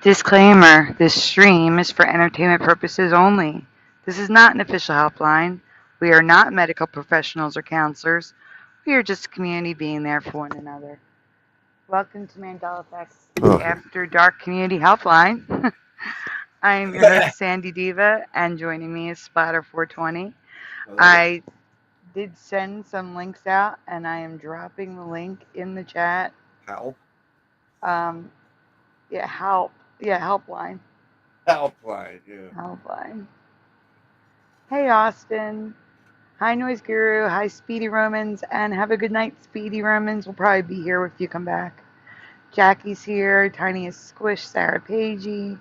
Disclaimer, this stream is for entertainment purposes only. This is not an official helpline. We are not medical professionals or counselors. We are just a community being there for one another. Welcome to Mandela Effect's After Dark Community Helpline. I am your host, Sandy Diva, and joining me is Splatter420. I did send some links out, and I am dropping the link in the chat. Help? Yeah, help. Yeah, helpline. Helpline, yeah. Helpline. Hey, Austin. Hi, Noise Guru. Hi, Speedy Romans. And have a good night, Speedy Romans. We'll probably be here if you come back. Jackie's here. Tiniest Squish. Sarah Pagey.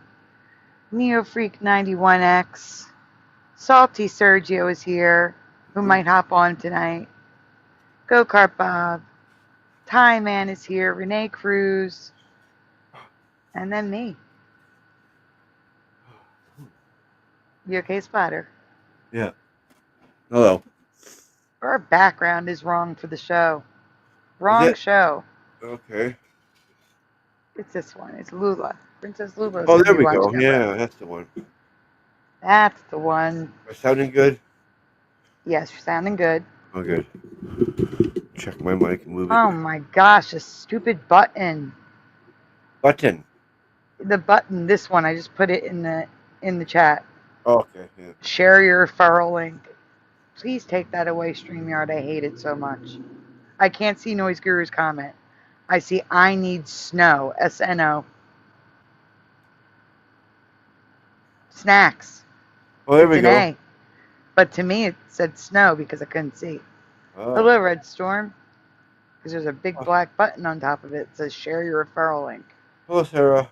NeoFreak91X. Salty Sergio is here, who might hop on tonight. Go Kart Bob. Ty Man is here. Renee Cruz. And then me. You okay, Splatter? Yeah. Hello. Our background is wrong for the show. Wrong show. Okay. It's this one. It's Lula. Princess Lula. Oh, there we go. Yeah, that's the one. That's the one. Am I sounding good? Yes, you're sounding good. Oh, good. Check my mic and move it. Oh my gosh, a stupid button. Button. The button, this one, I just put it in the chat. Oh, okay, yeah. Share your referral link. Please take that away, StreamYard. I hate it so much. I can't see Noise Guru's comment. I see I need snow. SNO. Snacks. Oh, there we go. A. But to me, it said snow because I couldn't see. Oh. Hello, Red Storm. Because there's a big black button on top of it that says share your referral link. Hello, Sarah.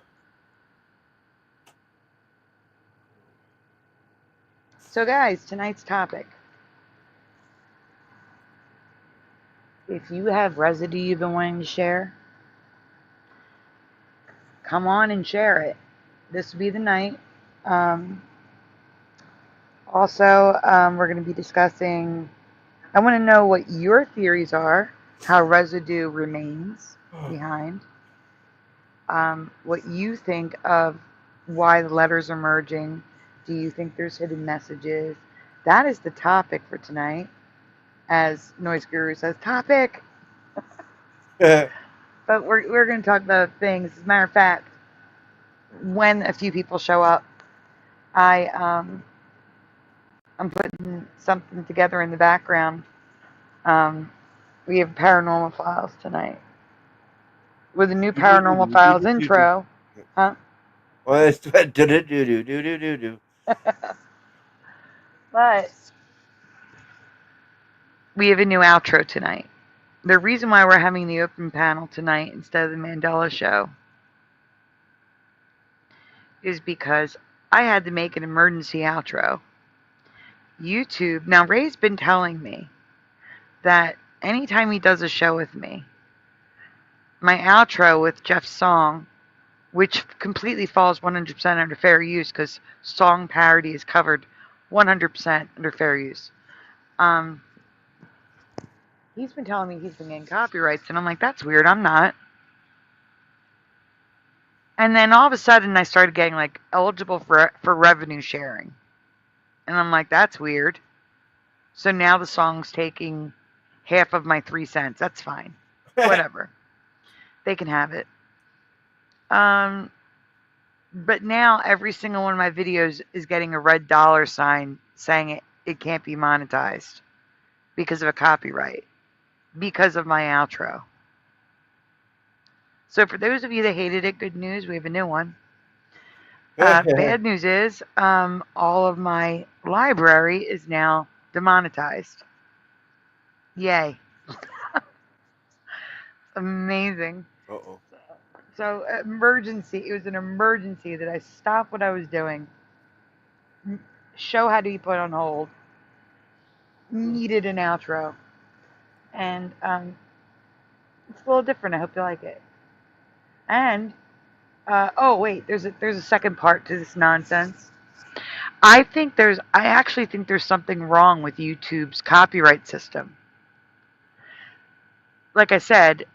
So, guys, tonight's topic. If you have residue you've been wanting to share, come on and share it. This will be the night. Also, we're going to be discussing, I want to know what your theories are, how residue remains behind, what you think of why the letters are merging. Do you think there's hidden messages? That is the topic for tonight. As Noise Guru says, topic! But we're going to talk about things. As a matter of fact, when a few people show up, I'm putting something together in the background. We have Paranormal Files tonight. With a new Paranormal Files intro. Huh? Well, it's do-do-do-do-do-do-do. But we have a new outro tonight. The reason why we're having the open panel tonight instead of the Mandela show is because I had to make an emergency outro. YouTube, now Ray's been telling me that anytime he does a show with me, my outro with Jeff's song, which completely falls 100% under fair use because song parody is covered 100% under fair use. He's been telling me he's been getting copyrights, and I'm like, that's weird, I'm not. And then all of a sudden I started getting like eligible for revenue sharing. And I'm like, that's weird. So now the song's taking half of my 3 cents. That's fine. Whatever. They can have it. But now every single one of my videos is getting a red dollar sign saying it can't be monetized because of a copyright. Because of my outro. So for those of you that hated it, good news, we have a new one. Bad news is all of my library is now demonetized. Yay. Amazing. Uh-oh. So emergency. It was an emergency that I stopped what I was doing. Show had to be put on hold. Needed an outro. And it's a little different. I hope you like it. And oh wait, there's a second part to this nonsense. I actually think there's something wrong with YouTube's copyright system. Like I said,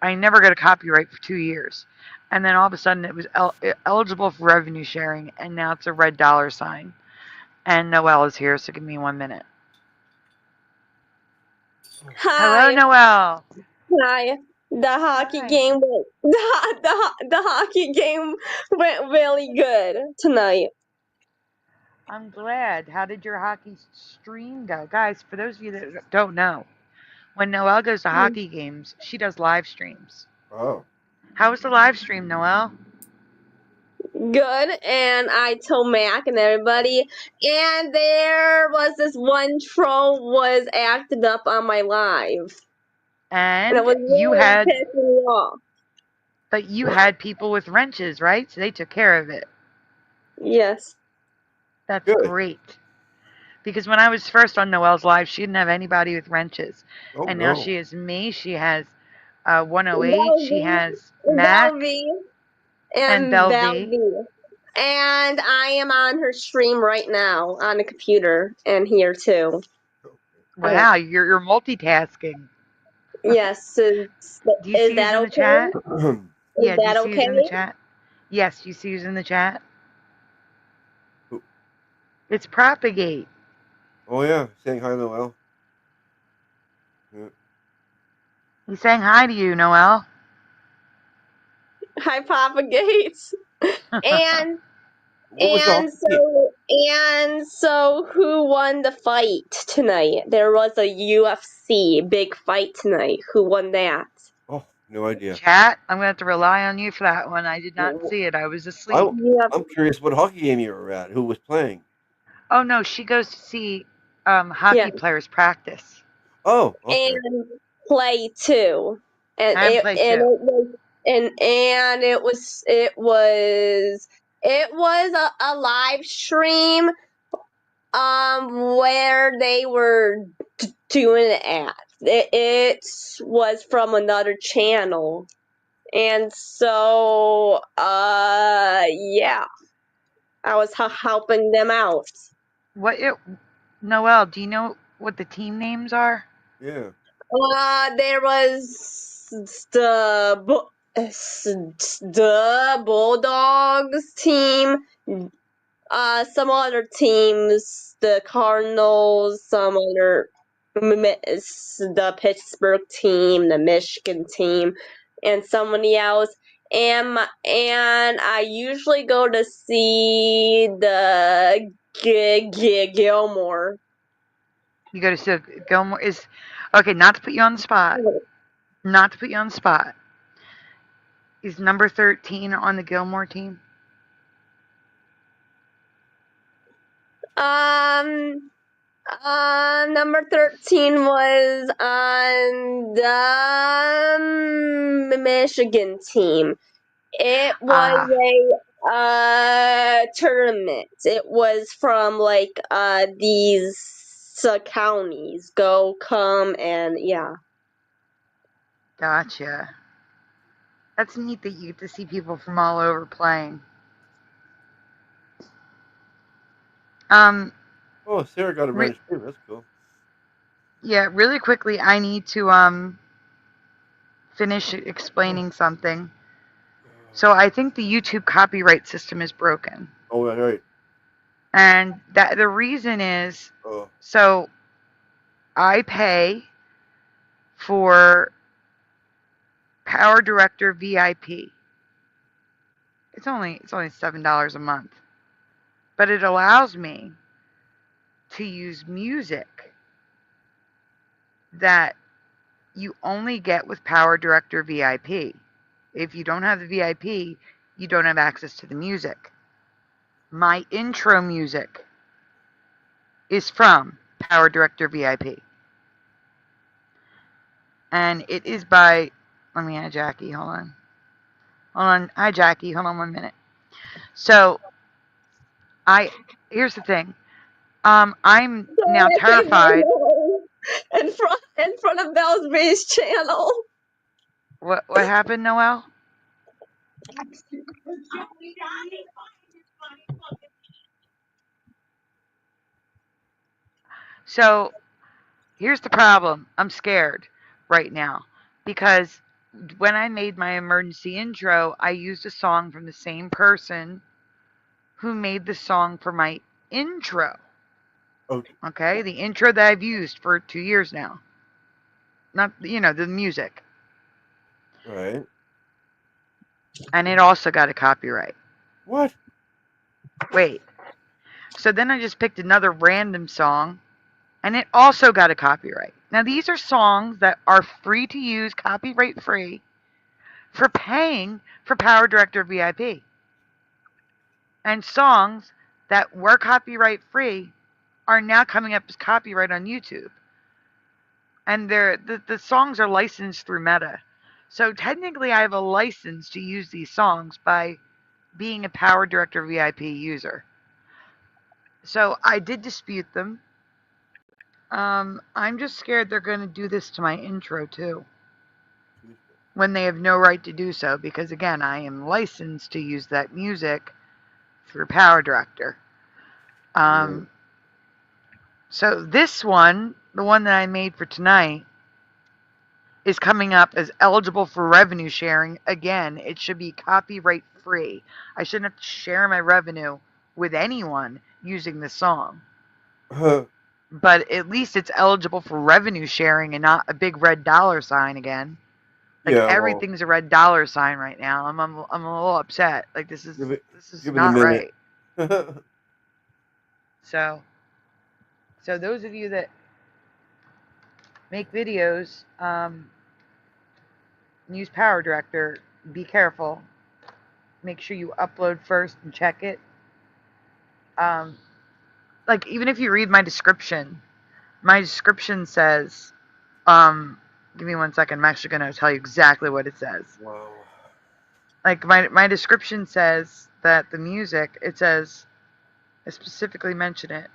I never got a copyright for 2 years. And then all of a sudden it was eligible for revenue sharing, and now it's a red dollar sign. And Noelle is here, so give me 1 minute. Hello, Hi, Noelle. hi. The hockey Hi. game went the hockey game went really good tonight. I'm glad. How did your hockey stream go? Guys, for those of you that don't know, when Noelle goes to hockey games, she does live streams. Oh. How was the live stream, Noelle? Good, and I told Mac and everybody, and there was this one troll was acting up on my live, and it And was you really had, pissing me off. but you had people with wrenches, right? So they took care of it. Yes. That's Good. great. Because when I was first on Noelle's live, she didn't have anybody with wrenches. Oh And now no. she has me. She has 108. She Belvy, has Mac and and Belvy. Belvy. And I am on her stream right now on the computer and here too. Oh yeah. Wow, you're multitasking. Yes. Do you Is see who's that in the okay? chat? Is Yeah, do you that see who's in the okay? chat? Yes, you see who's in the chat? Who? It's Propagate. Oh yeah, saying hi, Noel. Yeah. He's saying hi to you, Noelle. Hi, Papa Gates. And What was the hockey? and so who won the fight tonight? There was a UFC big fight tonight. Who won that? Oh, no idea. Chat, I'm going to have to rely on you for that one. I did not Well, see it. I was I, asleep. I'm curious what hockey game you were at. Who was playing? Oh, no, she goes to see Yeah. hockey players practice Oh, okay. And play too. And and play it too. was and it was a live stream where they were doing it at. It was from another channel. And so yeah, I was helping them out. Noelle, do you know what the team names are? Yeah. There was the Bulldogs team, some other teams, the Cardinals, some other, the Pittsburgh team, the Michigan team, and somebody else. And I usually go to see the Gilmore. You go to see Gilmore is okay. Not to put you on the spot. Not to put you on the spot. Is number 13 on the Gilmore team? Number 13 was on the Michigan team. It was Ah, a tournament. It was from like these counties. Go, come, and yeah. gotcha. That's neat that you get to see people from all over playing. Oh, Sarah got a Re- wrench too. That's cool. yeah, really quickly, I need to finish explaining something. So I think the YouTube copyright system is broken, Oh, that's right. and that the reason is Oh, so I pay for Power Director VIP. It's only $7 a month, but it allows me to use music that you only get with Power Director VIP. If you don't have the VIP, you don't have access to the music. My intro music is from Power Director VIP. And it is by, let me add Jackie, hold on. Hold on, hi Jackie, hold on 1 minute. So, here's the thing. I'm now terrified. In front of Bell's channel. What happened, Noelle? So, here's the problem. I'm scared right now because when I made my emergency intro, I used a song from the same person who made the song for my intro. Okay, the intro that I've used for 2 years now. Not, the music. Right. And it also got a copyright. What? Wait. So then I just picked another random song, and it also got a copyright. Now, these are songs that are free to use, copyright free, for paying for Power Director VIP. And songs that were copyright free are now coming up as copyright on YouTube. And the songs are licensed through Meta. So technically I have a license to use these songs by being a Power Director VIP user. So I did dispute them. I'm just scared they're going to do this to my intro too, when they have no right to do so, because again, I am licensed to use that music through Power Director. So this one, the one that I made for tonight, is coming up as eligible for revenue sharing. Again, it should be copyright free. I shouldn't have to share my revenue with anyone using this song. But at least it's eligible for revenue sharing and not a big red dollar sign again. Like, Yeah, everything's a red dollar sign right now. I'm a little upset. Like, this is not right. So those of you that make videos, use Power Director, be careful. Make sure you upload first and check it. Like, even if you read my description says, give me 1 second. I'm actually going to tell you exactly what it says. Wow. Like, my description says that the music, it says, I specifically mention it.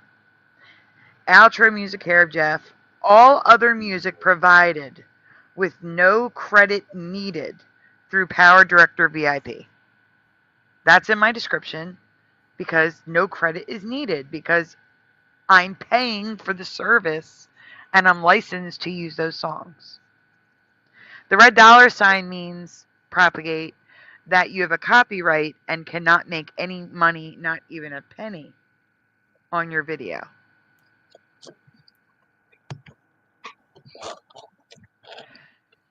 Outro music care of Jeff. All other music provided with no credit needed through Power Director VIP. That's in my description, because no credit is needed, because I'm paying for the service and I'm licensed to use those songs. The red dollar sign means, propagate, that you have a copyright and cannot make any money, not even a penny, on your video.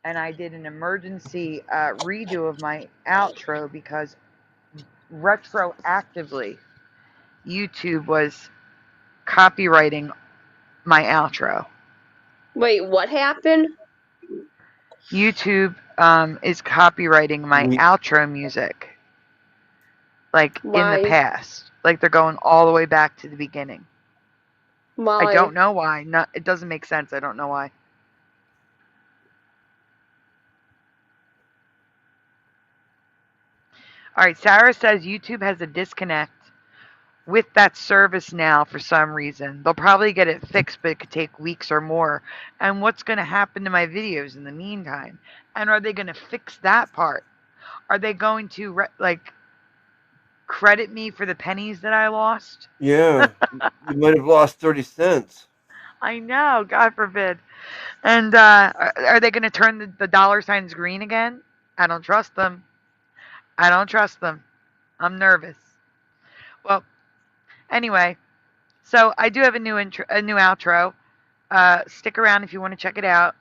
And I did an emergency redo of my outro because retroactively YouTube was copywriting my outro. Wait, what happened? YouTube is copywriting my outro music. Like, in the past. Like, they're going all the way back to the beginning. Why? I don't know why. It doesn't make sense. I don't know why. Alright, Sarah says YouTube has a disconnect with that service now for some reason. They'll probably get it fixed, but it could take weeks or more. And what's going to happen to my videos in the meantime? And are they going to fix that part? Are they going to, credit me for the pennies that I lost? Yeah. You might have lost 30 cents. I know, God forbid. And are they going to turn the dollar signs green again? I don't trust them. I'm nervous. Well, anyway, so I do have a new outro. Stick around if you want to check it out.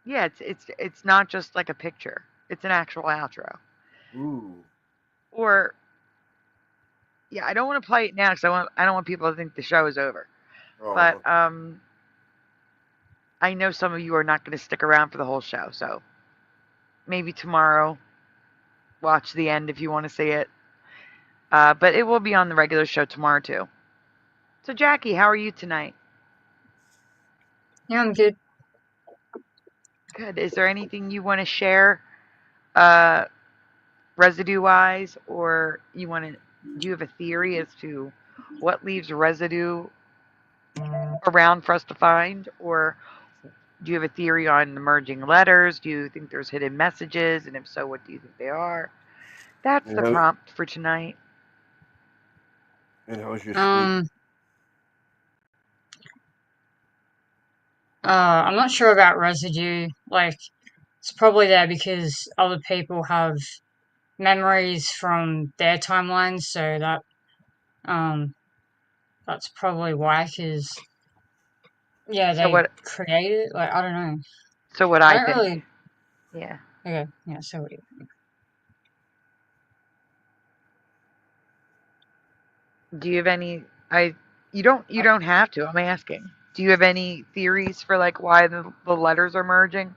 Yeah, it's not just like a picture. It's an actual outro. Ooh. Or, yeah, I don't want to play it now because I don't want people to think the show is over. Oh. But I know some of you are not going to stick around for the whole show, so maybe tomorrow watch the end if you want to see it. But it will be on the regular show tomorrow too. So Jackie, how are you tonight? Yeah, I'm good. Good. Is there anything you want to share, residue-wise, or do you have a theory as to what leaves residue around for us to find, or do you have a theory on the merging letters? Do you think there's hidden messages, and if so, what do you think they are? That's the prompt for tonight. And how's your sleep? I'm not sure about Residue. Like, it's probably there because other people have memories from their timelines, so that's probably why. Because yeah, So they what? create it. Like, I don't know. So what I I don't think. really. Yeah. Okay, yeah. So what do Do you have any? You don't have to. I'm asking. Do you have any theories for like why the letters are merging,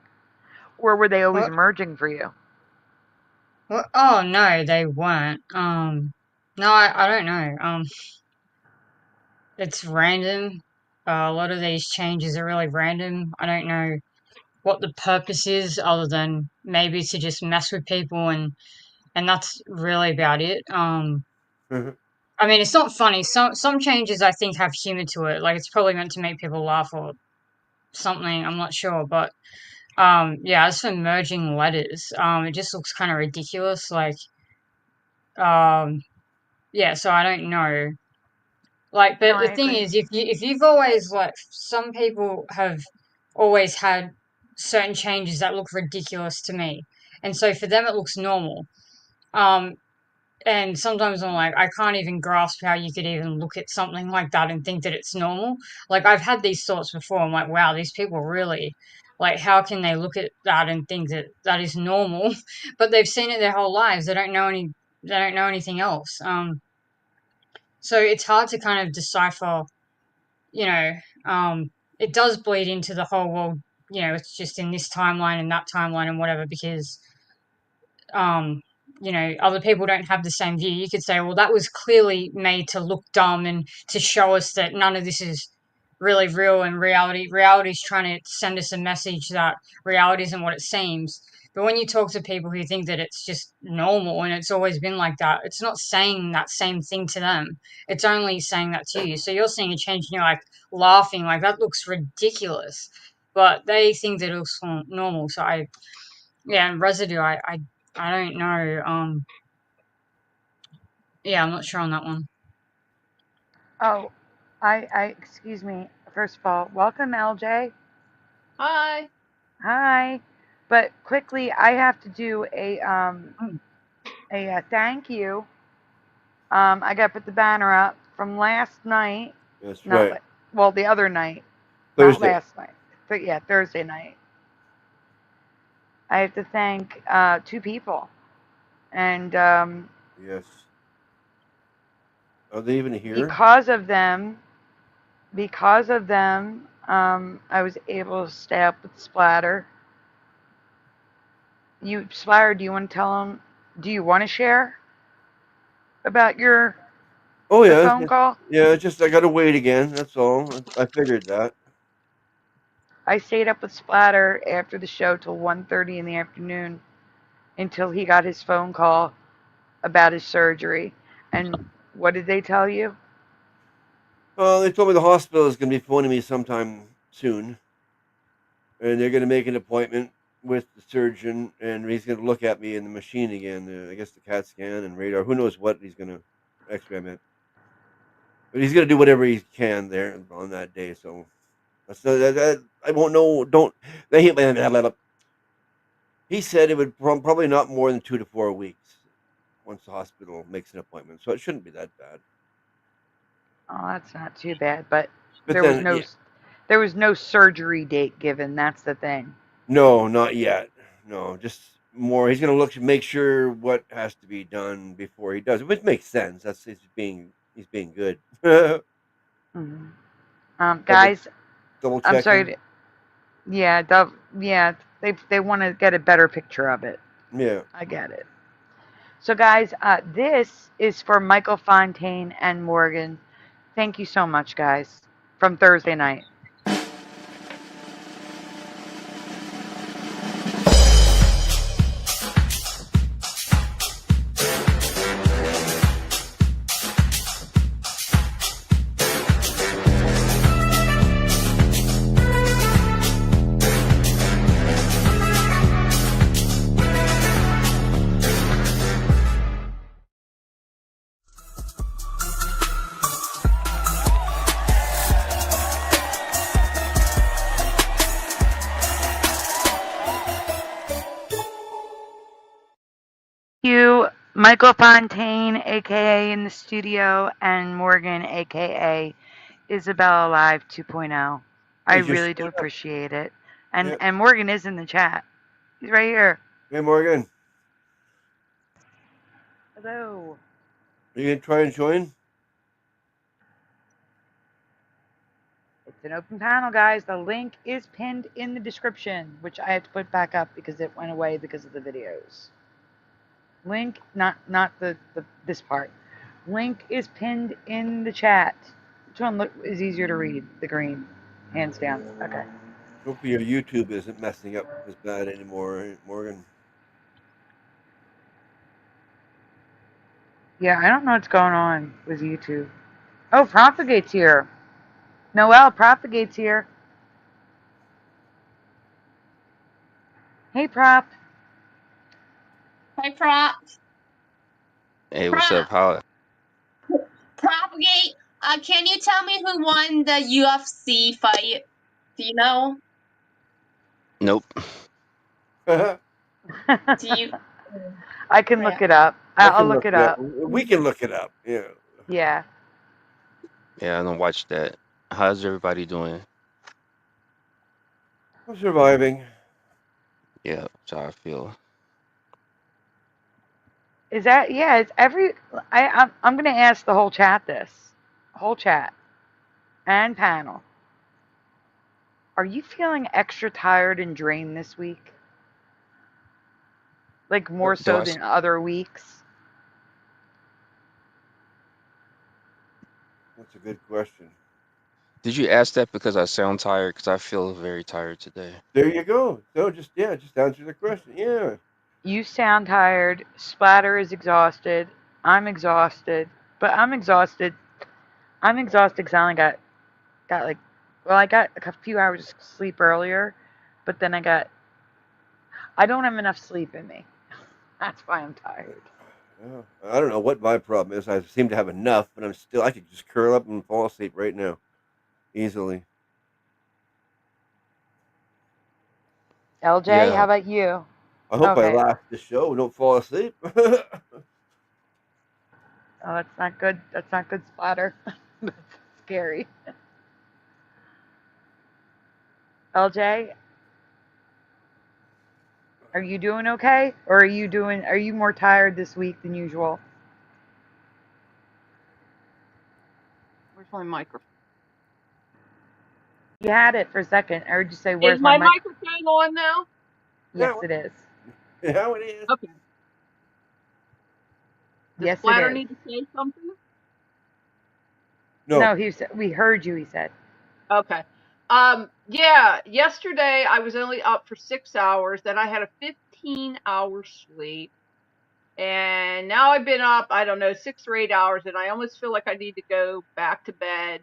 or were they always what? merging for you? What? Oh no, they weren't. No, I don't know. It's random. A lot of these changes are really random. I don't know what the purpose is, other than maybe to just mess with people, and that's really about it. I mean, it's not funny. Some changes I think have humor to it. Like, it's probably meant to make people laugh or something. I'm not sure, but yeah. As for merging letters, it just looks kind of ridiculous. Like, um, yeah. So I don't know. Like, No, but I the thing agree. is, if you've always, like, some people have always had certain changes that look ridiculous to me, and so for them it looks normal. Um, and sometimes I'm like, I can't even grasp how you could even look at something like that and think that it's normal. Like, I've had these thoughts before. I'm like, wow, these people really, like, how can they look at that and think that that is normal? But they've seen it their whole lives. They don't know anything else. So it's hard to kind of decipher, you know, um, it does bleed into the whole, well, it's just in this timeline and that timeline and whatever, because, um, other people don't have the same view. You could say, well, that was clearly made to look dumb and to show us that none of this is really real, and reality's trying to send us a message that reality isn't what it seems. But when you talk to people who think that it's just normal and it's always been like that, it's not saying that same thing to them. It's only saying that to you. So you're seeing a change and you're like laughing, like, that looks ridiculous. But they think that it looks normal. So yeah, and Residue, I don't know. Yeah, I'm not sure on that one. Oh, excuse me. First of all, welcome, LJ. Hi. Hi. But quickly, I have to do Oh, a thank you. I got to put the banner up from last night. That's Not right. la- well, the other night, not Thursday. last night. But yeah, Thursday night. I have to thank two people, and Yes. Are they even here? because of them, I was able to stay up with Splatter. Splatter, do you want to tell them? Do you want to share about Oh the yeah. phone call? Yeah. Just I gotta wait again. That's all. I figured that. I stayed up with Splatter after the show till 1:30 in the afternoon until he got his phone call about his surgery. And what did they tell you? They told me the hospital is gonna be phoning me sometime soon, and they're gonna make an appointment with the surgeon, and he's gonna look at me in the machine again. I guess the CAT scan and radar. Who knows what he's gonna experiment. But he's gonna do whatever he can there on that day. So that's that. I won't know. Don't. He said it would probably not more than 2 to 4 weeks once the hospital makes an appointment. So it shouldn't be that bad. Oh, that's not too bad, but But there was then, no yeah, there was no surgery date given. That's the thing. no, not yet. No, just more. He's gonna look make sure what has to be done before he does it, which makes sense. That's he's being good. Hmm. double Guys, double I'm sorry. checking. Yeah, yeah, they want to get a better picture of it. Yeah. I get it. So, guys, this is for Michael Fontaine and Morgan. Thank you so much, guys, from Thursday night. You, Michael Fontaine, aka in the studio, and Morgan, aka Isabella Live 2.0. I He just really do showed up. appreciate it. Yep. And Morgan is in the chat. He's right here. Hey, Morgan. Hello. Are you going to try and join? It's an open panel, guys. The link is pinned in the description, which I have to put back up because it went away because of the videos. Link, not this part. Link is pinned in the chat. Which one is easier to read? The green, hands down. Okay. Hopefully your YouTube isn't messing up as bad anymore, right, Morgan? Yeah, I don't know what's going on with YouTube. Oh, Propagate's here. Noelle, Propagate's here. Hey, Prop. Hey, Prop. Hey, what's up? How? Propagate. Can you tell me who won the UFC fight? Do you know? Nope. Do you? I can look it up. I'll look it up. We can look it up. Yeah. Yeah. Yeah, I don't watch that. How's everybody doing? I'm surviving. Yeah, that's how I feel. Is that, yeah, it's I'm gonna ask the whole chat this. Whole chat. And panel. Are you feeling extra tired and drained this week? Like more so than other weeks? That's a good question. Did you ask that because I sound tired? Because I feel very tired today. There you go. So just answer the question. Yeah. You sound tired. Splatter is exhausted. I'm exhausted. But I'm exhausted. I'm exhausted because I only got like, well, I got a few hours of sleep earlier, but then I don't have enough sleep in me. That's why I'm tired. I don't know what my problem is. I seem to have enough, but I could just curl up and fall asleep right now. Easily. LJ, Yeah. how about you? I hope Okay. I last the show and don't fall asleep. Oh, that's not good. That's not good, Splatter. That's scary. LJ, are you doing okay? Or are you more tired this week than usual? Where's my microphone? You had it for a second. I heard you say, "Where's Is my mic?" microphone on now? Yes, it is. Yeah, it is. Okay. Does Yes, it Splatter is. need to say something? No, he said we heard you. He said. Okay. Yeah, yesterday I was only up for 6 hours. Then I had a 15-hour sleep. And now I've been up, I don't know, 6 or 8 hours, and I almost feel like I need to go back to bed.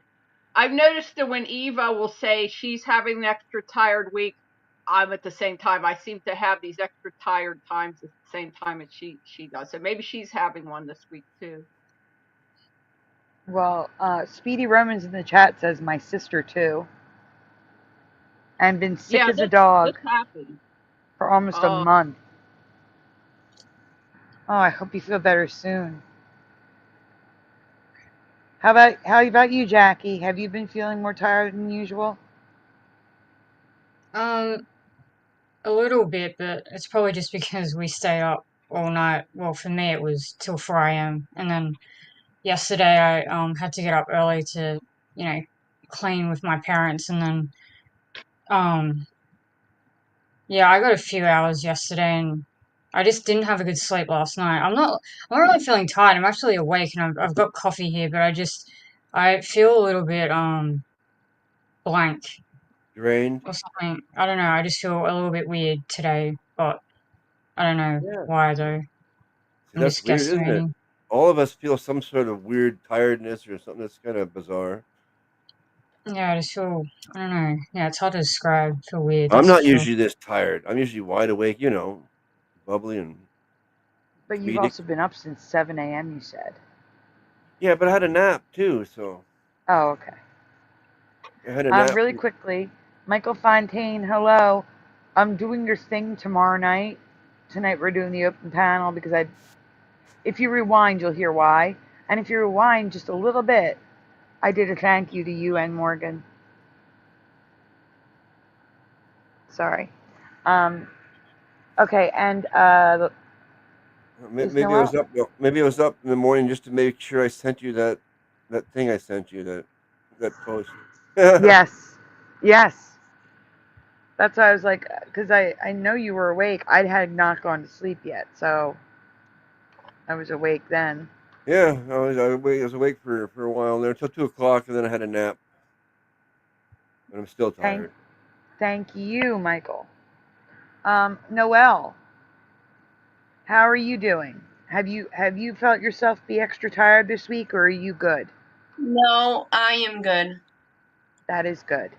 I've noticed that when Eva will say she's having an extra tired week, I'm at the same time. I seem to have these extra tired times at the same time as she does. So maybe she's having one this week too. Well, Speedy Romans in the chat says my sister too, and been sick as a dog for almost a month. Oh, I hope you feel better soon. How about you, Jackie? Have you been feeling more tired than usual? A little bit, but it's probably just because we stayed up all night. Well, for me, it was till 4 a.m. And then yesterday I had to get up early to, clean with my parents. And then, yeah, I got a few hours yesterday and I just didn't have a good sleep last night. I'm not really feeling tired. I'm actually awake and I've got coffee here, but I feel a little bit, blank. Drained? Or something. I don't know. I just feel a little bit weird today, but I don't know why though. See, that's weird, isn't it? All of us feel some sort of weird tiredness or something that's kind of bizarre. Yeah, I just feel, I don't know. Yeah, it's hard to describe. I feel weird. I'm not usually this tired. I'm usually wide awake, bubbly and But you've also been up since 7 a.m., you said. Yeah, but I had a nap too, so. Oh, okay. I had a nap. Really quickly, Michael Fontaine, hello. I'm doing your thing tomorrow night tonight we're doing the open panel because if you rewind, you'll hear why. And if you rewind just a little bit, I did a thank you to you and Morgan. Sorry. Okay, and maybe I was up. Maybe I was up in the morning just to make sure I sent you that thing I sent you, that post. Yes, yes. That's why I was like, because I know you were awake. I had not gone to sleep yet, so I was awake then. Yeah, I was awake for a while there until 2 o'clock, and then I had a nap. But I'm still tired. Thank you, Michael. Noelle, how are you doing? Have you felt yourself be extra tired this week, or are you good? No, I am good. That is good.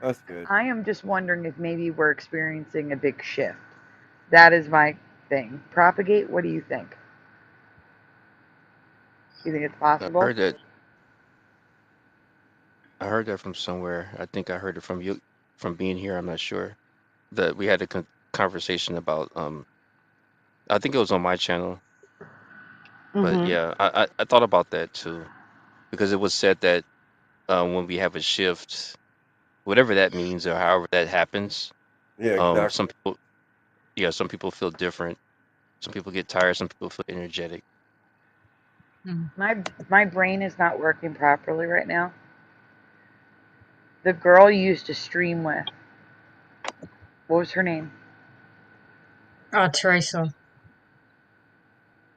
That's good. I am just wondering if maybe we're experiencing a big shift. That is my thing. Propagate, what do you think? Do you think it's possible? I heard that from somewhere. I think I heard it from you, from being here. I'm not sure. That we had a conversation about. I think it was on my channel. But Mm-hmm. yeah, I thought about that too, because it was said that when we have a shift, whatever that means or however that happens, Yeah, exactly. some people feel different. Some people get tired. Some people feel energetic. My brain is not working properly right now. The girl you used to stream with, what was her name? Oh, Teresa.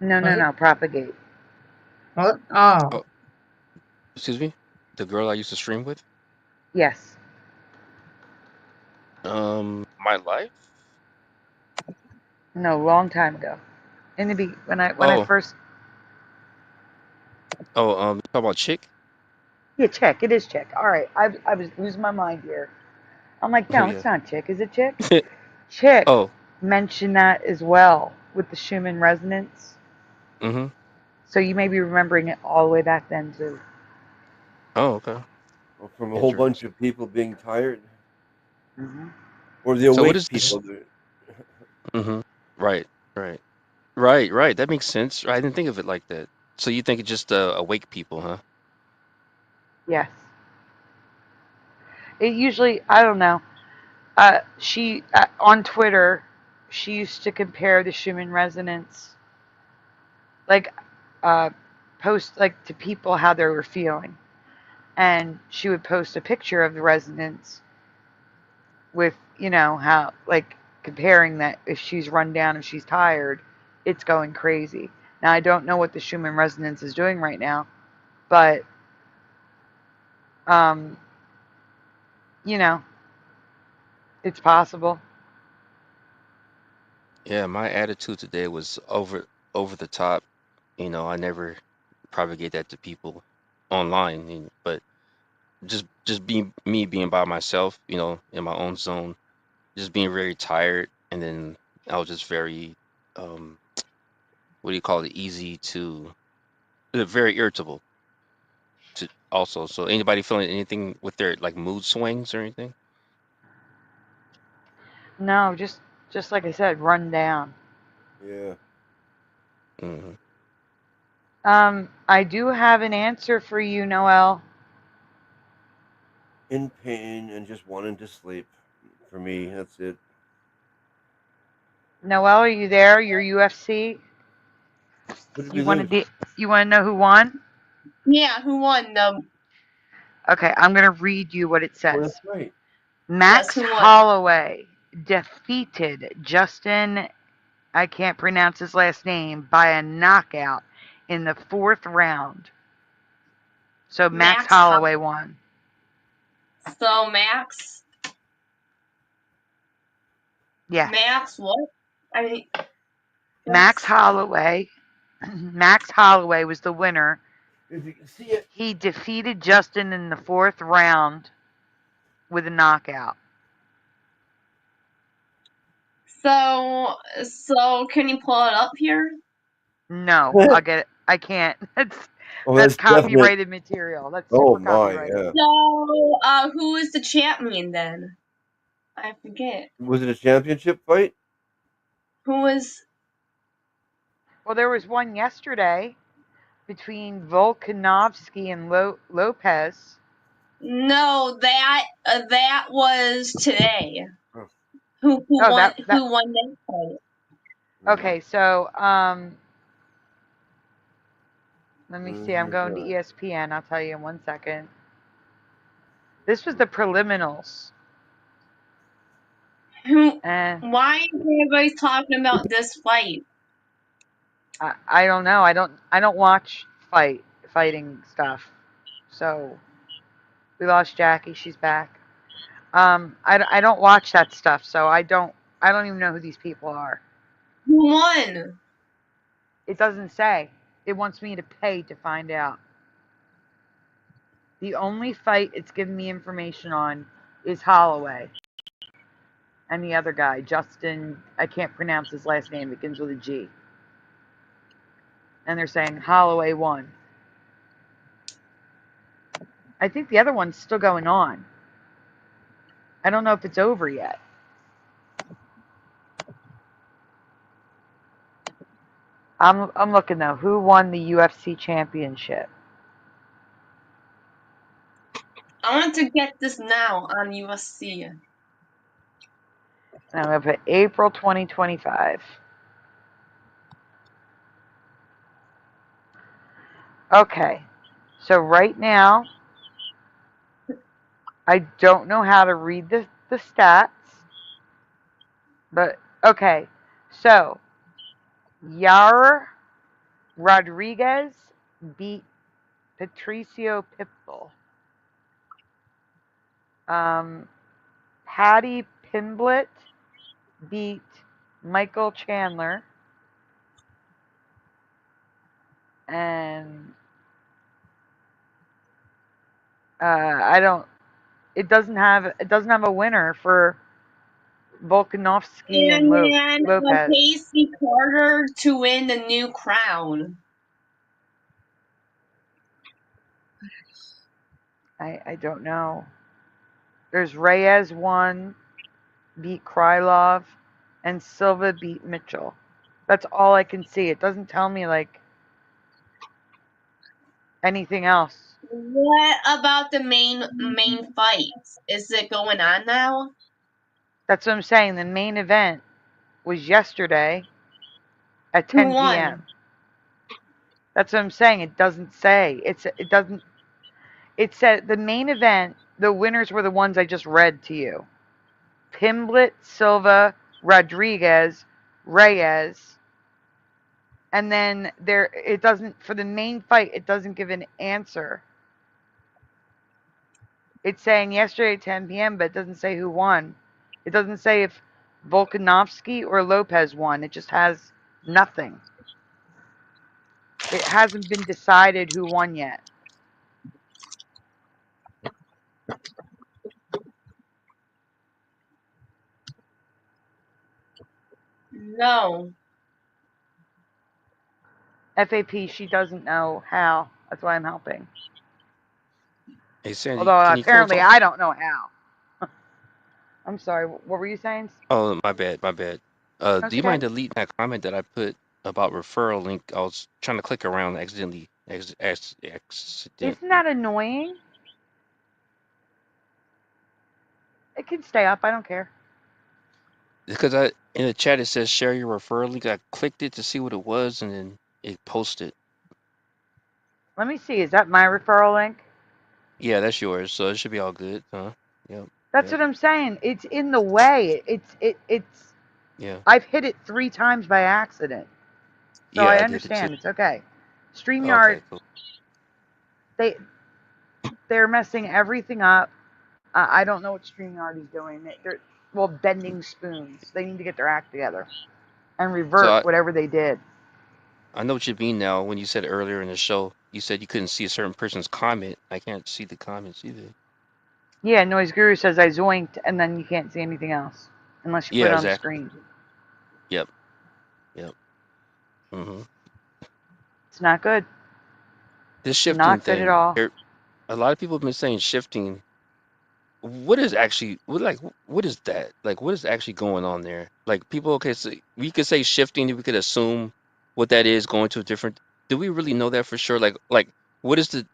No, Propagate. What? Oh. Oh, excuse me. The girl I used to stream with. Yes. My life. No, long time ago. In the when I Oh, first. you talk about chick? Yeah, Chick. It is Chick. All right, I was losing my mind here. I'm like, Oh no, yeah. it's not Chick. Is it Chick? Chick Oh. mentioned that as well with the Schumann resonance. Mm-hmm. So you may be remembering it all the way back then too. Oh, okay. Well, from a whole bunch Interesting. of people being tired, Mm-hmm. or the So what awake is this? people. Mm-hmm. Right. Right. Right. Right. That makes sense. I didn't think of it like that. So you think it's just awake people, huh? Yes. It usually, I don't know. She on Twitter, she used to compare the Schumann resonance, like, post like to people how they were feeling, and she would post a picture of the resonance with how like comparing that if she's run down, if she's tired, it's going crazy. Now I don't know what the Schumann resonance is doing right now, but um, you know, it's possible. Yeah, my attitude today was over the top. I never propagate that to people online, but just being me being by myself, in my own zone, just being very tired, and then I was just very um what do you call it? Easy to very irritable to also. So anybody feeling anything with their like mood swings or anything? No, just like I said, run down. Yeah. Hmm. I do have an answer for you, Noel. In pain and just wanting to sleep. For me, that's it. Noel, are you there? Your UFC? Who did we You want lose? to you want to know who won? Yeah, who won? Okay, I'm gonna read you what it Oh, says. that's right. Yes, Max who won? Holloway defeated Justin, I can't pronounce his last name, by a knockout in the 4th round. So Max Holloway won. So Max. Yes. Max what? I mean, Max Holloway. Max Holloway was the winner. If you can see it. He defeated Justin in the 4th round with a knockout. So can you pull it up here? No, I'll get it. I can't. That's That's copyrighted material. That's super copyrighted. Yeah. So, who is the champion then? I forget. Was it a championship fight? Who was? Well, there was one yesterday between Volkanovsky and Lopez. No, that was today. Oh. Who Oh, won? that Who won that fight? okay. So let me see. I'm going to ESPN. I'll tell you in 1 second. This was the preliminals. And Why is everybody talking about this fight? I don't know. I don't watch fighting stuff. So we lost Jackie. She's back. I don't watch that stuff. So I don't even know who these people are. Who won? It doesn't say. It wants me to pay to find out. The only fight it's given me information on is Holloway. And the other guy, Justin, I can't pronounce his last name, it begins with a G. And they're saying Holloway won. I think the other one's still going on. I don't know if it's over yet. I'm looking though. Who won the UFC championship? I want to get this now on USC. And I'm going to put April 2025. Okay. So right now, I don't know how to read the stats. But, okay. So, Yair Rodriguez beat Patricio Pitbull. Patty Pimblett beat Michael Chandler. And it doesn't have a winner for Volkanovsky and Lopez. Casey Carter to win the new crown. I don't know. There's Reyes won, beat Krylov, and Silva beat Mitchell. That's all I can see. It doesn't tell me like anything else. What about the main fights? Is it going on now? That's what I'm saying. The main event was yesterday at 10 p.m. That's what I'm saying. It doesn't say. It doesn't. It said the main event. The winners were the ones I just read to you. Pimblett, Silva, Rodriguez, Reyes, and then it doesn't, for the main fight, it doesn't give an answer. It's saying yesterday at 10 p.m., but it doesn't say who won. It doesn't say if Volkanovsky or Lopez won. It just has nothing. It hasn't been decided who won yet. No. FAP, she doesn't know how. That's why I'm helping. Hey, Sandy, Although can you apparently close off? I don't know how. I'm sorry. What were you saying? Oh, my bad, my bad. That's Do you okay. mind deleting that comment that I put about referral link? I was trying to click around accidentally. Isn't that annoying? It can stay up. I don't care. Because in the chat it says share your referral link. I clicked it to see what it was, and then it posted. Let me see. Is that my referral link? Yeah, that's yours. So it should be all good, huh? Yep. That's what I'm saying. It's in the way. It's. Yeah. I've hit it 3 times by accident. So Yeah, I I did it too. understand. It's okay. StreamYard. Okay, cool. They're messing everything up. I don't know what StreamYard is doing. They're bending spoons. They need to get their act together and revert whatever they did. I know what you mean now. When you said earlier in the show, you said you couldn't see a certain person's comment. I can't see the comments either. Yeah, Noise Guru says I zoinked, and then you can't see anything else unless you put it on the screen. Yep. Mm-hmm. It's not good. This shifting Not thing. good at all. A lot of people have been saying shifting what is actually what is that? Like, what is actually going on there? Like, people, okay, so we could say shifting, we could assume what that is, going to a different. Do we really know that for sure? Like what is the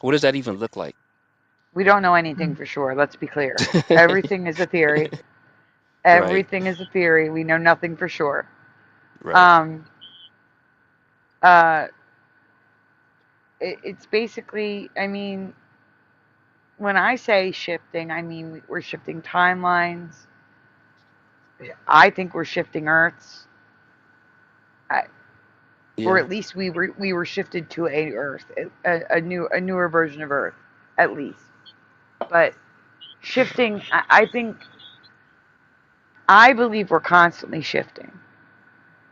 what does that even look like? We don't know anything for sure. Let's be clear. Everything is a theory. Right, Everything is a theory. We know nothing for sure. right. Um, uh, it's basically, I mean, when I say shifting, I mean we're shifting timelines. I think we're shifting Earths, I, or Yeah, at least we were shifted to a Earth, a newer version of Earth, at least. But shifting, I think, I believe we're constantly shifting,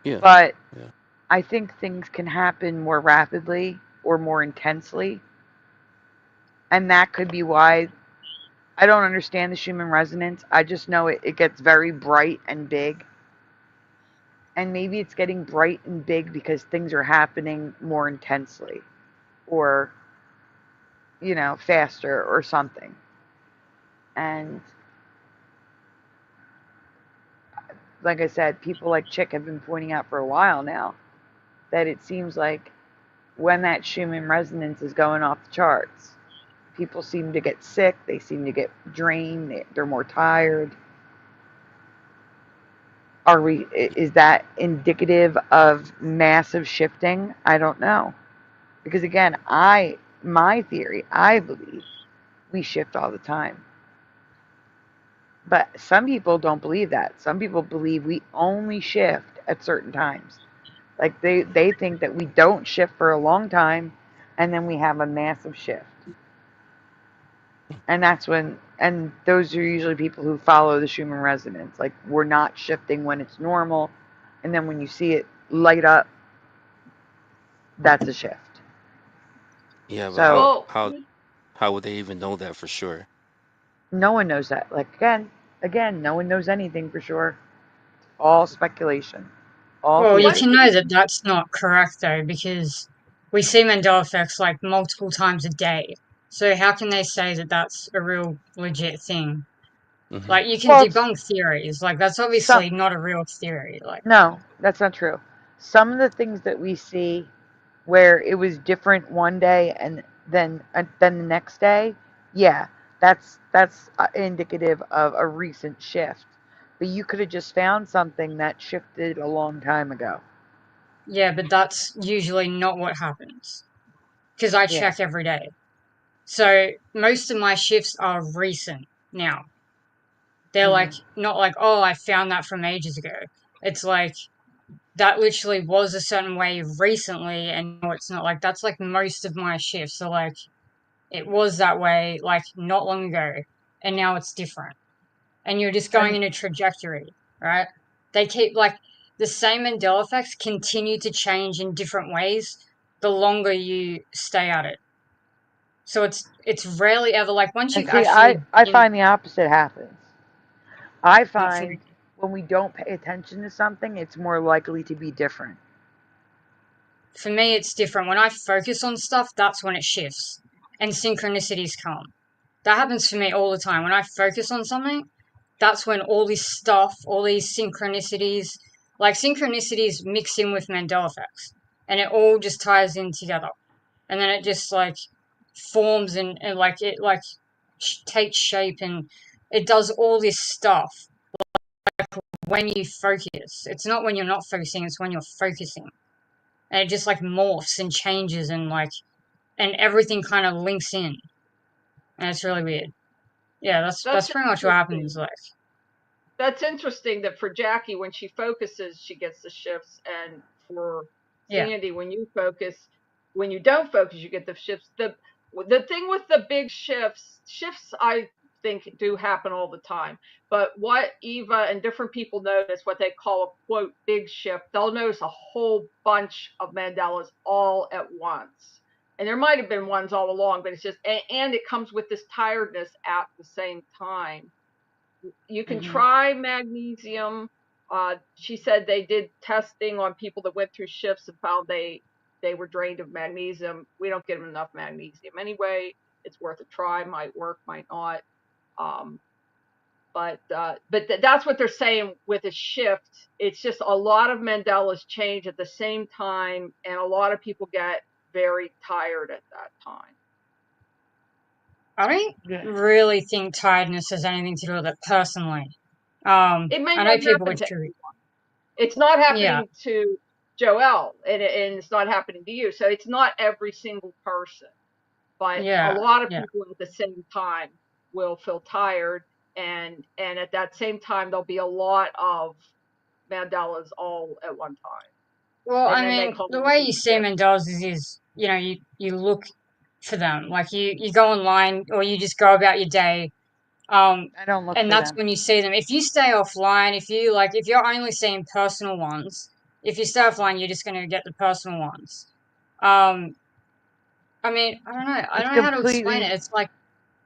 yeah, but yeah. I think things can happen more rapidly or more intensely, and that could be why I don't understand the Schumann resonance. I just know it gets very bright and big. And maybe it's getting bright and big because things are happening more intensely or, faster or something. And like I said, people like Chick have been pointing out for a while now that it seems like when that Schumann resonance is going off the charts, people seem to get sick, they seem to get drained, they're more tired. Is that indicative of massive shifting? I don't know. Because again, my theory, I believe we shift all the time. But some people don't believe that. Some people believe we only shift at certain times. Like they think that we don't shift for a long time and then we have a massive shift. And those are usually people who follow the Schumann resonance. Like we're not shifting when it's normal, and then when you see it light up, that's a shift. Yeah, but So Well, how would they even know that for sure? no one knows that. Like again, no one knows anything for sure. All speculation, all Well, you one theory. can know thing, that that's not correct though, because we see Mandela effects like multiple times a day. So how can they say that that's a real legit thing? Hmm. Like you can Well, it's debunk theories. Like that's some obviously not a real theory. Like no, that's not true. Some of the things that we see where it was different one day and then the next day, yeah, that's indicative of a recent shift. But you could have just found something that shifted a long time ago. yeah, but that's usually not what happens because I Yeah. check every day. So most of my shifts are recent now. They're like Mhm. not like, oh, I found that from ages ago. It's like that literally was a certain way recently and no it's not. Like that's like most of my shifts. So like it was that way like not long ago and now it's different. And you're just going And in a trajectory, right? They keep like the same Mandela effects continue to change in different ways the longer you stay at it. So it's rarely ever like once and you've see, actually I been find the opposite happens. I for find when we don't pay attention to something, it's more likely to be different. for me it's different. When I focus on stuff, that's when it shifts and synchronicities come. That happens for me all the time. When I focus on something, that's when all this stuff, all these synchronicities, like synchronicities mix in with Mandela effects, and it all just ties in together, and then it just like forms and like it like takes shape and it does all this stuff when you focus. It's not when you're not focusing; it's when you're focusing, and it just like morphs and changes and like and everything kind of links in, and it's really weird. Yeah, that's that's pretty much what happens. interesting. Like, That's interesting that for Jackie, when she focuses, she gets the shifts, and for yeah, Sandy, when you don't focus, you get the shifts. The thing with the big shifts I think do happen all the time. But what Eva and different people notice, what they call a quote big shift, they'll notice a whole bunch of Mandelas all at once. And there might have been ones all along, but it's just, and it comes with this tiredness at the same time. You can Hmm. try magnesium. She said they did testing on people that went through shifts and found they were drained of magnesium. We don't get them enough magnesium anyway. It's worth a try. Might work, might not. But that's what they're saying with a shift. It's just a lot of Mandela's change at the same time, and a lot of people get very tired at that time. I don't really think tiredness has anything to do with it personally. It may I not know people happen with to true. It's not Yeah, happening to Joelle, and it's not happening to you. So it's not every single person, but a yeah, lot of yeah. people at the same time will feel tired, and at that same time there'll be a lot of Mandelas all at one time, Well, and I then they mean, call the it a way deep you see shift. Mandela's is you know, you look for them. Like you go online or you just go about your day. I don't look And for that's them. when you see them. If you stay offline, if you're only seeing personal ones, if you stay offline, you're just gonna get the personal ones. Um, I mean, I don't know. I It's don't know how to explain completely it. It's like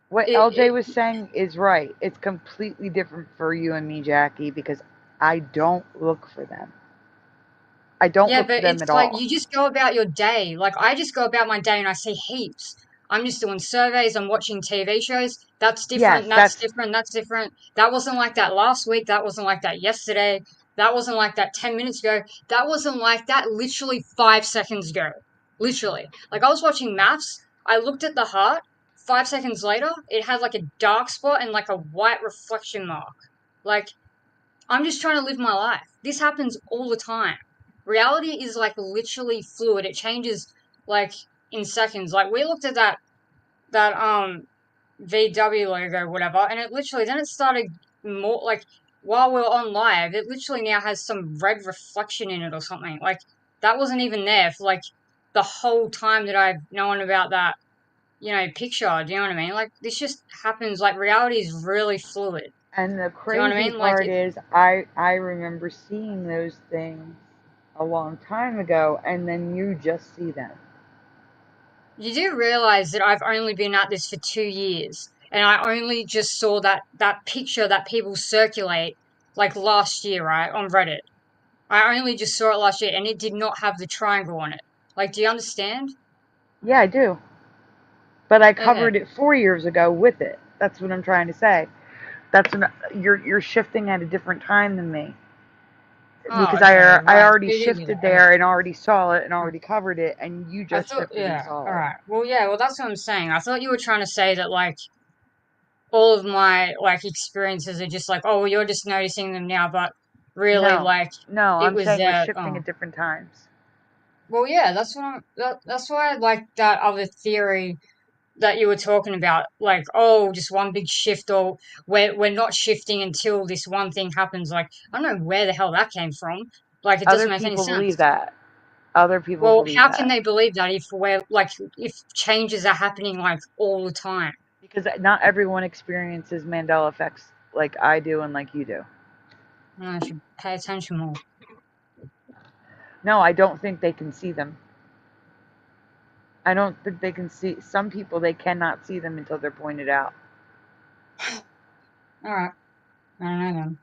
what LJ it was saying is right. It's completely different for you and me, Jackie, because I don't look for them. I don't Yeah, look for but them at it's like all. you just go about your day. Like I just go about my day and I see heaps. I'm just doing surveys, I'm watching TV shows. That's Yes, different, that's different, that's different. That wasn't like that last week. That wasn't like that yesterday. That wasn't like that 10 minutes ago. That wasn't like that literally 5 seconds ago. Literally. Like I was watching maths. I looked at the heart. 5 seconds later, it had like a dark spot and like a white reflection mark. Like I'm just trying to live my life. This happens all the time. Reality is like literally fluid. It changes like in seconds. Like we looked at that VW logo, whatever, and it literally then it started more like while we are on live, it literally now has some red reflection in it or something. Like that wasn't even there for like the whole time that I've known about that, picture. Do you know what I mean? Like this just happens. Like reality is really fluid. And the Do you know what I crazy mean? Like part is, I remember seeing those things a long time ago, and then you just see them. you do realize that I've only been at this for 2 years, and I only just saw that picture that people circulate like last year, right, on Reddit. I only just saw it last year, and it did not have the triangle on it. Like, do you understand? Yeah, I do. But I Okay. covered it 4 years ago with it. That's what I'm trying to say. That's when you're shifting at a different time than me, Oh, because okay, I right. already You do do shifted that. Okay. there and already saw it and already covered it, and you I just thought, shifted and yeah, saw all it. right. Well, yeah, well, that's what I'm saying. I thought you were trying to say that, like, all of my, like, experiences are just like, oh, well, you're just noticing them now, but really, No, like, no, it I'm was saying we're there. shifting Oh. at different times. Well, yeah, that's why I like that other theory that you were talking about, like, oh, just one big shift, or we're not shifting until this one thing happens. Like, I don't know where the hell that came from. Like, it doesn't Other make any people believe sense. that. Other people Well, believe how can that they believe that if changes are happening like all the time? because not everyone experiences Mandela effects like I do and like you do. I should pay attention more. No, I don't think they can see them. I don't think they can see. Some people, they cannot see them until they're pointed out. All right, I don't know then.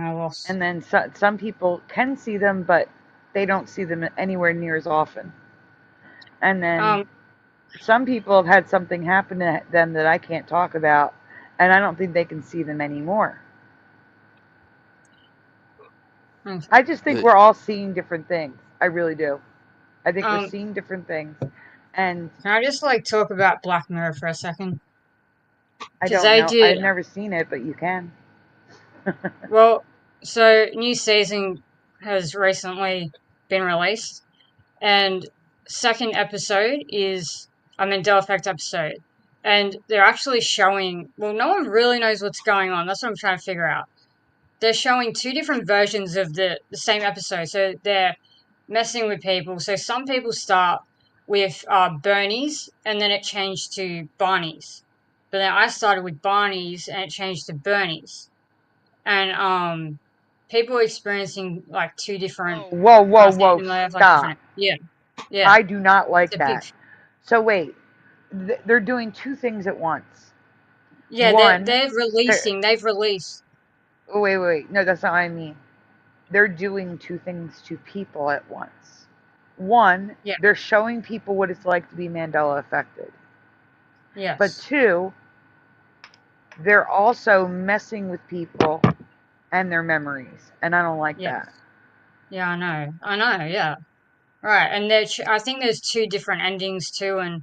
I lost. And then some people can see them, but they don't see them anywhere near as often. And then Um, some people have had something happen to them that I can't talk about, and I don't think they can see them anymore. okay. I just think But we're all seeing different things. I really do. I think we're um, seeing different things, and can I just like talk about Black Mirror for a second? I Because don't they know. did I've never seen it, but you can. well. So new season has recently been released, and second episode is a Mandela Effect episode, and they're actually showing. Well, no one really knows what's going on. That's what I'm trying to figure out. They're showing two different versions of the same episode, so they're messing with people. So some people start with Bernie's, and then it changed to Barney's. But then I started with Barney's, and it changed to Bernie's. And people are experiencing like two different Oh, whoa, whoa, whoa! things. Like Stop! different, yeah, yeah. I do not It's like a big, that. So wait, they're doing two things at once. yeah. One, They're they're releasing. They've released. oh, wait. No, that's not what I mean. They're doing two things to people at once. One, Yeah, they're showing people what it's like to be Mandela affected. But yes. two, they're also messing with people and their memories, and I don't like Yeah. that. Yeah, I know, yeah. Right, and I think there's two different endings too, and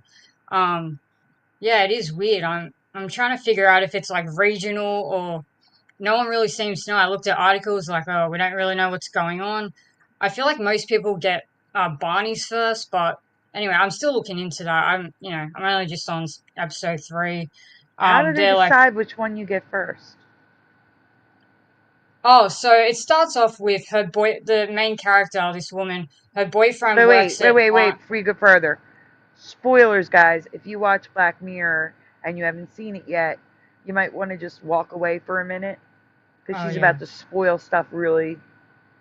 yeah, it is weird. I'm trying to figure out if it's like regional or no one really seems to know. I looked at articles like, oh, we don't really know what's going on. I feel like most people get Barney's first, but anyway, I'm still looking into that. I'm only just on episode 3. How do they They're like, decide which one you get first? oh, so it starts off with the main character, this woman, her boyfriend But works at, wait, before you go further. Spoilers, guys. If you watch Black Mirror and you haven't seen it yet, you might want to just walk away for a minute because oh she's yeah, about to spoil stuff really,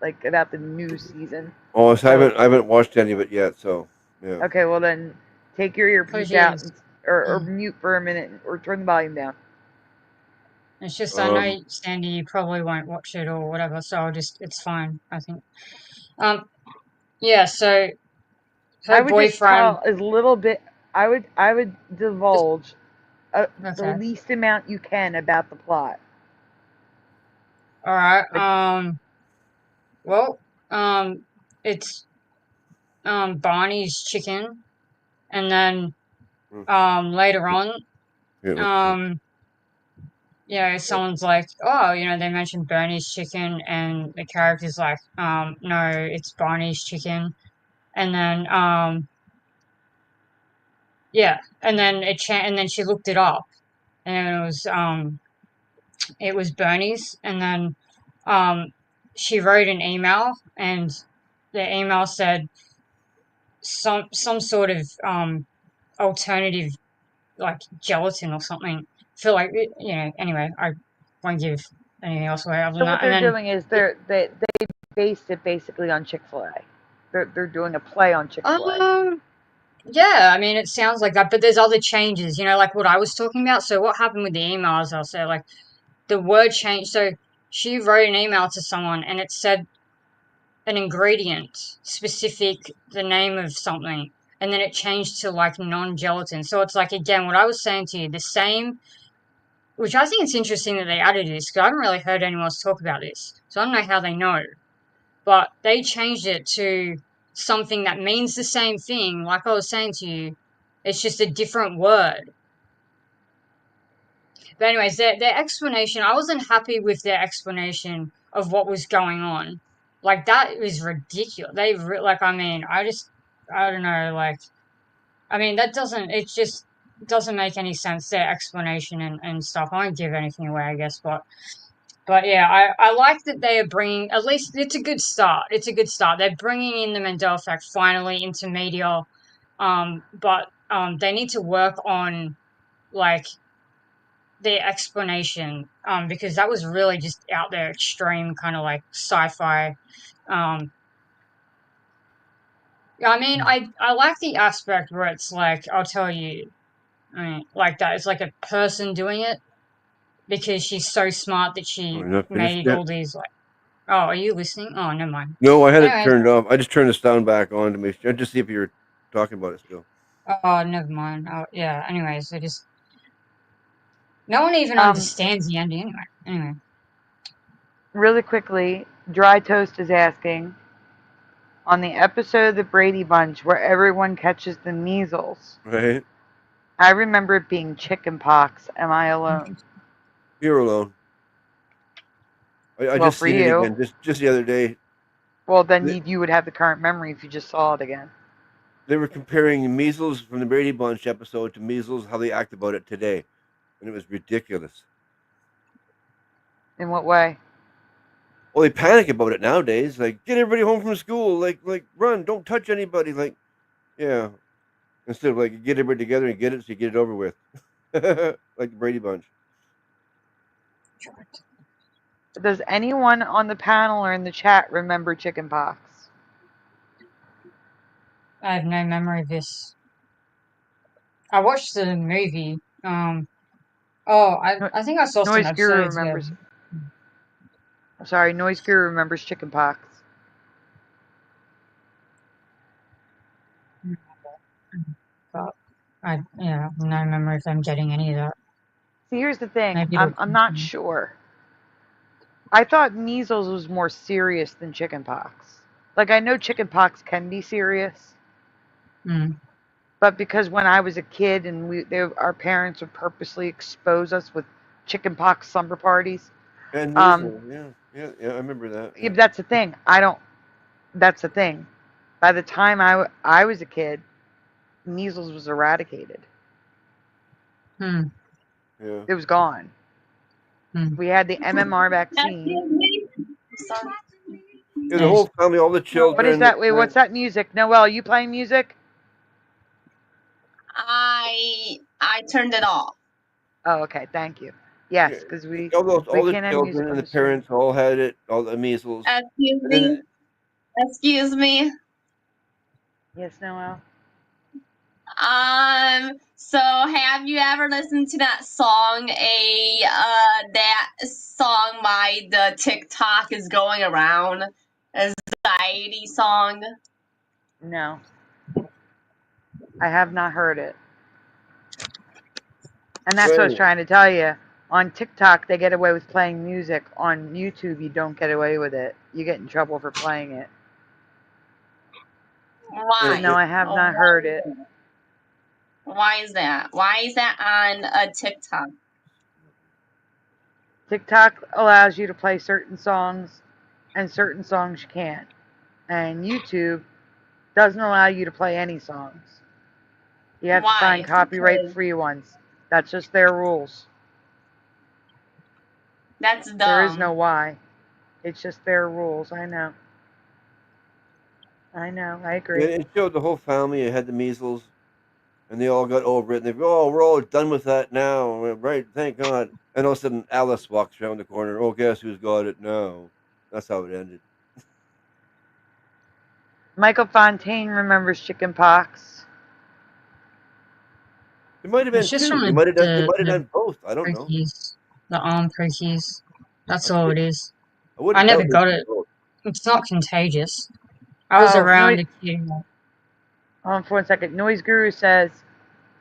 like about the new season. Oh, so So I haven't watched any of it yet. So yeah. okay, well then take your because earpiece she out is. or mute for a minute or turn the volume down. It's just I Um. know Sandy you probably won't watch it or whatever, so it's fine, I think. Yeah, so I her would just boyfriend tell as little bit. I would is divulge the okay. least amount you can about the plot. All right. Like Well, it's Barney's chicken, and then hmm, later on, Here, let's see. um, someone's like, oh, they mentioned Bernie's chicken, and the character's like, no, it's Barney's chicken, and then yeah, and then and then she looked it up, and it was Bernie's, and then she wrote an email, and the email said some sort of alternative like gelatin or something. Feel like anyway, I won't give anything else away other so, than what that. And they're then doing is they based it basically on Chick-fil-A. They're doing a play on Chick-fil-A. yeah, I mean it sounds like that, but there's other changes, like what I was talking about. So what happened with the emails? I'll say like the word changed. So she wrote an email to someone, and it said an ingredient specific, the name of something, and then it changed to like non-gelatin. So it's like again what I was saying to you, the same, which I think it's interesting that they added this because I haven't really heard anyone else talk about this. So I don't know how they know, but they changed it to something that means the same thing. Like I was saying to you, it's just a different word. But anyways, their explanation, I wasn't happy with their explanation of what was going on. Like that was ridiculous. I don't know, like, I mean, it just doesn't make any sense, their explanation and stuff. I won't give anything away, I guess, but yeah, I like that they are bringing, at least it's a good start. It's a good start. They're bringing in the Mandela Effect finally into media, but they need to work on, like, the explanation, because that was really just out there extreme kind of like sci-fi. Um, I mean, I like the aspect where it's like, I'll tell you, I mean, like that. It's like a person doing it because she's so smart that Oh, she you're not finished made yet? all these like, oh, are you listening? Oh, never mind. No, I had it Anyways, turned off. I just turned the sound back on to make sure, just see if you were talking about it still. oh, never mind. Oh, yeah. Anyways, no one even Um, understands the ending anyway. Anyway, really quickly, Dry Toast is asking on the episode of the Brady Bunch where everyone catches the measles. Right? I remember it being chicken pox. Am I alone? You're alone. I Well, just for seen it you. again just the other day. Well, then They, you would have the current memory if you just saw it again. they were comparing measles from the Brady Bunch episode to measles, how they act about it today, and it was ridiculous. In what way? Well, they panic about it nowadays. Like, get everybody home from school. Like, run, don't touch anybody. Like, yeah. Instead of like, get everybody together and get it, so you get it over with. Like the Brady Bunch. Does anyone on the panel or in the chat remember chicken pox? I have no memory of this. I watched the movie. I think I saw some Noise Guru episodes. Yeah. remembers. I'm sorry, Noise Guru remembers chicken pox. But no memory of them getting any of that. See, here's the thing. Maybe I'm not sure. I thought measles was more serious than chickenpox. Like, I know chickenpox can be serious, but because when I was a kid and our parents would purposely expose us with chickenpox slumber parties. And measles, yeah, I remember that. Yeah, that's the thing. That's the thing. By the time I was a kid, measles was eradicated. Yeah. It was gone. We had the MMR vaccine. Yeah, the whole family, all the children. What is that? Wait, what's that music? Noelle, are you playing music? I turned it off. Oh, okay. Thank you. Yes, because all the can't have music children on and the the street. parents all had it, all the measles. Excuse me. Yes, Noelle. So have you ever listened to that song? That song by the TikTok is going around. Anxiety song. No. I have not heard it. And that's what I was trying to tell you. On TikTok, they get away with playing music. On YouTube, you don't get away with it. You get in trouble for playing it. Why? No, I have not heard it. Why is that? Why is that on TikTok? TikTok allows you to play certain songs, and certain songs you can't. And YouTube doesn't allow you to play any songs. You have to find copyright-free ones. That's just their rules. That's dumb. There is no why. It's just their rules. I know. I agree. Yeah, it showed the whole family. It had the measles, and they all got over it. And they go, "Oh, we're all done with that now, right? Thank God." And all of a sudden, Alice walks around the corner. Oh, guess who's got it now? That's how it ended. Michael Fontaine remembers chickenpox. It might have been two. They might have done both. I don't know. The arm pokies. That's all it is. I never got it. It's not contagious. I was around a kid. Hold on for 1 second. Noise Guru says,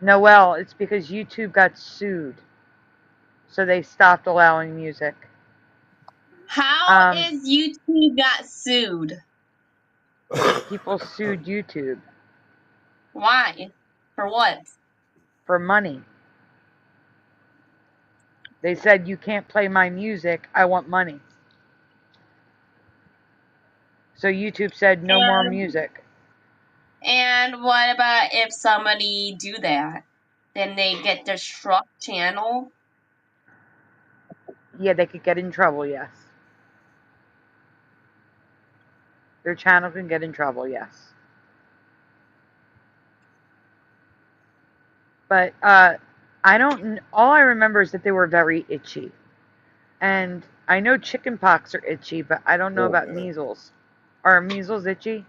Noelle, it's because YouTube got sued. So they stopped allowing music. How is YouTube got sued? People sued YouTube. Why? For what? For money. They said, you can't play my music. I want money. So YouTube said, no more music. And what about if somebody do that? Then they get their struck channel? Yeah, they could get in trouble, yes. Their channel can get in trouble, yes. But all I remember is that they were very itchy. And I know chickenpox are itchy, but I don't know about measles. Are measles itchy?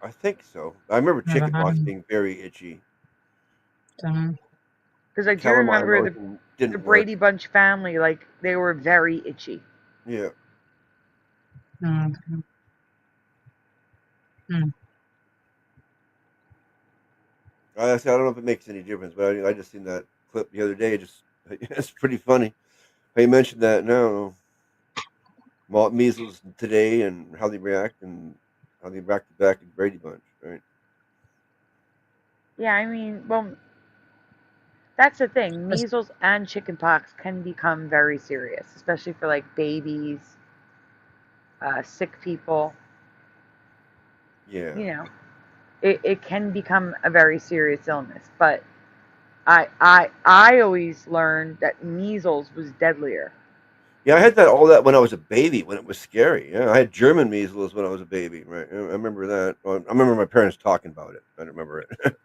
I think so. I remember chickenpox being very itchy. Don't know. Because I do remember the Brady Bunch family, like, they were very itchy. Yeah. Okay. I don't know if it makes any difference, but I just seen that clip the other day. It's pretty funny. How you mentioned that now. Measles today and how they react and how they reacted back in Brady Bunch, right? Yeah, I mean, well, that's the thing. Measles and chickenpox can become very serious, especially for like babies, sick people. Yeah. You know, it can become a very serious illness. But I always learned that measles was deadlier. Yeah, I had all that when I was a baby, when it was scary. Yeah, I had German measles when I was a baby, right? I remember that. I remember my parents talking about it. I don't remember it.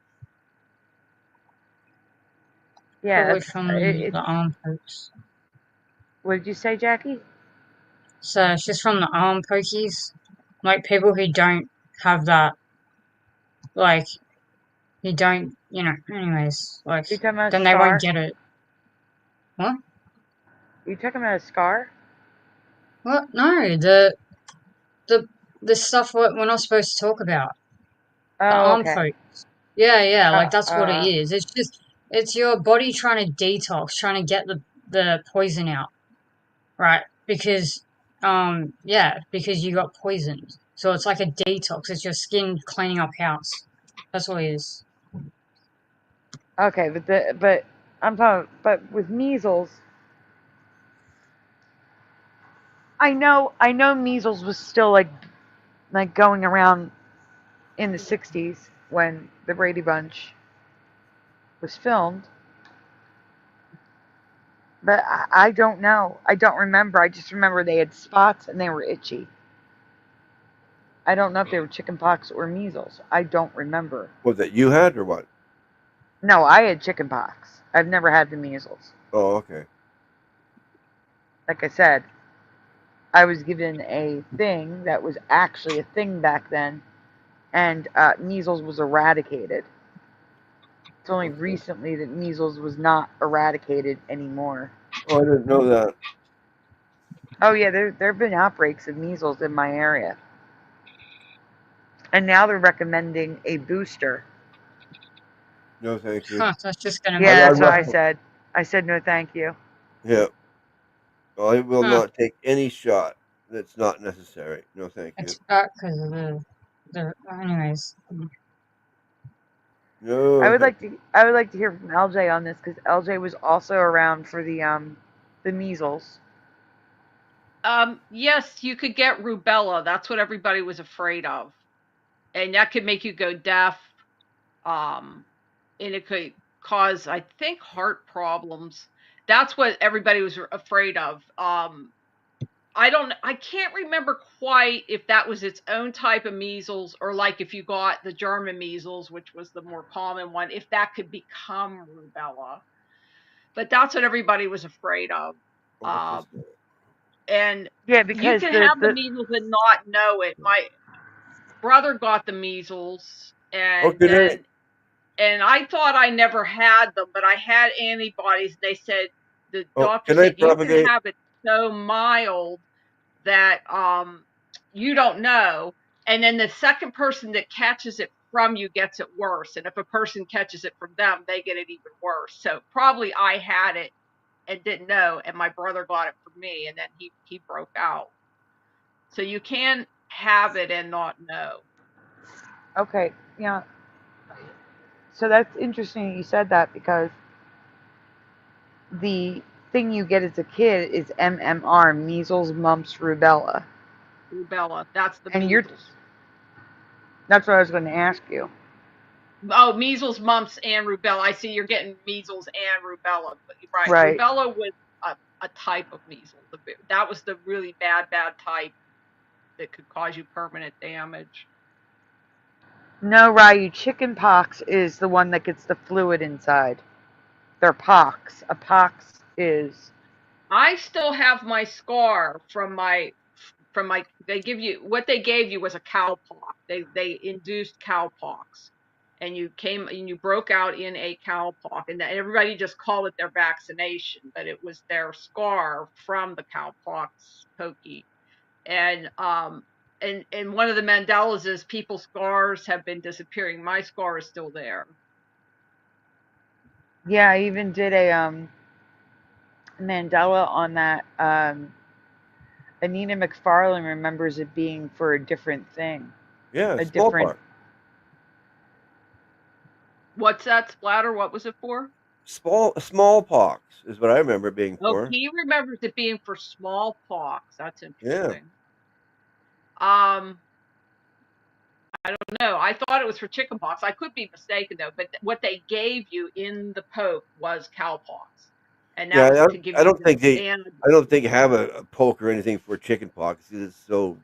Yeah, probably from the arm pokes. What did you say, Jackie? So it's just from the arm pokies. Like people who don't have that, like, who don't, anyways, like, then they won't get it. What? Are you talking about a scar? What? No, the stuff we're not supposed to talk about. The arm pokes. Yeah, like that's what it is. It's just It's your body trying to detox, trying to get the poison out, right? Because because you got poisoned. So it's like a detox. It's your skin cleaning up house. That's what it is. Okay, but I'm talking. But with measles, I know measles was still like going around in the '60s when the Brady Bunch was filmed. But I don't know. I don't remember. I just remember they had spots and they were itchy. I don't know if they were chickenpox or measles. I don't remember. What, that you had or what? No, I had chickenpox. I've never had the measles. Oh, okay. Like I said, I was given a thing that was actually a thing back then, and measles was eradicated. It's only Okay. recently that measles was not eradicated anymore. Oh, I didn't know that. Oh yeah, there have been outbreaks of measles in my area, and now they're recommending a booster. No, thank you. Huh, that's just gonna Yeah, make I that's what I left. said. I said no, thank you. Yeah. I will Huh. not take any shot that's not necessary. No, thank you. It's because of the anyways. No, I would thank like to hear from LJ on this because LJ was also around for the measles. Yes, you could get rubella. That's what everybody was afraid of. And that could make you go deaf. And it could cause, I think, heart problems. That's what everybody was afraid of. I can't remember quite if that was its own type of measles or like if you got the German measles, which was the more common one, if that could become rubella. But that's what everybody was afraid of. you. What's Um, this guy? and Yeah, you because can have the measles and not know it. My brother got the measles, Oh, and good night. I thought I never had them, but I had antibodies. They said the Oh, doctor good said night, you can propagate. have it so mild that you don't know, and then the second person that catches it from you gets it worse, and if a person catches it from them, they get it even worse. So probably I had it and didn't know, and my brother got it from me, and then he broke out. So you can have it and not know. okay, yeah. So that's interesting you said that because the thing you get as a kid is MMR, measles, mumps, rubella, Rubella, that's the and measles. that's what I was going to ask you. Oh, measles, mumps, and rubella. I see you're getting measles and rubella. Right. Right. Rubella was a type of measles. That was the really bad type that could cause you permanent damage. No, Ryu, chicken pox is the one that gets the fluid inside. They're pox. A pox is. I still have my scar from my they give you what they gave you was a cowpox. They induced cowpox, and you broke out in a cowpox, and everybody just called it their vaccination, but it was their scar from the cowpox pokey. And and one of the Mandelas is people's scars have been disappearing. My scar is still there. Yeah, I even did a Mandela on that. Anita McFarlane remembers it being for a different thing. Yeah, A different. smallpox. What's that, Splatter? What was it for? Smallpox is what I remember it being Oh, for. he remembers it being for smallpox. That's Yeah. interesting. I don't know. I thought it was for chickenpox. I could be mistaken though, but what they gave you in the poke was cowpox, and that was Yeah, to give I you don't think the they. and I don't think have a poke or anything for chicken pox. It's so.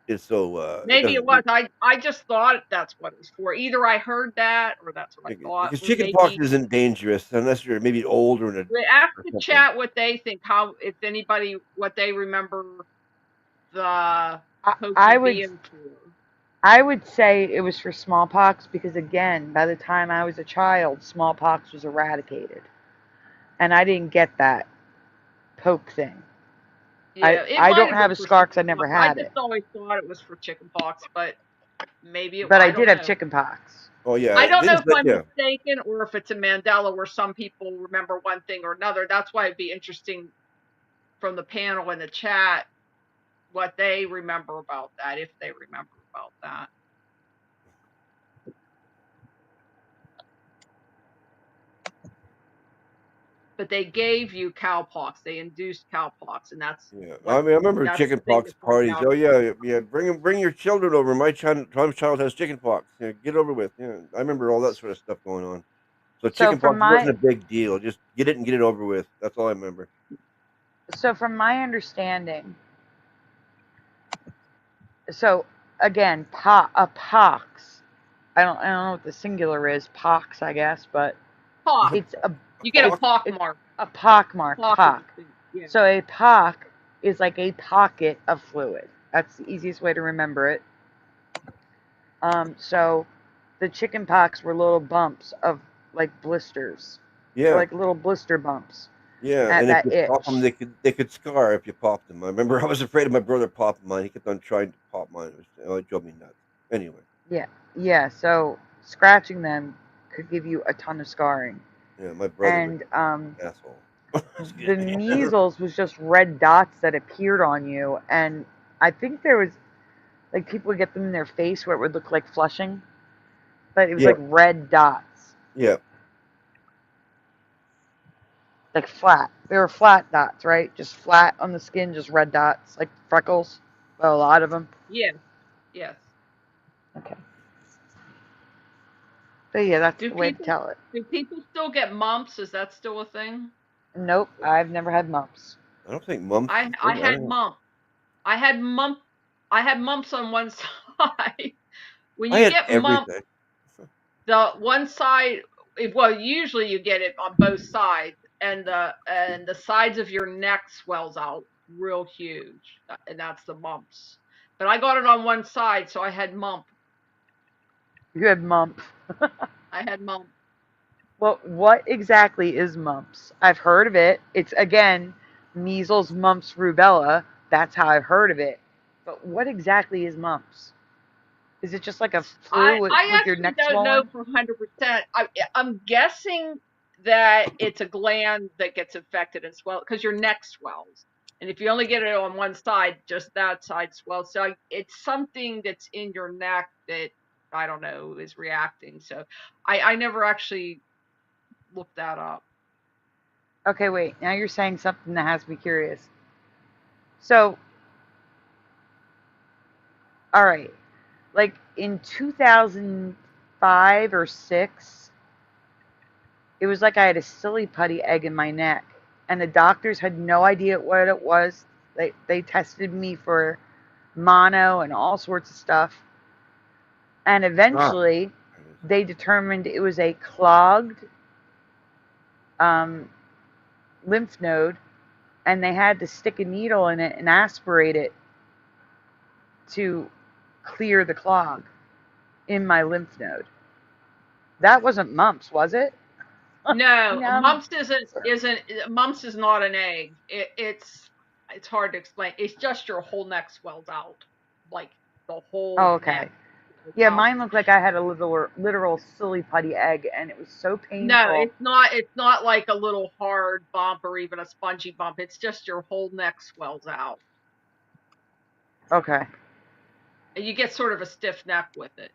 It's so. It maybe it doesn't was. work I just thought that's what it was for. Either I heard that, or that's what I thought, because or chicken pox maybe isn't dangerous unless you're maybe older and we ask or the something. chat what they think. How if anybody what they remember the I pokey would being for. I would say it was for smallpox because again, by the time I was a child, smallpox was eradicated, and I didn't get that poke thing. Yeah, it I might don't have have been a for scar because I never smallpox. I had just it, always thought it was for chickenpox, but maybe but I I did don't have know. chicken pox. Oh yeah, I don't know things if like I'm mistaken or if it's a Mandela where some people remember one thing or another. That's why it'd be interesting from the panel in the chat what they remember about that, if they remember about that. But they gave you cowpox. They induced cowpox, and that's Yeah, what I mean, I remember that's the thing to chickenpox find parties. out. Oh yeah, bring your children over. My child has chickenpox. Yeah, get over with. Yeah, I remember all that sort of stuff going on. So So chickenpox wasn't a big deal. Just get it and get it over with. That's all I remember. from my understanding, so again, a pox. I don't know what the singular is. Pox, I guess, but Pox. it's a You get a Pox? pock it's mark. a pock mark. Pock is Pock. the thing. Yeah. So a pock is like a pocket of fluid. That's the easiest way to remember it. So the chicken pox were little bumps of like blisters, Yeah, like little blister bumps yeah. at And if that you pop them, itch. they could scar if you popped them. I remember I was afraid of my brother popping mine. He kept on trying to pop mine. It drove me nuts. Anyway. Yeah, yeah. So scratching them could give you a ton of scarring. Yeah, my brother was And an asshole. the Excuse me. measles was just red dots that appeared on you, and I think there was like people would get them in their face where it would look like flushing, but it was Yeah, like red dots, yeah, like flat. They were flat dots, right? Just flat on the skin, just red dots, like freckles. Well, a lot of them. Yes. Yes. Okay. But yeah, that's Do the way to people tell it. still get mumps? Is that still a thing? Nope, I've never had mumps. I don't think mumps I is I good. I had don't know. mumps. I had mump. I had mumps on one side. When I you had get mumps, everything. the one side, well, usually you get it on both sides, and the sides of your neck swells out real huge, and that's the mumps. But I got it on one side, so I had mump. You had mumps. I had mump. Well, what exactly is mumps? I've heard of it. It's again measles, mumps, rubella. That's how I've heard of it. But what exactly is mumps? Is it just like a flu I with your actually neck don't know swollen? for 100%. I'm guessing that it's a gland that gets infected and swells because your neck swells. And if you only get it on one side, just that side swells. So it's something that's in your neck that I don't know is reacting. So I never actually looked that up. Okay, wait. Now you're saying something that has me curious. So, all right. Like in 2005 or 6, it was like I had a silly putty egg in my neck, and the doctors had no idea what it was. They tested me for mono and all sorts of stuff, and Ah, eventually they determined it was a clogged um, lymph node, and they had to stick a needle in it and aspirate it to clear the clog in my lymph node. That wasn't mumps, was it? No, No. mumps is not an egg. It's hard to explain. It's just your whole neck swells out, like the whole Oh, neck okay. swells Yeah, out. mine looked like I had a literal silly putty egg, and it was so No, painful. it's not. It's not like a little hard bump or even a spongy bump. It's just your whole neck swells out, Okay. and you get sort of a stiff neck with it.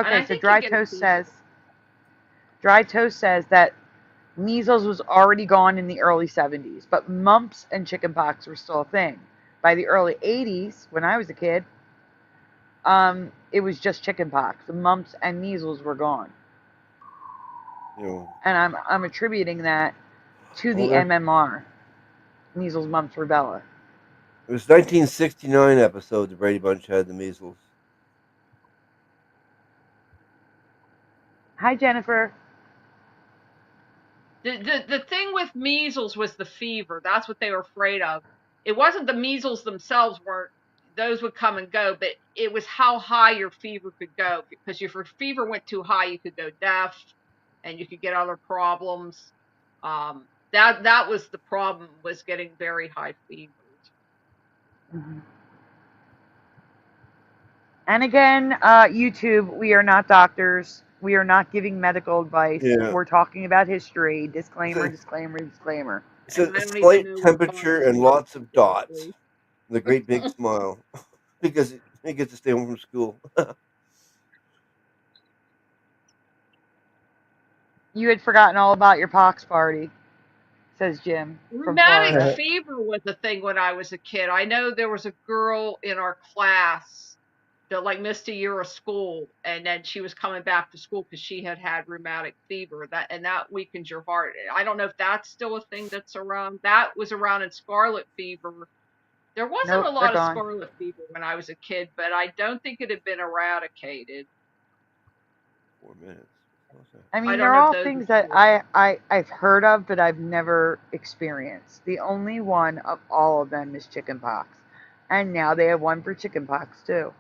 And Okay, I so think you get a fever. Dry Toast says that measles was already gone in the early 70s, but mumps and chickenpox were still a thing. By the early 80s, when I was a kid, it was just chickenpox. The mumps and measles were gone, you know, and I'm attributing that to well, the MMR, measles, mumps, rubella. it was 1969 episode the Brady Bunch had the measles. Hi, Jennifer. The thing with measles was the fever. That's what they were afraid of. It wasn't the measles themselves weren't, those would come and go, but it was how high your fever could go. Because if your fever went too high, you could go deaf and you could get other problems. That was the problem, was getting very high fevers. Mm-hmm. And again, YouTube, we are not doctors. We are not giving medical advice. Yeah. We're talking about history. Disclaimer, So- disclaimer, disclaimer. It's And a I don't even slight know what temperature doctor and is lots of dots. exactly. The great big smile. Because he gets to stay home from school. You had forgotten all about your pox party, says Jim from Rheumatic Florida. fever was a thing when I was a kid. I know there was a girl in our class that like missed a year of school, and then she was coming back to school because she had had rheumatic fever. That weakens your heart. I don't know if that's still a thing that's around. That was around in scarlet fever. There wasn't Nope, a they're lot of gone. scarlet fever when I was a kid, but I don't think it had been eradicated. 4 minutes. I I mean, don't they're know if all those things are that still. I've heard of, but I've never experienced. The only one of all of them is chickenpox. And now they have one for chickenpox too.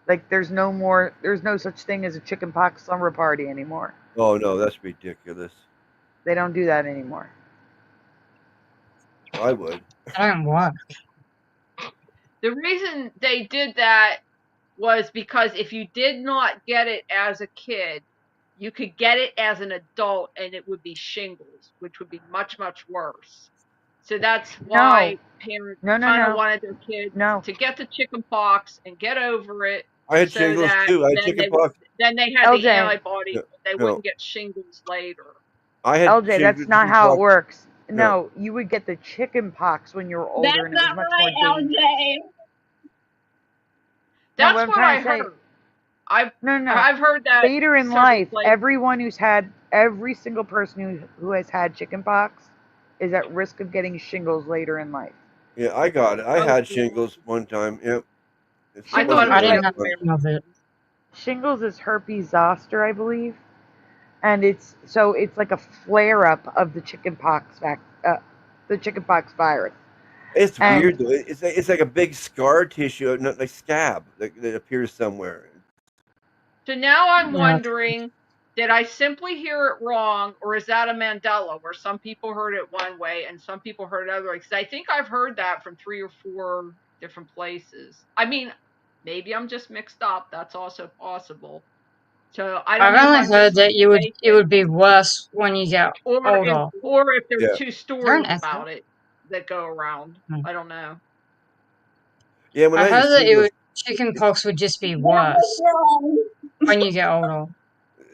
Like there's no such thing as a chickenpox slumber party anymore. Oh no, that's ridiculous. They don't do that anymore. I would. I don't work. The reason they did that was because if you did not get it as a kid, you could get it as an adult and it would be shingles, which would be much, much worse. So that's why parents kind of wanted their kids No. to get the chicken pox and get over it I had so shingles that too. I had chicken pox. then they had the LJ. antibodies, they No. wouldn't get shingles later. I had LJ, that's not chicken how pox. it works. No. No, you would get the chicken pox when you were older, That's and it was not much right, more dangerous. LJ. No, That's what I heard. I've heard that later in several life, places. every single person who has had chicken pox is at risk of getting shingles later in life. Yeah, I got it. I had shingles one time. Yep. I thought it I was didn't the have other way any of it. Shingles is herpes zoster, I believe, and it's like a flare up of the chickenpox virus. It's weird though. It's like a big scar tissue, not like scab that appears somewhere. So now I'm wondering, did I simply hear it wrong, or is that a Mandela, where some people heard it one way and some people heard it another way? Because I think I've heard that from 3 or 4 different places. I mean, maybe I'm just mixed up. That's also possible. So I don't I've know if only I'm heard just that it would be worse when you get older. or if there's Yeah. 2 Is there stories an echo? about it that go around. I don't know. Yeah, when I I had heard that shingles, chickenpox would just be worse when you get older.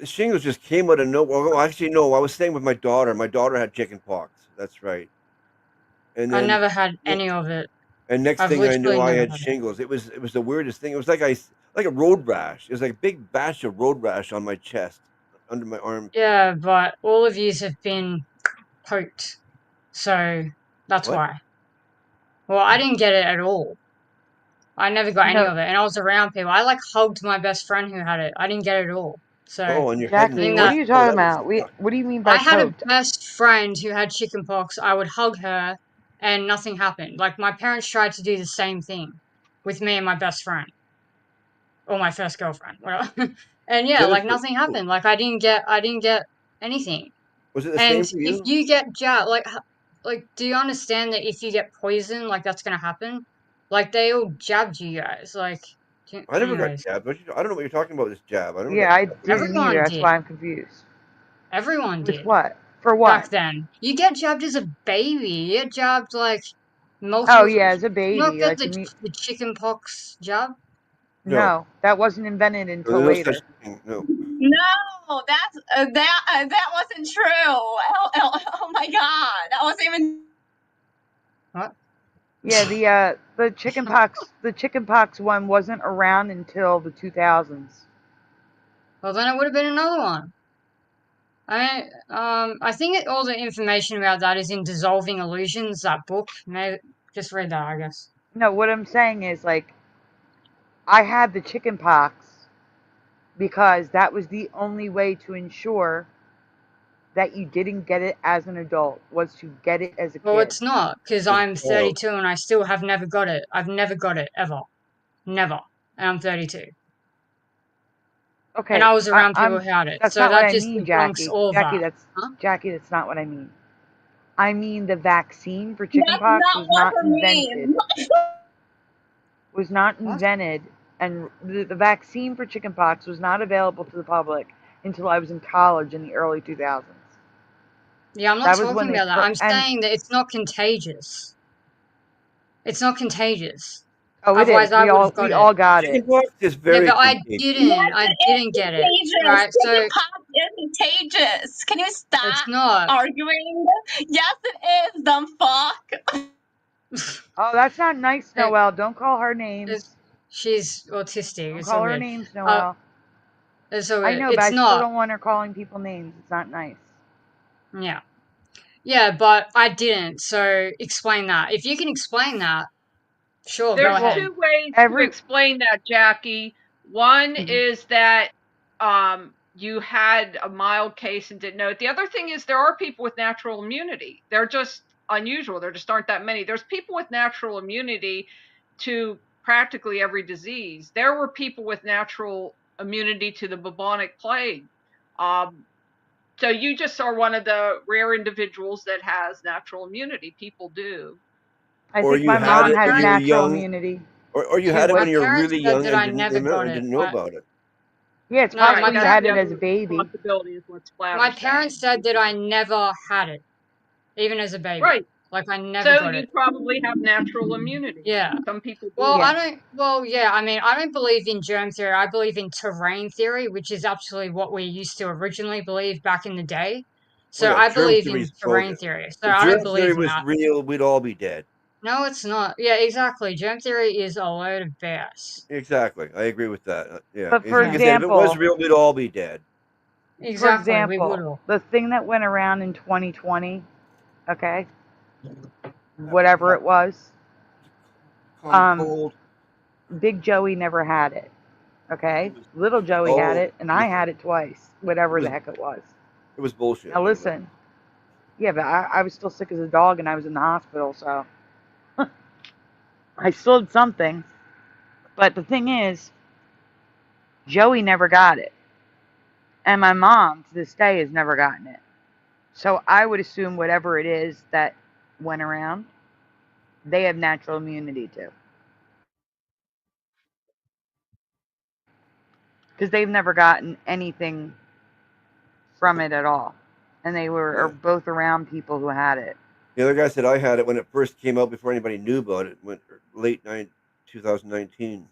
shingles just came out of nowhere. Well, actually, no. I was staying with my daughter. My daughter had chicken pox. That's right. And I then never had any of it. And next I've thing I knew, literally I never had had it. shingles. It was the weirdest thing. It was like like a road rash. It was like a big batch of road rash on my chest, under my arm. Yeah, but all of yous have been poked, so that's What? why. Well, I didn't get it at all. I never got any No. of it, and I was around people. I like hugged my best friend who had it. I didn't get it at all. So Oh, on your head and Jackie, your what neck. are you Oh, talking that would about? suck. What do you mean by I had a poked? best friend who had chickenpox. I would hug her, and nothing happened. Like my parents tried to do the same thing with me and my best friend, or my first girlfriend, whatever. And yeah, like nothing happened. Like I didn't get anything. Was it the And same for if you? you get jabbed, like, do you understand that if you get poisoned, like that's gonna happen? Like they all jabbed you guys. Like, I never got anyways, jabbed. I don't know what you're talking about. This jab. I never Yeah, got I jabbed. didn't either. everyone That's did. why I'm confused. Everyone With did. what? For Back what? then, you get jabbed as a baby. You get jabbed like multiple. Oh yeah, as a You not baby, get like the chicken pox jab. No, that wasn't invented there's until no such later. thing. No. No, that wasn't true. Oh my god, that wasn't even. What? Yeah, the chickenpox one wasn't around until the 2000s. Well, then it would have been another one. I think all the information about that is in Dissolving Illusions, that book. Maybe just read that, I guess. No, what I'm saying is like I had the chickenpox because that was the only way to ensure that you didn't get it as an adult, was to get it as a Well, kid. it's not, because As a I'm child. 32 and I still have never got it. I've never got it, ever. Never. And I'm 32. Okay, And I was around people who had it. that's So not what that I just mean, debunks Jackie. all of that. Huh? Jackie, that's not what I mean. I mean the vaccine for That's chickenpox not was what not for me. invented. Was not What? invented And the vaccine for chickenpox was not available to the public until I was in college in the early 2000s. Yeah, I'm not That was when talking they about that. I'm and saying that it's not contagious. It's not contagious. oh, it Otherwise, is. I would have got We it. all got it. Chickenpox is Yeah, very but I contagious. Yes, didn't. I it didn't is get it. contagious. Right? So Chickenpox is contagious. Can you it's stop not. arguing? Yes, it is, dumb fuck. Oh, that's not nice, It, Noelle. Don't call her names. she's autistic. Don't It's all call her good. names, Uh, Noelle. it's all I good. know, but It's I still not. don't want her calling people names. It's not nice. Yeah. Yeah, but I didn't. So explain that. If you can explain that, sure, go There's Well, ahead. two ways to every explain that, Jackie. One Mhm. is that you had a mild case and didn't know it. The other thing is there are people with natural immunity. They're just unusual. There just aren't that many. There's people with natural immunity to practically every disease. There were people with natural immunity to the bubonic plague. Um, so you just are one of the rare individuals that has natural immunity. People do. I Or think you my had My mom it has when you were parents, natural young, immunity. or you She had it my when was, you were parents really said young that and I didn't never remember got and it. didn't know about it. yeah, it's No, Right. possible my you That's had the it other as a baby. possibility is what my Splatter's parents saying. said that People I do. never had it, even as a baby. Right. Like I never So got you it. probably have natural immunity. Yeah. Some people Well, do. Yeah. I don't. Well, yeah. I mean, I don't believe in germ theory. I believe in terrain theory, which is actually what we used to originally believe back in the day. Well, So yeah, I germ believe theory in is terrain bogus. theory. So If I don't germ theory believe in was that. real, we'd all be dead. No, it's not. Yeah, exactly. Germ theory is a load of BS. Exactly, I agree with that. Yeah, But it's for like Yeah, I said, if it was example, real, we'd all be dead. exactly. We would all. the thing that went around in 2020, okay, whatever it was, Common um, cold. Big Joey never had it, okay? It was. Little Joey had Oh, it, and I listen. had it twice, It whatever the was. heck it was. It was bullshit. Now But it was. listen, yeah, but I was still sick as a dog and I was in the hospital, so I still had something. But the thing is, Joey never got it. And my mom, to this day, has never gotten it. So I would assume whatever it is that went around, they have natural immunity to. Because they've never gotten anything from it at all. And they were Yeah. both around people who had it. The other guy said I had it when it first came out before anybody knew about it. Went late 2019.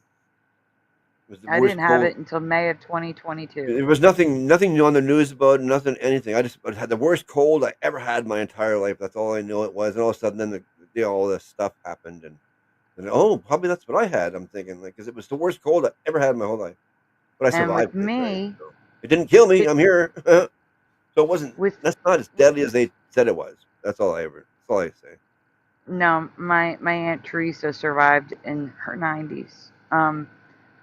It was the I worst didn't have cold. it until May of 2022. There was nothing on the news about it, nothing, anything. I just had the worst cold I ever had in my entire life. That's all I know it was. And all of a sudden, then all this stuff happened, and oh, probably that's what I had. I'm thinking like because it was the worst cold I ever had in my whole life, but I And with survived it. Right? me, So it didn't kill me. it I'm here. So it wasn't. with That's not as deadly as they said it was. That's all I ever. That's all I say. no, my Aunt Teresa survived in her 90s.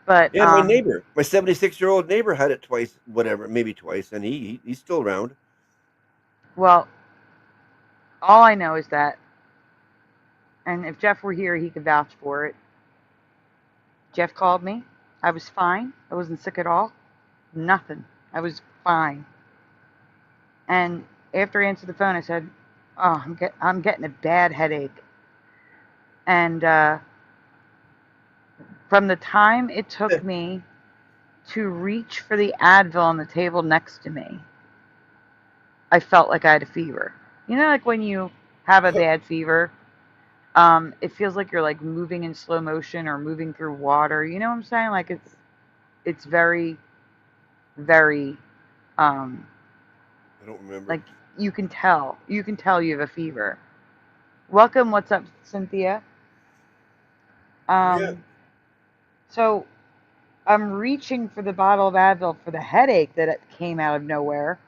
But Yeah, my neighbor, my 76-year-old neighbor had it twice, whatever, maybe twice, and he's still around. well, all I know is that, and if Jeff were here, he could vouch for it. Jeff called me. I was fine. I wasn't sick at all. Nothing. I was fine. And after I answered the phone, I said, "Oh, I'm getting a bad headache." And from the time it took me to reach for the Advil on the table next to me, I felt like I had a fever. You know, like when you have a bad fever, it feels like you're like moving in slow motion or moving through water. You know what I'm saying? Like it's very, very, um, I don't remember. like you can tell you have a fever. Welcome. What's up, Cynthia? Yeah. So I'm reaching for the bottle of Advil for the headache that it came out of nowhere,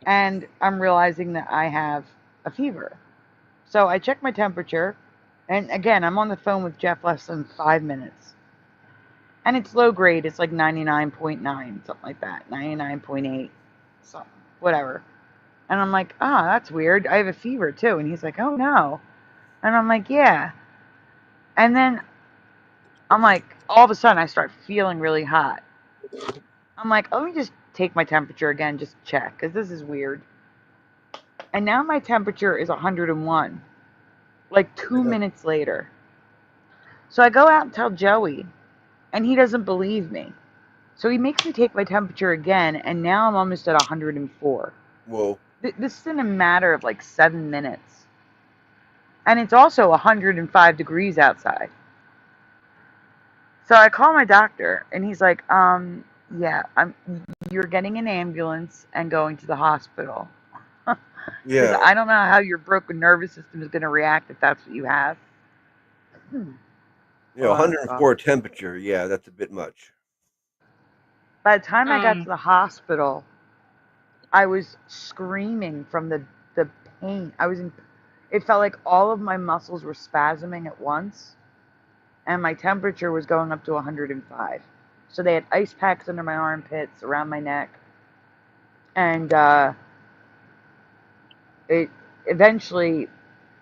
and I'm realizing that I have a fever. So I check my temperature, and again, I'm on the phone with Jeff less than 5 minutes. And it's low grade, it's like 99.9, something like that, 99.8, something, whatever. And I'm like, ah, that's weird. I have a fever too. And he's like, oh no. And I'm like, yeah. And then I'm like, all of a sudden I start feeling really hot. I'm like, let me just take my temperature again, just check, because this is weird. And now my temperature is 101, like 2 minutes later. So I go out and tell Joey, and he doesn't believe me. So he makes me take my temperature again, and now I'm almost at 104. Whoa. This is in a matter of like 7 minutes. And it's also 105 degrees outside. So I call my doctor, and he's like, yeah, you're getting an ambulance and going to the hospital. Because Yeah. I don't know how your broken nervous system is going to react if that's what you have. You Hold know, on, 104 temperature. Yeah, that's a bit much. By the time I got to the hospital, I was screaming from the pain. It felt like all of my muscles were spasming at once, and my temperature was going up to 105. So they had ice packs under my armpits, around my neck, and it eventually,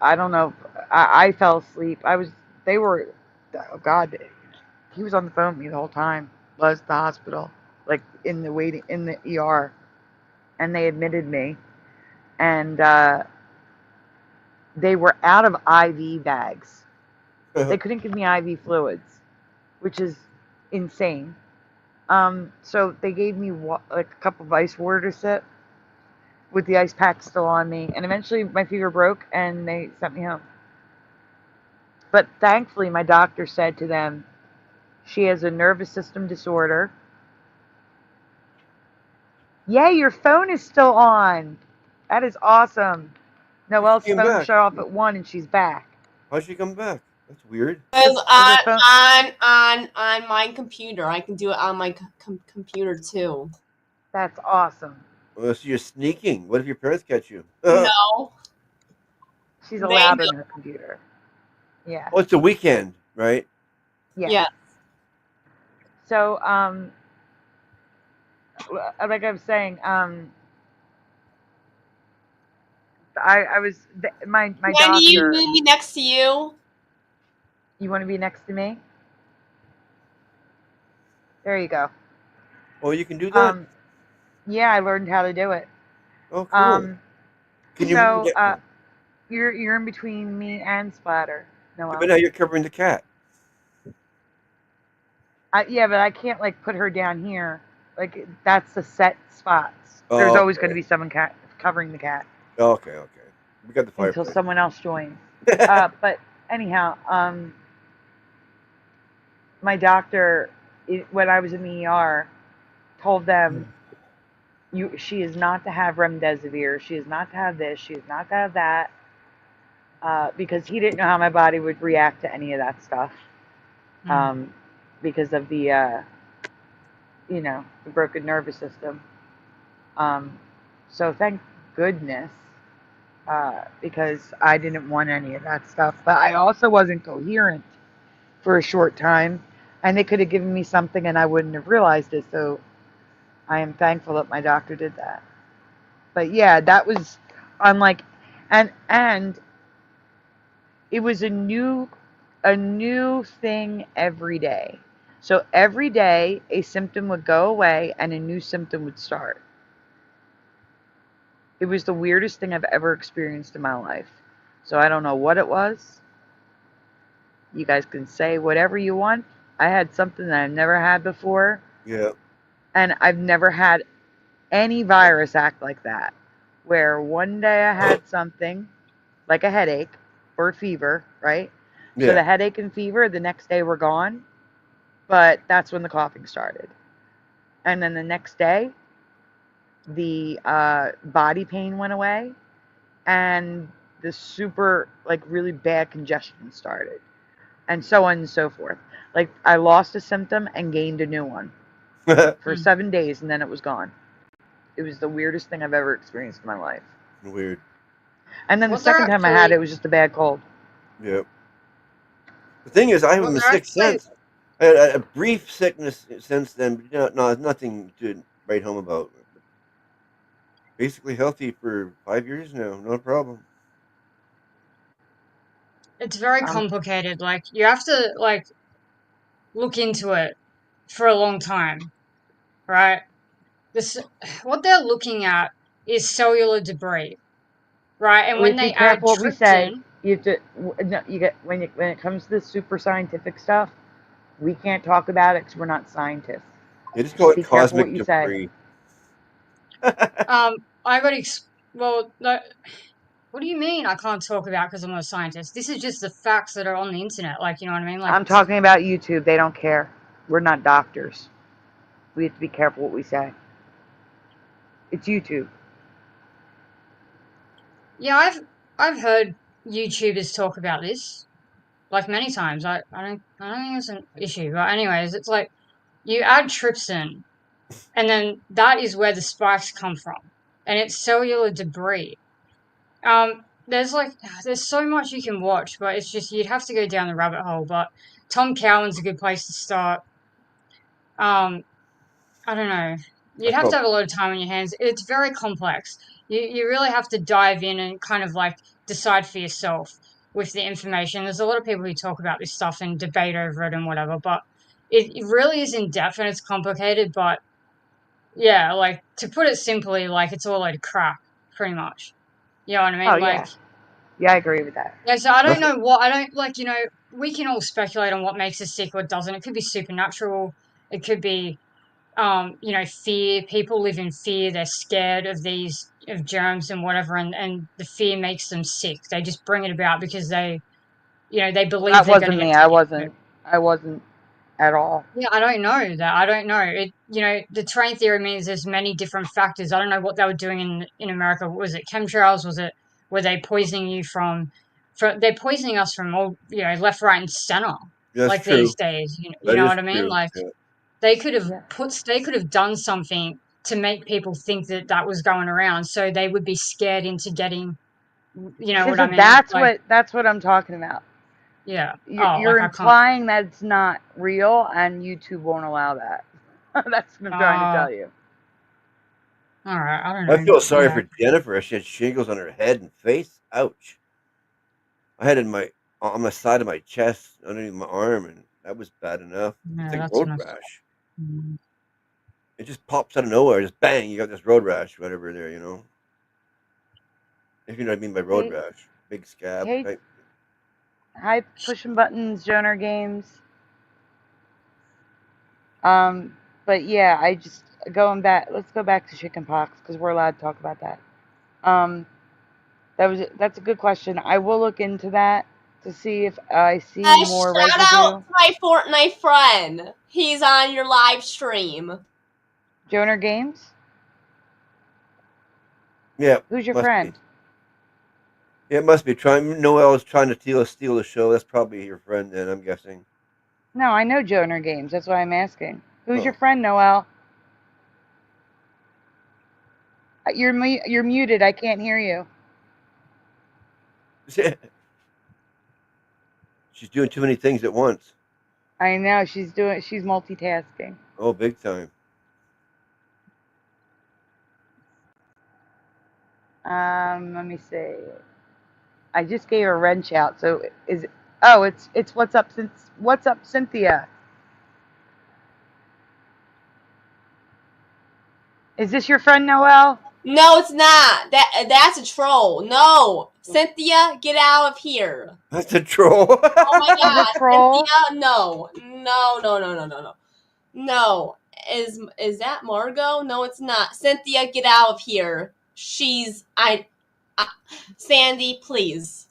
I don't know, I fell asleep. Oh God, he was on the phone with me the whole time. Was at the hospital, like in the ER, and they admitted me, and they were out of IV bags. They couldn't give me IV fluids, which is insane. So they gave me like a cup of ice water to sip with the ice pack still on me, and eventually my fever broke and they sent me home. But thankfully, my doctor said to them, she has a nervous system disorder. Yay, your phone is still on. That is awesome. Noelle's She came phone back. shut off at 1 and she's back. How'd she come back? That's weird. Because her phone- on my computer, I can do it on my computer too. That's awesome. Well, so you're sneaking. What if your parents catch you? No. She's allowed on her computer. Yeah. Oh, it's a weekend, right? Yeah. Yeah. So, like I was saying, I was my Can doctor. you move me next to you? You want to be next to me? There you go. Oh, you can do that. Yeah, I learned how to do it. Oh, cool. Can you? So, you're in between me and Splatter. Noelle. But now you're covering the cat. Yeah, but I can't like put her down here. Like that's the set spots. Oh, There's always okay. going to be someone covering the cat. Okay. We got the fireplace. Until someone else joins. But anyhow, my doctor, when I was in the ER, told them, she is not to have remdesivir. She is not to have this. She is not to have that. Because he didn't know how my body would react to any of that stuff. Because of the, the broken nervous system. So thank goodness, because I didn't want any of that stuff. But I also wasn't coherent for a short time, and they could have given me something and I wouldn't have realized it. So I am thankful that my doctor did that. But yeah, that was unlike, and it was a new thing every day. So every day a symptom would go away and a new symptom would start. It was the weirdest thing I've ever experienced in my life. So I don't know what it was. You guys can say whatever you want. I had something that I've never had before. Yeah. And I've never had any virus act like that. Where one day I had something, like a headache or a fever, right? Yeah. So the headache and fever, the next day were gone. But that's when the coughing started. And then the next day, the body pain went away. And the super, like, really bad congestion started. And so on and so forth. Like, I lost a symptom and gained a new one for 7 days, and then it was gone. It was the weirdest thing I've ever experienced in my life. Weird. And then the second time I had it was just a bad cold. Yep. The thing is, I have a sixth sense. I had a brief sickness since then, but nothing to write home about. Basically healthy for 5 years now, no problem. It's very complicated. Like, you have to, like, look into it for a long time, right? What they're looking at is cellular debris, right? And when they add what we say, trypsin, you have to. No, you get when it comes to the super scientific stuff. We can't talk about it because we're not scientists. They just call it Be careful what cosmic you say. debris. I got well, no, what do you mean I can't talk about because I'm not a scientist? This is just the facts that are on the internet. Like, you know what I mean? Like, I'm talking about YouTube. They don't care. We're not doctors. We have to be careful what we say. It's YouTube. yeah, I've heard YouTubers talk about this like many times. I don't think it's an issue. But anyways, it's like you add trypsin, and then that is where the spikes come from, and it's cellular debris. There's so much you can watch, but it's just you'd have to go down the rabbit hole. But Tom Cowan's a good place to start. I don't know. You'd have to have a lot of time on your hands. It's very complex. You really have to dive in and kind of like decide for yourself with the information. There's a lot of people who talk about this stuff and debate over it and whatever, but it really is in depth and it's complicated. But yeah, like to put it simply, like it's all a load of crap, pretty much. You know what I mean? Oh, Like, yeah, I agree with that. yeah, so I don't know what, I don't like, we can all speculate on what makes us sick or doesn't. It could be supernatural. It could be, fear. People live in fear. They're scared of germs and whatever. And the fear makes them sick. They just bring it about because they believe That they're going wasn't to me. get sick. I wasn't at all. Yeah, I don't know that. I don't know. The train theory means there's many different factors. I don't know what they were doing in America. Was it chemtrails? Were they poisoning you they're poisoning us from all, left, right, and center. That's like true. These days, you know what I mean? True. Like Yeah. they could have done something to make people think that was going around, so they would be scared into getting, what I mean? That's what I'm talking about. Yeah. You're implying that it's not real, and YouTube won't allow that. That's what I'm trying to tell you. All right, I don't know. I feel sorry for Jennifer. She had shingles on her head and face. Ouch! I had it on the side of my chest, underneath my arm, and that was bad enough. Yeah, It's like road enough. rash. It just pops out of nowhere. Just bang! You got this road rash, whatever there. If you know what I mean by road rash, big scab. Hi, pushing buttons, Joner Games. But yeah, let's go back to chickenpox because we're allowed to talk about that. That's a good question. I will look into that to see if I see more residue. Shout out to my Fortnite friend. He's on your live stream. Joner Games? Yeah. Who's your friend? Yeah, it must be. Noel is trying to steal the show. That's probably your friend then, I'm guessing. No, I know Joner Games. That's why I'm asking. Who's your friend, Noel? You're muted. I can't hear you. She's doing too many things at once. I know. She's multitasking. Oh, big time. Let me see. I just gave her a wrench out. So it's what's up, Cynthia? Is this your friend, Noel? No, it's not. That's a troll. No, Cynthia, get out of here. That's a troll. Oh my God, troll? Cynthia, no. No, is that Margot? No, it's not. Cynthia, get out of here. Sandy, please.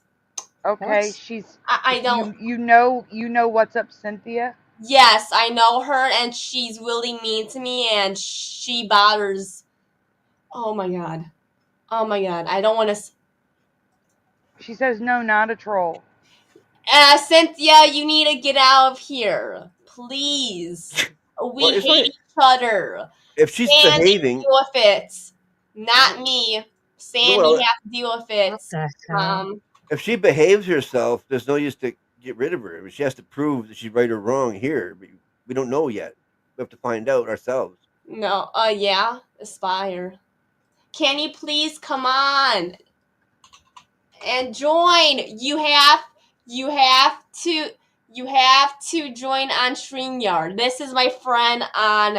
Okay, I don't. You know what's up, Cynthia? Yes, I know her, and she's really mean to me, and she bothers. Oh my God, I don't want to. She says no, not a troll. Cynthia, you need to get out of here, please. We hate each other. If she's Sandy, behaving, deal with it. Not me. Sandy has to deal with it. If she behaves herself, there's no use to get rid of her. I mean, she has to prove that she's right or wrong here. We don't know yet. We have to find out ourselves. No, yeah, Aspire. Can you please come on and join? You have to join on StreamYard. This is my friend on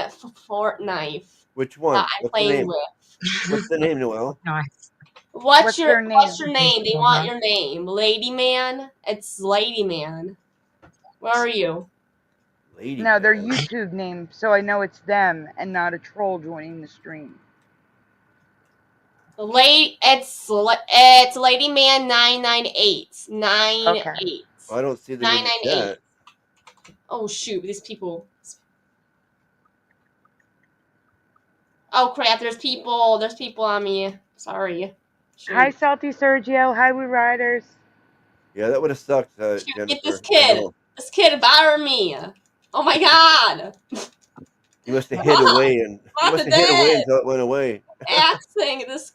Fortnite. Which one? I'm playing with. What's the name, Noel? Nice. What's your name? They want your name. Lady Man? It's Lady Man. Where are you? Lady No, their man. YouTube name, so I know it's them and not a troll joining the stream. It's Lady Man 998. 98. Okay. I don't see them in the 998. chat. Oh shoot, these people. Oh crap, there's people on me. Sorry. Shoot. Hi, Salty Sergio. Hi, Woo Riders. Yeah, that would have sucked, Shoot, Jennifer. get this kid. This kid bothering me. Oh my god. You must have hid away and Not hid dead. away until it went away. Axing this.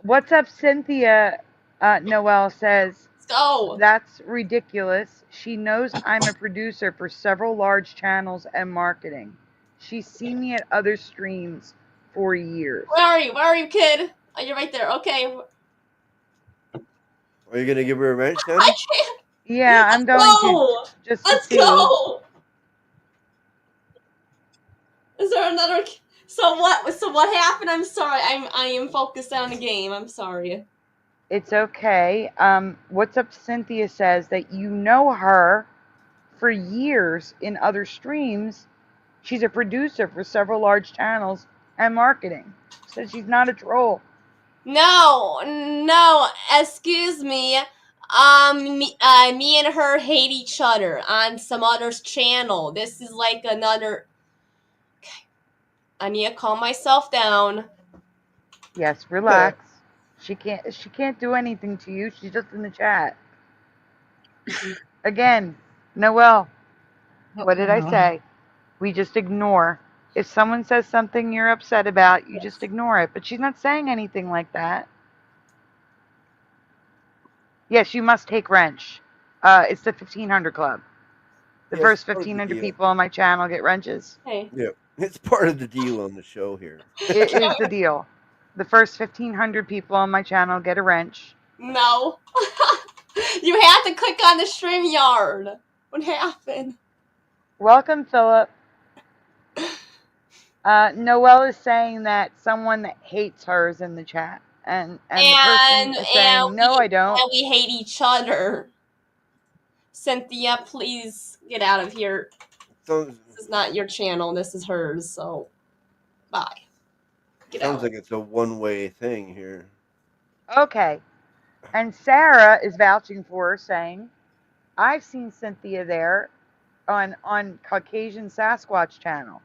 What's up, Cynthia? Noelle says, Let's go. that's ridiculous. She knows I'm a producer for several large channels and marketing. She's seen me at other streams for years. Where are you? Where are you, kid? Oh, you're right there. Okay. Are you gonna give her a wrench then? I can't. Yeah, I'm going Go. to just Let's to see. go. Is there another? So what happened? I'm sorry. I am focused on the game. I'm sorry. It's okay. What's up, Cynthia says that you know her for years in other streams. She's a producer for several large channels and marketing. Says she's not a troll. No. Excuse me. Me and her hate each other on some other's channel. This is like another. Okay. I need to calm myself down. Yes, relax. She can't do anything to you. She's just in the chat. Again, Noelle, what did I say? We just ignore. If someone says something you're upset about, you just ignore it. But she's not saying anything like that. Yes, you must take wrench. It's the 1500 club. The Yes, first part of the 1500 deal. people on my channel get wrenches. Hey. Yeah, it's part of the deal on the show here. It is the deal. The first 1500 people on my channel get a wrench. No. You have to click on the StreamYard. What happened? Welcome, Philip. Noelle is saying that someone that hates her is in the chat. And the person is saying, no, I don't. And we hate each other. Cynthia, please get out of here. This is not your channel. This is hers, so bye. Get Sounds out. like it's a one-way thing here. Okay. And Sarah is vouching for her, saying, I've seen Cynthia there on Caucasian Sasquatch channel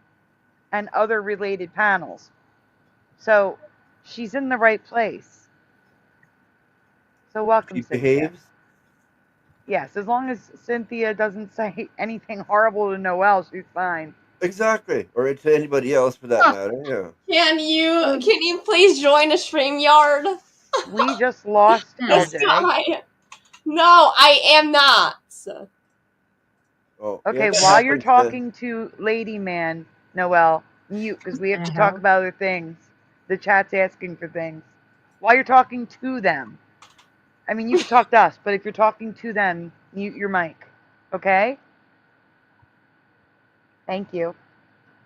and other related panels. So she's in the right place. So welcome, She Cynthia. behaves? Yes, as long as Cynthia doesn't say anything horrible to Noelle, she's fine. Exactly. Or to anybody else for that matter, yeah. Can you please join a StreamYard? We just lost This LJ. guy. No, I am not. Oh, Okay, yeah, while you're talking to Lady Man, Noelle, mute, because we have to talk about other things. The chat's asking for things. While you're talking to them. I mean, you can talk to us, but if you're talking to them, mute your mic. Okay? Thank you.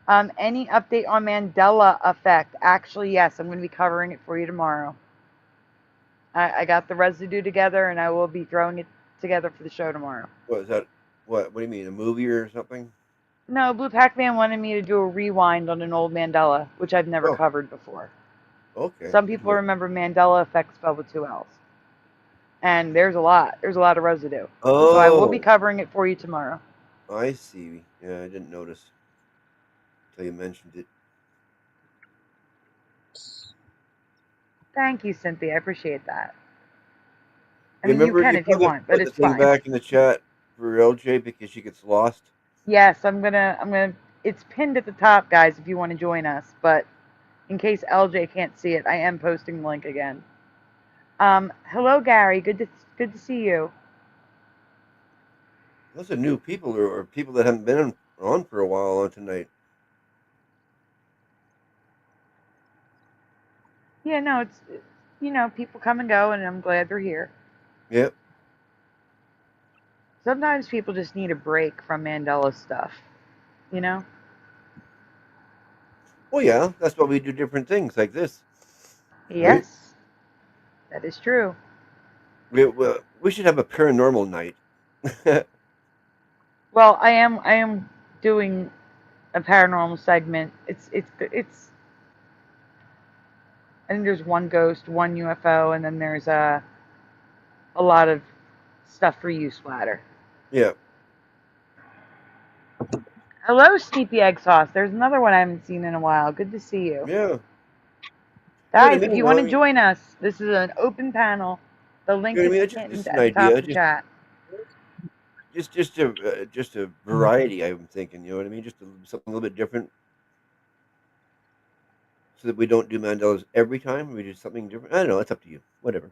Any update on Mandela Effect? Actually, yes, I'm going to be covering it for you tomorrow. I got the residue together, and I will be throwing it together for the show tomorrow. What is that? What do you mean, a movie or something? No, Blue Pac-Man wanted me to do a rewind on an old Mandela, which I've never covered before. Okay. Some people remember Mandela Effect spelled with 2 L's. And there's a lot. There's a lot of residue. Oh. So I will be covering it for you tomorrow. I see. Yeah, I didn't notice until you mentioned it. Thank you, Cynthia. I appreciate that. I You mean, you remember can you if you put want, but the it's thing fine. back in the chat for LJ because she gets lost? Yes, I'm gonna. It's pinned at the top, guys, if you want to join us. But in case LJ can't see it, I am posting the link again. Hello, Gary. Good to see you. Those are new people or people that haven't been on for a while on tonight. Yeah, no, it's people come and go, and I'm glad they're here. Yep. Sometimes people just need a break from Mandela stuff, you know? Well, yeah, that's why we do different things like this. Yes, right? That is true. We should have a paranormal night. Well, I am doing a paranormal segment. It's. I think there's one ghost, one UFO, and then there's a lot of stuff for you, Splatter. Yeah. Hello, Sleepy Egg Sauce. There's another one I haven't seen in a while. Good to see you. Yeah. Guys, I if mean, you want to join us, this is an open panel. The link is pinned Just at an the top idea. of the chat. Just a variety. I'm thinking. You know what I mean? Just something a little bit different, so that we don't do Mandelas every time. We do something different. I don't know. It's up to you. Whatever.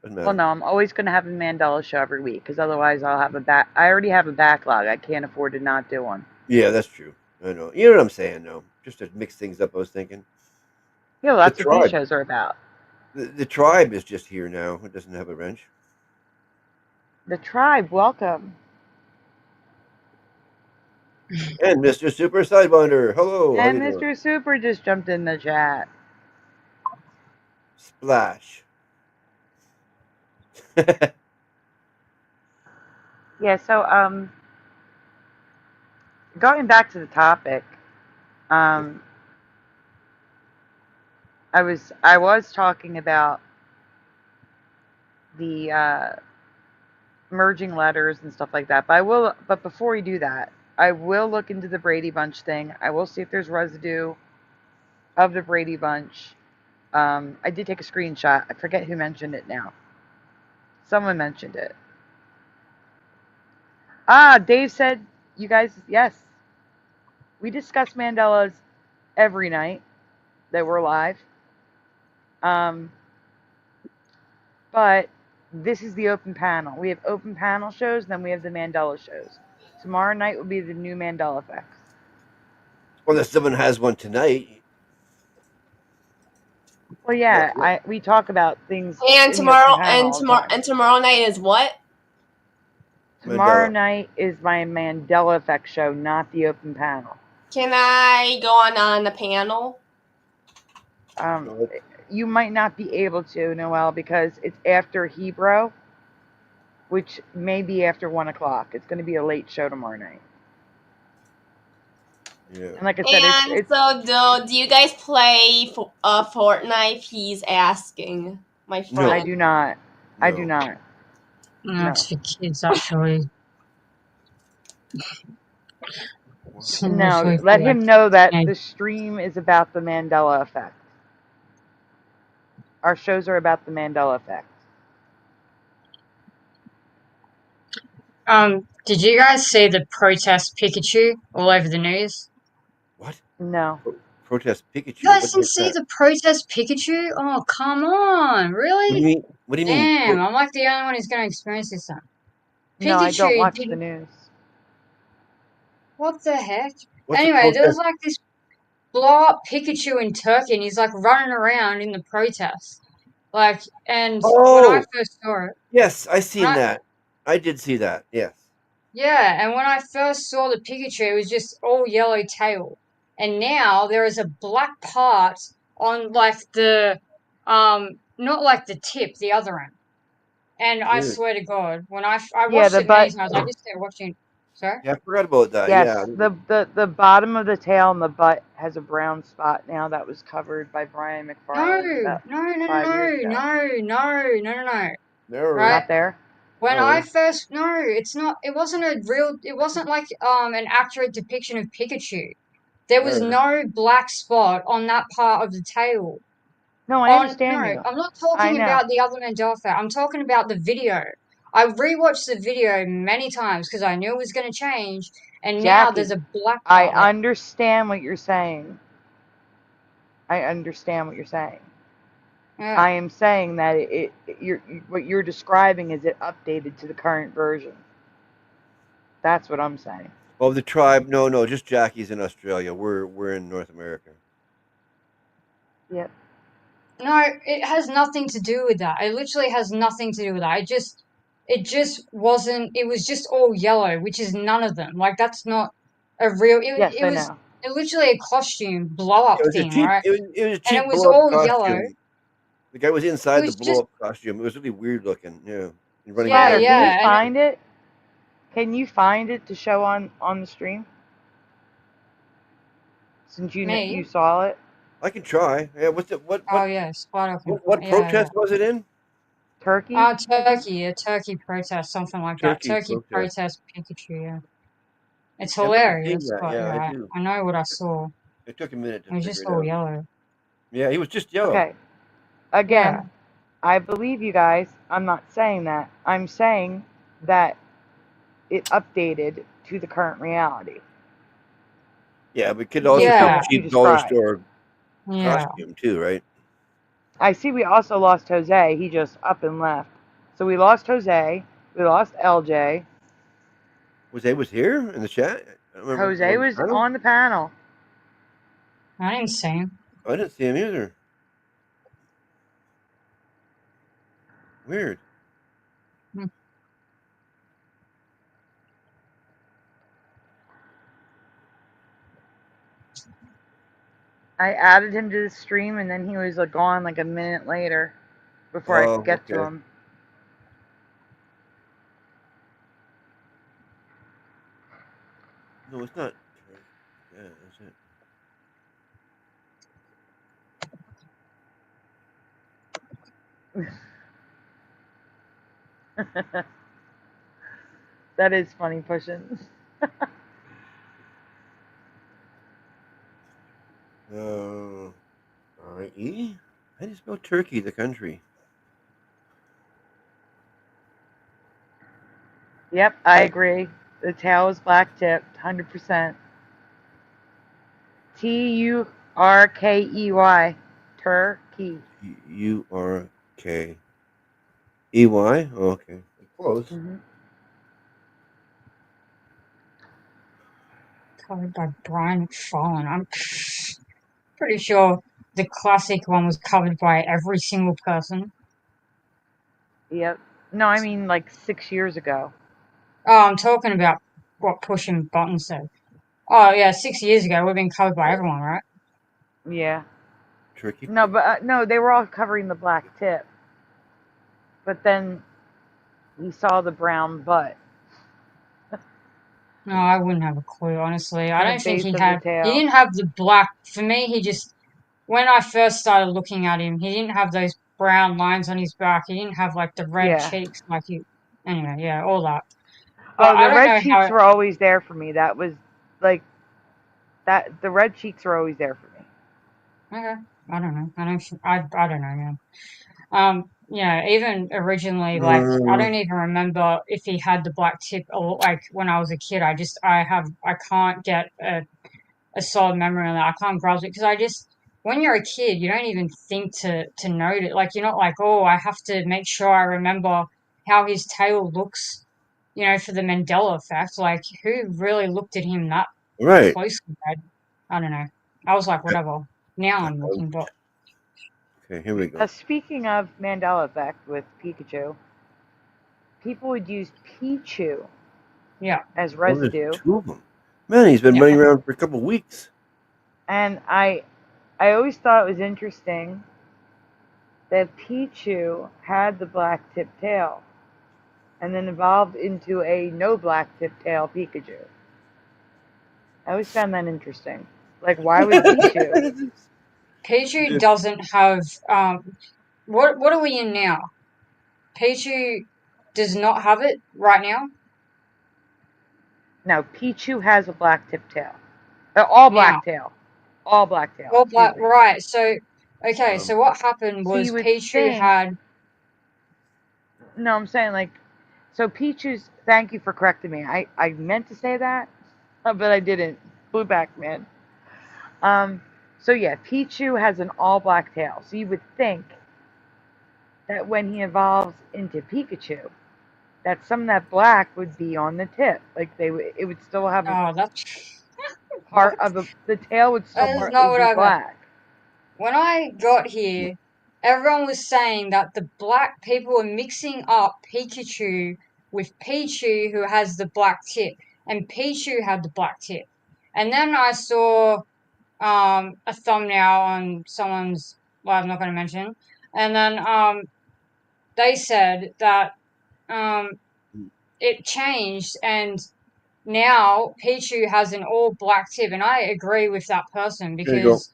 Doesn't matter. Well, no, I'm always going to have a Mandela show every week because otherwise I'll have I already have a backlog. I can't afford to not do one. Yeah, that's true. I know. You know what I'm saying, though. Just to mix things up, I was thinking. Yeah, well, that's what these shows are about. The tribe is just here now. It doesn't have a wrench. The tribe, welcome. And Mr. Super Sidewinder, hello. And Mr. Super just jumped in the chat. Splash. Yeah, so going back to the topic, I was talking about the merging letters and stuff like that. But before we do that, I will look into the Brady Bunch thing. I will see if there's residue of the Brady Bunch. I did take a screenshot. I forget who mentioned it now. Someone mentioned it. Dave said, you guys, yes. We discuss Mandelas every night that we're live. But this is the open panel. We have open panel shows, then we have the Mandela shows. Tomorrow night will be the new Mandela effects. Well, if someone has one tonight. Well, yeah, we talk about things. And tomorrow night is what? Tomorrow night is my Mandela effect show, not the open panel. Can I go on the panel? You might not be able to, Noelle, because it's after Hebrew, which may be after 1 o'clock. It's going to be a late show tomorrow night. Yeah. And like I said, so do you guys play Fortnite? He's asking, my friend. No, I do not. No. I do not. No, it's for kids, actually. No, let him know that the stream is about the Mandela effect. Our shows are about the Mandela effect. Did you guys see the protest Pikachu all over the news? What? No. Protest Pikachu? You guys didn't see the protest Pikachu? Oh, come on. Really? What do you mean? Damn, I'm like the only one who's going to experience this then. No, I don't watch the news. What the heck? Anyway, there was like this blow-up Pikachu in Turkey, and he's like running around in the protest. Like, and when I first saw it... Yes, I seen that. I did see that, yes. Yeah, and when I first saw the Pikachu, it was just all yellow tail. And now there is a black part on like the, not like the tip, the other end. And I swear to God, when I watched it many times, I just started watching. Sorry? Yeah, I forgot about that. Yes, yeah. The bottom of the tail and the butt has a brown spot now that was covered by Brian McFarlane. No. Right? Not there? When I first it's not. It wasn't like an accurate depiction of Pikachu. There was no black spot on that part of the tail. No, I understand you. I'm not talking about the other Mandela effect. I'm talking about the video. I rewatched the video many times because I knew it was going to change, and Jackie, now there's a black part. I understand what you're saying. I understand what you're saying. Yeah. I am saying that what you're describing is it updated to the current version. That's what I'm saying. Oh, the tribe? No, just Jackie's in Australia. We're in North America. Yep. No, it has nothing to do with that. It literally has nothing to do with that. It just wasn't. It was just all yellow, which is none of them. Like that's not a real. It was literally a costume blow up thing, right? It was a cheap and it was all costume. yellow. The guy was inside the blow-up costume. It was really weird looking. Yeah. Can you find it? Can you find it to show on the stream? Since Me? you saw it, I can try. Yeah. What's it? Oh yeah, spider What control. Yeah, protest was it in? Turkey. Turkey, a turkey protest, something like that. Turkey Turkey protest. protest Pikachu. Yeah, it's I remember seeing hilarious, that. but Yeah, I yeah, do. I know what I saw. It took a minute It to was figure just it all out. yellow. Yeah, he was just yellow. Okay. Yeah. Again, I believe you guys. I'm not saying that. I'm saying that it updated to the current reality. Yeah, but could also Based be on a Yeah, what you cheap dollar described. store yeah. costume too, right? I see we also lost Jose. He just up and left. So we lost Jose. We lost LJ. Jose was here in the chat. I don't remember. Jose was on the panel. I didn't see him. I didn't see him either. Weird. Hmm. I added him to the stream, and then he was gone like a minute later before I could get to him. No, it's not. Yeah, that's it. That is funny, pushing. R-E? How do you spell Turkey, the country? Yep, I agree. The tail is black tipped, 100%. Turkey. Turkey. U-R-K-E-Y? Oh, okay. Close. Covered by Brian McFarlane. I'm pretty sure the classic one was covered by every single person. Yep. No, I mean like 6 years ago. Oh, I'm talking about what Pushing Button said. Oh yeah, 6 years ago we've been covered by everyone, right? Yeah. Turkey. No, but no, they were all covering the black tip. But then he saw the brown butt. No, I wouldn't have a clue, honestly. I And the don't think base he of had. the tail. He didn't have the black. For me, he just. When I first started looking at him, he didn't have those brown lines on his back. He didn't have like the red cheeks like you. Anyway, yeah, all that. But Oh, I the don't know red how. cheeks were always there for me. That was like that. The red cheeks were always there for me. Okay, I don't know. I don't know, man. Yeah, even originally, like I don't even remember if he had the black tip. Or like when I was a kid, I can't get a solid memory on that. I can't grasp it because when you're a kid, you don't even think to note it. Like you're not like, oh, I have to make sure I remember how his tail looks, for the Mandela effect. Like who really looked at him that closely? I don't know. I was like, whatever. Now I'm looking, but okay, here we go. Speaking of Mandela effect with Pikachu, people would use Pichu as residue. There's 2 of them. Man, he's been running around for a couple weeks. And I always thought it was interesting that Pichu had the black tip tail and then evolved into a no black tip tail Pikachu. I always found that interesting. Like, why would Pichu? Pichu doesn't have what are we in now? Pichu does not have it right now. No, Pichu has a black tip tail. All black tail. All black tail. All black, right. So, okay, so what happened was Pichu had... No, I'm saying, like, so Pichu's... Thank you for correcting me. I meant to say that, but I didn't. Blew back, man. So, yeah, Pichu has an all black tail. So you would think that when he evolves into Pikachu, that some of that black would be on the tip. Like, it would still have part of the tail would still That is not what be I black. meant. When I got here, everyone was saying that the black people were mixing up Pikachu with Pichu, who has the black tip, and Pichu had the black tip. And then I saw a thumbnail on someone's, well, I'm not going to mention, and then they said that it changed, and now Pichu has an all black tip, and I agree with that person There you go. because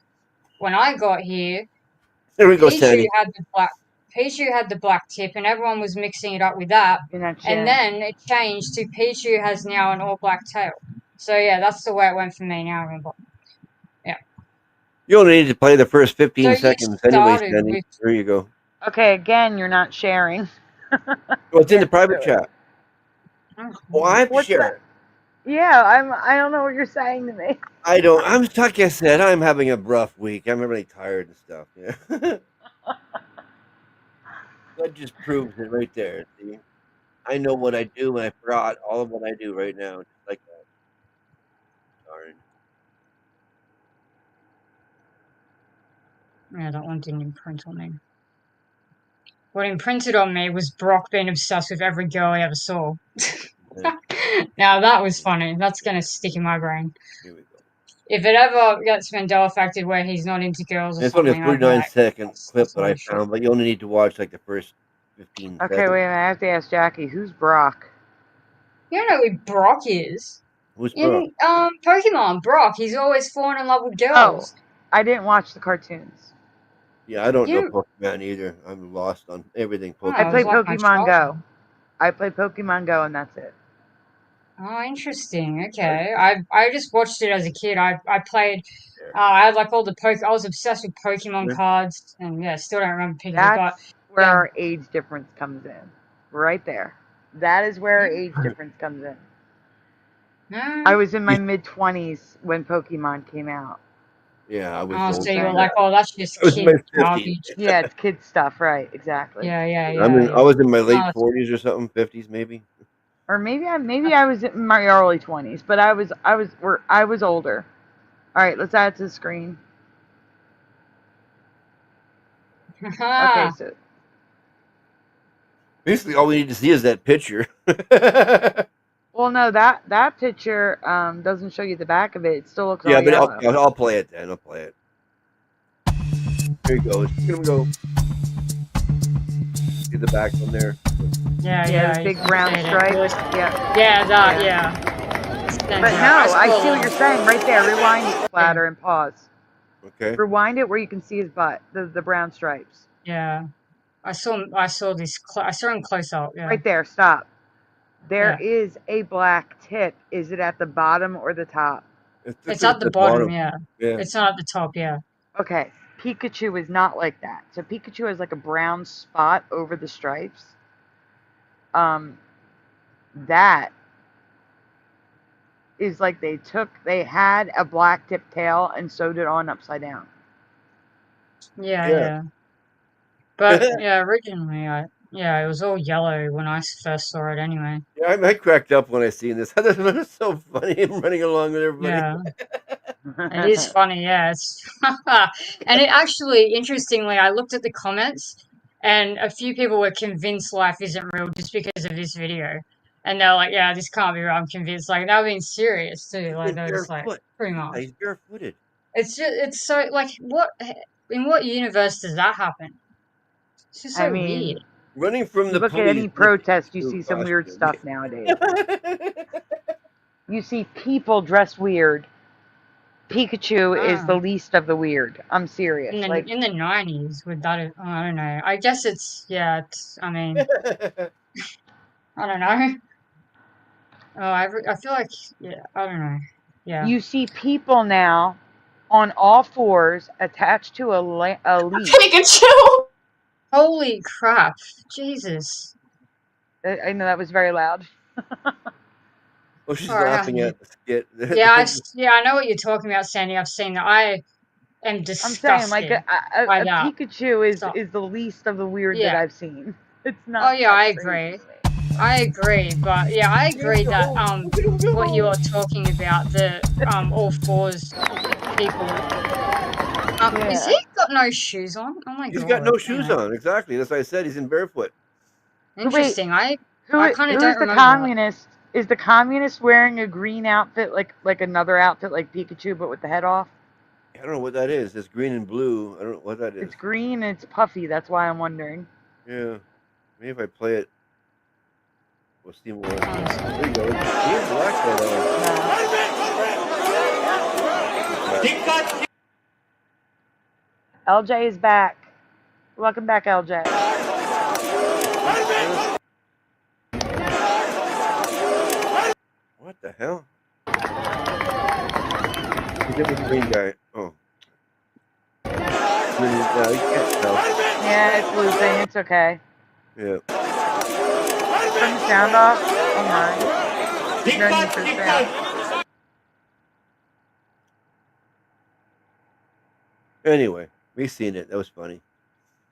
when I got here, There we go, Pichu Sandy. had the black tip, and everyone was mixing it up with that. You're not And sharing. then it changed to Pichu has now an all black tail. So yeah, that's the way it went for me. Now I remember. You only need to play the first 15 So you seconds anyway, started Sandy. with There you go. Okay, again, you're not sharing. Well, it's in the Yeah, private do it. chat. Well, I have to What's share that? it. Yeah, I don't know what you're saying to me. I don't. I'm like I said. I'm having a rough week. I'm really tired and stuff. Yeah. That just proves it right there. See, I know what I do, and I forgot all of what I do right now. Just like that. Darn. Yeah, that one didn't imprint on me. What imprinted on me was Brock being obsessed with every girl he ever saw. Yeah. Now that was funny. That's gonna stick in my brain. Here we go. If it ever gets Mandela affected where he's not into girls or And it's only a something, I'd be like, 49-second clip that's that I all shit. found, but you only need to watch like the first 15 Okay, seconds. wait a minute. I have to ask Jackie, who's Brock? You don't know who Brock is? Who's Brock? In Pokemon, Brock, he's always falling in love with Oh, girls. I didn't watch the cartoons. Yeah, I don't know You Pokemon either. I'm lost on everything Oh, I Pokemon. it was played like my Pokemon Go. childhood. I played Pokemon Go, and that's it. Oh, interesting. Okay. I just watched it as a kid. I played I had like all the I was obsessed with Pokemon Yeah. cards and yeah, still don't remember Pikachu, but That's where yeah. our age difference comes in. Right there. That is where our age difference comes in. I was in my mid-20s when Pokemon came out. Yeah, I was Oh, old. so you were saying. like, oh, that's just I was in my kid 50s. garbage. Yeah, it's kid stuff, right? Exactly. Yeah, yeah, I yeah, mean, yeah. I was in my No, late that's- 40s or something, 50s maybe. Or maybe I was in my early 20s, but I was older. All right, let's add it to the screen. Okay, so Basically, all we need to see is that picture. well, no, that picture doesn't show you the back of it. It still looks Yeah, all but yellow. I'll play it then. I'll play it. There you go. It's gonna go. See the back one there. yeah, Yeah, yeah. the you big can brown see it. stripe. Really- Yeah. Yeah, that, Yeah. yeah. But no, I see what you're saying right there. Rewind it, Splatter, and pause. Okay. Rewind it where you can see his butt, the brown stripes. Yeah. I saw this, I saw him close up, yeah. Right there, stop. There Yeah. is a black tip. Is it at the bottom or the top? It's at the bottom, yeah. Yeah. It's not at the top, yeah. Okay, Pikachu is not like that. So Pikachu has like a brown spot over the stripes. That is like they had a black tip tail and sewed it on upside down. Yeah, Yeah. yeah. But yeah, originally, it was all yellow when I first saw it anyway. Yeah, I cracked up when I seen this. That was so funny. Him running along with everybody. Yeah. It is funny, yeah. It's and it actually, interestingly, I looked at the comments, and a few people were convinced life isn't real just because of this video, and they're like, "Yeah, this can't be real." I'm convinced. Like they were being serious too. Like they were just like, pretty much. He's barefooted. It's so like what in what universe does that happen? It's just so I mean, weird. Running from the look police. at any in a protest, you Pikachu see some weird costume. stuff nowadays. You see people dressed weird. Pikachu is the least of the weird. I'm serious. In the Like in the 90s, would that? I don't know. I guess it's yeah. It's I mean, I don't know. Oh, I feel like yeah. I don't know. Yeah. you see people now on all fours attached to a leaf. Pikachu! Holy crap! Jesus. I know that was very loud. Oh, she's Sorry, laughing at the skit. Yeah, I know what you're talking about, Sandy. I've seen that. I am I'm disgusted saying like a by that. Pikachu Stop. is the least of the weird Yeah. that I've seen. It's not. Oh yeah, I that crazy agree. to me. I agree, but yeah, I agree that what you are talking about, the all fours people. Is he got no shoes on? Oh my god. He's got no shoes on. Exactly. That's why I said he's in barefoot. Interesting. I Who kind of is don't the remember communist? Is the communist wearing a green outfit like another outfit like Pikachu but with the head off? I don't know what that is. It's green and blue. I don't know what that is. It's green and it's puffy. That's why I'm wondering. Yeah. Maybe if I play it. We'll see more. There you go. He has black hat on. LJ is back. Welcome back, LJ. What the hell? He's with the green guy. Oh. No, you can't tell. Yeah, it's looping. It's okay. Yeah. Turn the sound off. Oh my. No need for sound. Anyway, we seen it. That was funny.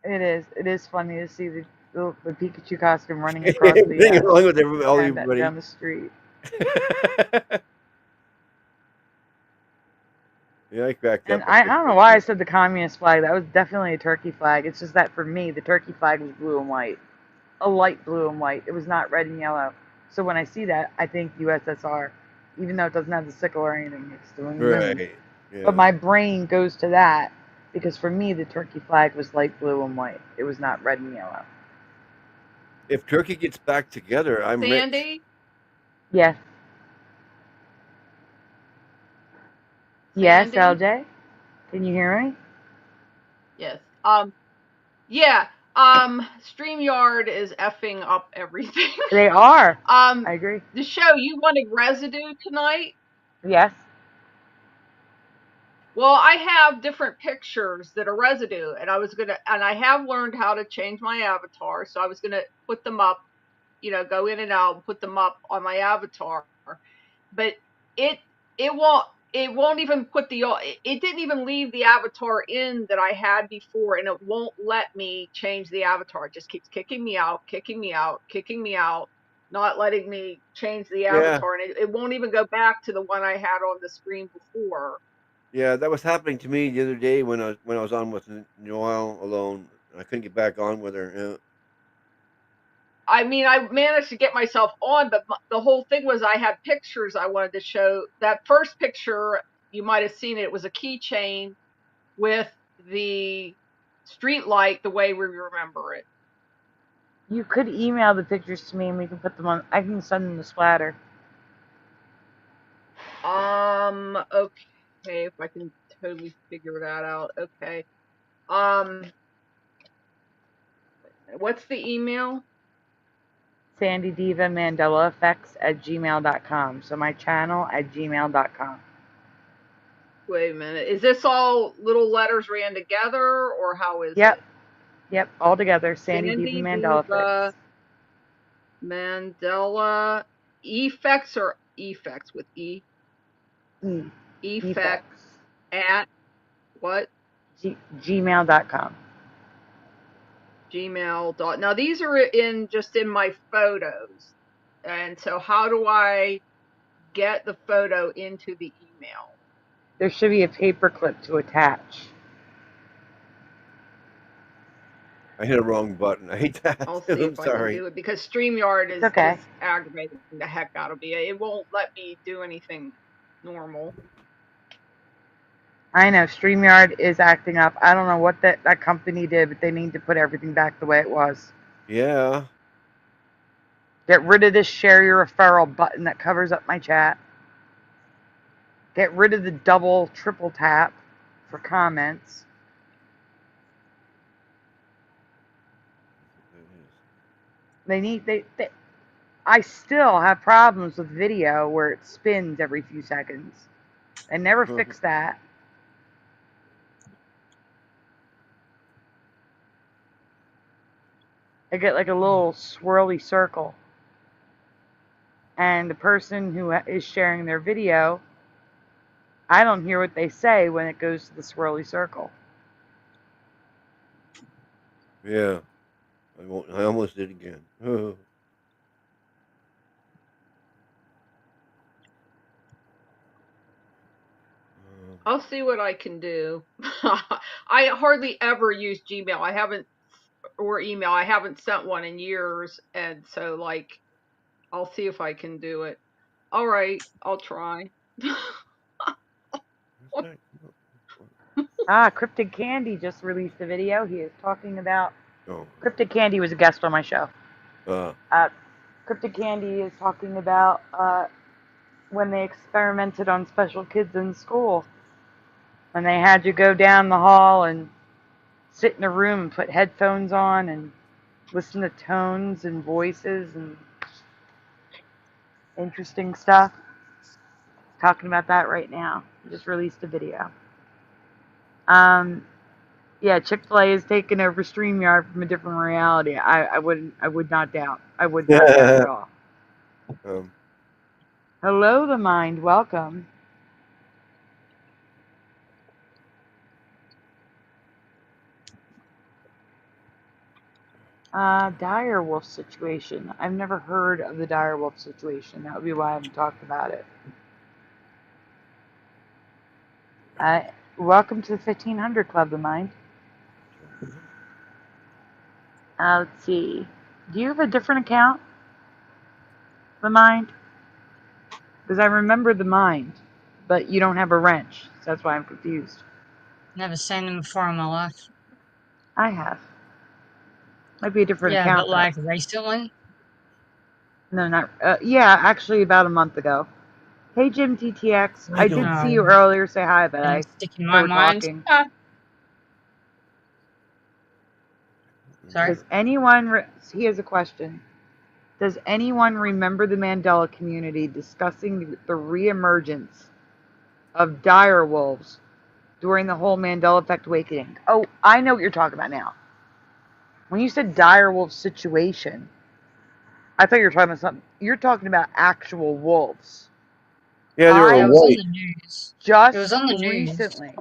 It is. It is funny to see the Pikachu costume running across the along with everybody. down the street. Yeah, I cracked up. And I don't know why I said the communist flag. That was definitely a turkey flag. It's just that for me, the turkey flag was blue and white. A light blue and white. It was not red and yellow. So when I see that, I think USSR. Even though it doesn't have the sickle or anything. It's doing the moon. Right. Yeah. But my brain goes to that. Because for me, the turkey flag was light blue and white. It was not red and yellow. If Turkey gets back together, I'm Sandy? rich. Yes. Yes, Sandy? LJ? Can you hear me? Yes. Yeah. StreamYard is effing up everything. They are. I I agree. The show, you wanted Residue tonight? Yes. Well, I have different pictures that are Residue, and I have learned how to change my avatar, so I was gonna put them up, go in and out and put them up on my avatar. But it won't even put it didn't even leave the avatar in that I had before, and it won't let me change the avatar. It just keeps kicking me out, not letting me change the avatar, and it won't even go back to the one I had on the screen before. Yeah, that was happening to me the other day when I was on with Noelle alone. I couldn't get back on with her. Yeah. I mean, I managed to get myself on, but the whole thing was I had pictures I wanted to show. That first picture, you might have seen it. It was a keychain with the street light the way we remember it. You could email the pictures to me and we can put them on. I can send them to Splatter. Okay, if I can totally figure that out. Okay. What's the email? Sandy Diva Mandela Effects @gmail.com. So my channel @gmail.com. Wait a minute. Is this all little letters ran together, or how is it? Yep, all together. Sandy Diva Mandela Effects. Mandela Effects or Effects with E? Effects at what? Gmail.com. Gmail. Now these are just in my photos, and so how do I get the photo into the email? There should be a paperclip to attach. I hit a wrong button. I hate that. I'll see if I can do it, because StreamYard is aggravating the heck out of me. It won't let me do anything normal. I know, StreamYard is acting up. I don't know what that company did, but they need to put everything back the way it was. Yeah. Get rid of this share your referral button that covers up my chat. Get rid of the double, triple tap for comments. I still have problems with video where it spins every few seconds. They never fix that. I get like a little swirly circle. And the person who is sharing their video, I don't hear what they say when it goes to the swirly circle. Yeah. I almost did again. I'll see what I can do. I hardly ever use Gmail. Or email. I haven't sent one in years, and so I'll see if I can do it. All right, I'll try. Cryptic Candy just released a video. He is talking about Cryptic Candy was a guest on my show. Cryptic Candy is talking about when they experimented on special kids in school. When they had you go down the hall and sit in a room and put headphones on and listen to tones and voices and interesting stuff. Talking about that right now. Just released a video. Yeah, Chick-fil-A is taking over StreamYard from a different reality. I would not doubt. I would not doubt at all. Hello, the mind. Welcome. Direwolf situation. I've never heard of the Direwolf situation. That would be why I haven't talked about it. Welcome to the 1500 Club, the mind. Let's see. Do you have a different account? The mind? Because I remember the mind, but you don't have a wrench. So that's why I'm confused. Never seen them before in my life. I have. Might be a different Yeah, account, but like recently? No, not. Yeah, actually, about a month ago. Hey, Jim TTX. I did see you No. earlier. Say hi, but I Stick in my we're mind. talking. Sorry? Does anyone? He has a question. Does anyone remember the Mandela community discussing the reemergence of direwolves during the whole Mandela Effect awakening? Oh, I know what you're talking about now. When you said direwolf situation, I thought you were talking about something. You're talking about actual wolves. Yeah, they were It was white. on the news. Just It was on the news. recently.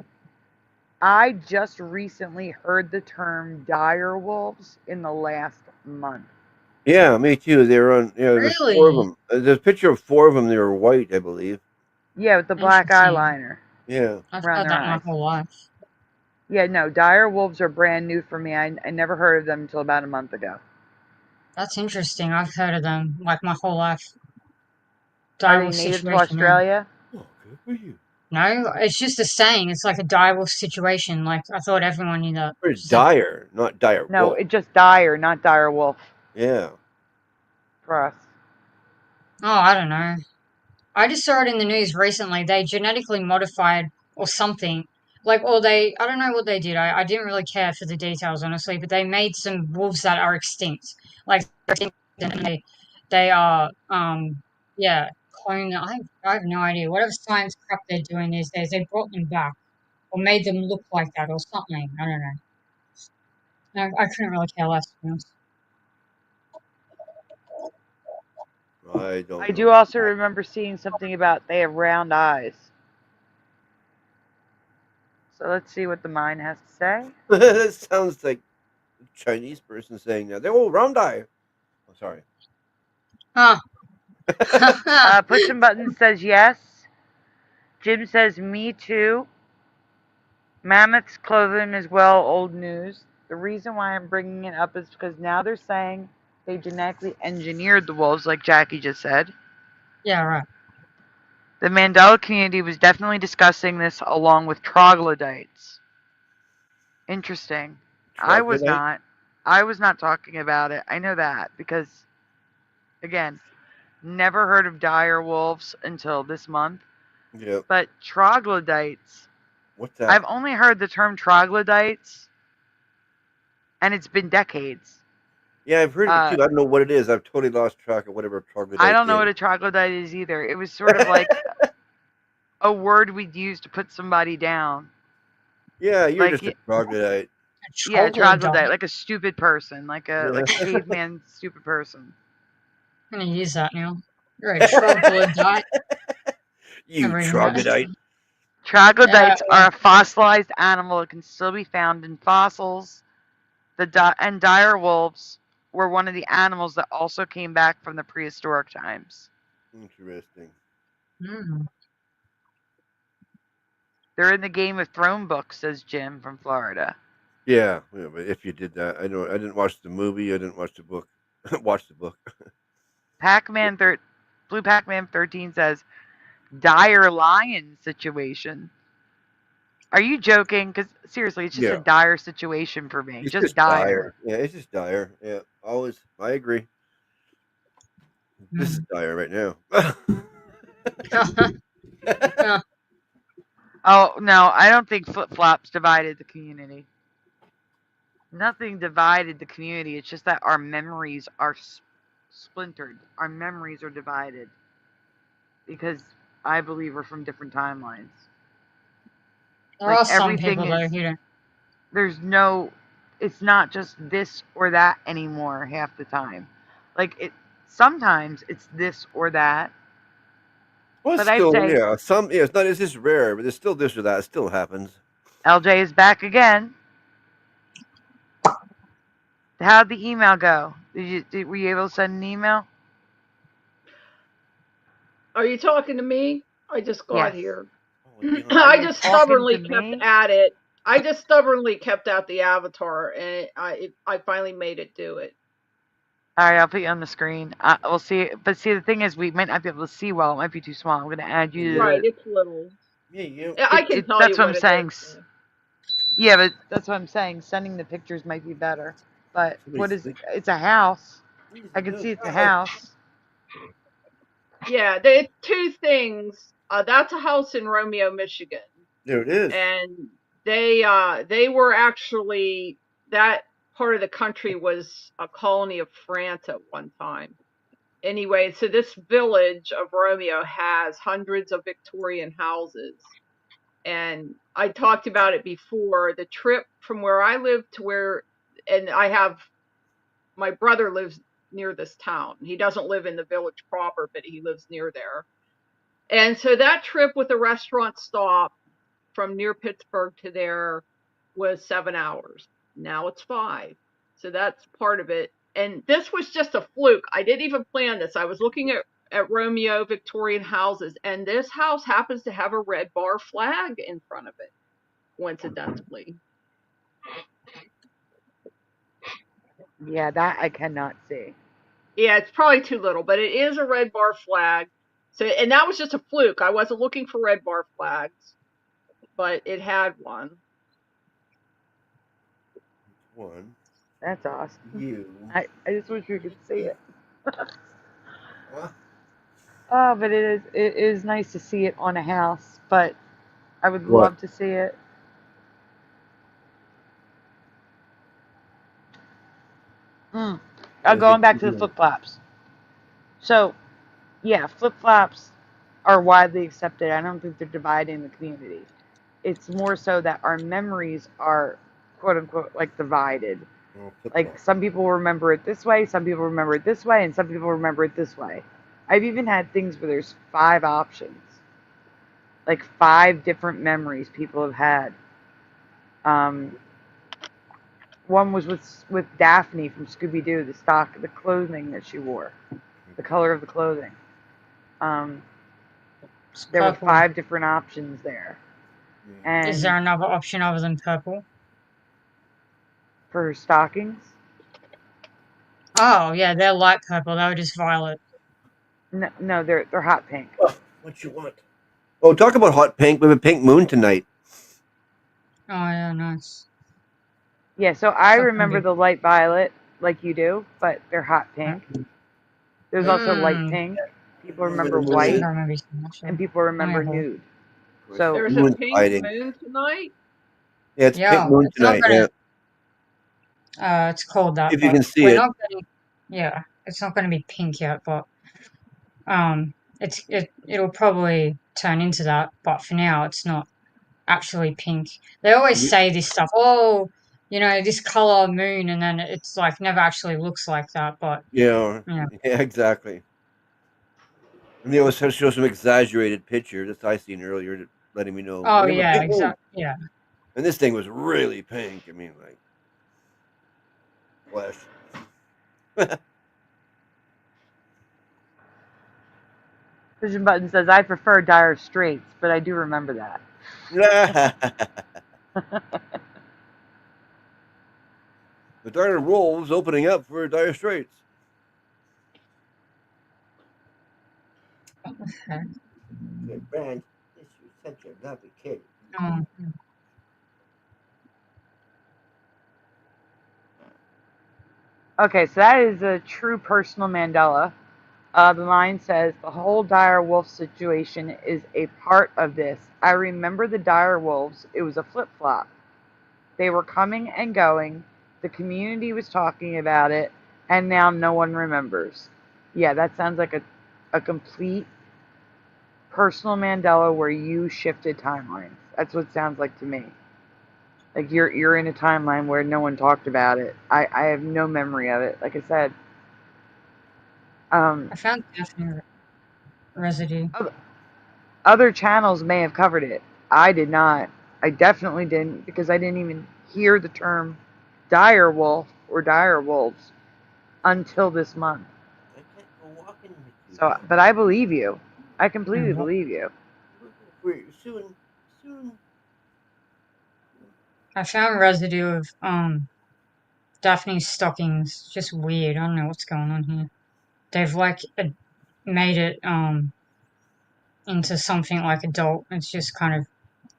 I just recently heard the term direwolves in the last month. Yeah, me too. They were on. Yeah, there's 4 of Really? them. There's a picture of 4 of them. They were white, I believe. Yeah, with the black Interesting. eyeliner Yeah. I've around heard their that my eyes. whole life. Yeah, no, direwolves are brand new for me. I never heard of them until about a month ago. That's interesting. I've heard of them like my whole life. Are they Direwolf native to situation. Australia? Oh, good for you. No, it's just a saying. It's like a direwolf situation. Like I thought everyone knew that. It's dire, not dire No, wolf. it's just dire, not direwolf Yeah. for us. Oh, I don't know. I just saw it in the news recently. They genetically modified or something. Like, or I don't know what they did. I didn't really care for the details, honestly, but they made some wolves that are extinct. Like, they're extinct and they are, yeah, clone. I have no idea. Whatever science crap they're doing these days, they brought them back or made them look like that or something. I don't know. I couldn't really care less, to be honest. I don't know. I do also remember seeing something about they have round eyes. So let's see what the mind has to say. That sounds like a Chinese person saying that. They're all round eye. Oh, sorry. Huh. Push and Button says yes. Jim says me too. Mammoth's clothing is well old news. The reason why I'm bringing it up is because now they're saying they genetically engineered the wolves, like Jackie just said. Yeah, right. The Mandela community was definitely discussing this along with troglodytes. Interesting. I was not talking about it. I know that because, again, never heard of dire wolves until this month. Yeah. But troglodytes. What's that? I've only heard the term troglodytes, and it's been decades. Yeah, I've heard of it too. I don't know what it is. I've totally lost track of whatever troglodyte I don't know is. what a troglodyte is either. It was sort of like a word we'd use to put somebody down. Yeah, you're like, just a troglodyte. Yeah, a troglodyte, like a stupid person, like a caveman stupid person. I'm gonna use that now. You're a troglodyte. You troglodyte. Troglodytes are a fossilized animal that can still be found in fossils. And dire wolves were one of the animals that also came back from the prehistoric times. Interesting. They're in the Game of Thrones book, says Jim from Florida. Yeah, but if you did that, I didn't watch the movie. I didn't watch the book. Watch the book. Blue Pac-Man 13 says, dire lion situation. Are you joking? Because seriously, it's just a dire situation for me. It's just dire. Yeah, it's just dire. Yeah, always. I agree. This is dire right now. Oh, no, I don't think flip-flops divided the community. Nothing divided the community. It's just that our memories are splintered. Our memories are divided. Because I believe we're from different timelines. There are some everything people, though, is. who don't. There's no. It's not just this or that anymore half the time. Sometimes it's this or that. Well, But still, I'd say it's not. It's just rare, but there's still this or that. It still happens. LJ is back again. How'd the email go? Were you able to send an email? Are you talking to me? I just got Yes. here. Oh, I just talking stubbornly to kept me? at it. I just stubbornly kept out the avatar, and I finally made it do it. All right, I'll put you on the screen. We'll see. But see, the thing is, we might not be able to see well. It might be too small. I'm going to add you. Right, it's little. Yeah, you. I can tell That's you what what I'm it saying. is. Yeah, but that's what I'm saying. Sending the pictures might be better. But what is it? It's a house. I can see it's a house. Yeah, there are two things. That's a house in Romeo, Michigan. There it is. And they were actually, that part of the country was a colony of France at one time. Anyway, so this village of Romeo has hundreds of Victorian houses. And I talked about it before. The trip from where I live to where, and my brother lives near this town. He doesn't live in the village proper, but he lives near there. And so that trip with a restaurant stop from near Pittsburgh to there was 7 hours. Now it's 5. So that's part of it. And this was just a fluke. I didn't even plan this. I was looking at Romeo Victorian houses, and this house happens to have a red bar flag in front of it, coincidentally. Yeah, that I cannot see. Yeah, it's probably too little, but it is a red bar flag. So, and that was just a fluke. I wasn't looking for red bar flags, but it had one. One. That's awesome. You. I just wish we could see it. Huh? Oh, but it is nice to see it on a house. But I would love to see it. Going back to the flip flops. So, yeah, flip flops are widely accepted. I don't think they're dividing the community. It's more so that our memories are, quote unquote, divided. Like, some people remember it this way, some people remember it this way, and some people remember it this way. I've even had things where there's 5 options. Like 5 different memories people have had. One was with Daphne from Scooby-Doo, the clothing that she wore, the color of the clothing. There were 5 different options there. And is there another option other than purple? For her stockings? Oh, yeah, they're light purple. They were just violet. No, they're hot pink. Oh, what you want? Oh, talk about hot pink. We have a pink moon tonight. Oh, yeah, nice. Yeah, so I remember the light violet like you do, but they're hot pink. There's also light pink. People remember white, and people remember nude. So there's a pink moon tonight? Yeah, it's pink moon tonight. It's called that. If you can see it. Yeah, it's not going to be pink yet, but it'll probably turn into that. But for now, it's not actually pink. They always say this stuff. Oh, this color moon, and then it's never actually looks like that. But yeah, exactly. And they always show some exaggerated picture. That's I seen earlier, letting me know. Oh yeah, exactly. Yeah. And this thing was really pink. I mean, flesh. Vision Button says, I prefer Dire Straits, but I do remember that. The Direwolves opening up for Dire Straits. Okay. Brand, this is such a lovely kid. Okay, so that is a true personal Mandela. The line says the whole Direwolf situation is a part of this. I remember the Direwolves. It was a flip flop. They were coming and going. The community was talking about it, and now no one remembers. Yeah, that sounds like a complete personal Mandela where you shifted timelines. That's what it sounds like to me. Like you're in a timeline where no one talked about it. I have no memory of it. Like I said, I found Daphne Residue. other channels may have covered it. I did not. I definitely didn't because I didn't even hear the term direwolf or direwolves until this month. I can't go walking with you. So, but I believe you. I completely believe you. Soon. I found residue of Daphne's stockings. Just weird. I don't know what's going on here. They've like made it into something like adult. It's just kind of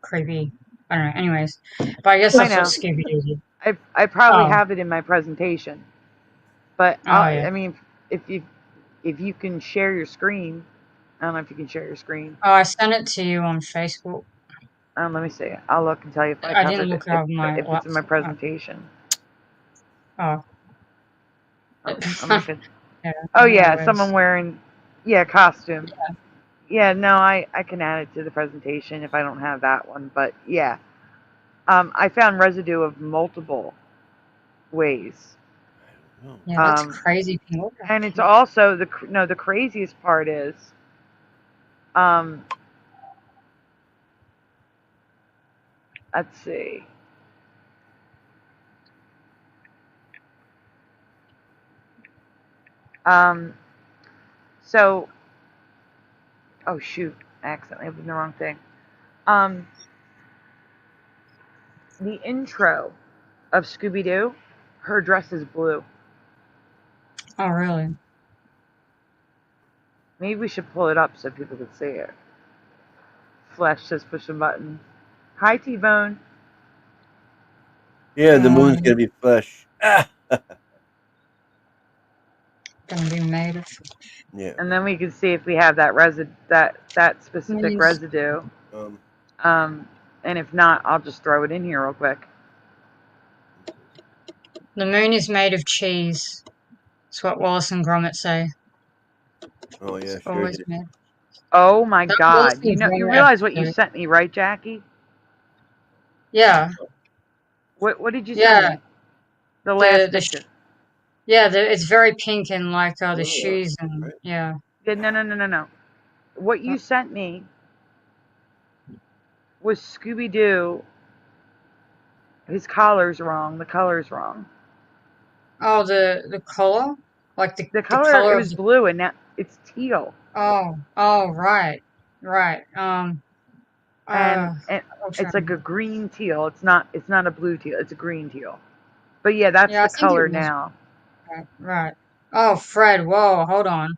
creepy. I don't know. Anyways, but I guess I that's what know. Scooby-Doo did. I probably Oh. have it in my presentation, but Yeah. I mean, if you can share your screen, I don't know if you can share your screen. Oh, I sent it to you on Facebook. Let me see. I'll look and tell you if I I covered didn't look it. up my If it's in my laptop. presentation. Oh. I'm looking. Yeah, Oh yeah, anyways. someone wearing costume. Yeah, no, I can add it to the presentation if I don't have that one, but yeah. I found residue of multiple ways. Yeah, that's crazy. And it's also the craziest part is let's see. So oh shoot, I accidentally opened the wrong thing. The intro of Scooby-Doo, her dress is blue. Oh, really? Maybe we should pull it up so people can see it. Flesh says push a button. Hi, T-Bone. Yeah, the moon's gonna be flesh. Gonna be made of. Yeah. And then we can see if we have that specific residue. And if not, I'll just throw it in here real quick. The moon is made of cheese. That's what Wallace and Gromit say. Oh yeah, it's sure. always made. Oh my God! You realize what you episode. sent me, right, Jackie? Yeah. What did you send me? The last picture. It's very pink and like the shoes and yeah. No. What you sent me was Scooby-Doo. His collar's wrong. The color's wrong. Oh, the color? Like the color it was blue and now it's teal. Oh, right. And it's like a green teal. It's not a blue teal. It's a green teal. But yeah, that's the color now. Right. Oh, Fred. Whoa, hold on.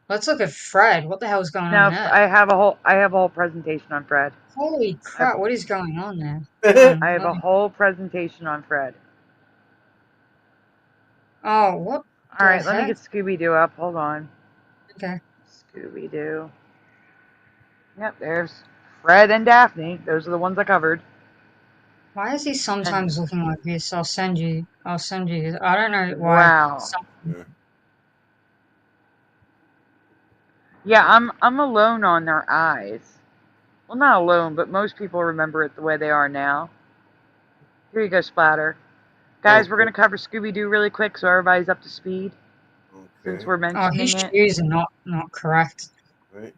Let's look at Fred. What the hell is going on there? I have a whole presentation on Fred. Holy crap! What is going on there? I have a whole presentation on Fred. Oh, what? All right, let me get Scooby-Doo up. Hold on. Okay. Scooby-Doo. Yep, there's Fred and Daphne. Those are the ones I covered. Why is he sometimes looking like this? I'll send you. I don't know why. Wow. Yeah, I'm alone on their eyes. Well, not alone, but most people remember it the way they are now. Here you go, Splatter. Guys, we're going to cover Scooby-Doo really quick so everybody's up to speed. Okay. Since we're mentioning his shoes are not correct. Right.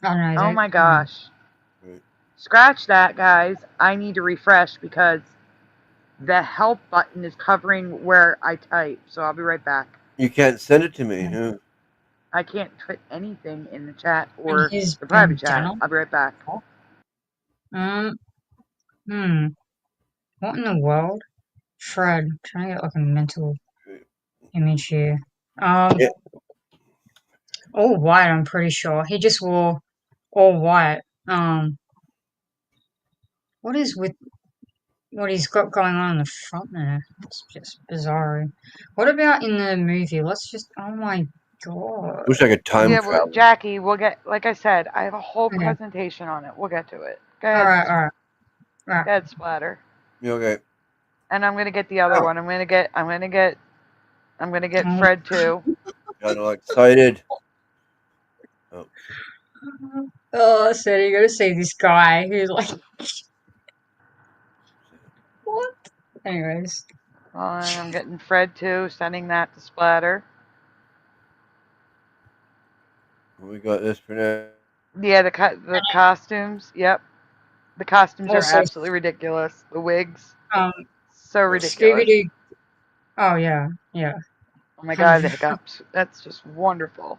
I don't know. Oh my gosh. Right. Scratch that, guys. I need to refresh because the help button is covering where I type. So I'll be right back. You can't send it to me, huh? I can't put anything in the chat or the private chat. I'll be right back. What in the world? Fred, I'm trying to get like a mental image here. All white, I'm pretty sure. He just wore all white. What is with what he's got going on in the front there? It's just bizarre. What about in the movie? Oh my God. Wish I could time Yeah, travel. Jackie, we'll get. Like I said, I have a whole Okay. presentation on it. We'll get to it. Go All ahead. right. Go ahead, Splatter. You okay? And I'm gonna get the other Oh. one. I'm gonna get Oh. Fred too. Got all excited. Oh, so you gotta see this guy who's like, what? Anyways. I'm getting Fred too. Sending that to Splatter. We got this for now. Yeah, the costumes. Yep, the costumes are Also, absolutely ridiculous. The wigs, so ridiculous. Scooby-Doo. Oh, yeah. Oh my god, the hiccups. That's just wonderful.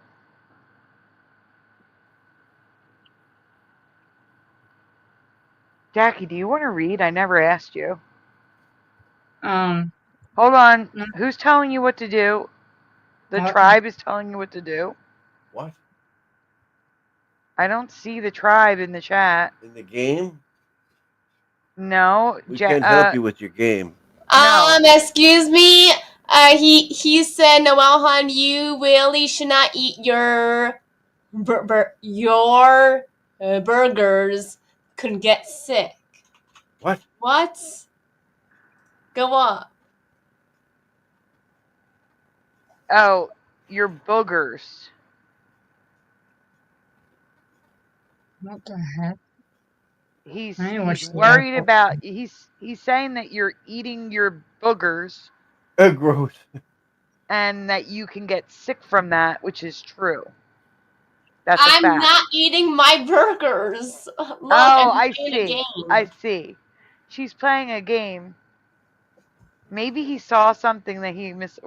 Jackie, do you want to read? I never asked you. Hold on. No. Who's telling you what to do? The What? tribe is telling you what to do. What? I don't see the tribe in the chat. In the game? No. We can't help you with your game. No. Excuse me. He said, Noel Han, you really should not eat your burgers. Could get sick. What? What? Go on. Oh, your boogers. What the heck? He's watched the worried article. about. He's saying that you're eating your boogers Gross. and that you can get sick from that, which is true. That's a I'm fact. not eating my burgers. Look, Oh, I'm I playing see. a game. I see. She's playing a game. Maybe he saw something that he missed,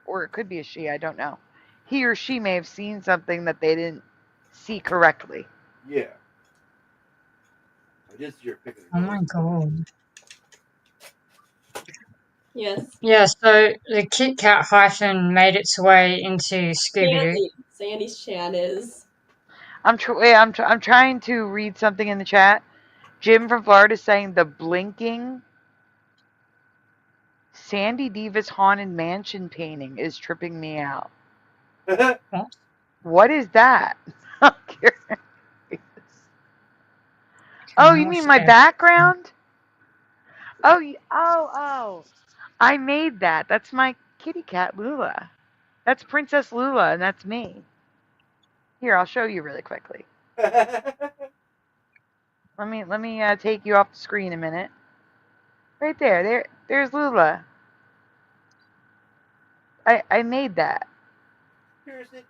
or it could be a she. I don't know. He or she may have seen something that they didn't see correctly. Yeah. I did see your pick of the Oh my god. Yes. Yeah, so the Kit Kat hyphen made its way into Scooby-Doo. Sandy's chat is. I'm trying to read something in the chat. Jim from Florida is saying the blinking Sandy Diva's Haunted Mansion painting is tripping me out. What is that? Oh, you mean my background? Oh. I made that. That's my kitty cat, Lula. That's Princess Lula, and that's me. Here, I'll show you really quickly. Let me take you off the screen a minute. Right there's Lula. I made that. Seriously?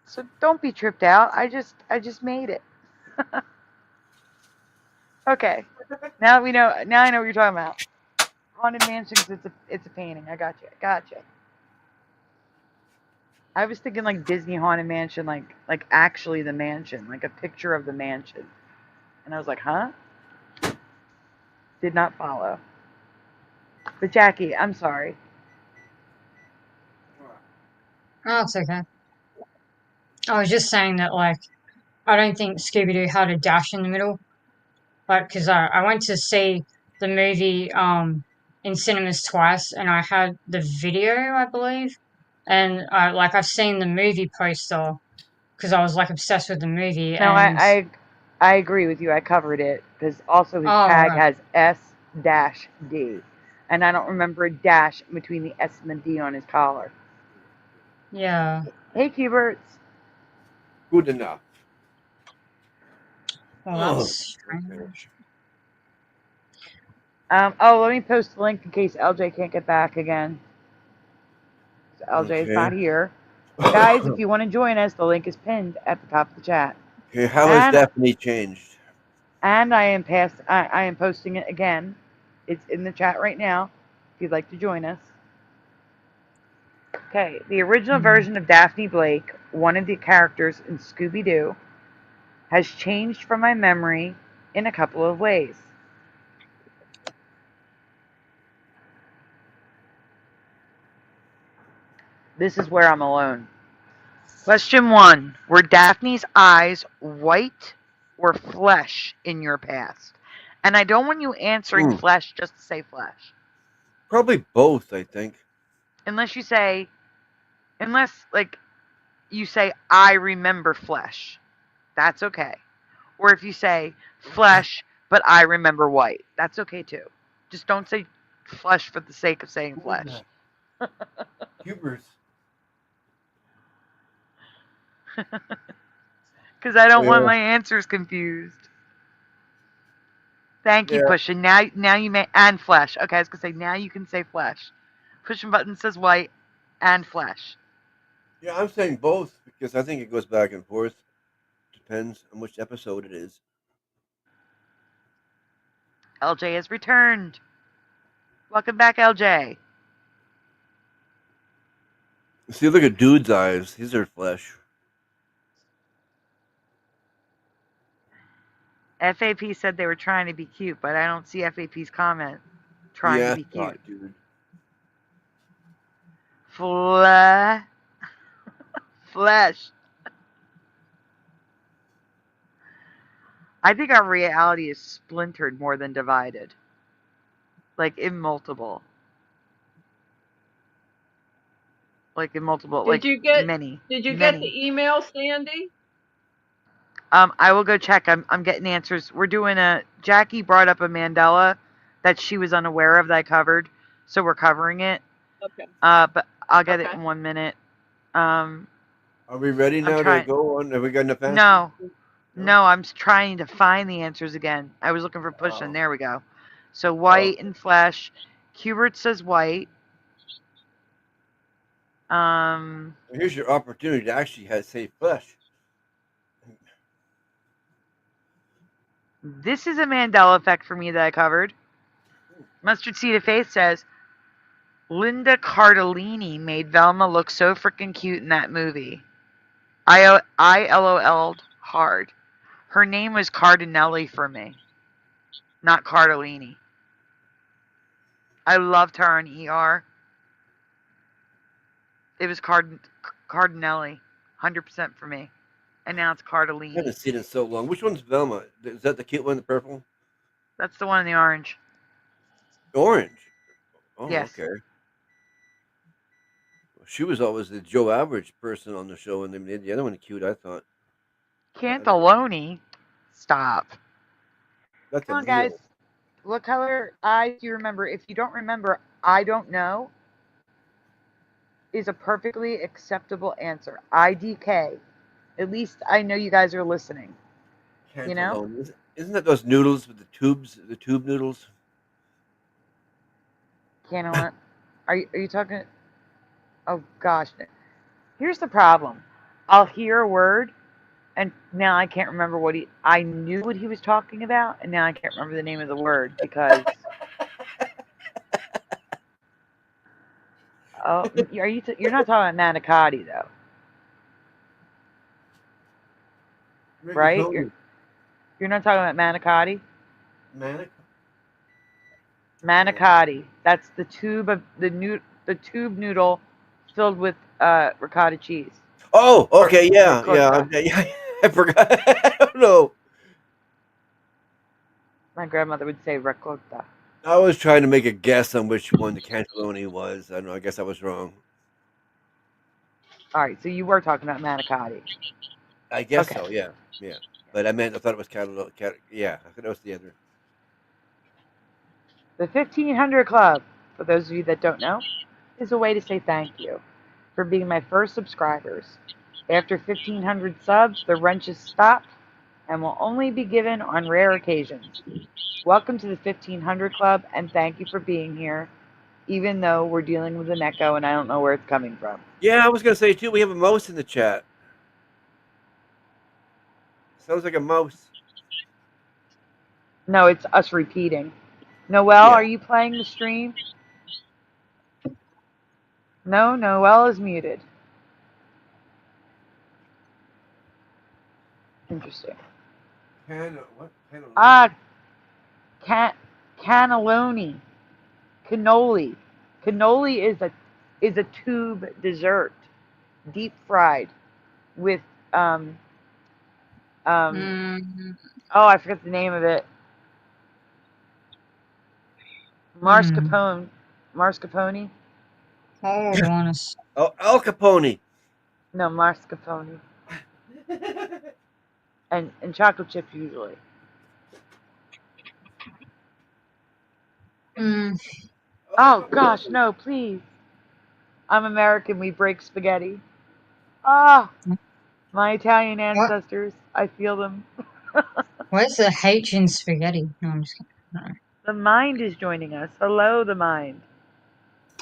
So don't be tripped out. I just made it. Okay. Now I know what you're talking about. Haunted Mansions, it's a painting. I gotcha. I was thinking like Disney Haunted Mansion, like actually the mansion, like a picture of the mansion. And I was like, huh? Did not follow. But Jackie, I'm sorry. Oh, it's okay. I was just saying that, like, I don't think Scooby-Doo had a dash in the middle. Like, because I went to see the movie in cinemas twice, and I had the video, I believe. And, I've seen the movie poster, because I was, like, obsessed with the movie. No, and I agree with you. I covered it because also his Oh, tag right. has S-D, and I don't remember a dash between the S and the D on his collar. Yeah. Hey, Cuberts. Good enough. Well, that's strange. Let me post the link in case LJ can't get back again. So LJ is not here. Guys, if you want to join us, the link is pinned at the top of the chat. Okay, how has Daphne changed? And I am posting it again. It's in the chat right now, if you'd like to join us. Okay, the original version of Daphne Blake, one of the characters in Scooby-Doo, has changed from my memory in a couple of ways. This is where I'm alone. Question 1. Were Daphne's eyes white or flesh in your past? And I don't want you answering flesh just to say flesh. Probably both, I think. Unless, like, you say, I remember flesh. That's okay. Or if you say flesh, but I remember white. That's okay too. Just don't say flesh for the sake of saying What was flesh. that? Hubers. Because I don't Oh, want yeah. my answers confused. Thank you, Yeah. Pushing. Now you may, and flesh. Okay, I was gonna say now you can say flesh. Pushing button says white and flesh. Yeah, I'm saying both because I think it goes back and forth. Depends on which episode it is. LJ has returned. Welcome back, LJ. See, look at dude's eyes. These are flesh. FAP said they were trying to be cute, but I don't see FAP's comment. Trying to Yeah, be thought, cute. dude. Flesh. I think our reality is splintered more than divided. Like in multiple. Like in multiple, like Did you get many. the email, Sandy? I will go check. I'm getting answers. We're doing Jackie brought up a Mandela that she was unaware of that I covered, so we're covering it. Okay. But I'll get it Okay. in 1 minute. Are we ready now to go on? Have we got enough answers? No, I'm trying to find the answers again. I was looking for pushing. Oh. There we go. So white Okay. and flesh. Hubert says white. Here's your opportunity to actually say flesh. This is a Mandela effect for me that I covered. Mustard Seed of Faith says Linda Cardellini made Velma look so freaking cute in that movie. I LOL'd hard. Her name was Cardinelli for me, not Cardellini. I loved her on ER. It was Cardinelli, 100% for me. And now it's I haven't Cardellini. seen it in so long. Which one's Velma? Is that the cute one, the purple? That's the one in the orange. Orange. Oh, Yes. okay. Well, she was always the Joe Average person on the show, and they made the other one cute, I thought. Cantaloni? Stop. That's Come a on, guys. meal. What color eyes do you remember? If you don't remember, I don't know is a perfectly acceptable answer. IDK. At least I know you guys are listening. You know? Cantalone. Isn't that those noodles with the tubes, the tube noodles? Cantaloupe. Are you talking? Oh gosh. Here's the problem. I'll hear a word, and now I can't remember I knew what he was talking about, and now I can't remember the name of the word because. Oh, you're not talking about manicotti though, right? You're not talking about manicotti. Manicotti. That's the tube of the tube noodle filled with ricotta cheese. Oh, okay, yeah. Ricotta. I forgot. I don't know. My grandmother would say ricotta. I was trying to make a guess on which one the cantalone was. I don't know. I guess I was wrong. All right, so you were talking about manicotti. I guess Okay. so. Yeah. But I thought it was cantalone. Yeah, I thought it was the other. The 1500 Club, for those of you that don't know, is a way to say thank you for being my first subscribers. After 1500 subs, the wrenches stop and will only be given on rare occasions. Welcome to the 1500 Club, and thank you for being here, even though we're dealing with an echo and I don't know where it's coming from. Yeah, I was going to say, too, we have a mouse in the chat. Sounds like a mouse. No, it's us repeating. Noelle, Yeah. are you playing the stream? No, Noelle is muted. Interesting. What? Cannelloni. Cannoli. Cannoli is a tube dessert, deep fried with oh, I forgot the name of it. Mascarpone. Hold on. Oh, Al Capone. No, mascarpone. And chocolate chips usually. Mm, Oh gosh, no, please. I'm American. We break spaghetti. Ah, my Italian what? ancestors. I feel them. Where's the H in spaghetti? No, I'm just kidding. No. The mind is joining us. Hello, the mind.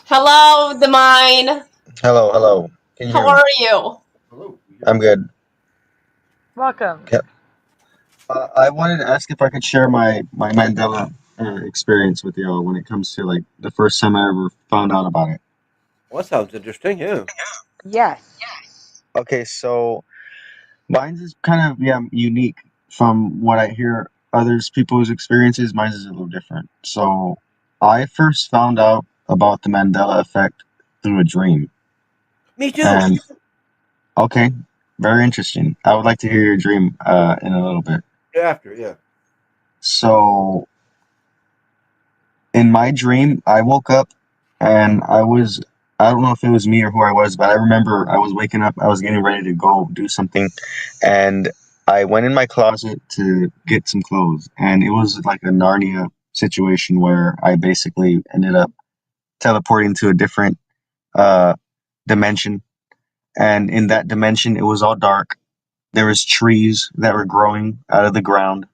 Hello, the mine. Hello, hello. Can you How hear me? are you? Hello. I'm good. Welcome. Yep. I wanted to ask if I could share my Mandela experience with y'all when it comes to like the first time I ever found out about it. Well, that sounds interesting. Yeah. Yes. Okay, so mine's is kind of unique from what I hear others people's experiences. Mine's is a little different. So I first found out about the Mandela effect through a dream. Me too. And okay, very interesting. I would like to hear your dream in a little bit. After, yeah. So in my dream, I woke up and I don't know if it was me or who I was, but I remember I was waking up, I was getting ready to go do something, and I went in my closet to get some clothes. And it was like a Narnia situation where I basically ended up teleporting to a different uh, dimension. And in that dimension, it was all dark. There was trees that were growing out of the ground.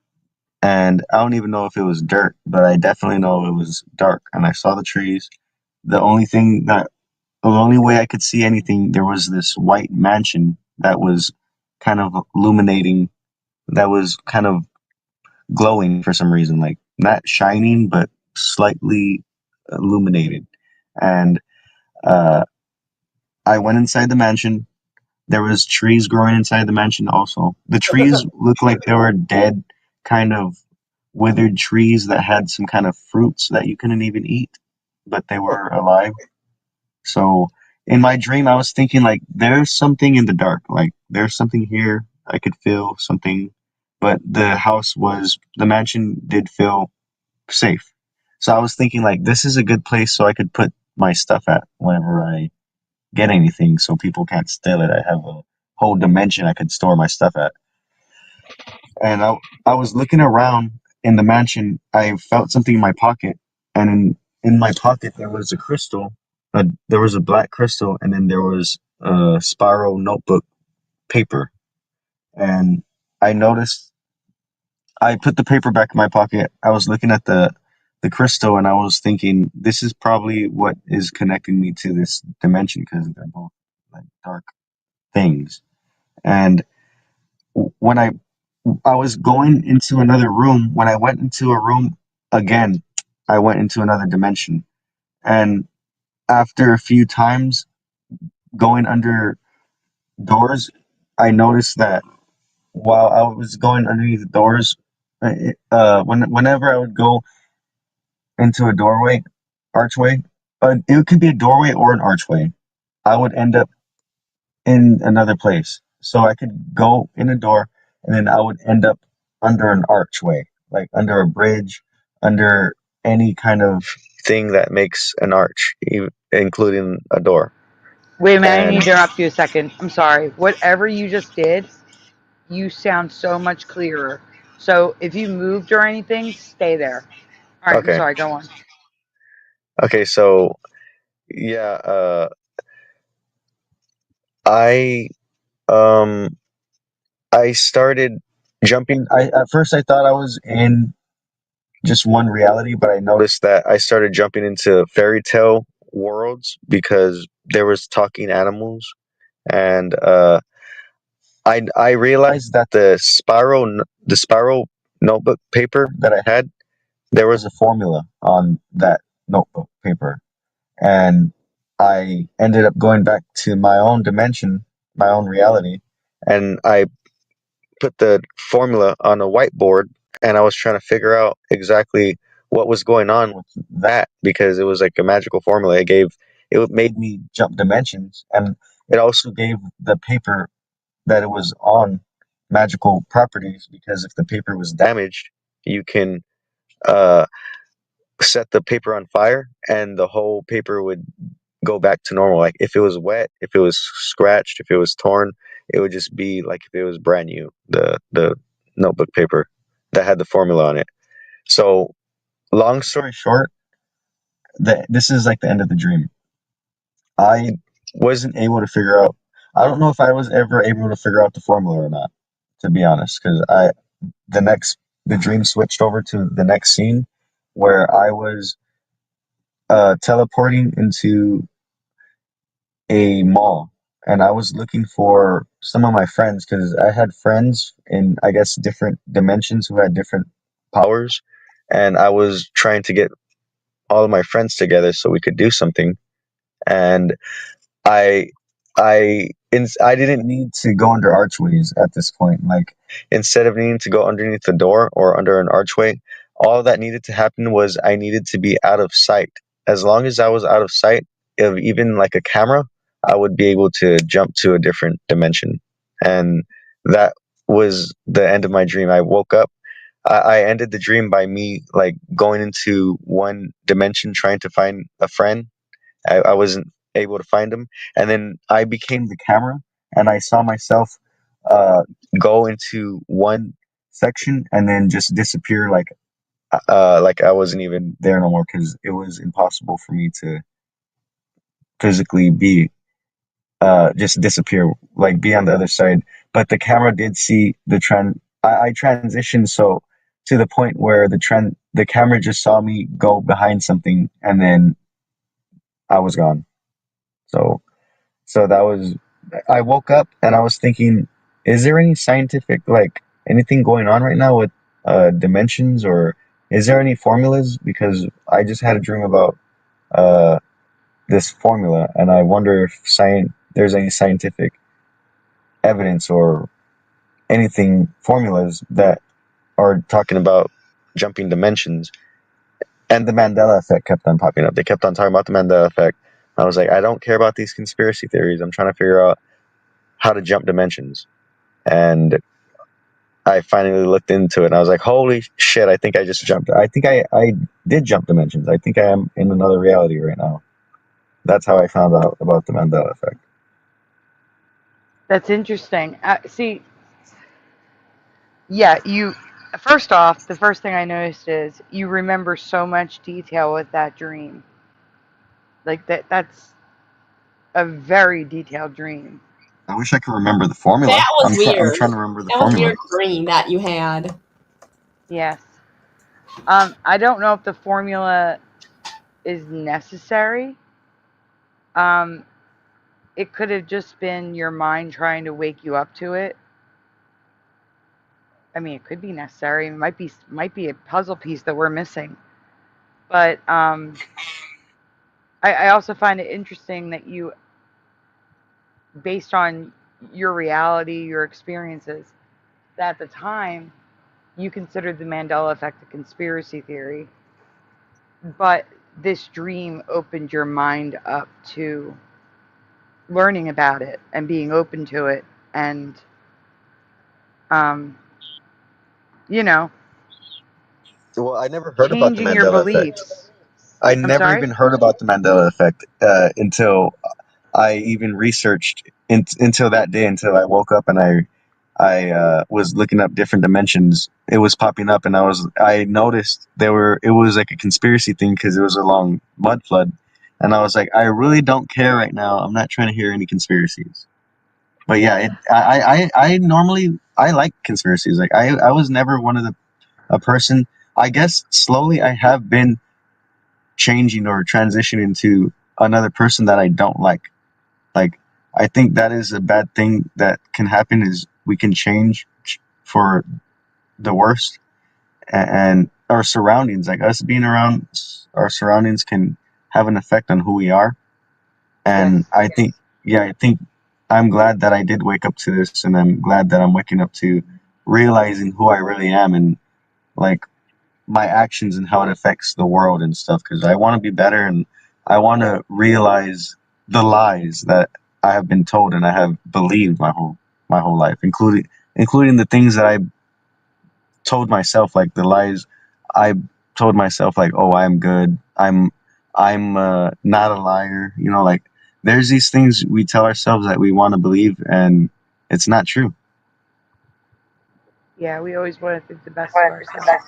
And I don't even know if it was dirt, but I definitely know it was dark. And I saw the trees. The only thing that, the only way I could see anything, there was this white mansion that was kind of illuminating, that was kind of glowing for some reason, like not shining, but slightly illuminated. And uh, I went inside the mansion. There was trees growing inside the mansion also. The trees looked like they were dead, kind of withered trees that had some kind of fruits that you couldn't even eat, but they were alive. So in my dream, I was thinking like there's something in the dark, like there's something here. I could feel something, but the mansion did feel safe. So I was thinking like this is a good place so I could put my stuff at whenever I get anything so people can't steal it. I have a whole dimension I could store my stuff at. And I was looking around in the mansion. I felt something in my pocket, and in my pocket there was a crystal. There was a black crystal, and then there was a spiral notebook paper. And I noticed I put the paper back in my pocket. I was looking at the crystal, and I was thinking this is probably what is connecting me to this dimension because they're both like dark things. And when I was going into another room. When I went into a room again, I went into another dimension. And after a few times going under doors, I noticed that while I was going underneath the doors, whenever I would go into a archway, it could be a doorway or an archway, I would end up in another place. So I could go in a door and then I would end up under an archway, like under a bridge, under any kind of thing that makes an arch, including a door. Wait a minute, I need And to interrupt you a second. I'm sorry. Whatever you just did, you sound so much clearer. So if you moved or anything, stay there. All right, I'm okay, sorry. Go on. okay, so yeah, I um I started jumping. I At first I thought I was in just one reality, but I noticed that I started jumping into fairy tale worlds because there was talking animals, and I realized that the spiral notebook paper that I had, there was a formula on that notebook paper, and I ended up going back to my own dimension, my own reality, and I put the formula on a whiteboard, and I was trying to figure out exactly what was going on with that because it was like a magical formula. It made me jump dimensions, and it also gave the paper that it was on magical properties because if the paper was damaged, you can uh, set the paper on fire, and the whole paper would go back to normal. Like if it was wet, if it was scratched, if it was torn, it would just be like if it was brand new, the notebook paper that had the formula on it. So long story short, this is like the end of the dream. I wasn't able to figure out. I don't know if I was ever able to figure out the formula or not, to be honest, because the dream switched over to the next scene where I was teleporting into a mall, and I was looking for some of my friends because I had friends in, I guess, different dimensions who had different powers, and I was trying to get all of my friends together so we could do something. And I I didn't need to go under archways at this point. Like instead of needing to go underneath the door or under an archway, all that needed to happen was I needed to be out of sight. As long as I was out of sight of even like a camera, I would be able to jump to a different dimension. And that was the end of my dream. I woke up. I ended the dream by me like going into one dimension trying to find a friend. I wasn't able to find him, and then I became the camera, and I saw myself uh, go into one section and then just disappear like I wasn't even there no more because it was impossible for me to physically be just disappear, like be on the other side. But the camera did see the trend. I transitioned so to the point where the camera just saw me go behind something, and then I was gone. So So that was, I woke up and I was thinking, is there any scientific, like anything going on right now with dimensions, or is there any formulas? Because I just had a dream about uh, this formula, and I wonder if there's any scientific evidence or anything, formulas that are talking about jumping dimensions. And the Mandela effect kept on popping up. They kept on talking about the Mandela effect. I was like, I don't care about these conspiracy theories. I'm trying to figure out how to jump dimensions. And I finally looked into it and I was like, holy shit, I think I just jumped. I think I did jump dimensions. I think I am in another reality right now. That's how I found out about the Mandela effect. That's interesting. See, yeah, first off, the first thing I noticed is you remember so much detail with that dream. Like that's a very detailed dream. I wish I could remember the formula. That was I'm weird. trying to remember the That was a formula. weird dream that you had. Yes. I don't know if the formula is necessary. It could have just been your mind trying to wake you up to it. I mean, it could be necessary. It might be a puzzle piece that we're missing. But I also find it interesting that you, based on your reality, your experiences, that at the time you considered the Mandela effect a conspiracy theory, but this dream opened your mind up to learning about it and being open to it, and um, you know, Well, I never heard about the changing your Mandela effect. beliefs. I I'm never sorry? even heard about the Mandela effect until I even researched until that day, until I woke up and I was looking up different dimensions. It was popping up, and I noticed it was like a conspiracy thing because it was a long mud flood, and I was like, I really don't care right now. I'm not trying to hear any conspiracies. But yeah, I normally I like conspiracies. Like I was never one of a person. I guess slowly I have been changing or transitioning to another person that I don't like. Like, I think that is a bad thing that can happen is we can change for the worst, and our surroundings, like us being around our surroundings, can have an effect on who we are. Yes. And I think, yeah, I think I'm glad that I did wake up to this, and I'm glad that I'm waking up to realizing who I really am, and like my actions and how it affects the world and stuff, because I want to be better, and I want to realize the lies that I have been told and I have believed my whole life, including the things that I told myself, like the lies I told myself, like, oh, I'm good, I'm not a liar. You know, like there's these things we tell ourselves that we want to believe, and it's not true. Yeah, we always want to think the best of ourselves.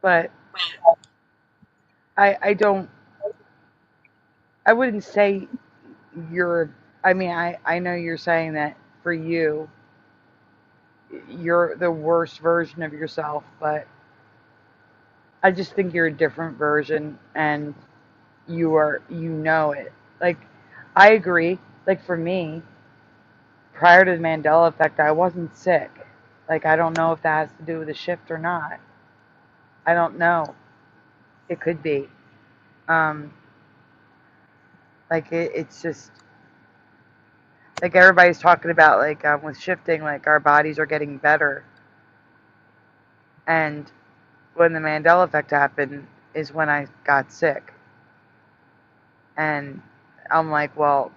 But I don't, I wouldn't say you're, I mean, I know you're saying that for you, you're the worst version of yourself, but I just think you're a different version and you know it. Like, I agree. Like, for me, prior to the Mandela effect, I wasn't sick. Like, I don't know if that has to do with the shift or not. I don't know. It could be. Um, like, it's just, like, everybody's talking about, like, with shifting, like, our bodies are getting better. And when the Mandela effect happened is when I got sick. And I'm like, well,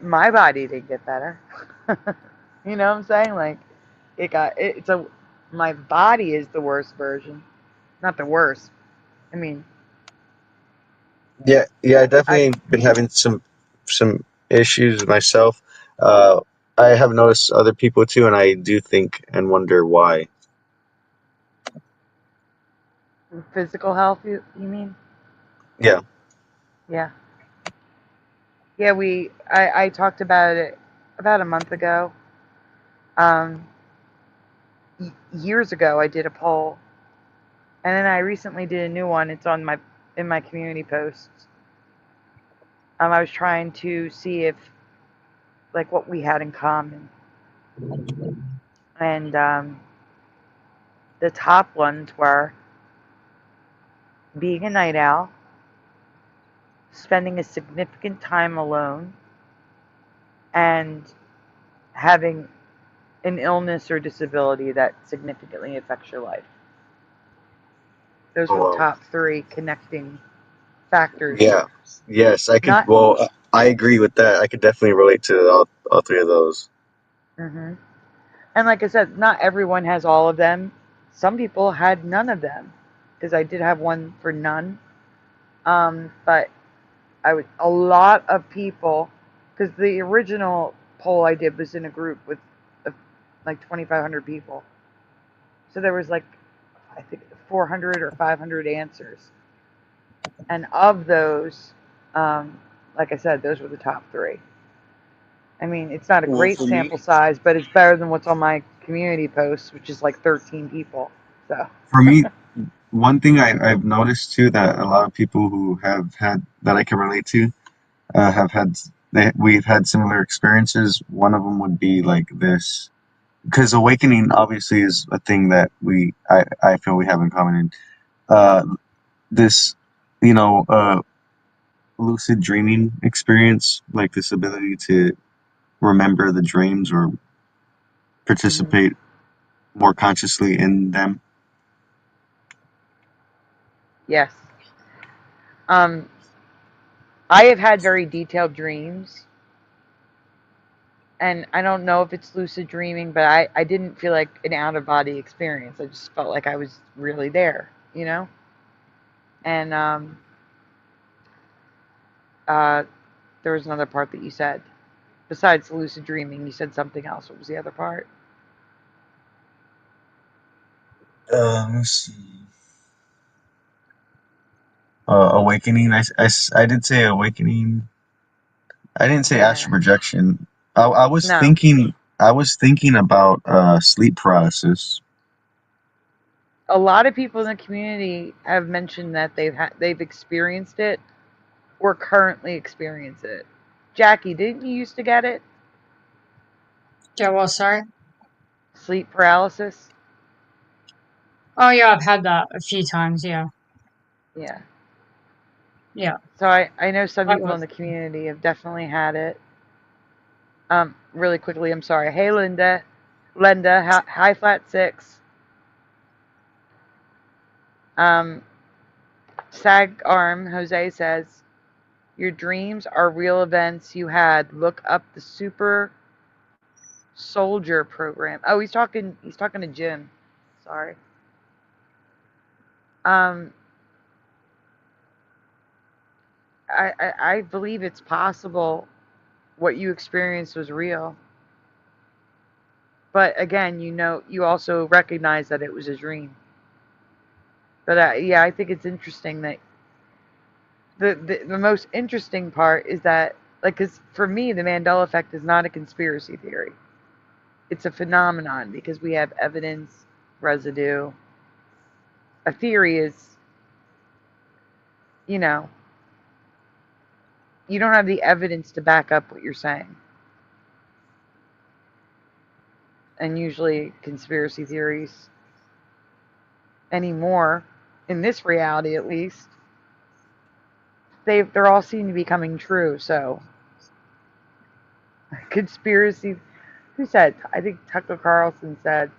my body didn't get better. You know what I'm saying? Like, it's a, my body is the worst version. Not the worst. I mean, Yeah, I I, definitely been having some issues myself. I have noticed other people too, and I do think and wonder why. physical health, you mean? Yeah. Yeah. Yeah, I talked about it about a month ago. Um, Years ago, I did a poll, and then I recently did a new one. It's on in my community posts. I was trying to see if like what we had in common, and the top ones were being a night owl, spending a significant time alone, and having an illness or disability that significantly affects your life. Those Oh, were the wow. top three connecting factors. Yeah. Yes, I could. Not. Well, I agree with that. I could definitely relate to all three of those. Hmm. And like I said, not everyone has all of them. Some people had none of them, because I did have one for none. But a lot of people, because the original poll I did was in a group with uh, like 2,500 people. So there was like, I think 400 or 500 answers. And of those, like I said, those were the top three. I mean, it's not a Well, great for me, sample size, but it's better than what's on my community posts, which is like 13 people. So, for me, one thing I've noticed too that a lot of people who have had that I can relate to have had we've had similar experiences. One of them would be like this, because awakening obviously is a thing that I feel we have in common. And this, you know, lucid dreaming experience, like this ability to remember the dreams or mhm. participate more consciously in them. Yes. Um, I have had very detailed dreams, and I don't know if it's lucid dreaming, but I didn't feel like an out of body experience. I just felt like I was really there, you know? And uh, there was another part that you said. Besides lucid dreaming, you said something else. What was the other part? Let's see. Awakening. I did say awakening. I didn't say Yeah. astral projection. I was No. thinking. I was thinking about sleep paralysis. A lot of people in the community have mentioned that they've experienced it or currently experience it. Jackie, didn't you used to get it? Yeah, well, sorry. Sleep paralysis? Oh, yeah, I've had that a few times. Yeah, Yeah. yeah, So I know some that people in was. the community have definitely had it. Really quickly, I'm sorry. Hey, Linda. Linda, hi, flat six. Um, Sag arm, Jose says, your dreams are real events you had. Look up the super soldier program. Oh, he's talking to Jim. Sorry. Um, I believe it's possible what you experienced was real. But again, you also recognize that it was a dream. But yeah, I think it's interesting that the most interesting part is that, like, because for me, the Mandela effect is not a conspiracy theory. It's a phenomenon because we have evidence, residue. A theory is, you know, you don't have the evidence to back up what you're saying. And usually conspiracy theories anymore, in this reality at least, they're all seen to be coming true. So conspiracy, who said, I think Tucker Carlson said,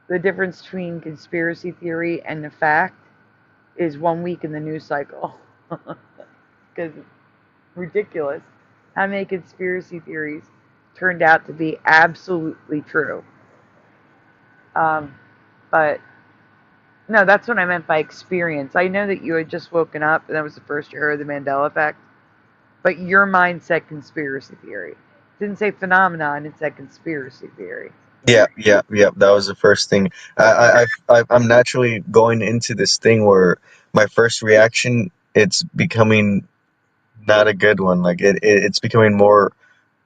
the difference between conspiracy theory and the fact is 1 week in the news cycle. Because ridiculous how many conspiracy theories turned out to be absolutely true. But no, that's what I meant by experience. I know that you had just woken up and that was the first you heard of the Mandela effect, but your mind said conspiracy theory. It didn't say phenomenon, it said conspiracy theory. Yeah, yeah, yeah. That was the first thing. I'm naturally going into this thing where my first reaction, it's becoming not a good one. Like it's becoming more.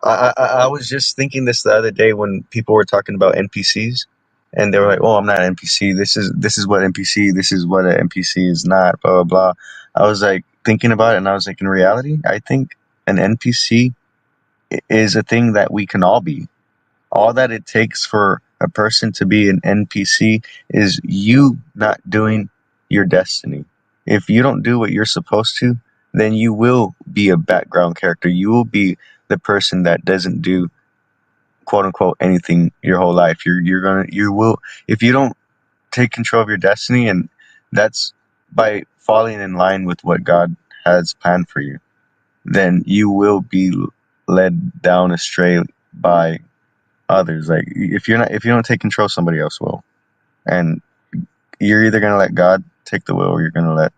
I was just thinking this the other day when people were talking about NPCs, and they were like, "Oh, I'm not an NPC. This is what NPC. This is what an NPC is not." Blah blah blah. I was like thinking about it, and I was like, in reality, I think an NPC is a thing that we can all be. All that it takes for a person to be an NPC is you not doing your destiny. If you don't do what you're supposed to, then you will be a background character. You will be the person that doesn't do quote unquote anything your whole life. You will, if you don't take control of your destiny, and that's by falling in line with what God has planned for you, then you will be led down astray by others. Like if you don't take control, somebody else will, and you're either gonna let God take the wheel or you're gonna let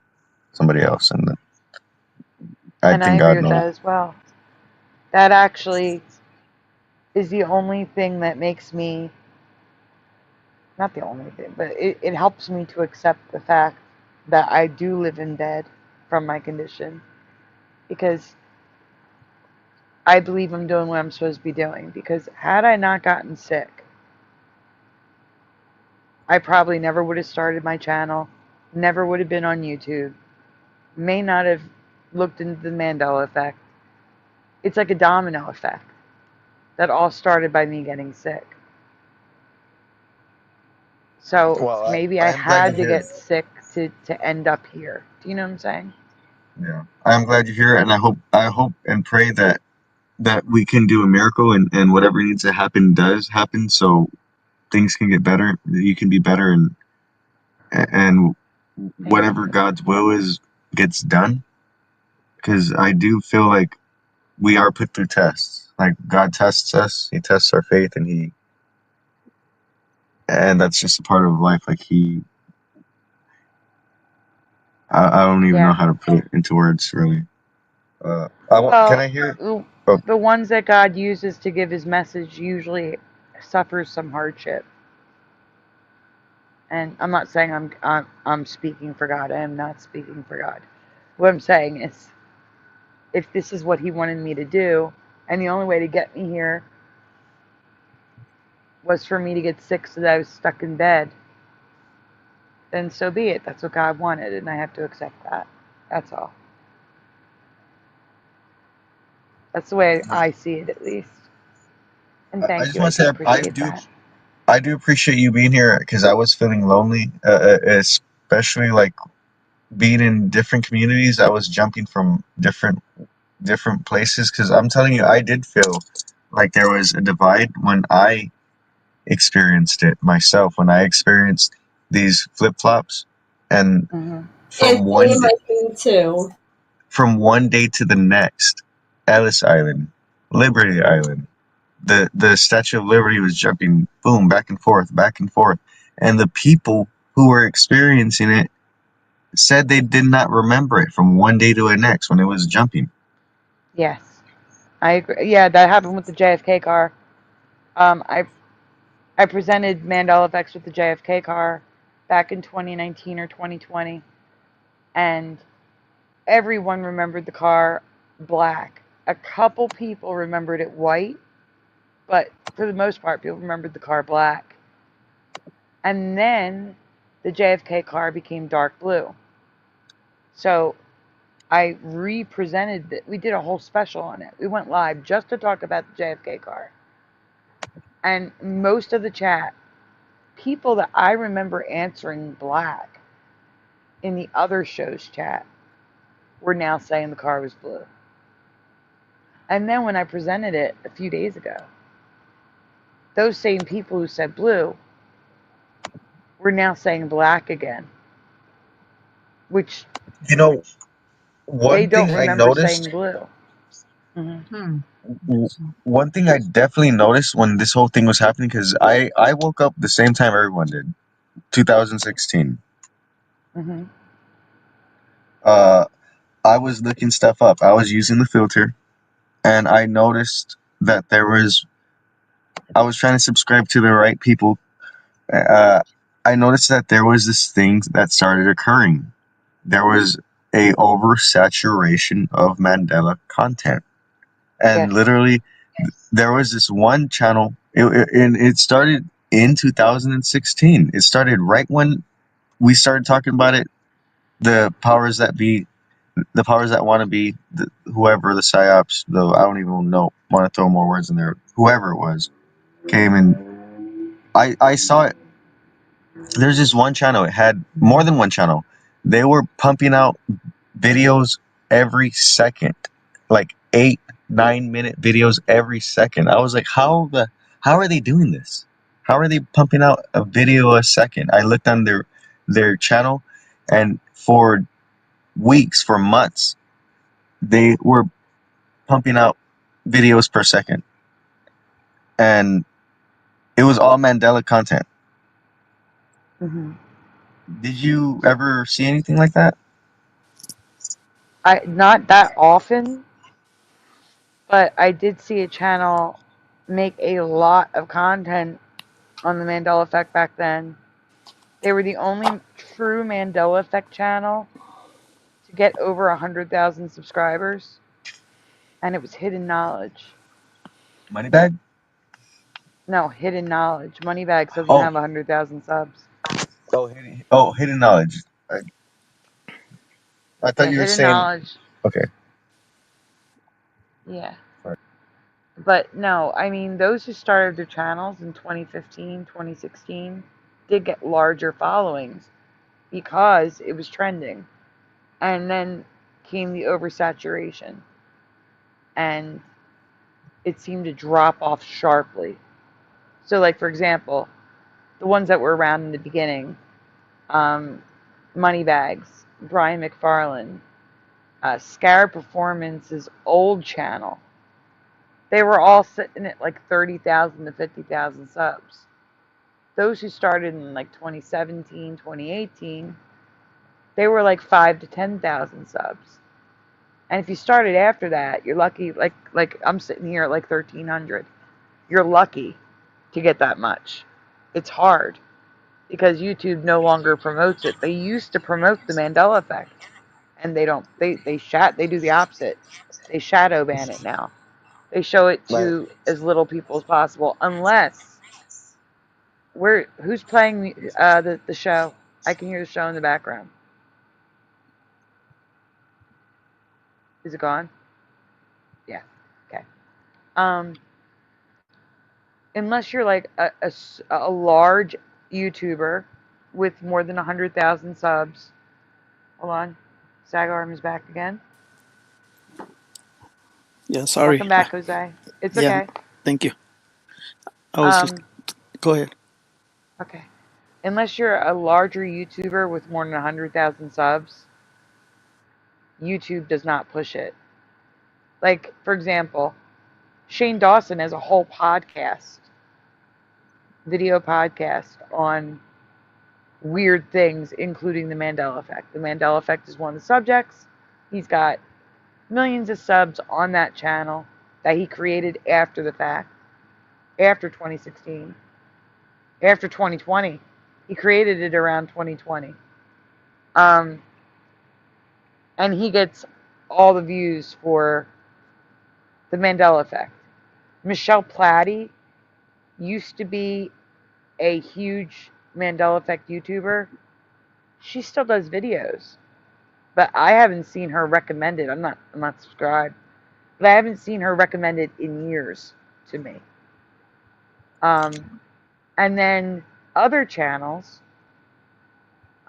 somebody else. And I And I think agree God with knows. that as well. That actually is the only thing that makes me, not the only thing, but it helps me to accept the fact that I do live in bed from my condition, because I believe I'm doing what I'm supposed to be doing. Because had I not gotten sick, I probably never would have started my channel, never would have been on YouTube, may not have looked into the Mandela effect. It's like a domino effect that all started by me getting sick. So Well, maybe I I'm glad had you're to here. get sick to end up here. Do you know what I'm saying? Yeah, I'm glad you're here, and I hope and pray that we can do a miracle, and whatever needs to happen does happen, so things can get better. You can be better, and Thank whatever you. God's will is gets done. Because I do feel like we are put through tests. Like God tests us, He tests our faith, and that's just a part of life. Like I don't even know Yeah. how to put it into words, really. Can Well, I hear? Oh, the ones that God uses to give His message usually suffers some hardship. And I'm not saying I'm speaking for God. I am not speaking for God. What I'm saying is, if this is what He wanted me to do, and the only way to get me here was for me to get sick so that I was stuck in bed, then so be it. That's what God wanted, and I have to accept that. That's all. That's the way I see it, at least. And I thank just you. I want to do say appreciate that. I do appreciate you being here because I was feeling lonely, especially like being in different communities. I was jumping from different places because I'm telling you, I did feel like there was a divide when I experienced it myself. When I experienced these flip flops, and Hmm. And from me one and my thing too. from one day to the next, Ellis Island, Liberty Island, the Statue of Liberty was jumping boom back and forth, and the people who were experiencing it said they did not remember it from one day to the next when it was jumping. Yes, I agree. Yeah, that happened with the JFK car. I presented Mandela Effects with the JFK car back in 2019 or 2020, and everyone remembered the car black. A couple people remembered it white, but for the most part, people remembered the car black. And then the JFK car became dark blue. So I re-presented it. We did a whole special on it. We went live just to talk about the JFK car. And most of the chat, people that I remember answering black in the other show's chat, were now saying the car was blue. And then when I presented it a few days ago, those same people who said blue were now saying black again, which You know, they one don't thing I remember saying noticed, blue. Hmm. Hmm. one thing I definitely noticed when this whole thing was happening, because I woke up the same time everyone did, 2016. Hmm. Uh, I was looking stuff up. I was using the filter, and I noticed that I was trying to subscribe to the right people. Uh, I noticed that there was this thing that started occurring. There was a oversaturation of Mandela content, and Yes. literally there was this one channel, and it started in 2016. It started right when we started talking about it. The powers that be, the powers that want to be, whoever the psyops, though I don't even know, want to throw more words in there. Whoever it was came and I saw it. There's this one channel. It had more than one channel. They were pumping out videos every second, like 8-9 minute videos every second. I was like, how are they doing this? How are they pumping out a video a second? I looked on their channel, and for weeks, for months, they were pumping out videos per second, and it was all Mandela content. Hmm. Did you ever see anything like that? Not that often, but I did see a channel make a lot of content on the Mandela Effect back then. They were the only true Mandela Effect channel to get over 100,000 subscribers, and it was Hidden Knowledge. Moneybag? No, Hidden Knowledge. Moneybags doesn't Oh, have 100,000 subs. hidden knowledge. I thought Yeah, you were Hidden saying Knowledge. okay. Yeah. Sorry. But no, I mean, those who started their channels in 2015, 2016 did get larger followings because it was trending. And then came the oversaturation, and it seemed to drop off sharply. So, like, for example, the ones that were around in the beginning, Moneybags, Brian McFarlane, Scarab Performance's old channel, they were all sitting at like 30,000 to 50,000 subs. Those who started in like 2017, 2018, they were like 5 to 10,000 subs. And if you started after that, you're lucky. Like I'm sitting here at like 1,300. You're lucky to get that much. It's hard because YouTube no longer promotes it. They used to promote the Mandela Effect, and they don't. They do the opposite. They shadow ban it now. They show it Right. to as little people as possible, unless who's playing the show? I can hear the show in the background. Is it gone? Yeah. Okay. Um, unless you're like a large YouTuber with more than 100,000 subs. Hold on. Sagarm is back again. Yeah, sorry. Welcome back, Jose. It's Yeah, okay. thank you. I was Um, go ahead. okay. Unless you're a larger YouTuber with more than 100,000 subs, YouTube does not push it. Like, for example, Shane Dawson has a whole podcast, video podcast on weird things, including the Mandela Effect. The Mandela Effect is one of the subjects. He's got millions of subs on that channel that he created after the fact, after 2016, after 2020. He created it around 2020. And he gets all the views for the Mandela Effect. Michelle Platty used to be a huge Mandela Effect YouTuber. She still does videos, but I haven't seen her recommended. I'm not subscribed, but I haven't seen her recommended in years to me. And then other channels,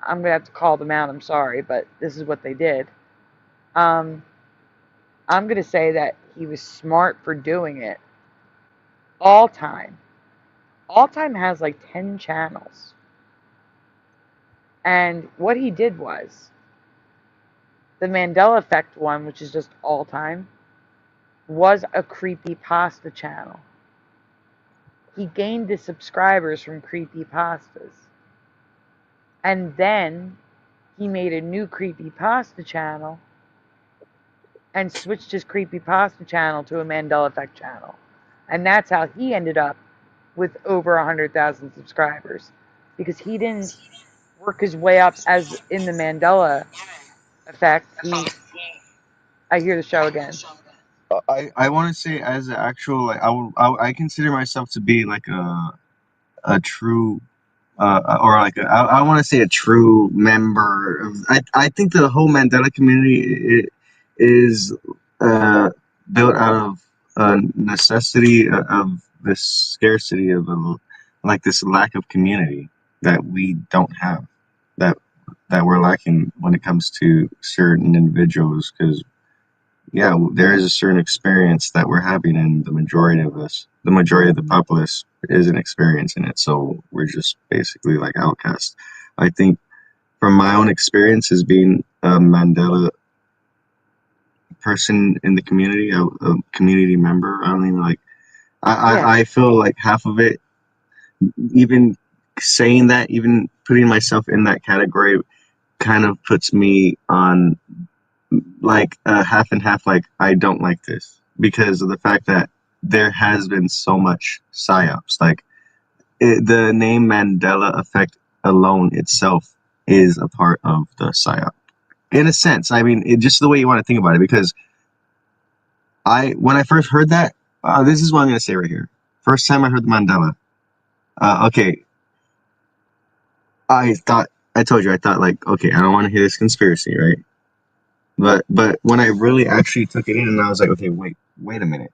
I'm gonna have to call them out. I'm sorry, but this is what they did. I'm gonna say that he was smart for doing it. All Time has like 10 channels, and what he did was the Mandela Effect one, which is just All Time, was a creepypasta channel. He gained the subscribers from creepypastas. And then he made a new creepypasta channel and switched his creepypasta channel to a Mandela Effect channel. And that's how he ended up with over 100,000 subscribers. Because he didn't work his way up as in the Mandela Effect. I hear the show again. I want to say as an actual like I consider myself to be like a true or like I want to say a true member of, I think the whole Mandela community is built out of necessity of this scarcity of like this lack of community that we don't have, that we're lacking when it comes to certain individuals, because yeah, there is a certain experience that we're having, and the majority of the populace isn't experiencing it. So we're just basically like outcasts. I think from my own experience as being a Mandela person in the community, a community member, I don't even like, I feel like half of it, even saying that, even putting myself in that category kind of puts me on like half and half, like I don't like this because of the fact that there has been so much psyops. Like the name Mandela Effect alone itself is a part of the psyop in a sense. I mean, just the way you want to think about it, because when I first heard that, this is what I'm going to say right here. First time I heard the Mandela, okay, I told you, I thought like, okay, I don't want to hear this conspiracy, right? But when I really actually took it in, and I was like, okay, wait a minute.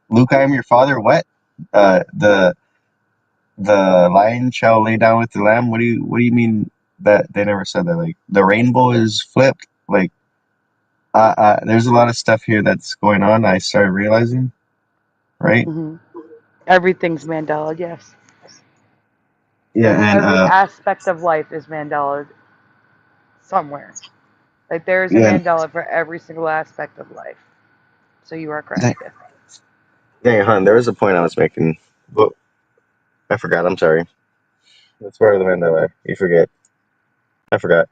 Luke, I am your father. What? The lion shall lay down with the lamb. What do you mean that they never said that? Like the rainbow is flipped. Like there's a lot of stuff here that's going on. I started realizing, right? Mm-hmm. Everything's Mandela, yes. Yeah, and every aspect of life is Mandela somewhere. Like there is a Mandela for every single aspect of life. So you are correct. Dang, hon, there was a point I was making, but I forgot. I'm sorry. That's part of the Mandela. You forget. I forgot.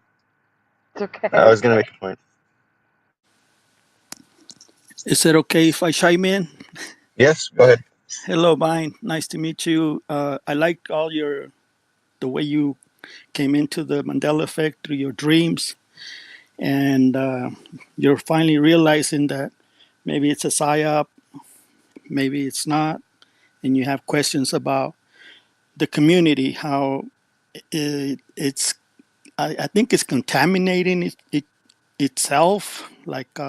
It's okay. I was gonna make a point. Is it okay if I chime in? Yes, go ahead. Hello, Vine. Nice to meet you. I liked the way you came into the Mandela Effect through your dreams, and you're finally realizing that maybe it's a psyop, maybe it's not, and you have questions about the community, how it's I think it's contaminating itself, like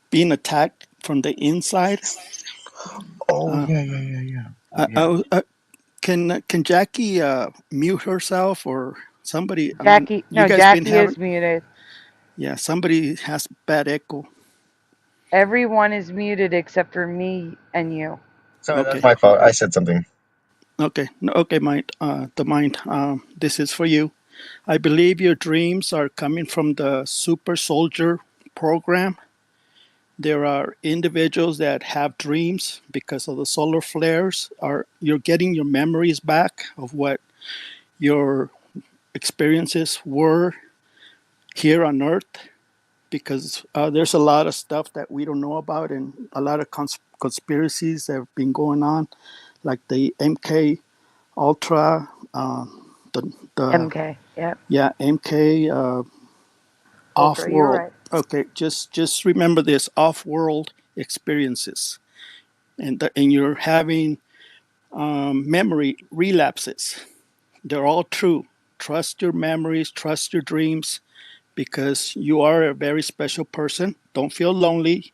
being attacked from the inside. Oh yeah. Can Jackie mute herself or somebody? I mean, Jackie, you no, guys been Jackie having? is muted. Yeah, somebody has bad echo. Everyone is muted except for me and you. Sorry, that's my fault. I said something. Okay, no, okay, mind. The mind. This is for you. I believe your dreams are coming from the Super Soldier program. There are individuals that have dreams because of the solar flares. You're getting your memories back of what your experiences were here on Earth, because there's a lot of stuff that we don't know about, and a lot of conspiracies that have been going on, like the MK Ultra, the MK. Yep. MK off Ultra. You're world. right. Okay, just remember this: off world experiences, and you're having memory relapses. They're all true. Trust your memories, trust your dreams, because you are a very special person. Don't feel lonely.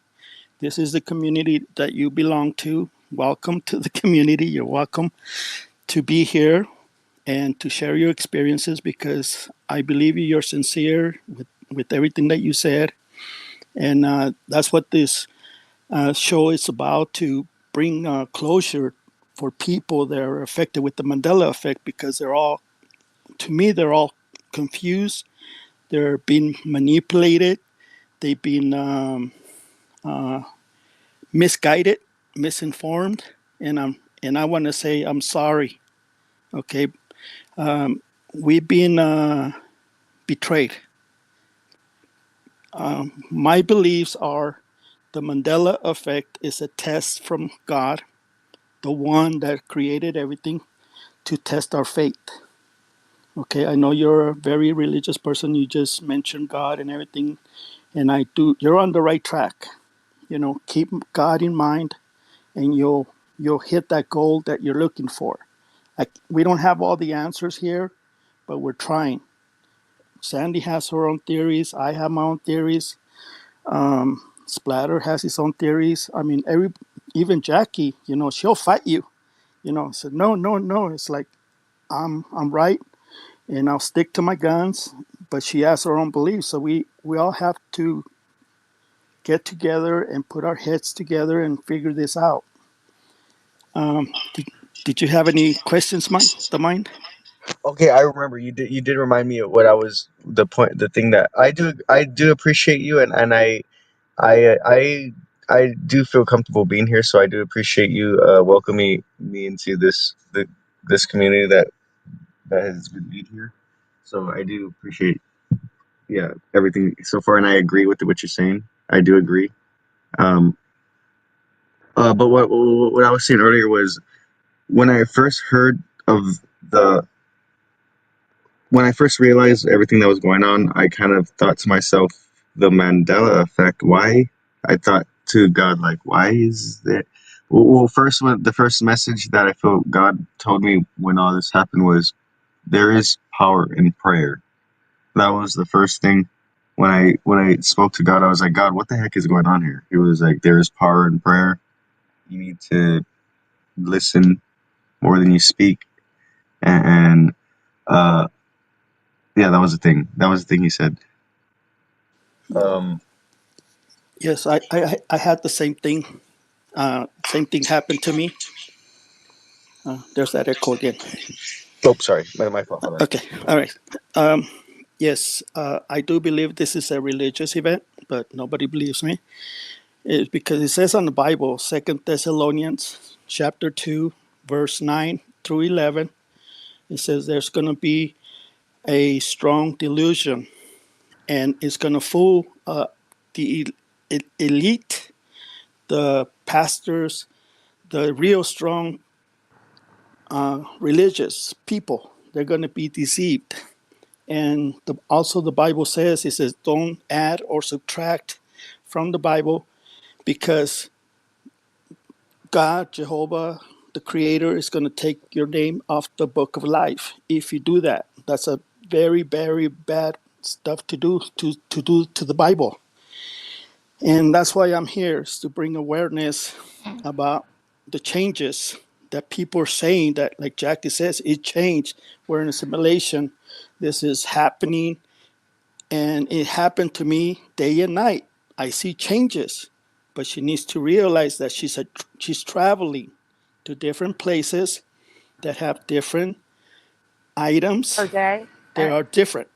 This is the community that you belong to. Welcome to the community. You're welcome to be here and to share your experiences, because I believe you're sincere with everything that you said. And that's what this show is about, to bring closure for people that are affected with the Mandela effect, because they're all, to me, they're all confused. They're being manipulated. They've been misguided, misinformed, and I want to say I'm sorry. Okay, we've been betrayed. My beliefs are the Mandela effect is a test from God, the one that created everything, to test our faith. Okay, I know you're a very religious person. You just mentioned God and everything, and I do. You're on the right track. Keep God in mind, and you'll hit that goal that you're looking for. We don't have all the answers here, but we're trying. Sandy has her own theories. I have my own theories. Splatter has his own theories. I mean, even Jackie, she'll fight you. Said no, no, no. It's like I'm right, and I'll stick to my guns. But she has her own beliefs, so we all have to get together and put our heads together and figure this out. Did you have any questions, mind? Okay, I remember you did remind me of what I was the thing that I do appreciate you, and I I I do feel comfortable being here, so I do appreciate you welcoming me into this community that has been made here. So I do appreciate, yeah, everything so far, and I agree with what you're saying. I do agree. Um, but what I was saying earlier was, when I first heard of the when I first realized everything that was going on, I kind of thought to myself, the Mandela effect. Why? I thought to God, like, why is there? Well, first, when the first message that I felt God told me when all this happened was, there is power in prayer. That was the first thing. When I spoke to God, I was like, God, what the heck is going on here? He was like, there is power in prayer. You need to listen more than you speak, and yeah, that was the thing. That was the thing he said. Um, Yes, I had the same thing. Same thing happened to me. There's that echo again. oh, sorry, my fault. My bad. Okay, all right. Yes, I do believe this is a religious event, but nobody believes me. It's because it says on the Bible, 2 Thessalonians chapter 2, verse 9 through 11, it says there's going to be a strong delusion, and it's going to fool the elite, the pastors, the real strong religious people. They're going to be deceived. And also the Bible says, it says, don't add or subtract from the Bible, because God, Jehovah, the Creator, is going to take your name off the book of life. If you do that, that's a very, very bad stuff to do to the Bible. And that's why I'm here, is to bring awareness about the changes that people are saying, that, like Jackie says, it changed. We're in a simulation. This is happening, and it happened to me day and night. I see changes, but she needs to realize that she's traveling to different places that have different items. Jose, They are different.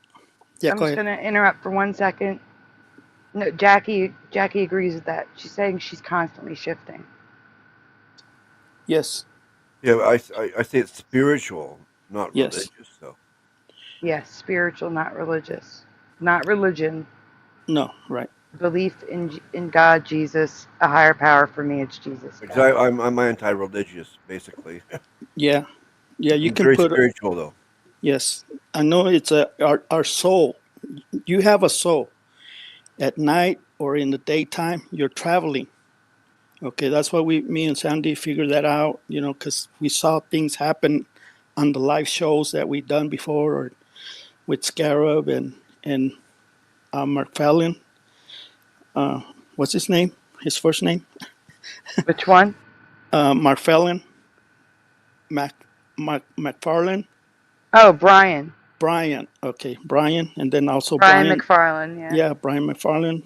Yeah, I'm go just ahead. gonna interrupt for 1 second. No, Jackie agrees with that. She's saying she's constantly shifting. Yes. Yeah, I say it's spiritual, not Yes. religious, though. Yes, spiritual, not religious. Not religion. No, right. Belief in God, Jesus, a higher power. For me, it's Jesus. Because God. I'm anti-religious, basically. Yeah. Yeah, you I'm can very put spiritual, though. yes. I know it's our soul. You have a soul. At night or in the daytime, you're traveling. Okay, that's why me and Sandy figured that out, because we saw things happen on the live shows that we done before, or with Scarab and Mark Fallon. What's his name? His first name? Which one? Mark Fallon, McFarlane, Oh, Brian. Brian. Okay, Brian, and then also Brian Brian. McFarlane. Yeah. Yeah, Brian McFarlane.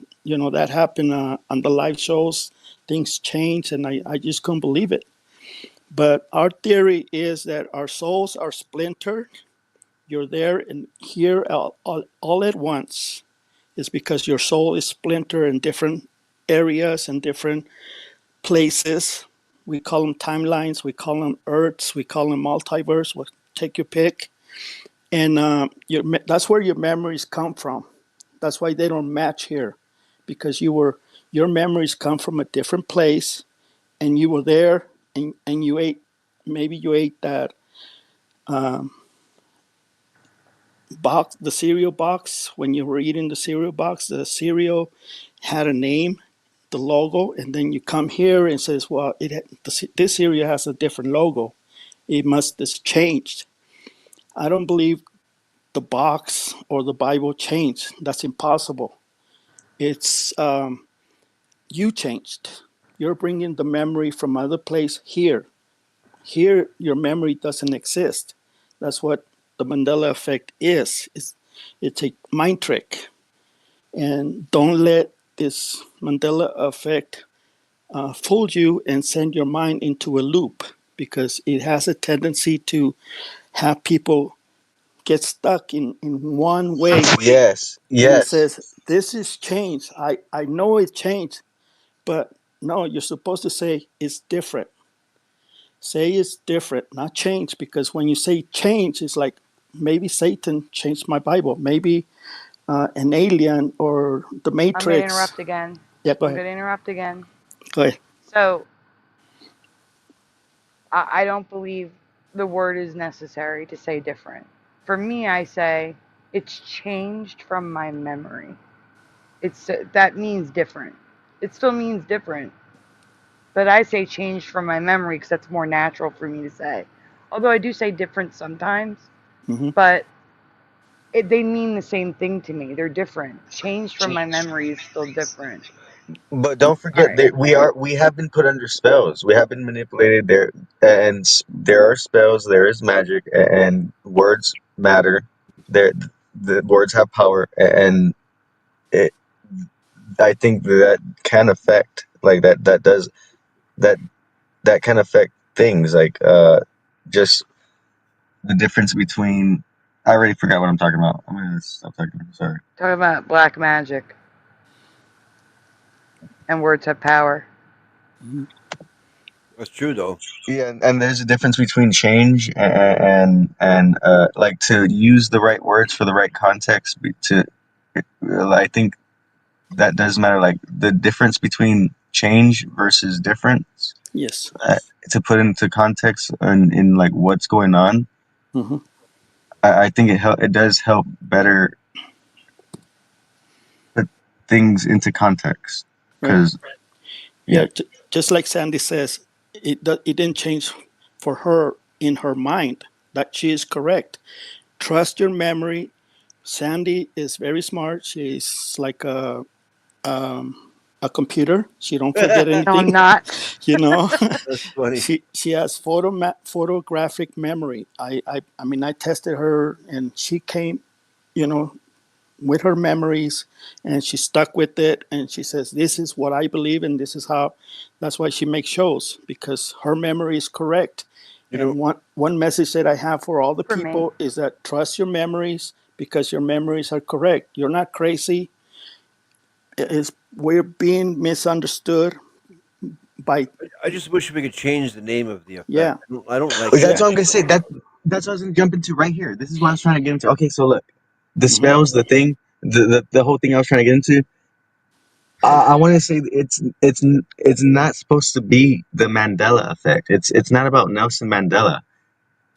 That happened on the live shows. Things changed, and I just couldn't believe it. But our theory is that our souls are splintered. You're there and here all at once. It's because your soul is splintered in different areas and different places. We call them timelines. We call them Earths. We call them multiverse. Well, take your pick. And that's where your memories come from. That's why they don't match here, because your memories come from a different place, and you were there, and you ate. Maybe you ate that box, the cereal box. When you were eating the cereal box, the cereal had a name, the logo, and then you come here and says, "Well, this cereal has a different logo. It must have changed." I don't believe the box or the Bible changed. That's impossible. It's you changed. You're bringing the memory from other place here. Here, your memory doesn't exist. That's what the Mandela effect is. It's a mind trick. And don't let this Mandela effect fool you and send your mind into a loop, because it has a tendency to have people get stuck in one way. Yes, And it yes. says, this is change. I know it changed, but no, you're supposed to say it's different. Say it's different, not change, because when you say change, it's like maybe Satan changed my Bible. Maybe an alien or the I'm going to Matrix. interrupt again. Yeah, go I'm ahead. going to interrupt again. Go ahead. So, I don't believe the word is necessary to say different. For me, I say it's changed from my memory. That means different. It still means different, but I say changed from my memory because that's more natural for me to say. Although I do say different sometimes, Mhm. but they mean the same thing to me. They're different. Changed from my memory is still different. But don't All forget right. that we have been put under spells. We have been manipulated there, and there are spells. There is magic, and words matter. There, the words have power, and it. I think that can affect, like that does that that can affect things, like just the difference between. I already forgot what I'm talking about. I'm gonna stop talking. Sorry. Talking about black magic and words have power. That's true, though. Yeah, and there's a difference between change and like to use the right words for the right context. I think that does matter. Like the difference between change versus difference, Yes. to put into context and in like what's going on. Mhm. I think it does help better put things into context, Right. because Yeah, just like Sandy says, it didn't change for her in her mind. That she is correct. Trust your memory. Sandy is very smart. She's like a computer. She don't forget That's No, I'm anything. not. funny. She has photographic memory. I mean, I tested her, and she came, you know, with her memories, and she stuck with it, and she says, this is what I believe, and this is how. That's why she makes shows, because her memory is correct. You And know, one message that I have for all the For me. people is that trust your memories, because your memories are correct. You're not crazy. We're being misunderstood by I just wish we could change the name of the effect. yeah. I don't like that's that. what I'm gonna say. that's what I was gonna jump into right here. This is what I was trying to get into. Okay, so look, the Mm-hmm. spells, the thing, the whole thing I was trying to get into. I want to say it's not supposed to be the Mandela effect. It's not about Nelson Mandela.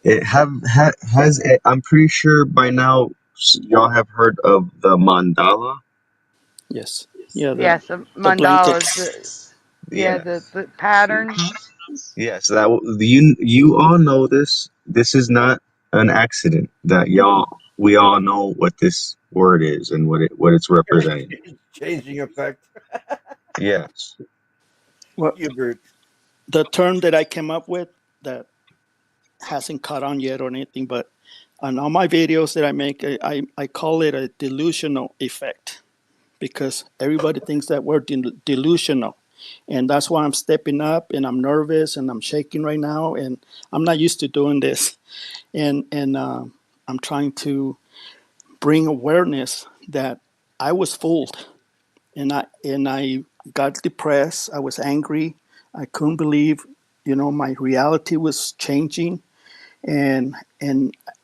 It has it, I'm pretty sure by now y'all have heard of the mandala. Yes. Yeah. Yes, The mandalas. blankets. Yeah, Yeah. the pattern. Yes. You all know this. This is not an accident that we all know what this word is and what it's representing. Changing effect. Yes. Well, Hubert. the term that I came up with that hasn't caught on yet or anything, but on all my videos that I make, I call it a delusional effect because everybody thinks that we're delusional. And that's why I'm stepping up and I'm nervous and I'm shaking right now. And I'm not used to doing this. And I'm trying to bring awareness that I was fooled and I got depressed. I was angry. I couldn't believe, my reality was changing and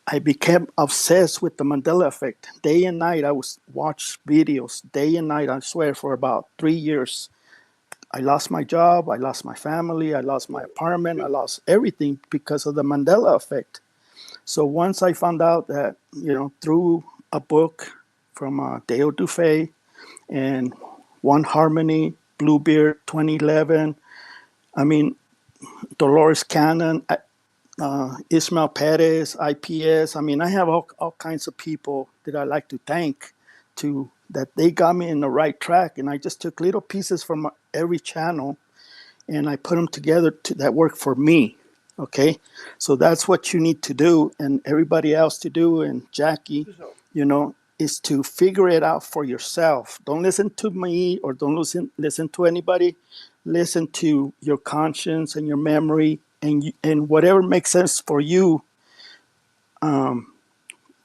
I became obsessed with the Mandela effect. Day and night, I was watch videos day and night. I swear, for about 3 years, I lost my job, I lost my family, I lost my apartment, I lost everything because of the Mandela effect. So once I found out that, through a book from Dale Dufay and One Harmony, Bluebeard, 2011, I mean, Dolores Cannon, Ismael Perez, IPS. I mean, I have all kinds of people that I like to thank that they got me in the right track. And I just took little pieces from every channel and I put them together that work for me. Okay. So that's what you need to do and everybody else to do. And Jackie, is to figure it out for yourself. Don't listen to me or don't listen to anybody. Listen to your conscience and your memory and whatever makes sense for you,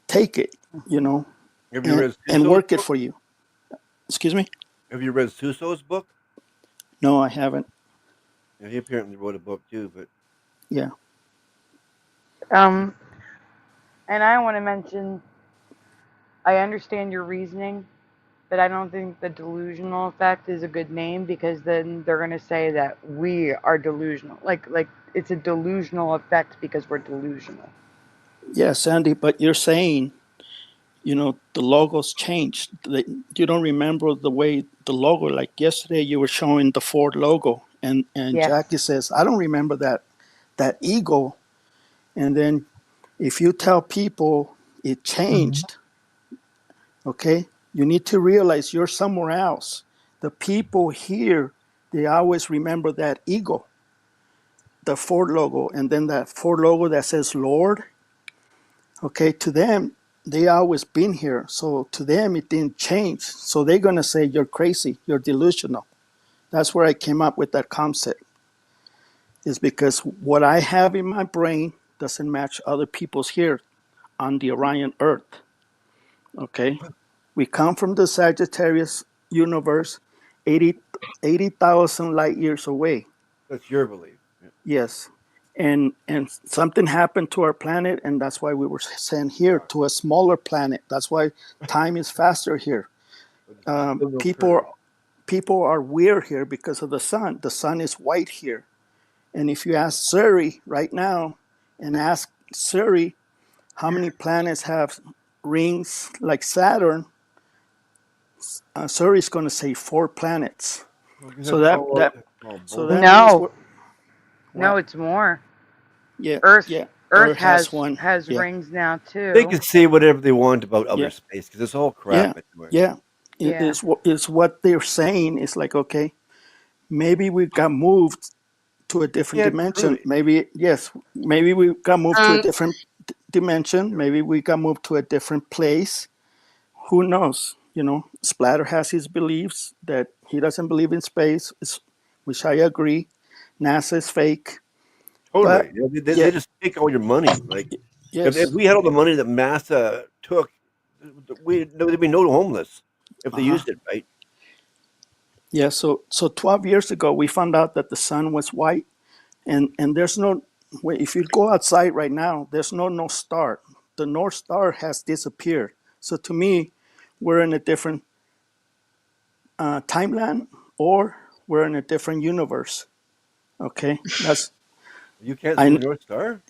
take it, Have you read and Suso's work it book? for you. Excuse me? Have you read Suso's book? No, I haven't. Yeah, he apparently wrote a book too, but Yeah. And I want to mention, I understand your reasoning, but I don't think the delusional effect is a good name because then they're going to say that we are delusional. Like it's a delusional effect because we're delusional. Yeah, Sandy, but you're saying, the logos changed. You don't remember the way the logo, like yesterday you were showing the Ford logo and Yes. Jackie says, I don't remember that eagle. And then if you tell people it changed, okay, you need to realize you're somewhere else. The people here, they always remember that eagle, the Ford logo, and then that Ford logo that says Lord. Okay, to them, they always been here. So to them, it didn't change. So they're going to say, you're crazy, you're delusional. That's where I came up with that concept, is because what I have in my brain doesn't match other people's here on the Orion Earth. Okay, we come from the Sagittarius universe, 80,000 light years away. that's your belief. Yeah. Yes. And something happened to our planet, and that's why we were sent here to a smaller planet. That's why time is faster here. Still no People courage. people are weird here because of the sun. The sun is white here. And if you ask Surrey right now and ask Surrey how many planets have rings like Saturn, Surrey's going to say 4 planets. Well, So that's all so bullshit. that means No, no, it's more. yeah, Earth yeah. Earth Earth has one. has Yeah, rings now They too. can say whatever they want about outer yeah, space because it's all yeah, crap anyway. yeah. Yeah. It's what they're saying. It's like, okay, maybe we got moved to a different Can't prove dimension. it. Maybe, yes, maybe we got moved to a Um, different dimension. Maybe we got moved to a different place. Who knows? Splatter has his beliefs that he doesn't believe in space, which I agree. NASA is fake. Totally. But You know, yeah, they just take all your money. Like if yes, we had all the money that Massa took, there'd be no homeless if they uh-huh. used it right. Yeah, so 12 years ago we found out that the sun was white and there's no if you go outside right now, there's no North Star. The North Star has disappeared. So to me, we're in a different timeline, or we're in a different universe. Okay, that's You can't see the I North Star?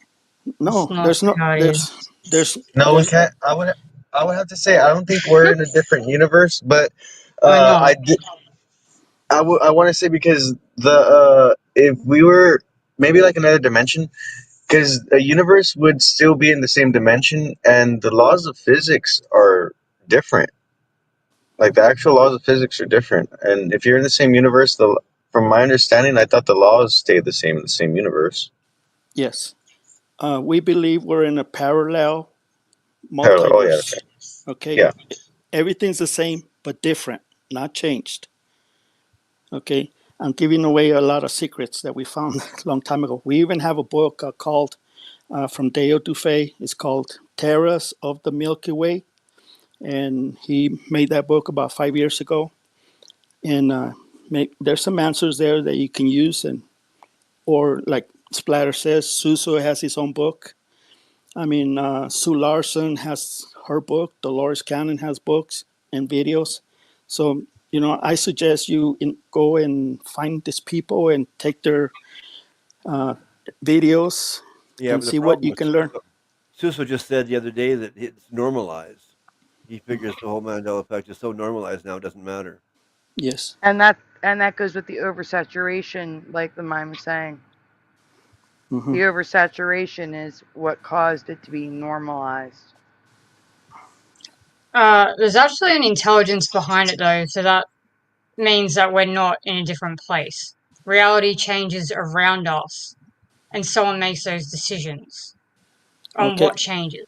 It's no. not There's no how it is. No, we there's can't. I would have to say I don't think we're in a different universe, but We're not. I want to say because the if we were maybe like another dimension, because a universe would still be in the same dimension, and the laws of physics are different. Like the actual laws of physics are different, and if you're in the same universe, the from my understanding, I thought the laws stayed the same in the same universe. yes. We believe we're in a parallel Parallel. Oh yeah, multiverse. okay. Okay, Yeah. everything's the same but different, not changed. Okay, I'm giving away a lot of secrets that we found a long time ago. We even have a book called from Deo Dufay. It's called Terras of the Milky Way, and he made that book about 5 years ago. And there's some answers there that you can use, and or like Splatter says, Suso has his own book. I mean, Sue Larson has her book. Dolores Cannon has books and videos. So, I suggest you go and find these people and take their videos Yeah, and but the see what problem you with can learn. Suso just said the other day that it's normalized. He figures the whole Mandela effect is so normalized now it doesn't matter. Yes. And that goes with the oversaturation, like the mime was saying. Hmm. The oversaturation is what caused it to be normalized. There's actually an intelligence behind it, though, so that means that we're not in a different place. Reality changes around us, and someone makes those decisions on Okay. what changes.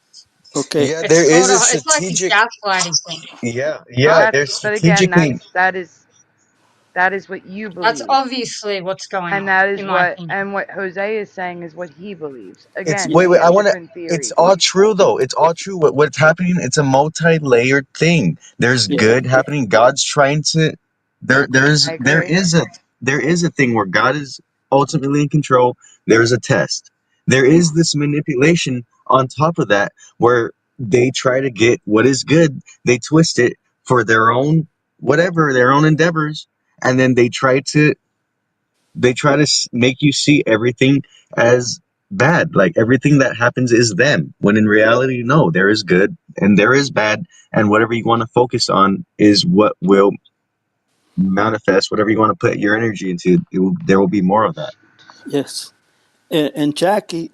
Okay. Yeah, It's there is sort a of, it's like a strategic. gaslighting thing. Yeah, That's there's but again, strategically. that is what you That's believe. obviously what's going And on, that is in my what opinion. and what Jose is saying is what he believes. It's Again, wait, we wait. I have want to. different It's theories. all true though. It's all true. What's happening? It's a multi-layered thing. There's Yeah. good happening. God's trying to. I There agree. is a thing where God is ultimately in control. There is a test. There is this manipulation on top of that where they try to get what is good. They twist it for their own whatever their own endeavors, and then they try to make you see everything as bad, like everything that happens is them, when in reality no, there is good and there is bad, and whatever you want to focus on is what will manifest. Whatever you want to put your energy into, there will be more of that. Yes. And Jackie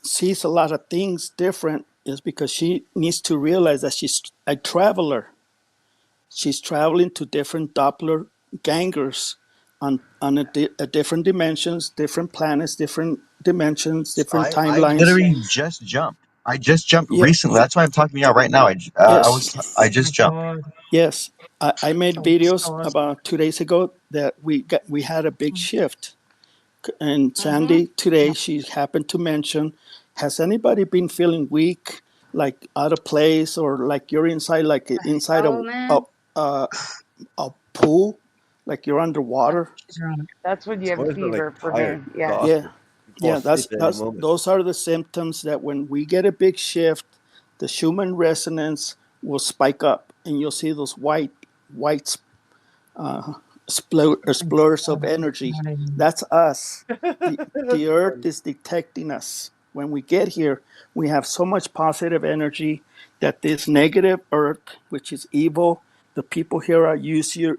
sees a lot of things different is because she needs to realize that she's a traveler. She's traveling to different Doppler gangers on a different dimensions, different planets, different dimensions, different I timelines. literally just jumped. I just jumped Yeah. recently. That's why I'm talking to you right now. Yes. I Oh my just jumped. god. Yes. I made Oh, videos stars. about 2 days ago that we had a big shift. And Mhm. Sandy today she happened to mention, has anybody been feeling weak, like out of place, or like you're inside, like inside Oh a man. a, a pool, like you're Yeah, underwater? she's right. That's when you have Always been like fever for me. tired, Yes. Yeah, exhausted. You fall yeah. asleep That's at any that's moment. those are the symptoms that when we get a big shift, the Schumann resonance will spike up, and you'll see those white splurs of energy. Not even. That's us. The, That's the earth funny. is detecting us. When we get here, we have so much positive energy that this negative earth, which is evil, the people here are use you,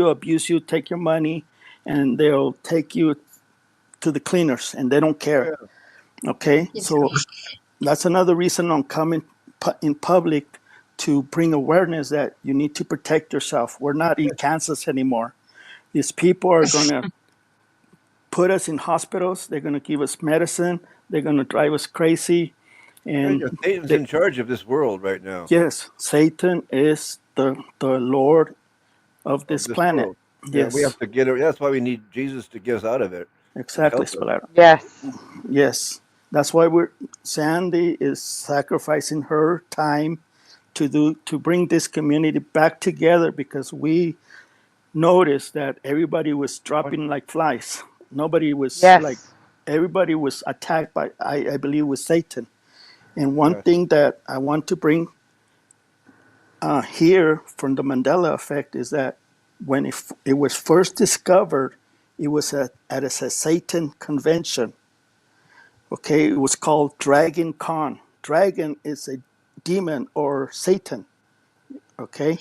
abuse you, take your money, and they'll take you to the cleaners, and they don't Oh care. yeah. Okay, It's so that's another reason I'm coming in public to bring awareness that you need to protect yourself. We're not in Kansas anymore. These people are going to put us in hospitals. They're going to give us medicine. They're going to drive us crazy. Yeah, And Satan's they, in charge of this world right now, yes, Satan is the Lord of of this this planet. world. Yeah, we have Yes, to get it. That's why we need Jesus to get us out of it and exactly, help us. Spalero. Yes. Yes, that's why Sandy is sacrificing her time to bring this community back together, because we noticed that everybody was What? dropping like flies. Nobody was like Yes. everybody was attacked by, I believe, with Satan. And one Yes. thing that I want to bring here from the Mandela effect is that when it was first discovered, it was at a Satan convention. Okay, it was called Dragon Con. Dragon is a demon or Satan. Okay,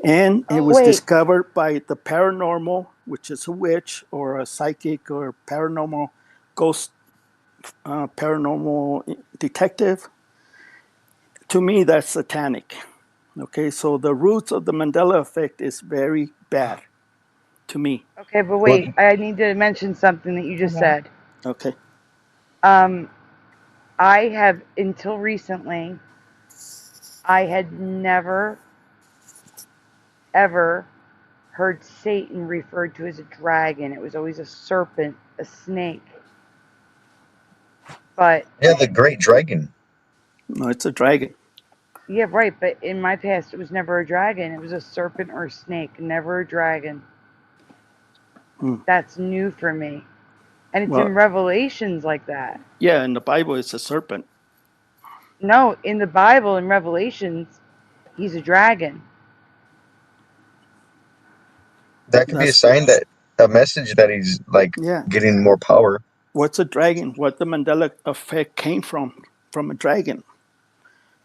and it Oh was wait. discovered by the paranormal, which is a witch or a psychic or paranormal ghost, paranormal detective. To me, that's satanic. Okay, so the roots of the Mandela effect is very bad to me. Okay, but Well, wait. I need to mention something that you just Okay. said. Okay. I have until recently. I had never ever heard Satan referred to as a dragon. It was always a serpent, a snake. But yeah, the Great Dragon. No, it's a dragon. yeah, right. But in my past, it was never a dragon. It was a serpent or a snake, never a dragon. Hmm. That's new for me. And it's Well, in Revelations like that. yeah, in the Bible, it's a serpent. No, in the Bible, in Revelations, he's a dragon. That could be a That's sign that a message that he's like yeah. getting more power. What's a dragon? What the Mandela effect came from a dragon.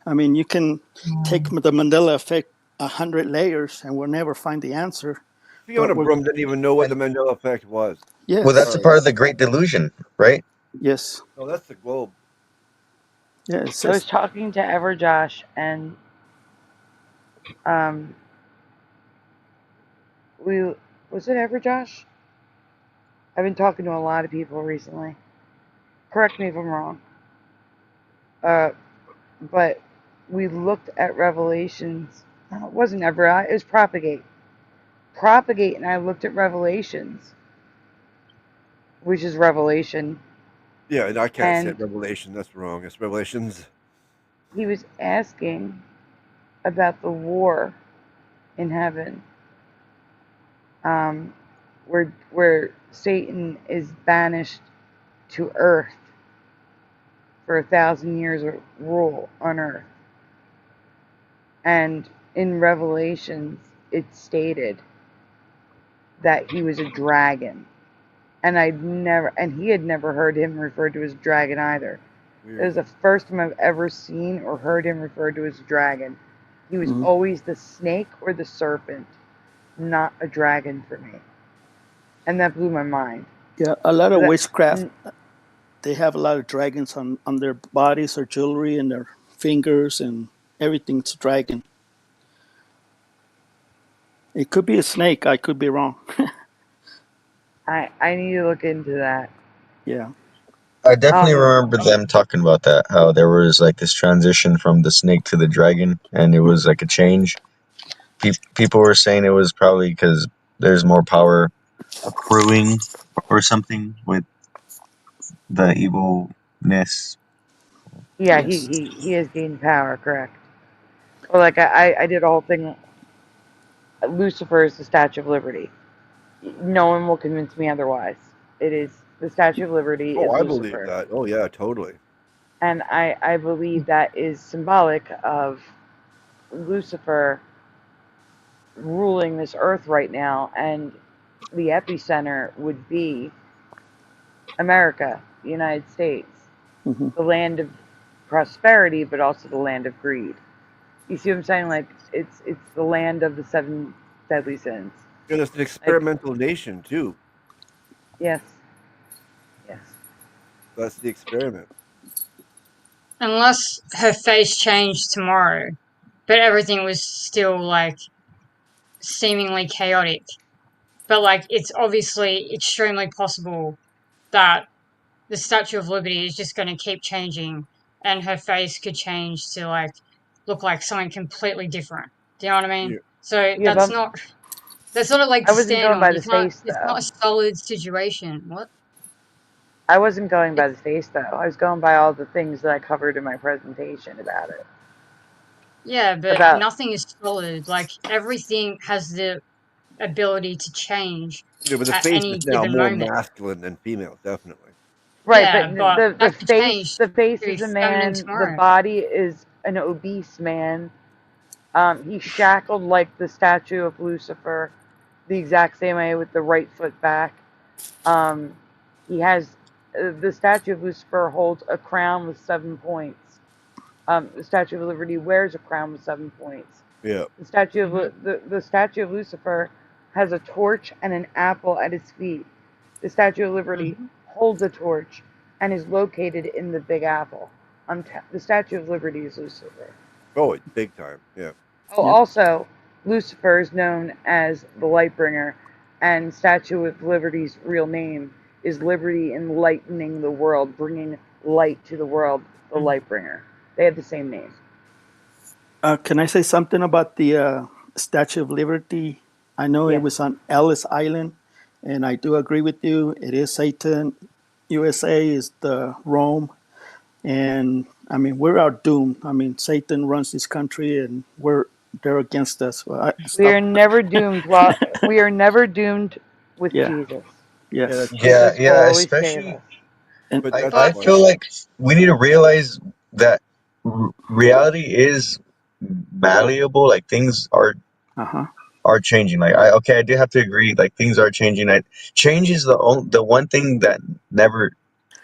I mean, you can take the Mandela effect 100 layers, and we'll never find the answer. Fiona But Brum didn't even know what And the Mandela effect was. well, that's a yes, Sorry. part of the Great Delusion, right? yes, No, that's the globe. yeah. It I was says talking to Everjosh, and um, was it Everjosh? I've been talking to a lot of people recently. Correct me if I'm wrong. But we looked at Revelations. No, it wasn't ever. It was Propagate. Propagate, and I looked at Revelations, which is Revelation, Yeah, and I can't say and Revelation. That's wrong. It's Revelations. he was asking about the war in heaven, where Satan is banished to Earth for 1,000 years of rule on Earth, and in Revelations it stated that he was a dragon. And he had never heard him referred to as a dragon either. It was Weird. the first time I've ever seen or heard him referred to as a dragon. He was mhm. always the snake or the serpent, not a dragon for me. And that blew my mind. Yeah, a lot of That, witchcraft. They have a lot of dragons on their bodies or jewelry and their fingers and everything's a dragon. It could be a snake. I could be wrong. I need to look into that. Yeah. I definitely Um, remember them talking about that, how there was like this transition from the snake to the dragon, and it was like a change. People were saying it was probably because there's more power accruing or something with the evilness. yeah, Yes. he has gained power, correct. Or like I did a whole thing. Lucifer is the Statue of Liberty. No one will convince me otherwise. It is the Statue of Liberty Oh, is I believe Lucifer. that. Oh, yeah, totally. And I believe that is symbolic of Lucifer ruling this earth right now, and the epicenter would be America, the United States, Hmm. the land of prosperity, but also the land of greed. You see what I'm saying? Like it's the land of the seven deadly sins. And it's an Like experimental nation, too. yes, yes, That's the experiment. Unless her face changed tomorrow, but everything was still like seemingly chaotic. But like it's obviously extremely possible that the Statue of Liberty is just going to keep changing, and her face could change to like look like something completely different. Do you know what I mean? Yeah. So yeah. But that's not like I the wasn't going standard. by You the can't. face It's not though. a solid situation. What? I wasn't going by It's the face though. I was going by all the things that I covered in my presentation about it. yeah, but About nothing is solid. Like everything has the ability to change Yeah, but the at face is any now given more moment. masculine than female, definitely. Right, Yeah, but but that could change the face to be is a feminine man, the tomorrow. body is an obese man. He's shackled like the statue of Lucifer, the exact same way with the right foot back. He has the statue of Lucifer holds a crown with 7 points. The Statue of Liberty wears a crown with 7 points. Yeah. The statue of Mm-hmm. the statue of Lucifer has a torch and an apple at its feet. The Statue of Liberty Mm-hmm. holds a torch and is located in the Big Apple. The Statue of Liberty is Lucifer. Oh, it's big time. Yeah. Oh, Yep. also, Lucifer is known as the Lightbringer, and Statue of Liberty's real name is Liberty enlightening the world, bringing light to the world, the Lightbringer. They have the same name. Can I say something about the Statue of Liberty? I know Yes. it was on Ellis Island, and I do agree with you. It is Satan. USA is the Rome, and I mean we're our doom. I mean Satan runs this country, and they're against us. Well, We are stop. never doomed. We are never doomed with Yeah. Jesus. Yeah, Yes. that's true. Yeah, Jesus will yeah, always save especially us. And But I, that's I the But point. feel like we need to realize that reality is malleable. Like things are changing. Like I do have to agree. Like things are changing. Change is the one thing that never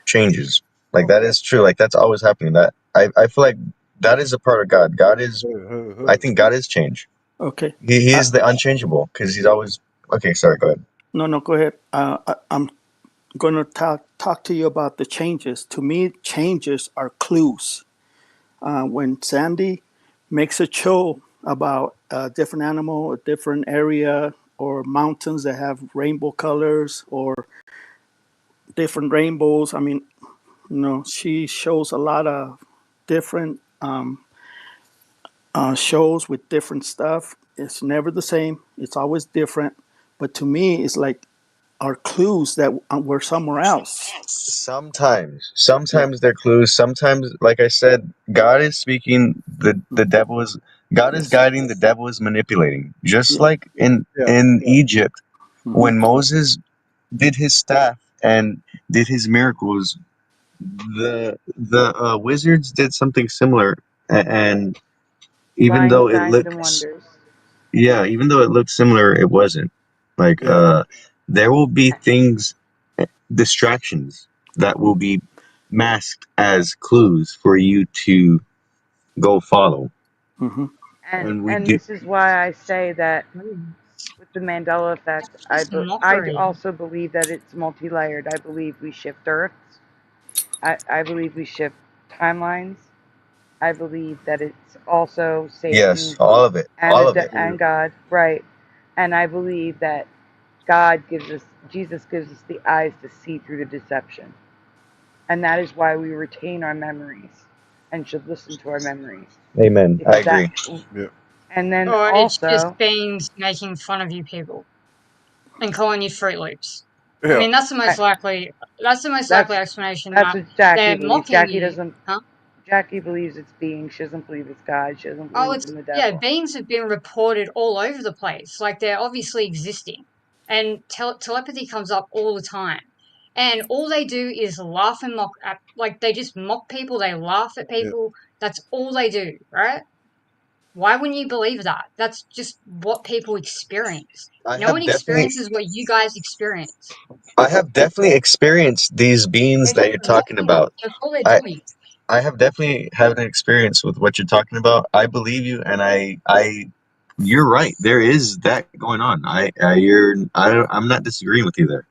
changes. Like that is true. Like that's always happening. That I feel like that is a part of God. I think God is change. okay. He is the unchangeable because he's always okay. Sorry, go ahead. No, go ahead. I'm going to talk to you about the changes. To me, changes are clues. When Sandy makes a show about a different animal, a different area, or mountains that have rainbow colors or different rainbows, I mean, she shows a lot of different shows with different stuff. It's never the same. It's always different. But to me, it's like are clues that we're somewhere else. Yeah. Sometimes they're clues. Sometimes, like I said, God is speaking. The devil is God is Yes. guiding. The devil is manipulating. Just Yeah. like Yeah. in Egypt, Mm-hmm. when Moses did his staff and did his miracles, the wizards did something similar. And even Lying though it signs and looks, wonders. yeah, even though it looked similar, it wasn't. Like Yeah. there will be things, distractions that will be masked as clues for you to go follow. Mm-hmm. And we And do. this is why I say that with the Mandela effect, it's just I mockery. also believe that it's multi-layered. I believe we shift Earths. I believe we shift timelines. I believe that it's also Yes, Satan all of it, and all of it. and God, right? And I believe that Jesus gives us the eyes to see through the deception, and that is why we retain our memories and should listen to our memories Amen. I because that. agree. Yeah. And then Or it's just also, beings making fun of you people and calling you Fruit Loops. I Yeah. mean, that's the most I, likely. That's the most likely that's explanation that's that what Jackie they're believes. mocking you, huh? Jackie believes it's being. She doesn't believe it's God. She doesn't Oh, believe it's in the yeah. devil. Beings have been reported all over the place. Like they're obviously existing, and telepathy comes up all the time. And all they do is laugh and mock at, like they just mock people. They laugh at Yeah. people. That's all they do, right? Why wouldn't you believe that? That's just what people experience. I No have one definitely, experiences what you guys experience. I have definitely experienced these beings They're that just you're talking mocking you. about. That's all they're I, doing. I have definitely had an experience with what you're talking about. I believe you, and you're right. There is that going on. I'm not disagreeing with you there.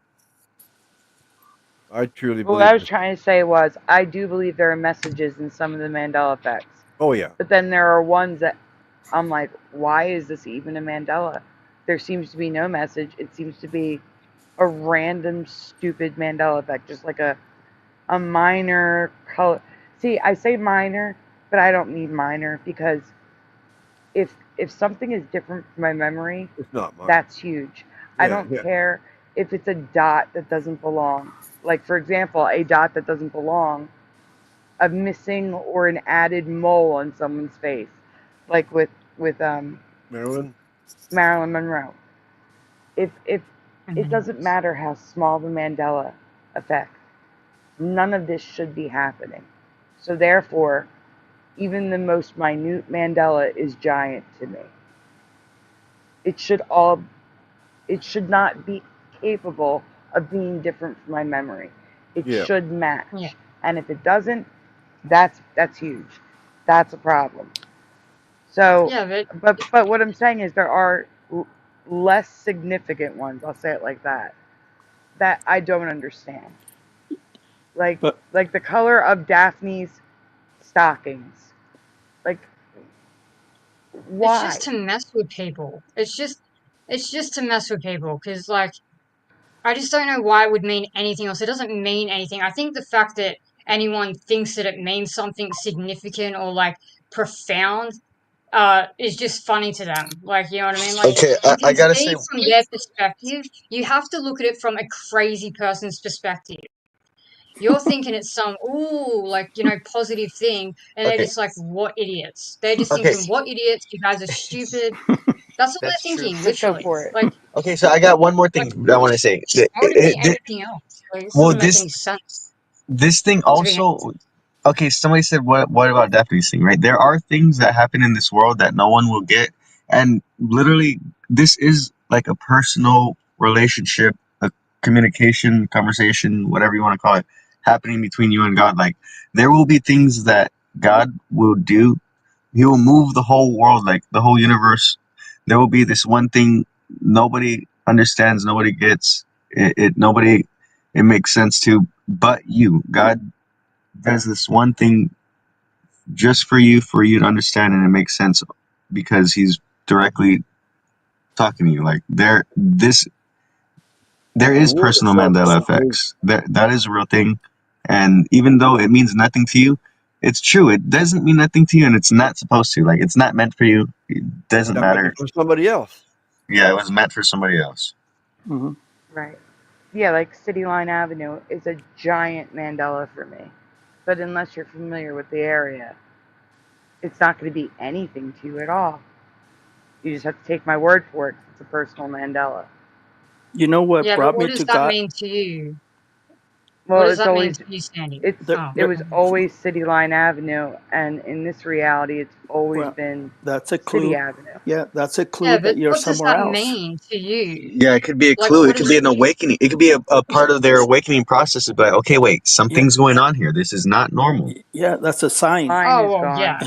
I truly But what I believe was this. trying to say was, I do believe there are messages in some of the Mandela effects. Oh yeah. But then there are ones that I'm like, why is this even a Mandela? There seems to be no message. It seems to be a random, stupid Mandela effect, just like a minor color. See, I say minor, but I don't need minor because if something is different from my memory, It's not mine. that's huge. I Yeah. don't Yeah. care if it's a dot that doesn't belong. Like for example, a dot that doesn't belong, a missing or an added mole on someone's face, like with Marilyn. Marilyn Monroe. If it Mhm. doesn't matter how small the Mandela effect, none of this should be happening. So therefore, even the most minute Mandela is giant to me. It should not be capable of being different from my memory. It Yeah. should match. Yeah. And if it doesn't, that's huge. That's a problem. So, Yeah, but what I'm saying is there are less significant ones. I'll say it like that. That I don't understand. Like But the color of Daphne's stockings. Like, it's why? just to mess with people. It's just to mess with people because, like, I just don't know why it would mean anything else. It doesn't mean anything. I think the fact that anyone thinks that it means something significant or like profound is just funny to them. Like, you know what I mean? Like, Okay, you I can gotta see say, from their perspective. You have to look at it from a crazy person's perspective. You're thinking it's some like, you know, positive thing, and they're okay, just like, what idiots? They're just okay, thinking, what idiots? You guys are stupid. That's what they're that's true. thinking, Just go literally. for it. Like, Okay, so I got one more like, thing I want to say. why would it be anything else? Like, this Well, doesn't make any sense. this thing To be also. Okay, somebody said, what about Daphne's thing, right? There are things that happen in this world that no one will get, and literally, this is like a personal relationship, a communication, conversation, whatever you want to call it, happening between you and God. Like, there will be things that God will do. He will move the whole world, like the whole universe. There will be this one thing nobody understands, nobody gets it, nobody it makes sense to, but you. God does this one thing just for you to understand, and it makes sense because He's directly talking to you. Like there The is rule of personal thumb Mandela is effects. That is a real thing, and even though it means nothing to you, it's true. It doesn't mean nothing to you, and it's not supposed to. Like, it's not meant for you. It doesn't that might be matter. for somebody else. Yeah, it was meant for somebody else. mhm. Right. Yeah, like City Line Avenue is a giant Mandela for me. But unless you're familiar with the area, it's not going to be anything to you at all. You just have to take my word for it. It's a personal Mandela. You know what Yeah, but brought what me does to that God? mean to you? What Well, does it's that mean always to you, Sandy? it's Oh, it The was okay. always City Line Avenue, and in this reality, it's always well, been that's a City clue. Avenue. Yeah, that's a clue Yeah, but that you're what does somewhere that else. mean to you? Yeah, it could be a Like, clue. what It could does be it an awakening. It could be a part of their awakening process. But like, okay, wait, Yeah, something's going on here. This is not normal. yeah, that's a sign. Line Oh, is well, gone. yeah,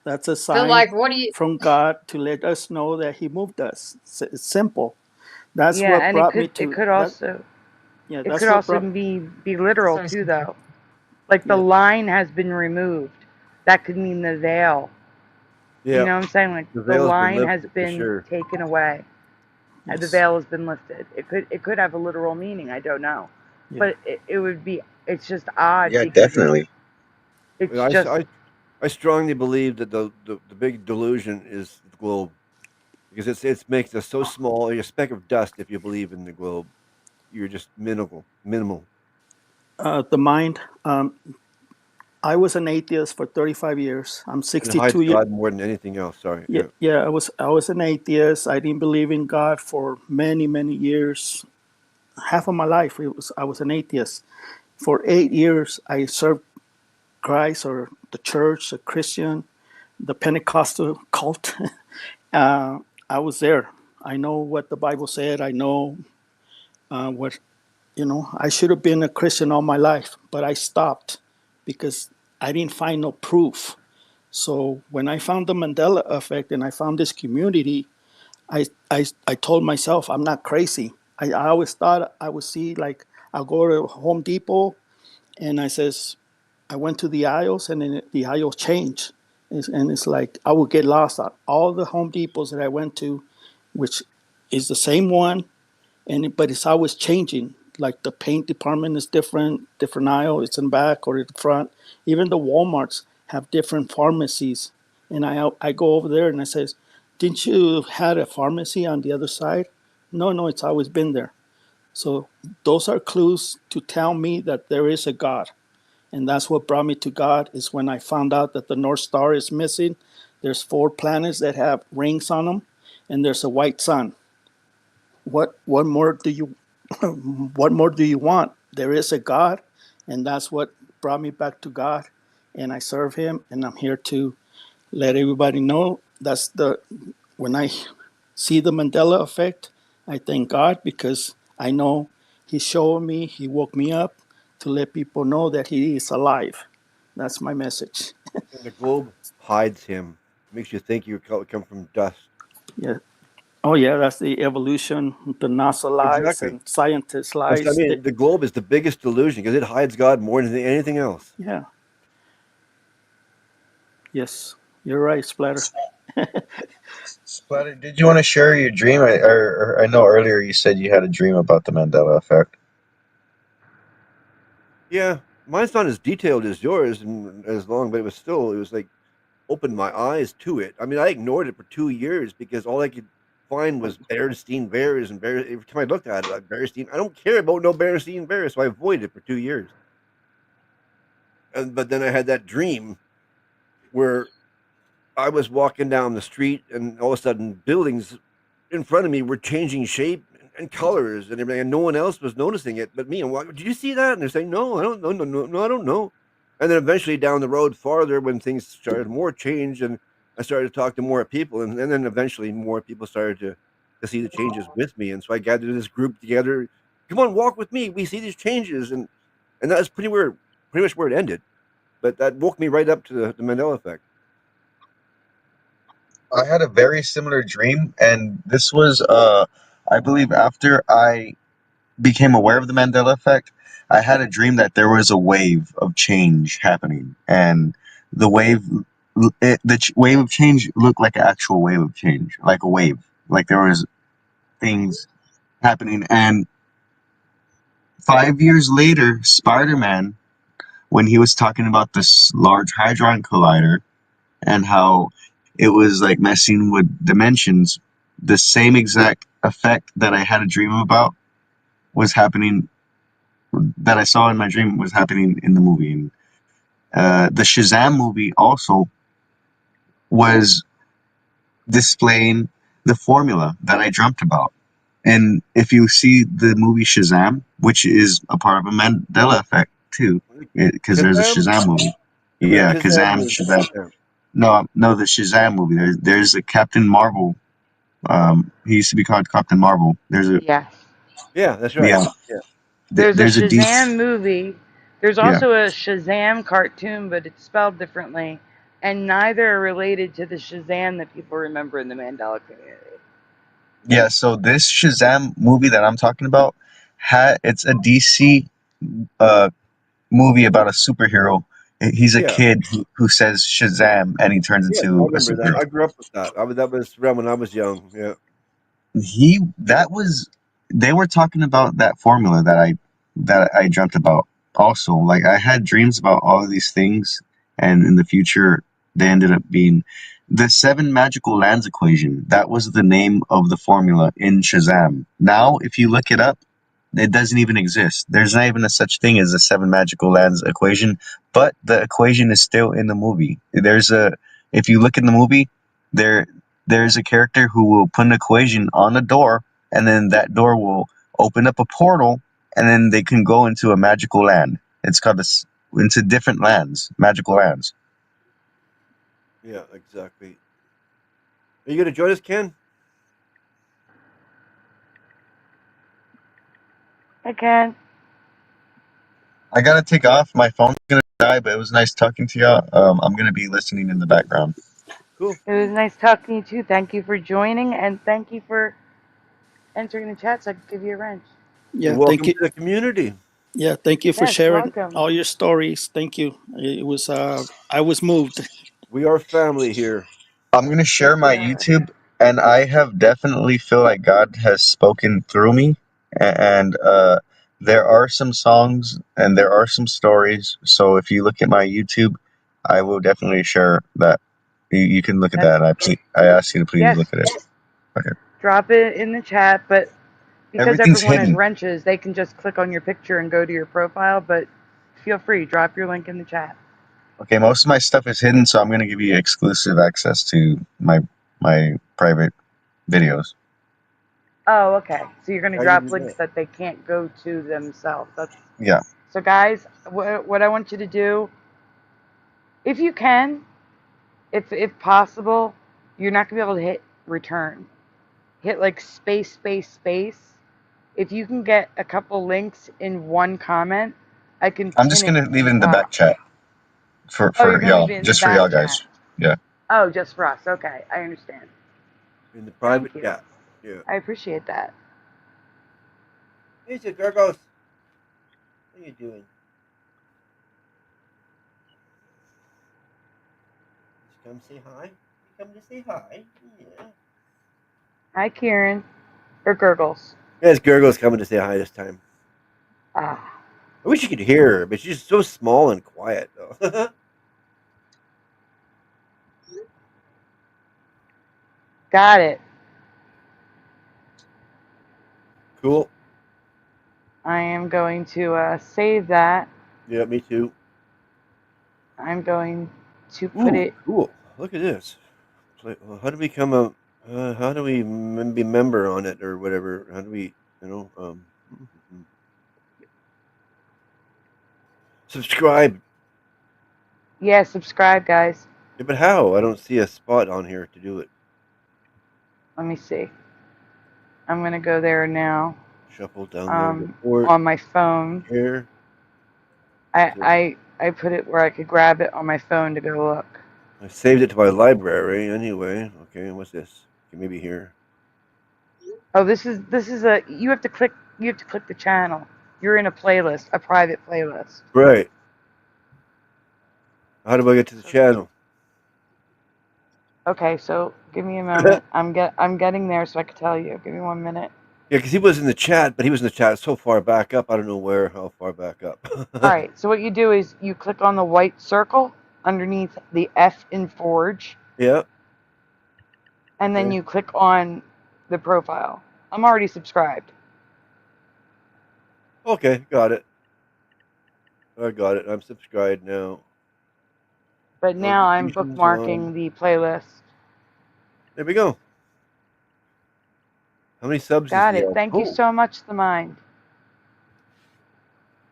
That's a but sign like, what do you, from God to let us know that He moved us. It's simple. That's Yeah, what and brought me it to could that. also Yeah, it that's could what also brought. be literal sorry, too, though. Like the Yeah, line has been removed. That could mean the veil. You Yeah, know what I'm saying? Like the the veil's been line has lifted for been sure. taken away. The yes, veil has been lifted. It could have a literal meaning. I don't know, yeah. but it would be. It's just odd Yeah, because definitely. it's I, s- just I strongly believe that the big delusion is the globe because it makes us so small. You're a speck of dust if you believe in the globe. You're just minimal. The mind. I was an atheist for 35 years. I'm And it hides 62 years. God more than anything else. Sorry. Yeah, Yeah. yeah. I was an atheist. I didn't believe in God for many years. Half of my life, I was an atheist. For 8 years, I served Christ or the church, a Christian, the Pentecostal cult. I was there. I know what the Bible said. I know what, I should have been a Christian all my life, but I stopped because I didn't find no proof. So when I found the Mandela effect and I found this community, I told myself I'm not crazy. I always thought I would see, like, I'll go to Home Depot and I went to the aisles and then the aisles changed. And it's like I would get lost at all the Home Depots that I went to, which is the same one, but it's always changing. Like the paint department is different aisle, it's in back or in the front. Even the Walmarts have different pharmacies. And I go over there and I says, didn't you had a pharmacy on the other side? No, it's always been there. So those are clues to tell me that there is a God. And that's what brought me to God is when I found out that the North Star is missing. There's 4 planets that have rings on them, and there's a white sun. What more do you what more do you want? There is a God, and that's what brought me back to God, and I serve Him, and I'm here to let everybody know that's the when I see the Mandela effect, I thank God because I know He showed me, He woke me up to let people know that He is alive. That's my message. And the globe hides him. Makes you think you come from dust. Yeah. Oh yeah, that's the evolution. The NASA lies Exactly. and scientists I lies. mean, the globe is the biggest delusion because it hides God more than anything else. Yeah. Yes. You're right, Splatter. Splatter, did you want to share your dream? Or I know earlier you said you had a dream about the Mandela effect. Yeah, mine's not as detailed as yours and as long, but it was like opened my eyes to it. I mean, I ignored it for 2 years because all I could find was Berenstein Bears and Bears. Every time I looked at it, like Berenstein, I don't care about no Berenstein Bears, so I avoided it for 2 years. And but then I had that dream where I was walking down the street, and all of a sudden, buildings in front of me were changing shape and colors and everything, and no one else was noticing it but me. I'm like, "Did you see that?" And they're saying, "No, I don't know, no, I don't know." And then eventually down the road farther, when things started more change, and I started to talk to more people, and then eventually more people started to see the changes with me, and so I gathered this group together. Come on, walk with me. We see these changes, and that's pretty much where it ended. But that woke me right up to the Mandela effect. I had a very similar dream, and this was, I believe, after I became aware of the Mandela effect. I had a dream that there was a wave of change happening, and the wave, wave of change looked like an actual wave of change, like a wave, like there was things happening. And 5 years later, Spider-Man, when he was talking about this large hadron collider and how it was like messing with dimensions, the same exact effect that I had a dream about was happening, that I saw in my dream was happening in the movie. And the Shazam movie also was displaying the formula that I dreamt about. And if you see the movie Shazam, which is a part of a Mandela effect too, because there's a Kazam, Shazam movie. yeah, Yeah, Kazam Kazam, is Shazam. yeah, No, the Shazam movie. There's a Captain Marvel. He used to be called Captain Marvel. Yes. yeah, that's right. Yeah, Yeah, There's a there's a DC. Shazam movie. There's Yeah, also a Shazam cartoon, but it's spelled differently. And neither are related to the Shazam that people remember in the Mandela community. yeah. So this Shazam movie that I'm talking about, it's a DC uh movie about a superhero. He's a yeah. kid who says Shazam and he turns Yes, I into a remember that. superhero. I grew up with that. That was around when I was young. Yeah. He that was They were talking about that formula that I dreamt about also. Like I had dreams about all of these things, and in the future they ended up being the seven magical lands equation. That was the name of the formula in Shazam. Now if you look it up, it doesn't even exist. There's not even a such thing as a seven magical lands equation, but the equation is still in the movie. If you look in the movie, there there's a character who will put an equation on a door, and then that door will open up a portal, and then they can go into a magical land. It's called into different lands, magical lands. Yeah, exactly. Are you gonna join us, Ken? Hey, Ken. I gotta take off. My phone's gonna die, but it was nice talking to y'all. I'm gonna be listening in the background. Cool. It was nice talking to you too. Thank you for joining, and thank you for entering the chat so I could give you a wrench. You're Yeah, thank welcome you. to the community. Yeah, thank you for Yes, sharing welcome. all your stories. Thank you. It was I was moved. We are family here. I'm gonna Yes, share we my are. YouTube, and I have definitely feel like God has spoken through me, and there are some songs and there are some stories. So if you look at my YouTube, I will definitely share that. You can look at That's that. I ask you to please yes. look at it. Okay. Drop it in the chat, but because Everything's everyone has hidden. wrenches, they can just click on your picture and go to your profile. But feel free, drop your link in the chat. Okay, most of my stuff is hidden, so I'm gonna give you exclusive access to my private videos. Oh, okay. So you're gonna How you drop do that? links that they can't go to themselves. That's Yeah. So, guys, what I want you to do, if you can, if possible, you're not gonna be able to hit return. Hit like space, space, space. If you can get a couple links in one comment, I can I'm pin just it gonna to leave the it in the top. back chat Oh, you're for gonna y'all, leave it in the just for back y'all chat. guys. Yeah. Oh, just for us. Okay, I understand. In the private Thank you. chat. Yeah. I appreciate that. Hey, Gargos. How you doing? Just come say hi. You come to say hi. Yeah. Hi, Kieran. Or Gurgles. Yes, Gurgle's coming to say hi this time. Ah, I wish you could hear her, but she's so small and quiet, though. got it. Cool. I am going to save that. Yeah, me too. I'm going to put Ooh, it. cool. Look at this. How do we become a? How do we be member on it or whatever? How do we, subscribe? Yeah, subscribe, guys. Yeah, but how? I don't see a spot on here to do it. Let me see. I'm gonna go there now. Shuffle, download, report On my phone. here. I put it where I could grab it on my phone to go look. I saved it to my library anyway. Okay, what's this? Okay, maybe here. Oh, this is a you have to click the channel. You're in a playlist, a private playlist. Right. How do I get to the channel? Okay, so give me a moment. I'm getting there so I can tell you. Give me 1 minute. Yeah, because he was in the chat, but he was in the chat so far back up. I don't know how far back up. All right. So what you do is you click on the white circle underneath the F in Forge, Yeah. and then Okay. you click on the profile. I'm already subscribed. Okay, got it. I got it. I'm subscribed now. But now I'm Notifications on. bookmarking the playlist. There we go. How many subs does Got he it. have? Thank you Oh, so much, The Mind.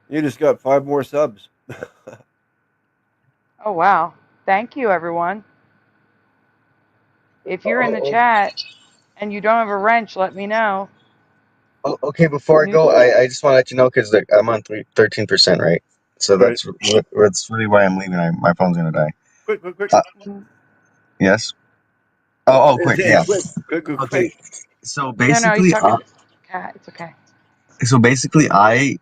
you just got 5 more subs. Oh, wow. Thank you, everyone. If you're in the Oh, chat and you don't have a wrench, let me know. okay, before I New go, I just want to let you know because I'm on 13%, right? So Right. that's really why I'm leaving. My phone's gonna die. Quick, quick, quick. Yes. Oh, quick, Say yeah. quick, quick, quick, Okay. quick. So No, he's basically, talking to cat. It's okay. I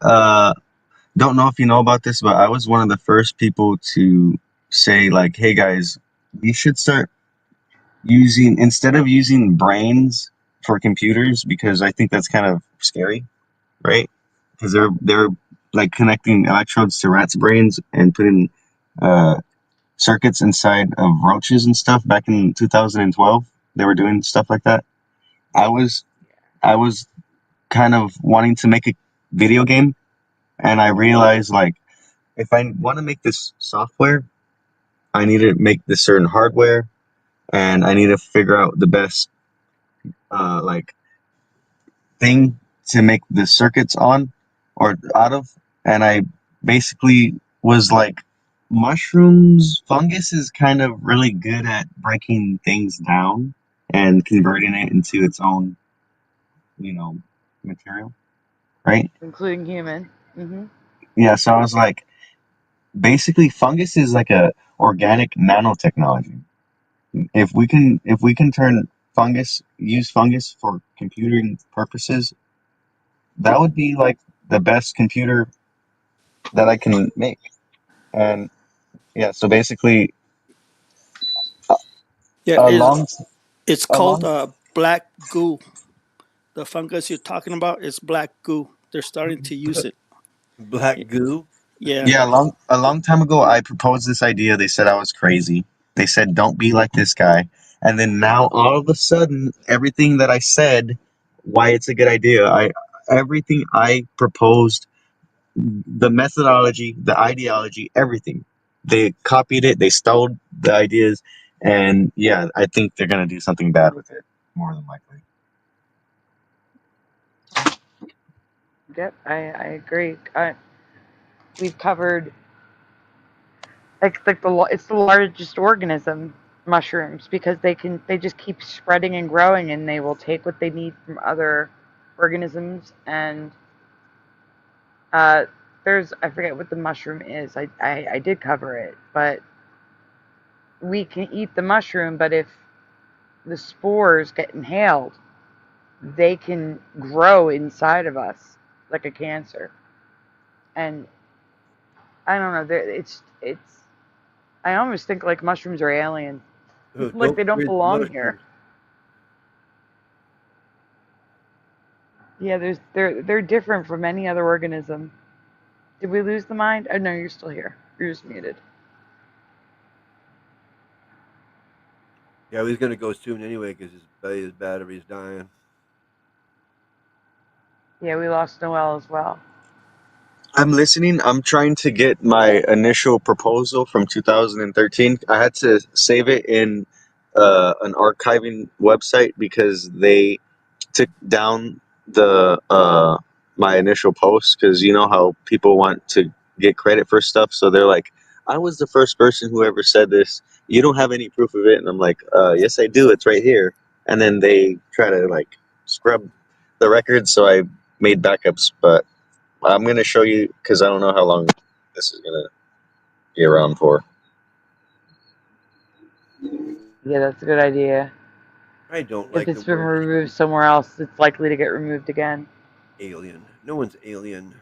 don't know if you know about this, but I was one of the first people to say like, "Hey guys, we should start using instead of using brains for computers because I think that's kind of scary, right? Because they're like connecting electrodes to rats' brains and putting uh, circuits inside of roaches and stuff back in 2012. They were doing stuff like that. I was I was kind of wanting to make a video game, and I realized like if I want to make this software, I need to make this certain hardware, and I need to figure out the best like thing to make the circuits on or out of. And I basically was like, mushrooms, fungus is kind of really good at breaking things down and converting it into its own, you know, material, right? Including human. Yeah, so I was like, basically fungus is like a organic nanotechnology. If we can use fungus for computing purposes, that would be like the best computer that I can make. And yeah, so basically, Yeah, along it's called along black goo. The fungus you're talking about is black goo. They're starting to use it. Black goo. Yeah. yeah, a long time ago, I proposed this idea. They said I was crazy. They said don't be like this guy. And then now, all of a sudden, everything that I said, why it's a good idea, I everything I proposed, the methodology, the ideology, everything. They copied it, they stole the ideas, and yeah, I think they're gonna do something bad with it, more than likely. Yep, I agree. we've covered it's the largest organism, mushrooms, because they just keep spreading and growing, and they will take what they need from other organisms. And there's, I forget what the mushroom is. I did cover it, but we can eat the mushroom, but if the spores get inhaled, they can grow inside of us like a cancer. And I don't know, it's I almost think like mushrooms are alien. Oh, Like don't they don't worry, belong here. mushrooms. Yeah, they're different from any other organism. Did we lose the mind? Oh no, you're still here. You're just muted. Yeah, he's gonna go soon anyway because his battery's dying. Yeah, we lost Noel as well. I'm listening. I'm trying to get my initial proposal from 2013. I had to save it in an archiving website because they took down the my initial post, because you know how people want to get credit for stuff, so they're like, I was the first person who ever said this. You don't have any proof of it. And I'm like, yes I do, it's right here. And then they try to like scrub the records, so I made backups. But I'm gonna show you because I don't know how long this is gonna be around for. Yeah, that's a good idea. I don't If like the it's been word removed somewhere else, it's likely to get removed again. alien. No one's alien.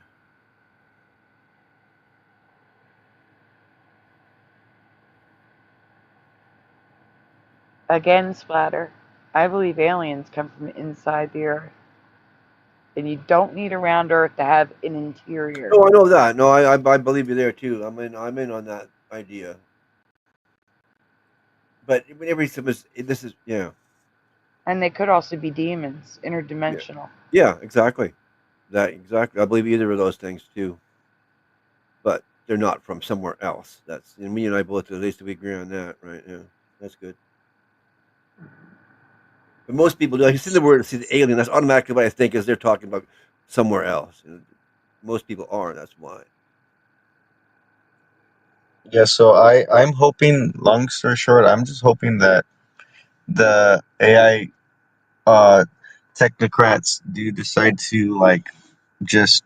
Again, Splatter. I believe aliens come from inside the Earth. And you don't need a round Earth to have an interior. No, I know that. No, I believe you there too. I'm in on that idea. But whenever he said this is And they could also be demons, interdimensional. yeah, exactly. That exactly. I believe either of those things too. But they're not from somewhere else. That's, and me and I both, at least we agree on that, right? Yeah, that's good. But most people do. Like you see the word, see the alien. That's automatically what I think is they're talking about somewhere else. Most people aren't. That's why. Yeah, so I'm hoping, long story short, I'm just hoping that the AI technocrats do decide to like just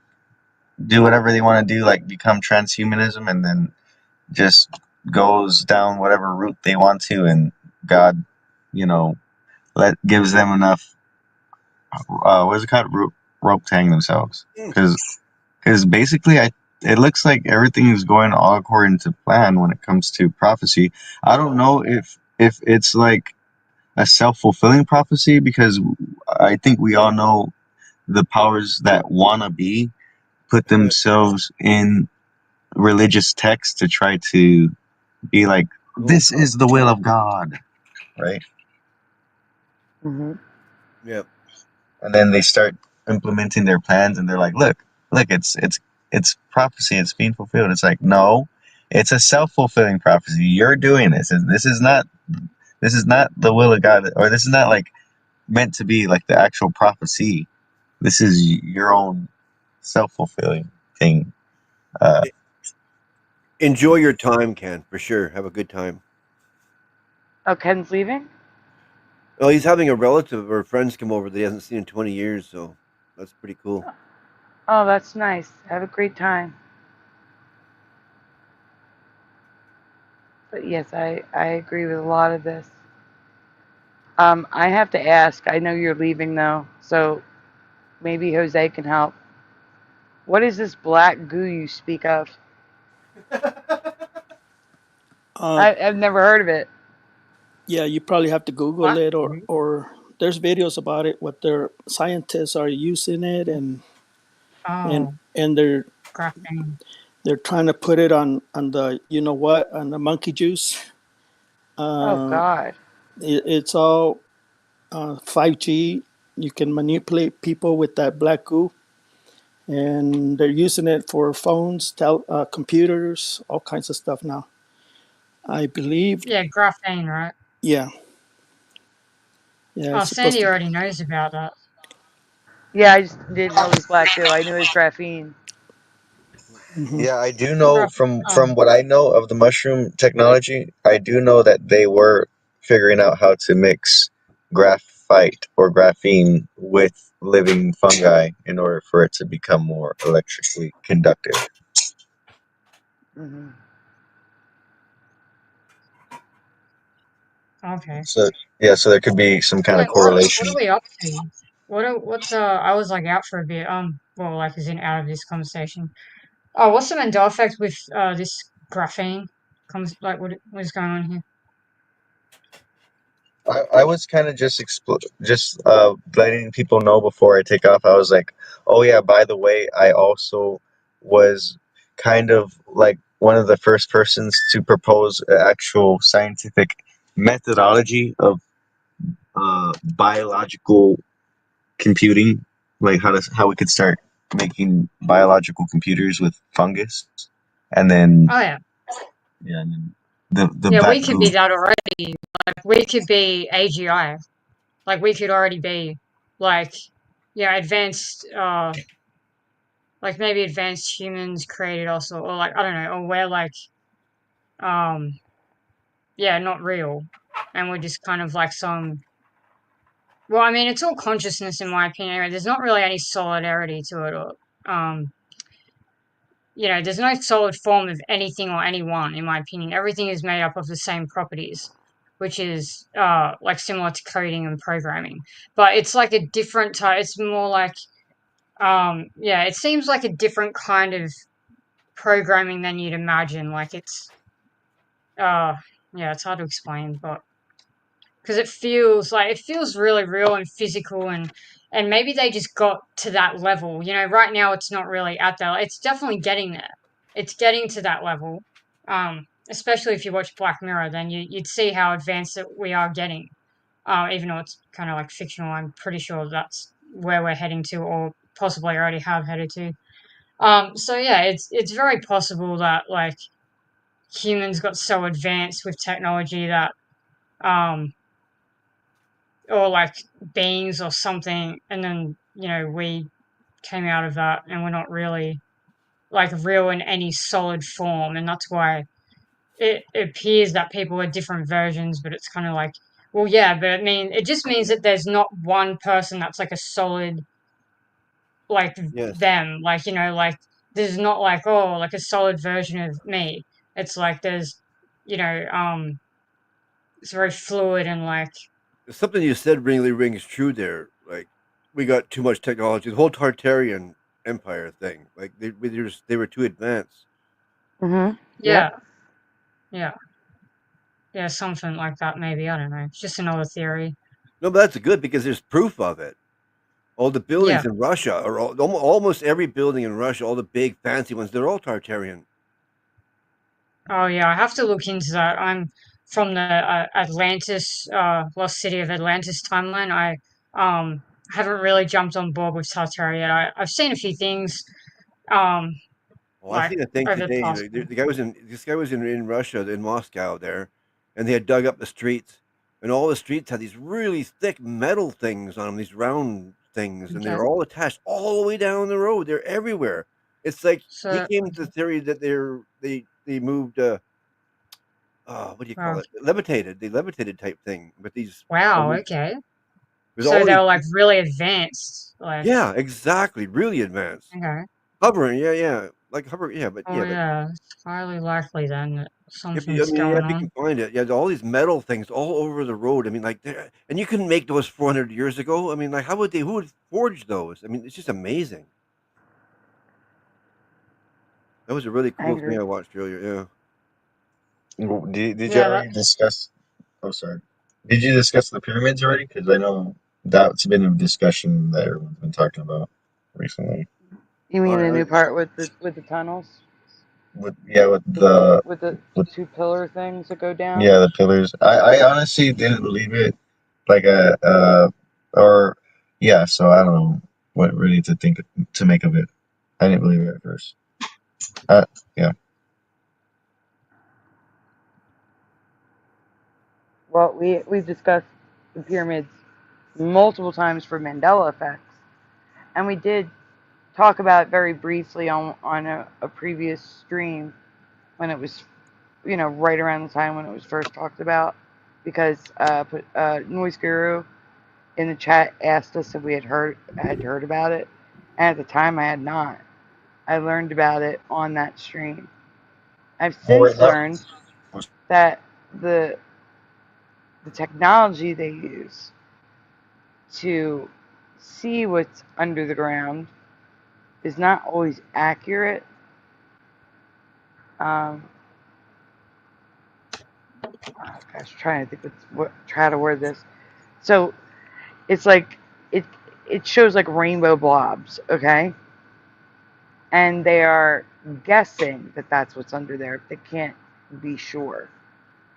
do whatever they want to do, like become transhumanism, and then just goes down whatever route they want to, and God, you know, gives them enough what is it called, rope to hang themselves, Mm. because basically it looks like everything is going all according to plan when it comes to prophecy. I don't know if it's like a self-fulfilling prophecy, because I think we all know the powers that wanna be put themselves in religious texts to try to be like, this is the will of God, right? Mm-hmm. Yep. And then they start implementing their plans, and they're like, look, it's prophecy, it's being fulfilled. It's like, no, it's a self-fulfilling prophecy. You're doing this, and this is not the will of God, or this is not like meant to be like the actual prophecy. This is your own self-fulfilling thing. uh Enjoy your time, Ken, for sure. Have a good time. Oh, Ken's leaving? Well, he's having a relative or friends come over that he hasn't seen in 20 years, so that's pretty cool. Oh, that's nice. Have a great time. But yes, I agree with a lot of this. I have to ask. I know you're leaving though, so maybe Jose can help. What is this black goo you speak of? Uh, I've never heard of it. yeah, you probably have to Google What? it, or there's videos about it. What their scientists are using it, and Oh, and graphene. they're trying to put it on the, you know what, on the monkey juice. Oh Uh, God. it's all 5G. You can manipulate people with that black goo, and they're using it for phones, computers, all kinds of stuff now. I believe, Yeah, graphene, right? yeah, yeah, Oh, it's supposed Sandy to. already knows about that. Yeah, I just didn't know it was black goo. I knew it was graphene. Yeah, I do know Graph. from what I know of the mushroom technology, I do know that they were figuring out how to mix graphite or graphene with living fungi in order for it to become more electrically conductive. Hmm. Okay. So yeah, so there could be some kind of Wait, what correlation. are we up to? What's I was like out for a bit. Well, like as in out of this conversation. Oh, what's the Mandela effect with this graphene? Comes like what is going on here? I was kind of just letting people know before I take off. I was like, oh yeah, by the way, I also was kind of like one of the first persons to propose an actual scientific methodology of biological computing, like how we could start making biological computers with fungus, and then Oh yeah, yeah, and then the yeah. black We could goo. be that already. Like we could be AGI. Like we could already be like yeah advanced. Like maybe advanced humans created also, or like I don't know, or we're like um yeah not real, and we're just kind of like some. Well, I mean, it's all consciousness in my opinion. Anyway. There's not really any solidarity to it, or um, there's no solid form of anything or anyone, in my opinion. Everything is made up of the same properties, which is like similar to coding and programming. But it's like a different type. It's more like yeah, it seems like a different kind of programming than you'd imagine. Like it's uh, yeah, it's hard to explain, but because it feels really real and physical and maybe they just got to that level. Right now it's not really at that. It's definitely getting there. It's getting to that level. Especially if you watch Black Mirror, then you'd see how advanced we are getting. Even though it's kind of like fictional, I'm pretty sure that's where we're heading to, or possibly already have headed to. So yeah, it's very possible that like humans got so advanced with technology that um or like beings or something, and then we came out of that and we're not really like real in any solid form, and that's why it appears that people are different versions, but it's kind of like, well, yeah, but it just means that there's not one person that's like a solid like Yes. them, like like there's not like, oh, like a solid version of me. It's like there's you know um it's very fluid and like Something you said really rings true there. Like, we got too much technology. The whole Tartarian Empire thing. Like, they were too advanced. Hmm. yeah, Yep. yeah. Yeah, something like that, maybe. I don't know. It's just another theory. No, but that's good because there's proof of it. All the Yeah. buildings in Russia are almost every building in Russia, all the big fancy ones, they're all Tartarian. Oh, yeah. I have to look into that. I'm from the Atlantis, Lost City of Atlantis timeline. I haven't really jumped on board with Tartaria yet. I've seen a few things, um, Well, I like seen a thing over the today. past. Like, the guy was in this guy was in Russia, in Moscow there, and they had dug up the streets, and all the streets had these really thick metal things on them, these round things, and Okay. they're all attached all the way down the road. They're everywhere. It's like he So, came to the theory that they moved. What do you call wow. it? Levitated. They levitated type thing with these. Wow. Okay. With So all they these. were like really advanced. Like, Yeah, exactly. Really advanced. okay. Hovering. Yeah, yeah. Like hover. Yeah, but Oh, yeah, but yeah. It's highly likely then that I something's mean, yeah, going if you on. can find it, yeah, all these metal things all over the road. I mean, like, and you couldn't make those 400 years ago. I mean, like, how would they? Who would forge those? I mean, it's just amazing. That was a really I cool thing agree. I watched earlier. Yeah. Did you Yeah, already discuss? Oh, sorry. Did you discuss the pyramids already? Because I know that's been a discussion that everyone's been talking about recently. You mean the I, new part with the tunnels, With yeah, with the with two pillar things that go down? yeah, the pillars. I honestly didn't believe it. Like or yeah. So I don't know what really to make of it. I didn't believe it at first. Uh, yeah. Well, we've discussed the pyramids multiple times for Mandela effects, and we did talk about it very briefly on a previous stream when it was, right around the time when it was first talked about, because Noise Guru in the chat asked us if we had heard about it, and at the time I had not. I learned about it on that stream. I've Oh, wait, since learned that the technology they use to see what's under the ground is not always accurate. I was trying to think try to word this. So it's like it shows like rainbow blobs, okay? And they are guessing that that's what's under there. They can't be sure.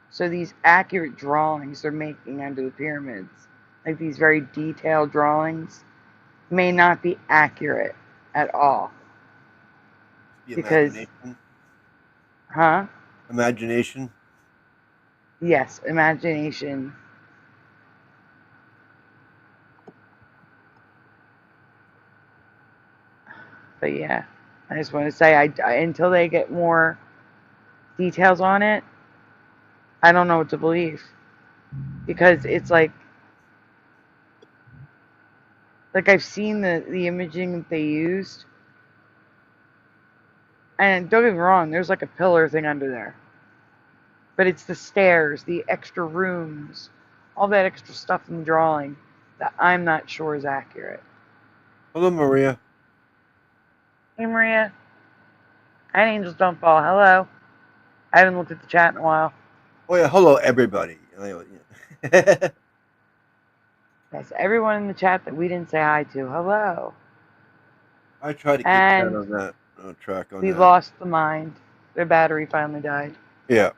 So these accurate drawings they're making under the pyramids, like these very detailed drawings, may not be accurate at all. Because, imagination. huh? Imagination. Yes, imagination. But yeah, I just want to say, I until they get more details on it, I don't know what to believe, because it's like I've seen the imaging that they used, and don't get me wrong, there's like a pillar thing under there, but it's the stairs, the extra rooms, all that extra stuff in the drawing that I'm not sure is accurate. Hello, Maria. Hey, Maria. And Angels Don't Fall. Hello. I haven't looked at the chat in a while. Oh yeah, hello everybody. Yes, everyone in the chat that we didn't say hi to. Hello. I tried to keep And on that track on we that. lost the mind. Their battery finally died. Yeah.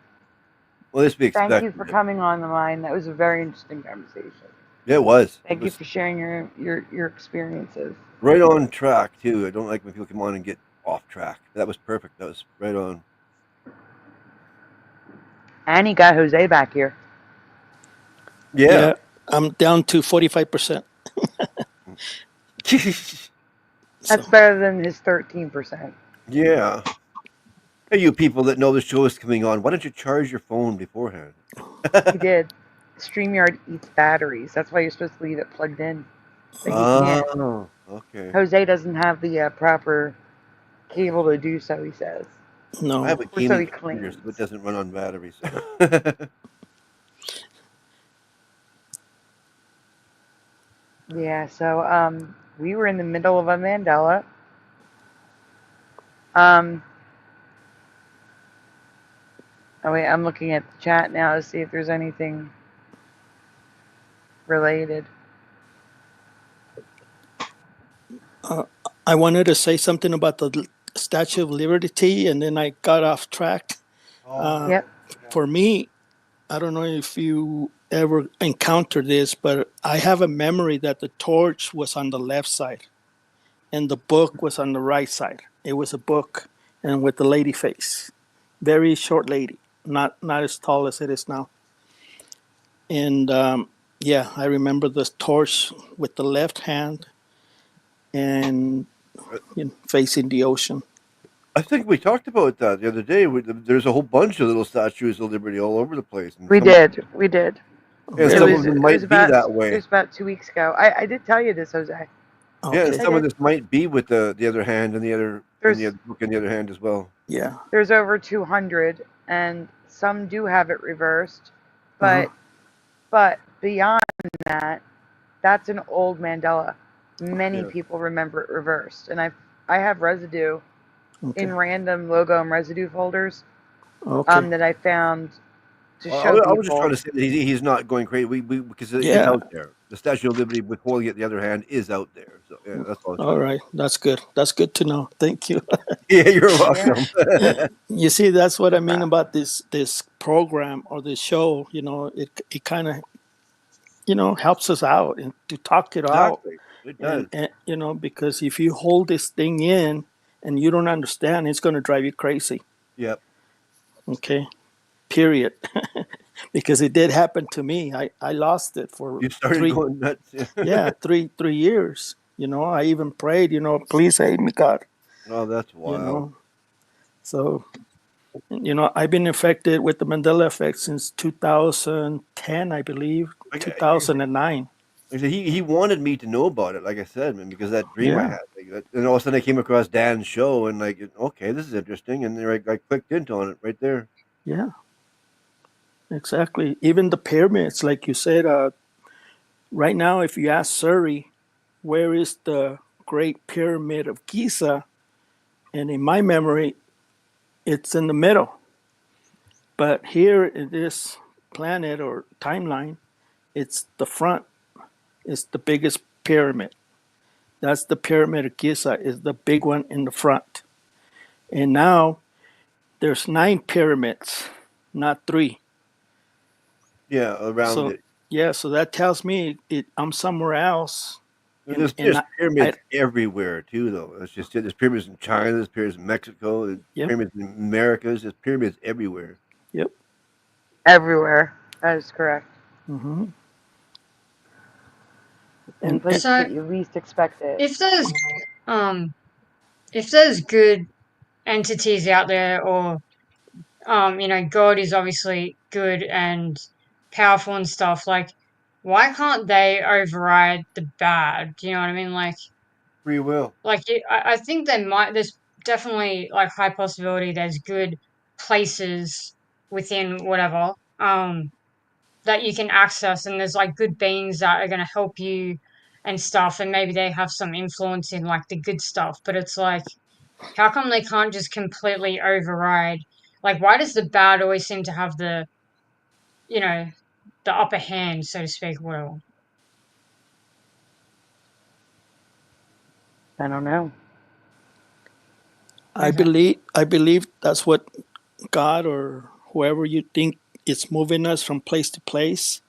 Well, this be expected. Thank you for coming on the mind. That was a very interesting conversation. Yeah, it was. Thank you for sharing your experiences. Right on track too. I don't like when people come on and get off track. That was perfect. That was right on. And he got Jose back here. Yeah. I'm down to 45%. That's better than his 13%. Yeah. Hey, you people that know the show is coming on, why don't you charge your phone beforehand? He did. StreamYard eats batteries. That's why you're supposed to leave it plugged in. But he can't. Oh, okay. Jose doesn't have the proper cable to do so, he says. No. I have a Or so he gaming claims. computer, so it doesn't run on batteries. Yeah, so we were in the middle of a Mandela. Oh wait, I'm looking at the chat now to see if there's anything related. I wanted to say something about the Statue of Liberty, and then I got off track. Yep. For me, I don't know if you ever encountered this, but I have a memory that the torch was on the left side and the book was on the right side. It was a book and with the lady face. Very short lady, not as tall as it is now. And yeah, I remember the torch with the left hand and facing the ocean. I think we talked about that the other day. There's a whole bunch of little statues of liberty all over the place. And We did. And some of them might be that way. It was about 2 weeks ago. I did tell you this, Jose. Okay. Yeah, and some of this might be with the other hand and the other book in the other hand as well. Yeah. There's over 200, and some do have it reversed, but beyond that, that's an old Mandela. Many people remember it reversed, and I have residue in random logo and residue folders that I found to show people. I was just trying to say that he's not going crazy. Because it's out there. The Statue of Liberty with holding it the other hand is out there. So yeah, that's all. All right, that's good. That's good to know. Thank you. Yeah, you're welcome. You see, that's what I mean about this program or this show. It kind of helps us out and to talk it out. It does. And because if you hold this thing in and you don't understand, it's going to drive you crazy. Yep. Okay. Period. Because it did happen to me. I lost it for you started going nuts. Yeah, 3 years. You know, I even prayed, you know, please save me, God. Oh, that's You wild. know, so, you know, I've been infected with the Mandela effect since 2010, I believe, 2009. Like I said, he wanted me to know about it, like I said, man, because of that dream I Yeah. had. And all of a sudden I came across Dan's show and like, okay, this is interesting, and then I clicked into on it right there. Yeah. Exactly. Even the pyramids, like you said, right now, if you ask Surrey, where is the Great Pyramid of Giza? And in my memory, it's in the middle. But here in this planet or timeline, it's the front. It's the biggest pyramid. That's the Pyramid of Giza, is the big one in the front. And now there's 9 pyramids, not 3. Yeah, around So it. yeah, so that tells me I'm somewhere else. There's pyramids everywhere too, though. It's just there's pyramids in China, there's pyramids in Mexico, there's pyramids in Americas, there's pyramids everywhere. Yep. Everywhere. That is correct. Mm-hmm. In places So, that you least expect it. if there's good entities out there, or you know, God is obviously good and powerful and stuff, like, why can't they override the bad? Do you know what I mean? Like, free will. Like, I think there's definitely, like, high possibility there's good places within whatever, that you can access, and there's, like, good beings that are going to help you and stuff, and maybe they have some influence in, like, the good stuff, but it's like, how come they can't just completely override? Like, why does the bad always seem to have the, you know, the upper hand, so to speak, whatever? I don't know. I believe that's what God or whoever you think is moving us from place to place.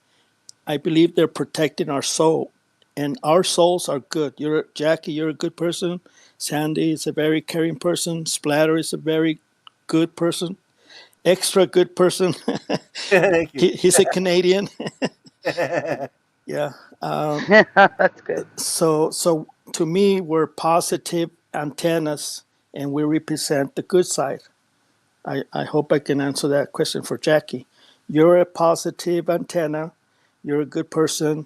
I believe they're protecting our soul, and our souls are good. Jackie, you're a good person. Sandy is a very caring person. Splatter is a very good person. Extra good person. Thank you. He's a Canadian. Yeah. That's good. So to me, we're positive antennas, and we represent the good side. I hope I can answer that question for Jackie. You're a positive antenna. You're a good person,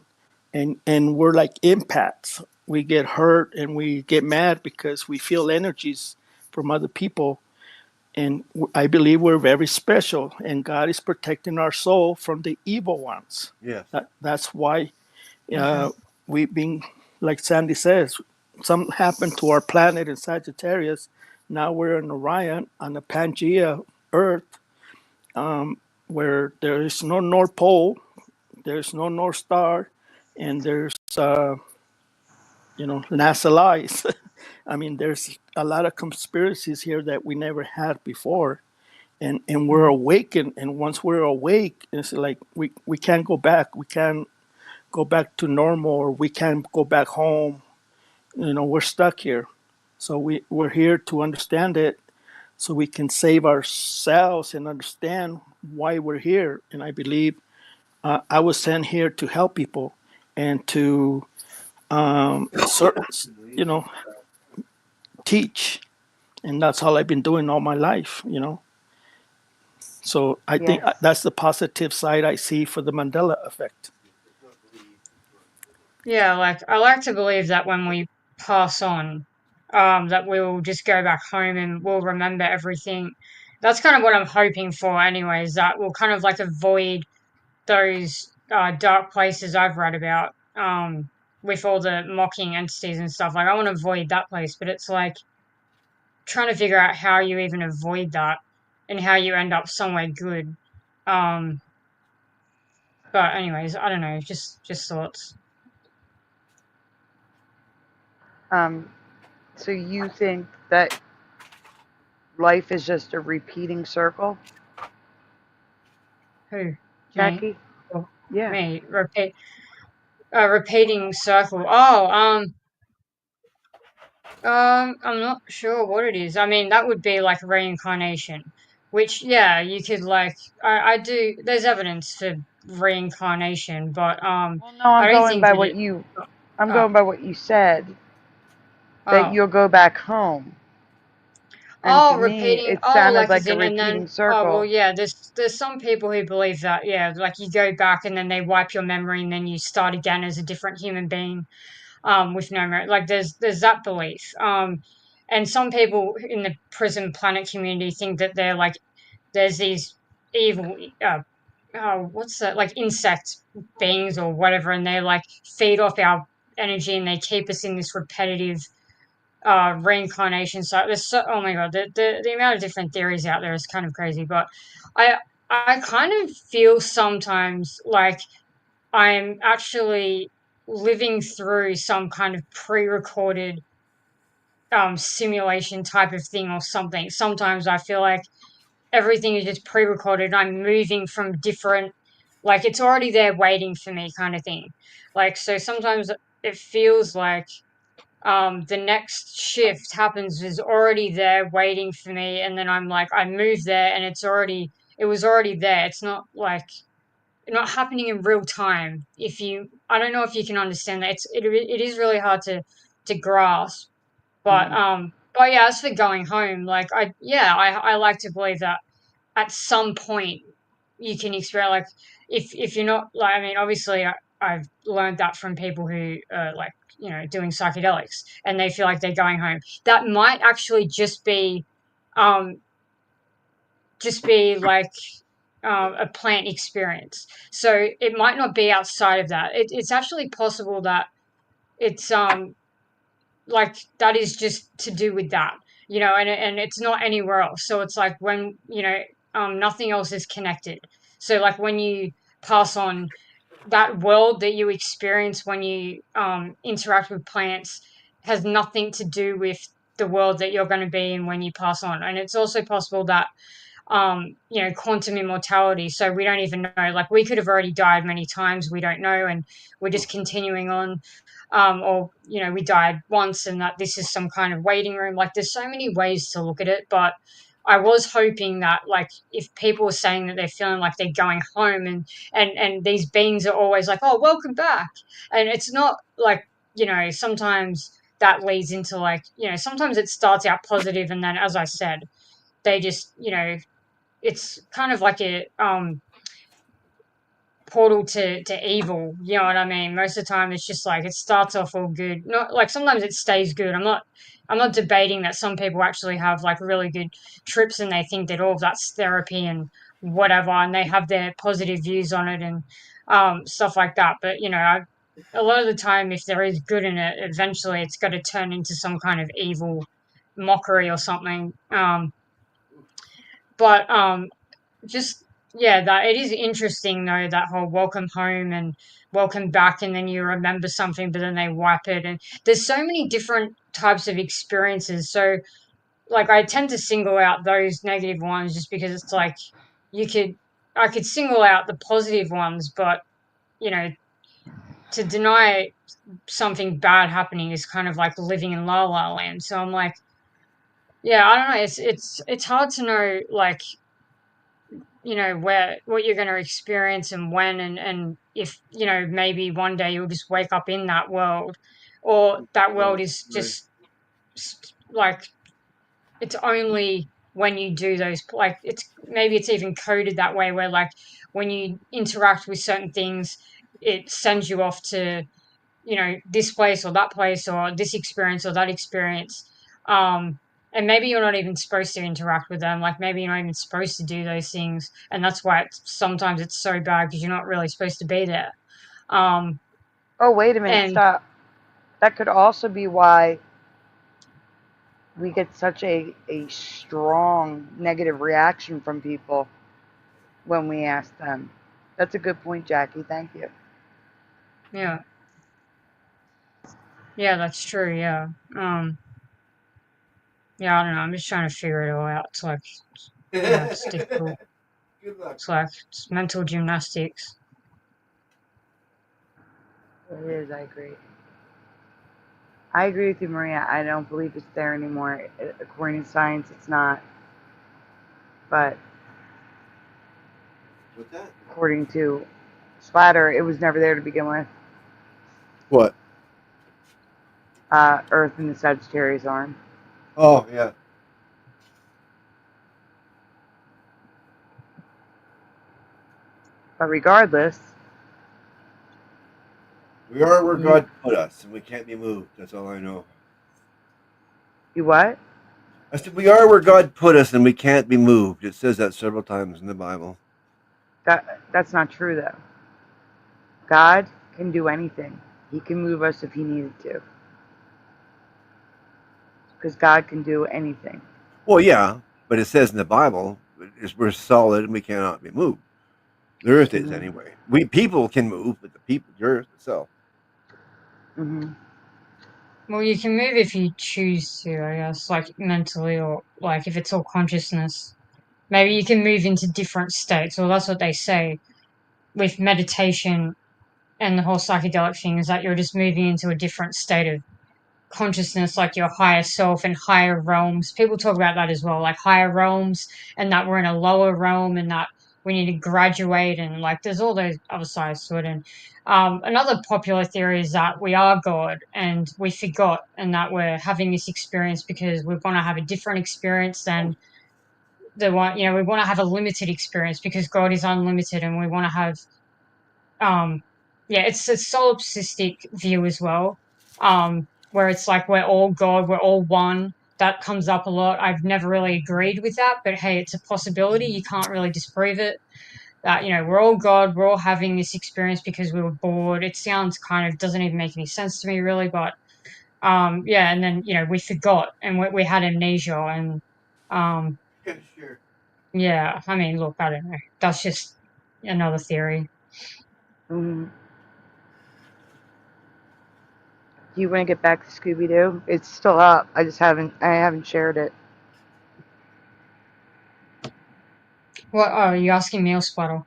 and we're like empaths. We get hurt and we get mad because we feel energies from other people, and I believe we're very special. And God is protecting our soul from the evil ones. Yes. That's why we've been, like Sandy says, something happened to our planet in Sagittarius. Now we're in Orion on the Pangea Earth, where there is no North Pole, there's no North Star, and there's NASA lies. I mean, there's a lot of conspiracies here that we never had before, and we're awakened. And once we're awake, it's like we can't go back. We can't go back to normal, or we can't go back home. We're stuck here. So we're here to understand it, so we can save ourselves and understand why we're here. And I believe I was sent here to help people and to, teach. And that's all I've been doing all my life. So I think that's the positive side I see for the Mandela effect. Yeah, like, I like to believe that when we pass on, that we'll just go back home and we'll remember everything. That's kind of what I'm hoping for, anyways, that we'll kind of, like, avoid those dark places I've read about, with all the mocking entities and stuff. Like, I want to avoid that place, but it's like trying to figure out how you even avoid that and how you end up somewhere good. But anyways, I don't know, just thoughts. So you think that life is just a repeating circle? Who? Jackie? Me? Oh, Yeah. me. Repeating circle. Oh, I'm not sure what it is. I mean, that would be like reincarnation, which, yeah, you could, like, I do. There's evidence for reincarnation, but Well, no, I'm I don't going think by that what it. you. I'm Oh, going by what you said. that Oh. you'll go back home. And to Oh, me, repeating. it Oh, sounded like like as a in, and repeating then. Oh, well, circle. yeah. There's some people who believe that. Yeah, like you go back and then they wipe your memory and then you start again as a different human being. With no memory. Like there's that belief. And some people in the prison planet community think that they're like there's these evil. What's that? Like insect beings or whatever, and they like feed off our energy and they keep us in this repetitive reincarnation. So there's oh my god, the amount of different theories out there is kind of crazy. But I I kind of feel sometimes like I'm actually living through some kind of pre-recorded simulation type of thing or something. Sometimes I feel like everything is just pre-recorded. I'm moving from different, like it's already there waiting for me, kind of thing. Like so, sometimes it feels like the next shift happens is already there waiting for me, and then I'm like I move there and it was already there. It's not like not happening in real time. If you, I don't know if you can understand that. It is really hard to grasp. But yeah, as for going home, like I like to believe that at some point you can experience like if you're not like I mean obviously I've learned that from people who are like doing psychedelics and they feel like they're going home. That might actually um just be like a plant experience. So it might not be outside of that. It's actually possible that it's like that is just to do with that, and it's not anywhere else. So it's like when nothing else is connected. So like when you pass on, that world that you experience when you interact with plants has nothing to do with the world that you're going to be in when you pass on. And it's also possible that quantum immortality. So we don't even know, like we could have already died many times. We don't know. And we're just continuing on. Or, we died once and that this is some kind of waiting room. Like there's so many ways to look at it. But I was hoping that like if people were saying that they're feeling like they're going home and these beings are always like, oh, welcome back. And it's not like, sometimes that leads into like, sometimes it starts out positive and then as I said, they just, it's kind of like a portal to evil, you know what I mean? Most of the time it's just like it starts off all good. Not like sometimes it stays good. I'm not debating that some people actually have like really good trips and they think that all of that's therapy and whatever and they have their positive views on it and stuff like that. But a lot of the time if there is good in it, eventually it's got to turn into some kind of evil mockery or something. But just yeah, that it is interesting though, that whole welcome home and welcome back and then you remember something but then they wipe it, and there's so many different types of experiences. So like I tend to single out those negative ones just because it's like you could I could single out the positive ones, but you know to deny something bad happening is kind of like living in la la land. So I'm like, yeah, I don't know, it's hard to know like where what you're going to experience and when, and if maybe one day you'll just wake up in that world, or that world is Right. just like it's only when you do those, like it's maybe it's even coded that way where like when you interact with certain things it sends you off to this place or that place or this experience or that experience. And maybe you're not even supposed to interact with them, like maybe you're not even supposed to do those things, and that's why sometimes it's so bad because you're not really supposed to be there. Oh, wait a minute, And stop. That could also be why we get such a strong negative reaction from people when we ask them. That's a good point, Jackie. Thank you. yeah, that's true. Yeah. Yeah, I don't know, I'm just trying to figure it all out. It's like it's difficult. Good luck. It's like it's mental gymnastics. It is, I agree. I agree with you, Maria. I don't believe it's there anymore. According to science, it's not. But What's that? according to Splatter, it was never there to begin with. What? Earth in the Sagittarius arm. Oh yeah. But regardless, We are where you God put us, and we can't be moved. That's all I know. what? I said we are where God put us, and we can't be moved. It says that several times in the Bible. That's not true though. God can do anything. He can move us if he needed to. Because God can do anything. Well, yeah, but it says in the Bible we're solid and we cannot be moved. The Earth is Mm-hmm. anyway. We people can move, but the Earth itself. Mm-hmm. Well, you can move if you choose to, I guess, like mentally or like if it's all consciousness. Maybe you can move into different states, or that's what they say with meditation and the whole psychedelic thing is that you're just moving into a different state of consciousness, like your higher self and higher realms. People talk about that as well, like higher realms, and that we're in a lower realm, and that we need to graduate, and like there's all those other sides to it. And another popular theory is that we are God and we forgot, and that we're having this experience because we want to have a different experience than the one, we want to have a limited experience because God is unlimited, and we want to have um yeah, it's a solipsistic view as well, where it's like we're all God, we're all one. That comes up a lot. I've never really agreed with that, but hey, it's a possibility. You can't really disprove it. That we're all God, we're all having this experience because we were bored. It sounds kind of doesn't even make any sense to me really, but yeah, and then we forgot and we had amnesia and um Yeah, sure. yeah, I mean, look, I don't know. That's just another theory. Mm-hmm. Do you want to get back to Scooby-Doo? It's still up. I haven't shared it. What are you asking me or Splatter?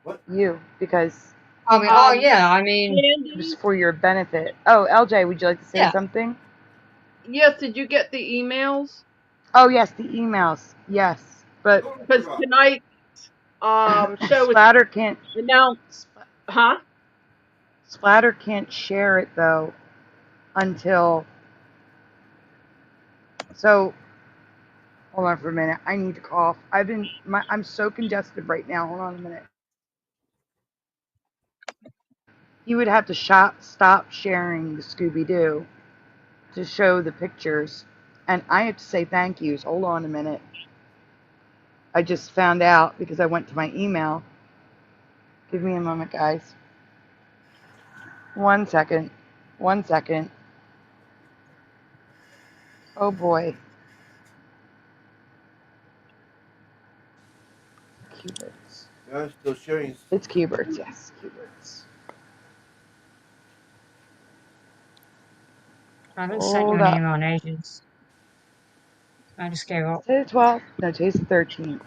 What? You, because I mean, oh Um, yeah, I mean, Candy. just for your benefit. Oh, LJ, would you like to say yeah, something? Yes, did you get the emails? Oh yes, the emails. Yes, but Totally Because forgot. tonight, show was Splatter can't. announced. Huh? Splatter can't share it though until. So hold on for a minute. I need to cough. I'm so congested right now. Hold on a minute. You would have to stop sharing the Scooby Doo to show the pictures, and I have to say thank yous. Hold on a minute. I just found out because I went to my email. Give me a moment, guys. 1 second. 1 second. Oh boy. Q-Birds. Yeah, I'm still sharing. It's Q-Birds, yes. Q-Birds. I haven't sent you Hold an up. email in ages. I just gave up. Today's the 12th? No, today's the 13th.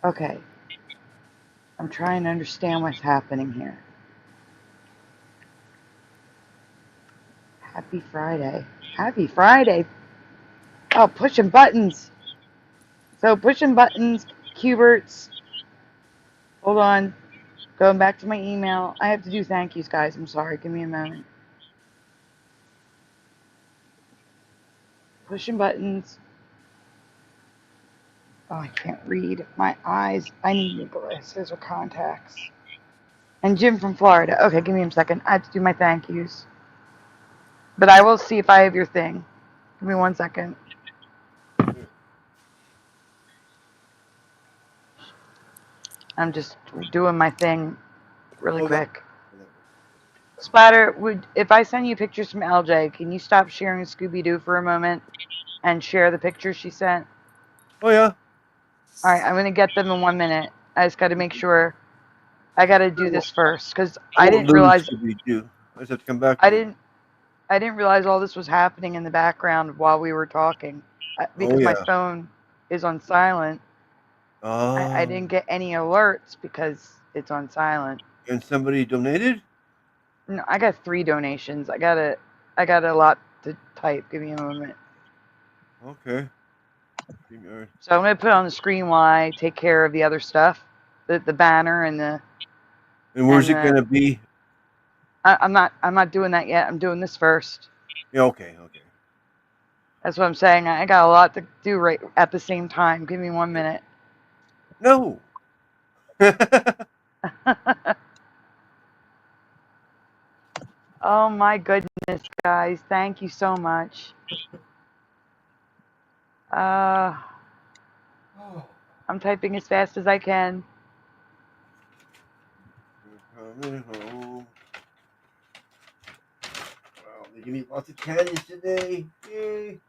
Okay. I'm trying to understand what's happening here. Happy Friday. Happy Friday. Oh, pushing buttons. So pushing buttons, Q-Birds. Hold on. Going back to my email. I have to do thank yous, guys. I'm sorry. Give me a moment. Pushing buttons. Oh, I can't read. My eyes. I need new glasses or contacts. And Jim from Florida. Okay, give me a second. I have to do my thank yous. But I will see if I have your thing. Give me 1 second. I'm just doing my thing really Oh, that. quick. Splatter, if I send you pictures from LJ, can you stop sharing Scooby-Doo for a moment and share the pictures she sent? Oh yeah. All right, I'm gonna get them in 1 minute. I just got to make sure. I got to do this first because I I won't didn't lose realize Scooby-Doo. I just have to come back I to them. didn't I didn't realize all this was happening in the background while we were talking Oh because my yeah. phone is on silent. I Oh. didn't get any alerts because it's on silent. And somebody donated? No, I got 3 donations. I got a lot to type. Give me a moment. Okay. So I'm gonna put it on the screen while I take care of the other stuff, the banner and the And where's it and the. gonna be? I'm not doing that yet. I'm doing this first. Yeah, okay. That's what I'm saying. I got a lot to do right at the same time. Give me 1 minute. No. Oh my goodness, guys. Thank you so much. I'm typing as fast as I can. Coming home. Wow, they give me lots of candies today. Yay.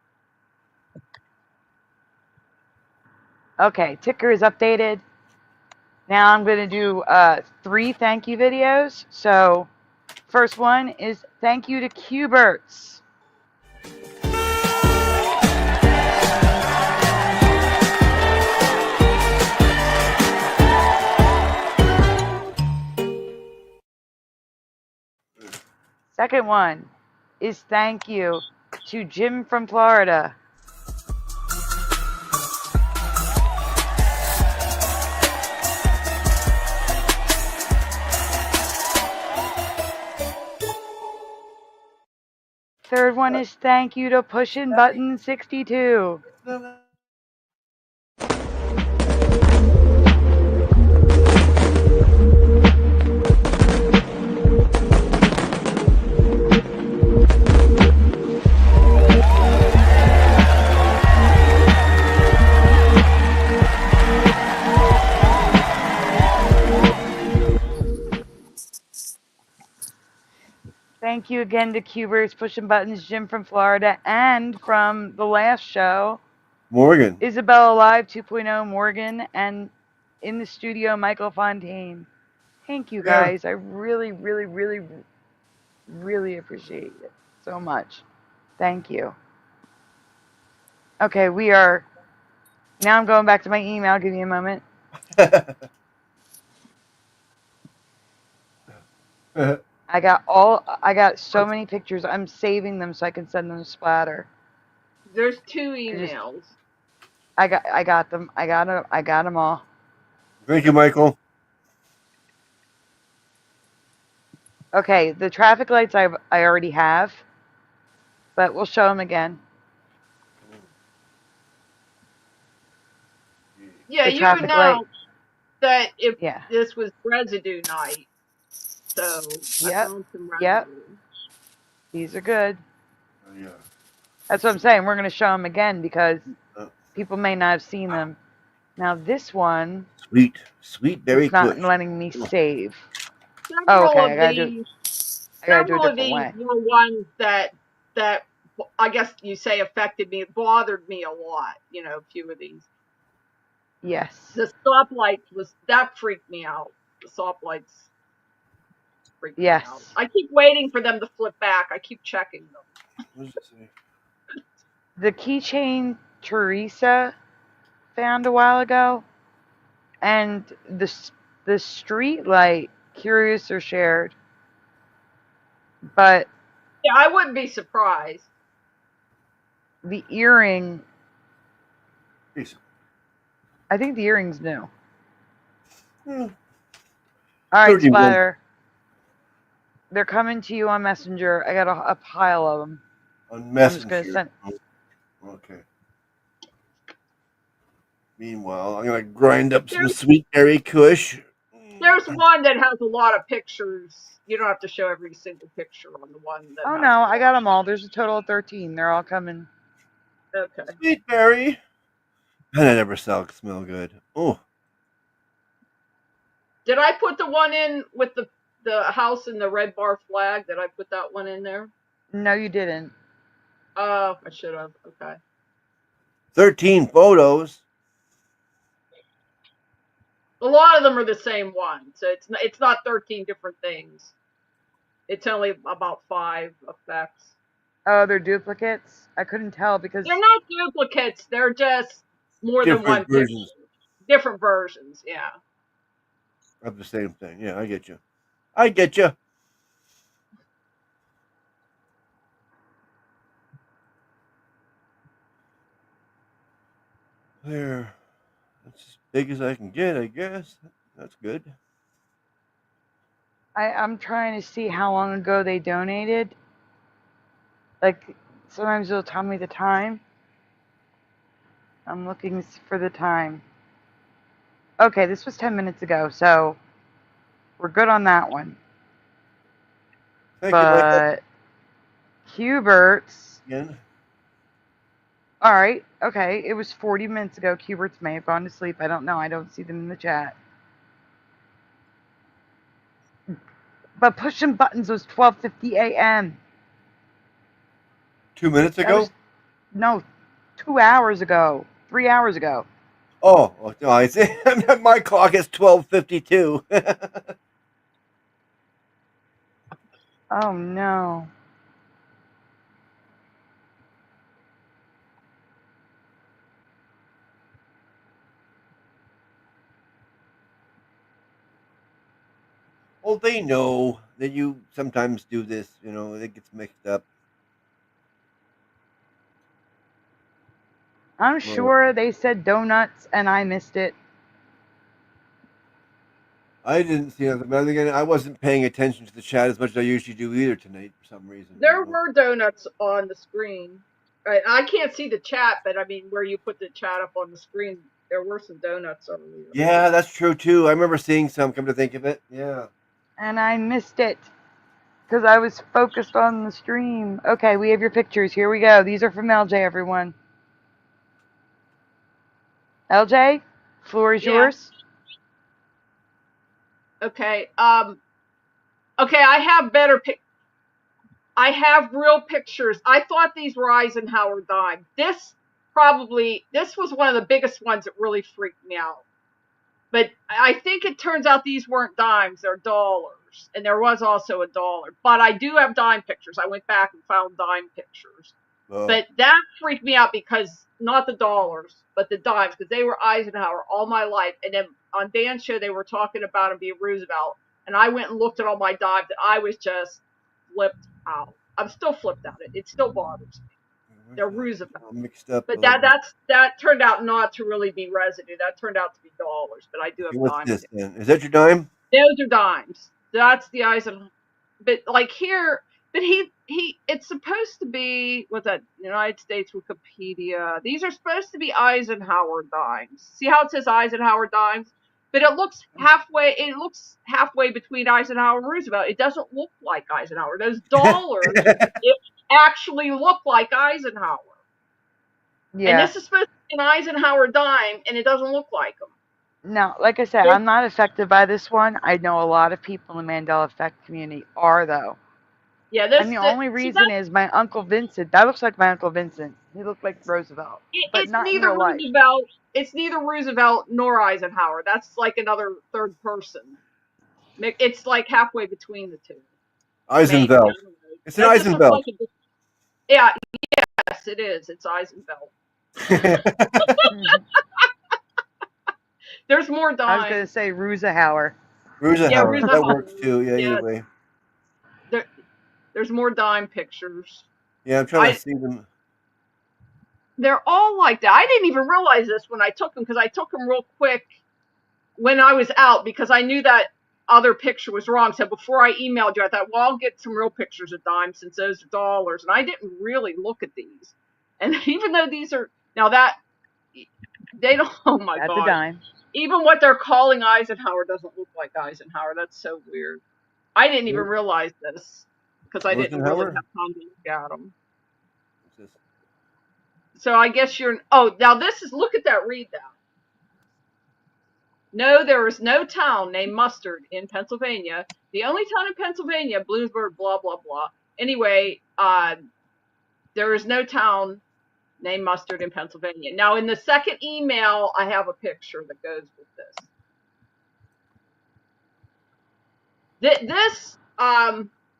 Okay, ticker is updated. Now I'm going to do 3 thank you videos. So, first one is thank you to Qberts. Second one is thank you to Jim from Florida. Third one is thank you to Pushin' Button 62. Thank you again to Qberts, Pushin' Buttons, Jim from Florida, and from the last show, Morgan. Isabella Live 2.0 Morgan, and in the studio, Michael Fontaine. Thank you Yeah. guys. I really, really, really, really appreciate it so much. Thank you. Okay, we are. Now I'm going back to my email. Give me a moment. I got so many pictures. I'm saving them so I can send them to Splatter. There's 2 emails. I got them. I got them all. Thank you, Michael. Okay, the traffic lights I already have, but we'll show them again. Yeah, The you traffic light. announced that if Yeah. this was residue night, so I Yep. found some Yep. residue. These are good. Yeah. That's what I'm saying. We're going to show them again because Uh, people may not have seen them. Now this one, sweet berry it's not kush. letting me save. Oh, Several okay. of I gotta do it a several of different these way. were ones that I guess you say affected me. It bothered me a lot. A few of these. Yes. The stoplights that freaked me out. The stoplights freaked me out. Yes. I keep waiting for them to flip back. I keep checking them. What does it say? The keychain Teresa found a while ago, and the street light Curious or shared, but Yeah, I wouldn't be surprised. the earring. Decent. I think the earring's new. Hmm. All right, 31. Splatter. They're coming to you on Messenger. I got a pile of them. On Messenger. I'm just gonna send. Okay. Meanwhile, I'm gonna grind up some sweet berry kush. There's one that has a lot of pictures. You don't have to show every single picture on the one that. Oh has no, I got them all. There's a total of 13. They're all coming. Okay. Sweet berry. And I never smell good. Oh. Did I put the one in with the house and the red bar flag? Did I put that one in there? No, you didn't. Oh, I should have. Okay. 13 photos. A lot of them are the same one, so it's not 13 different things. It's only about 5 effects. Oh, they're duplicates? I couldn't tell because They're not duplicates. They're just more than one versions. picture. Different versions, yeah. Of the same thing. Yeah, I get you. I get you. There. That's as big as I can get, I guess. That's good. I'm trying to see how long ago they donated. Like, sometimes it'll tell me the time. I'm looking for the time. Okay, this was 10 minutes ago, so we're good on that one. Thank you, Michael. But Hubert's. Again. All right, okay. It was 40 minutes ago. Hubert's may have gone to sleep. I don't know. I don't see them in the chat. But pushing buttons was 12:50 a.m. 2 minutes ago? No, 2 hours ago. 3 hours ago. Oh, no, I see. My clock is 12:52. Oh no. Well, they know that you sometimes do this. It gets mixed up. I'm Well, sure they said donuts and I missed it. I didn't see nothing. But again, I wasn't paying attention to the chat as much as I usually do either tonight for some reason. There were donuts on the screen. I can't see the chat, but I mean, where you put the chat up on the screen, there were some donuts earlier. Yeah, that's true too. I remember seeing some. Come to think of it, yeah. And I missed it because I was focused on the stream. Okay, we have your pictures. Here we go. These are from LJ, everyone. LJ, floor is yours. Okay. Okay, I have better I have real pictures. I thought these were Eisenhower dime. This was one of the biggest ones that really freaked me out. But I think it turns out these weren't dimes, they're dollars. And there was also a dollar. But I do have dime pictures. I went back and found dime pictures. Oh. But that freaked me out because not the dollars, but the dimes, because they were Eisenhower all my life. And then on Dan's show, they were talking about him being Roosevelt. And I went and looked at all my dimes, and I was just flipped out. I'm still flipped out. It still bothers me. They're Roosevelt. I'm mixed up. But that turned out not to really be residue. That turned out to be dollars. But I do have What's dimes. This then? Is that your dime? Those are dimes. That's the Eisenhower. But like here, but it's supposed to be what's that? United States Wikipedia. These are supposed to be Eisenhower dimes. See how it says Eisenhower dimes? But it looks halfway. It looks halfway between Eisenhower and Roosevelt. It doesn't look like Eisenhower. Those dollars, it actually look like Eisenhower. Yeah. And this is supposed to be an Eisenhower dime, and it doesn't look like them. No, like I said, I'm not affected by this one. I know a lot of people in the Mandela Effect community are, though. Yeah, and the only reason is my Uncle Vincent. That looks like my Uncle Vincent. He looked like Roosevelt, but not in real life. It's neither Roosevelt nor Eisenhower. That's like another third person. It's like halfway between the two. Eisenhower. It's an Eisenhower. Like yes, it is. It's Eisenhower. There's more dimes. I was going to say Roosevelt. Roosevelt. Yeah, that works too. Yeah, either way. There's more dime pictures. Yeah, I'm trying to see them. They're all like that. I didn't even realize this when I took them, because I took them real quick when I was out, because I knew that other picture was wrong. So before I emailed you, I thought, well, I'll get some real pictures of dimes since those are dollars. And I didn't really look at these. And even though these are, now that, they don't, oh my God. That's a dime. Even what they're calling Eisenhower doesn't look like Eisenhower. That's so weird. I didn't even realize this, because I didn't really have time to look at them. So I guess now this is, look at that, read that. No, there is no town named Mustard in Pennsylvania. The only town in Pennsylvania, Bloomsburg, blah, blah, blah. Anyway, there is no town named Mustard in Pennsylvania. Now, in the second email, I have a picture that goes with this.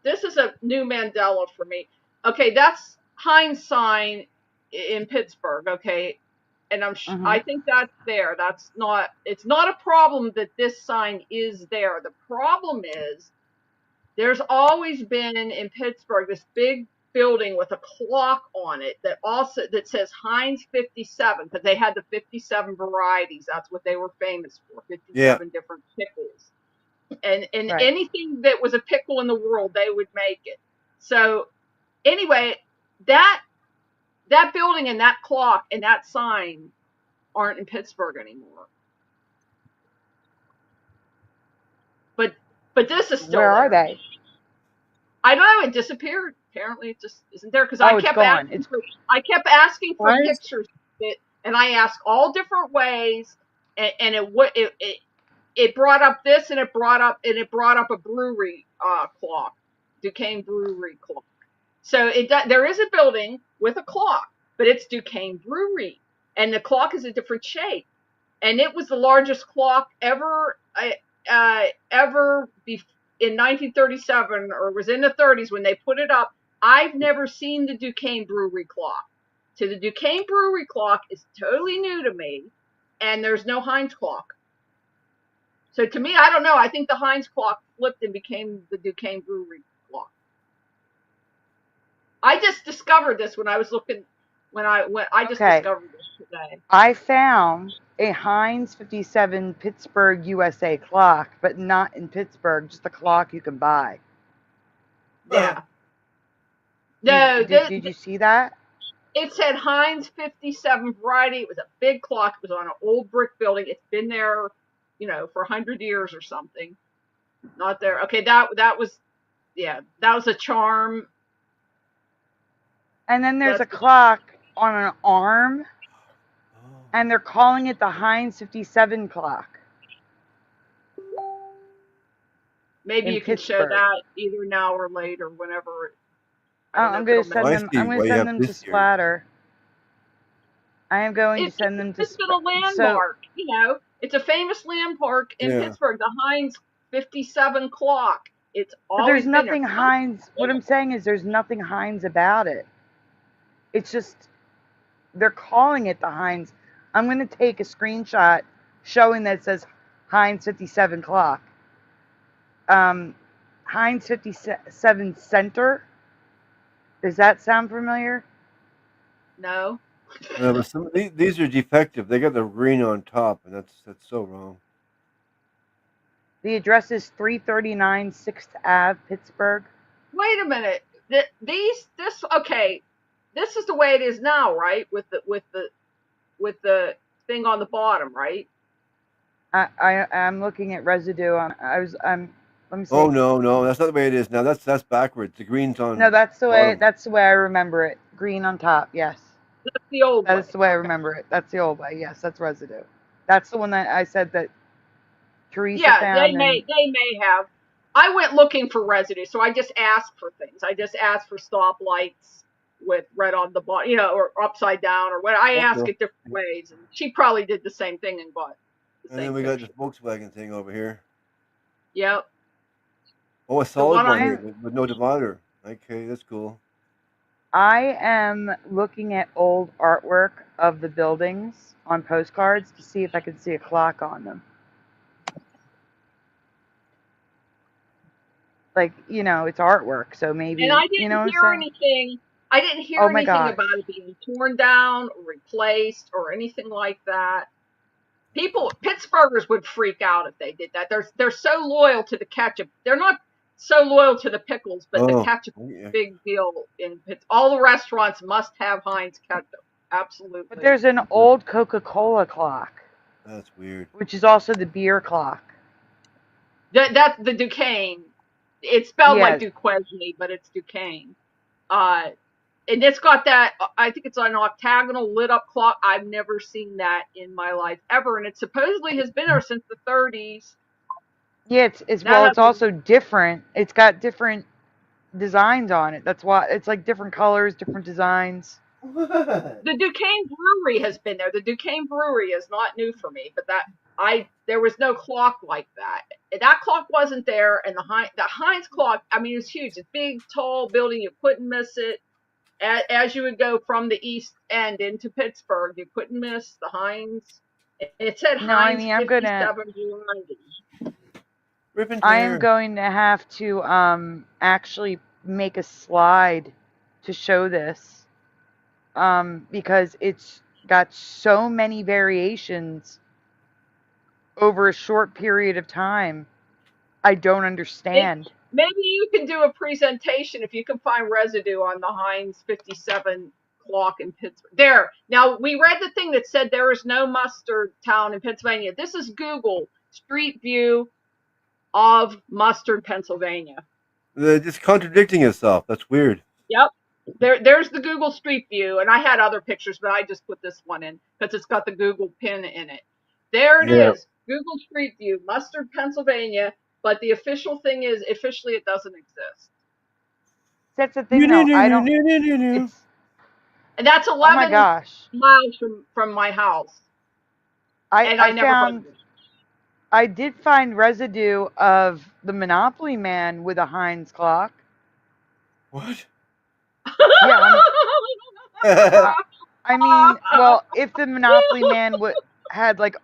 This is a new Mandela for me. Okay, that's Hines sign in Pittsburgh. Okay, and I think that's there. It's not a problem that this sign is there. The problem is there's always been in Pittsburgh this big building with a clock on it that says Hines 57, because they had the 57 varieties. That's what they were famous for, 57 different pickles. and Right. anything that was a pickle in the world, they would make it. So anyway, that building and that clock and that sign aren't in Pittsburgh anymore. But this is still Where there. are they? I don't know. It disappeared. Apparently, it just isn't there because I Oh, it's kept gone. asking for Why is pictures of it, and I asked all different ways, and it brought up this, and it brought up a brewery clock, Duquesne Brewery clock. So there is a building with a clock, but it's Duquesne Brewery, and the clock is a different shape, and it was the largest clock ever in 1937, or was in the 30s when they put it up. I've never seen the Duquesne Brewery clock. So the Duquesne Brewery clock is totally new to me, and there's no Hines clock. So to me, I don't know. I think the Hines clock flipped and became the Duquesne Brewery clock. I just discovered this when I was looking. I just discovered this today. I found a Hines 57 Pittsburgh, USA clock, but not in Pittsburgh, just a clock you can buy. Yeah. No, did you see that? It said Hines 57 variety. It was a big clock. It was on an old brick building. It's been there, for 100 years or something. Not there. Okay, that was a charm. And then there's a clock on an arm, and they're calling it the Hines 57 clock. Maybe you can show that either now or later, whenever. I'm going to send them. I'm going to send them to Splatter. I am going to send them to. It's been a landmark. It's a famous landmark in Pittsburgh. The Hines 57 clock. It's always. But there's nothing Hines. What I'm saying is, there's nothing Hines about it. It's just they're calling it the Hines. I'm going to take a screenshot showing that it says Hines 57 clock. Hines 57 Center. Does that sound familiar? No. But these are defective. They got the green on top, and that's so wrong. The address is 339 6th Ave, Pittsburgh. Wait a minute. This is the way it is now, right? With the thing on the bottom, right? I'm looking at Residue. Let me see. Oh no, that's not the way it is now. That's backwards. The green's on. No, that's the way. bottom. That's the way I remember it. Green on top. Yes. That's the old way. That's the way I remember it. That's the old way. Yes, that's Residue. That's the one that I said that Teresa found. Yeah, they may have. I went looking for Residue, so I just asked for things. I just asked for stoplights with red on the bottom, or upside down, or what. I asked it different ways, and she probably did the same thing and got. And then we got this Volkswagen thing over here. Yep. Oh, a solid one here with no divider. Okay, that's cool. I am looking at old artwork of the buildings on postcards to see if I can see a clock on them. Like, it's artwork, so maybe. And I didn't hear anything. I didn't hear anything about it being torn down or replaced or anything like that. Pittsburghers would freak out if they did that. They're so loyal to the ketchup. They're not so loyal to the pickles, but the ketchup is a big deal in Pittsburgh. All the restaurants must have Heinz ketchup. Absolutely. But there's an old Coca-Cola clock. That's weird. Which is also the beer clock. That's the Duquesne. It's spelled like Duquesne, but it's Duquesne. And it's got that, I think it's an octagonal lit up clock. I've never seen that in my life ever. And it supposedly has been there since the 30s. Yeah, it's also different. It's got different designs on it. That's why it's like different colors, different designs. The Duquesne Brewery has been there. The Duquesne Brewery is not new for me, but there was no clock like that. That clock wasn't there, and the Heinz clock, I mean, it was huge. It's a big, tall building. You couldn't miss it. As you would go from the east end into Pittsburgh, you couldn't miss the Heinz. It said Heinz 57 I am going to have to actually make a slide to show this because it's got so many variations over a short period of time I don't understand. Maybe you can do a presentation if you can find residue on the Hines 57 clock in Pittsburgh. There. Now, we read the thing that said there is no mustard town in Pennsylvania. This is Google Street View of Mustard, Pennsylvania. They're just contradicting itself. That's weird. Yep. There's the Google Street View, and I had other pictures, but I just put this one in because it's got the Google pin in it. There it is, Google Street View, Mustard, Pennsylvania, but the official thing is, officially it doesn't exist. That's the thing, though. I don't. And that's 11 oh my gosh. miles from my house. I never found. I did find residue of the Monopoly Man with a Hines clock. What? Yeah. I mean, well, if the Monopoly Man had like.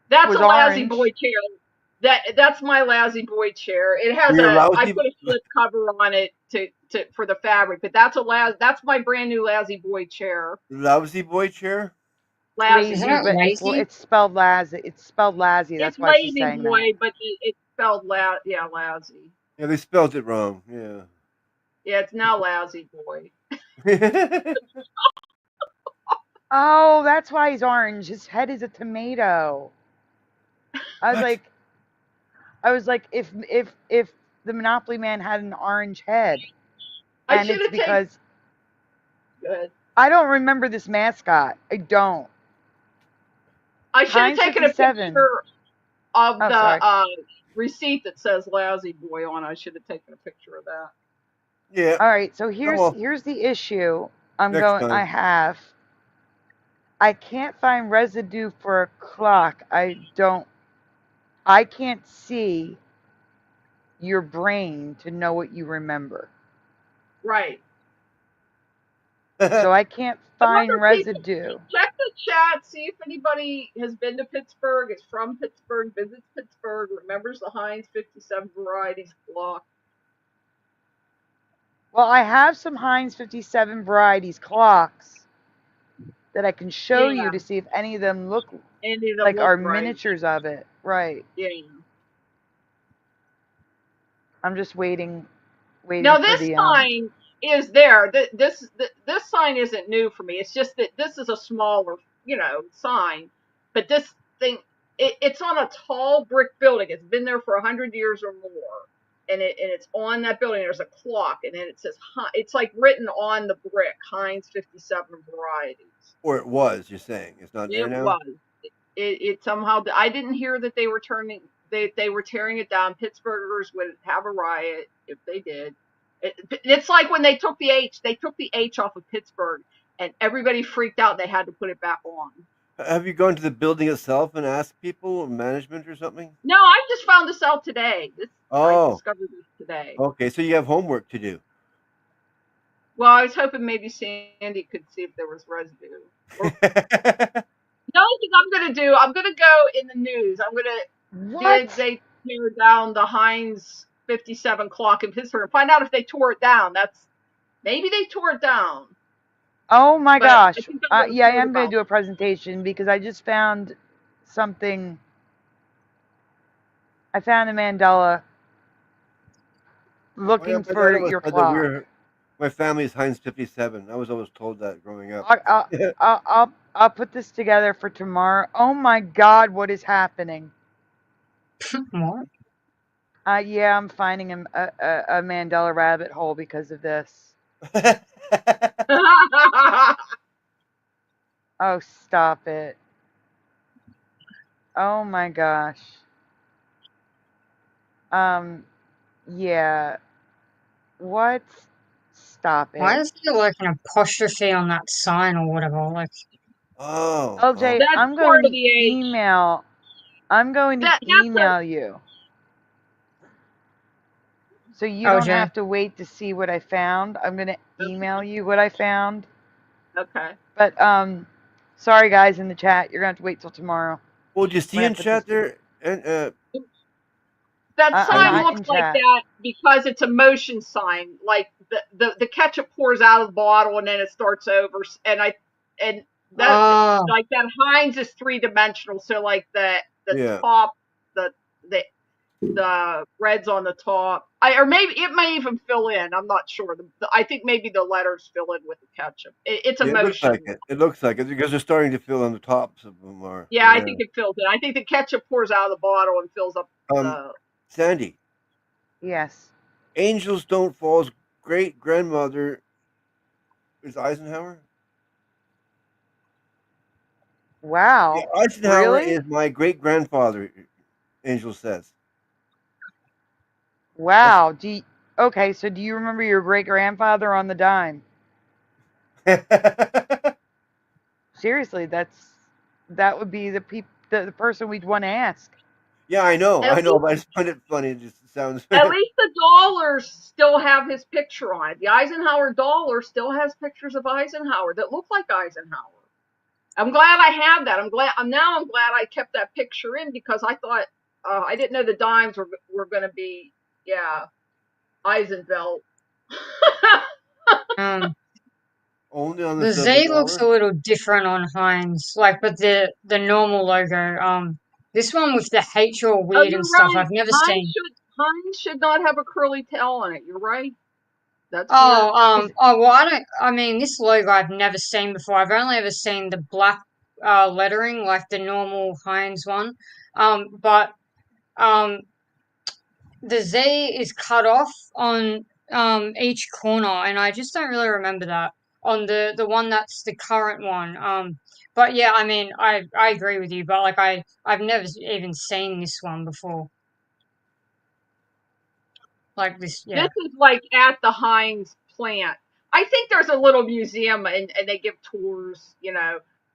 That's was a Lazy orange. Boy chair. That's my Lazy Boy chair. It has I put a slip cover on it for the fabric, but that's my brand new Lazy Boy chair. Lazy Boy chair? Lazy, isn't it lazy? It's spelled Lazy. It's spelled Lazy. That's why she's saying Lazy Boy, that. but it's spelled Lazy. Yeah, they spelled it wrong. Yeah. Yeah, it's now Lazy Boy. Oh, that's why he's orange. His head is a tomato. I was like, if the Monopoly Man had an orange head, and it's because Good. I don't remember this mascot. I don't. I should have taken a picture of the receipt that says Lazy Boy on. I should have taken a picture of that. Yeah. All right. So here's the issue. I can't find residue for a clock. I can't see your brain to know what you remember. Right. So I can't find residue. Check the chat, see if anybody has been to Pittsburgh, is from Pittsburgh, visits Pittsburgh, remembers the Hines 57 varieties clock. Well, I have some Hines 57 varieties clocks that I can show you to see if any of them look like are miniatures of it. Right. Yeah. I'm just waiting. Now this sign is there. This sign isn't new for me. It's just that this is a smaller, sign. But this thing, it's on a tall brick building. It's been there for 100 years or more, and it's on that building. There's a clock, and then it says it's like written on the brick, Hines 57 varieties. Or it was. You're saying it's not there now. It was. It somehow. I didn't hear that they were turning. They were tearing it down. Pittsburghers would have a riot if they did. It's like when they took the H off of Pittsburgh, and everybody freaked out. They had to put it back on. Have you gone to the building itself and asked people or management or something? No, I just found this out today. I discovered this today. Okay, so you have homework to do. Well, I was hoping maybe Sandy could see if there was residue. No, I'm going to go in the news. I'm going to, did they tear down the Hines 57 clock in Pittsburgh and find out if they tore it down. Maybe they tore it down. Oh my gosh. Yeah, I am going to do a presentation because I just found something. I found a Mandela looking for your clock. My family's Hines 57. I was always told that growing up. I'll put this together for tomorrow. Oh my God, what is happening? What? Yeah, I'm finding a Mandela rabbit hole because of this. Oh, stop it. Oh my gosh. Yeah. What? Stop it. Why is there like an apostrophe on that sign or whatever? Like, LJ, I'm going to email. I'm going to email you. So you don't have to wait to see what I found. I'm going to email you what I found. Okay. But sorry guys in the chat, you're going to have to wait till tomorrow. Well, do you see in chat there? That sign looks like that because it's a motion sign. Like the ketchup pours out of the bottle and then it starts over. Like that Hines is 3-dimensional. So like the top, the the reds on the top. Or maybe it may even fill in. I'm not sure. I think maybe the letters fill in with the ketchup. It's Yeah, it looks emotion. like it. It looks like it because they're starting to fill on the tops of them. Yeah, I think it fills in. I think the ketchup pours out of the bottle and fills up the. Sandy. Yes. Angels Don't Fall's great grandmother is Eisenhower. Wow. Yeah, Eisenhower Really? is my great grandfather. Angel says. Wow. Okay, so do you remember your great grandfather on the dime? Seriously, that would be the person we'd want to ask. Yeah, I know, At but I just find it funny. It just sounds. At least the dollars still have his picture on it. The Eisenhower dollar still has pictures of Eisenhower that look like Eisenhower. I'm glad I have that. I'm glad I kept that picture in because I thought I didn't know the dimes were going to be Eisenfeld. Only on The silver Z looks a dollar. little different on Hines, like, but the normal logo. This one with the H all Oh, weird you're and stuff, right. I've never seen. Hines should not have a curly tail on it. You're right. That's weird. Well, I mean, this logo I've never seen before. I've only ever seen the black lettering, like the normal Heinz one. But the Z is cut off on each corner, and I just don't really remember that on the one that's the current one. But yeah, I mean, I agree with you, but like I've never even seen this one before. Like this, yeah. This is like at the Heinz plant. I think there's a little museum and they give tours,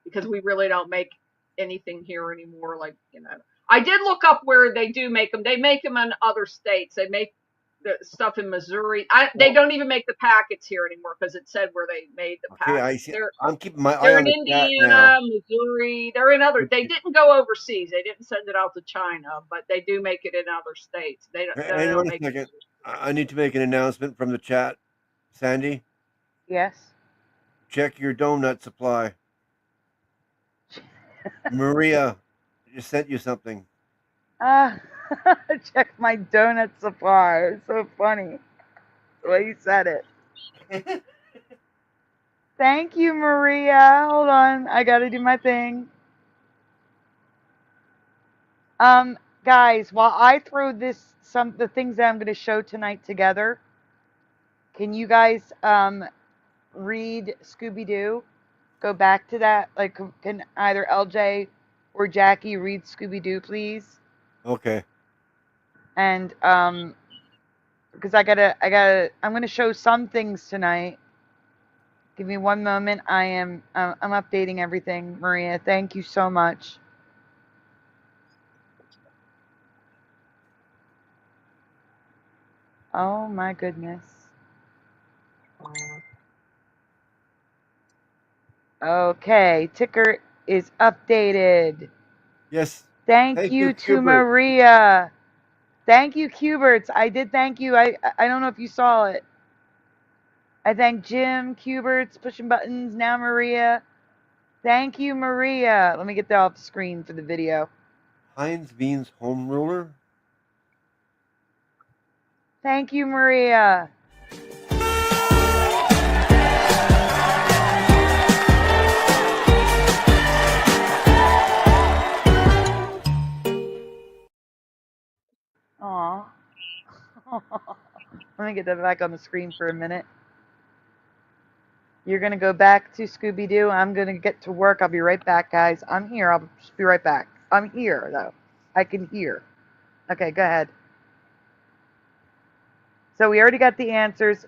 because we really don't make anything here anymore. I did look up where they do make them. They make them in other states. They make the stuff in Missouri. They don't even make the packets here anymore because it said where they made the Okay, I packets. see. I'm keeping my eye They're on in the chat now. Indiana, Missouri. They're in other. They didn't go overseas. They didn't send it out to China, but they do make it in other states. They Hang on don't a make second. it. I need to make an announcement from the chat. Sandy, Yes. check your donut supply. Maria just sent you something. Check my donut supply. It's so funny the way you said it. Thank you, Maria. Hold on, I gotta do my thing. Guys, while I throw the things that I'm gonna show tonight together, can you guys read Scooby-Doo? Go back to that. Like, can either LJ or Jackie read Scooby-Doo, please? Okay. And because I'm gonna show some things tonight. Give me one moment. I'm updating everything. Maria, thank you so much. Oh my goodness. Okay, ticker is updated. Yes. Thank you to Hubert. Maria. Thank you, Cuberts. I did thank you. I don't know if you saw it. I thank Jim, Cuberts, pushing buttons. Now Maria. Thank you, Maria. Let me get that off the screen for the video. Heinz Beans home ruler. Thank you, Maria. Aw. Let me get that back on the screen for a minute. You're going to go back to Scooby-Doo. I'm going to get to work. I'll be right back, guys. I'm here. I'll just be right back. I'm here, though. I can hear. Okay, go ahead. So we already got the answers.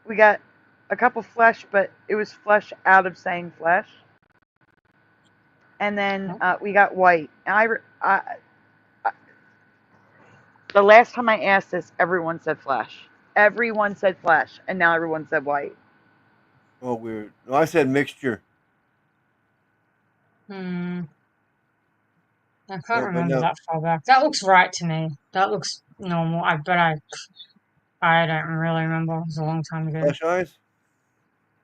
We got a couple flesh, but it was flesh out of saying flesh. And then we got white. And the last time I asked this, everyone said flesh. Everyone said flesh, and now everyone said white. Oh, weird. No, I said mixture. I can't remember that far back. That looks right to me. That looks normal. But I don't really remember. It was a long time ago. Flesh eyes?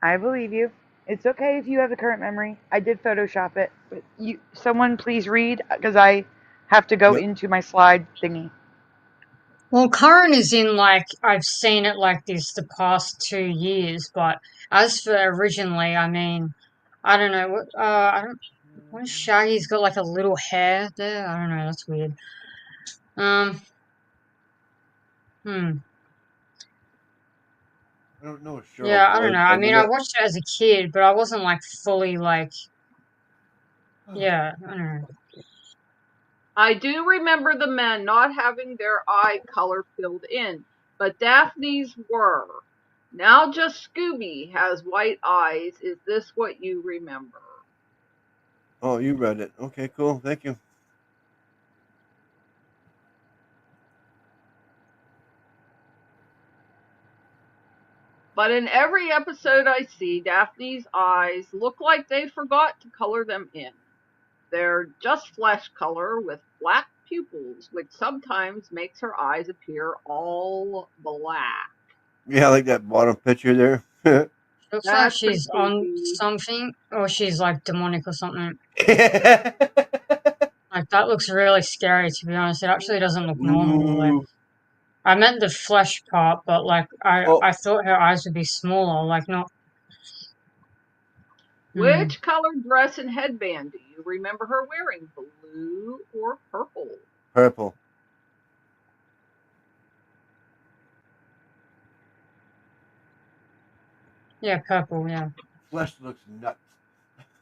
I believe you. It's okay if you have the current memory. I did Photoshop it, but someone please read, because I have to go Yep. into my slide thingy. Well, current is in like I've seen it like this the past 2 years, but as for originally, I mean, I don't know what. I don't. What is Shaggy's got like a little hair there? I don't know. That's weird. Um. Hmm. I don't know what Yeah, Cheryl I don't was. know. I mean, I watched it as a kid, but I wasn't like fully like. Yeah, I don't know. I do remember the men not having their eye color filled in, but Daphne's were. Now just Scooby has white eyes. Is this what you remember? Oh, you read it. Okay, cool. Thank you. But in every episode I see, Daphne's eyes look like they forgot to color them in. They're just flesh color with black pupils, which sometimes makes her eyes appear all black. Yeah, I like that bottom picture there. Looks like That's pretty she's on creepy. something, or she's like demonic or something. Ooh. Like that looks really scary. To be honest, it actually doesn't look normal. Like I meant the flesh part, but like Oh, I thought her eyes would be smaller. Like not. Which colored dress and headband do you remember her wearing? Blue or purple? purple. Yeah, purple. Yeah. Flesh looks nuts.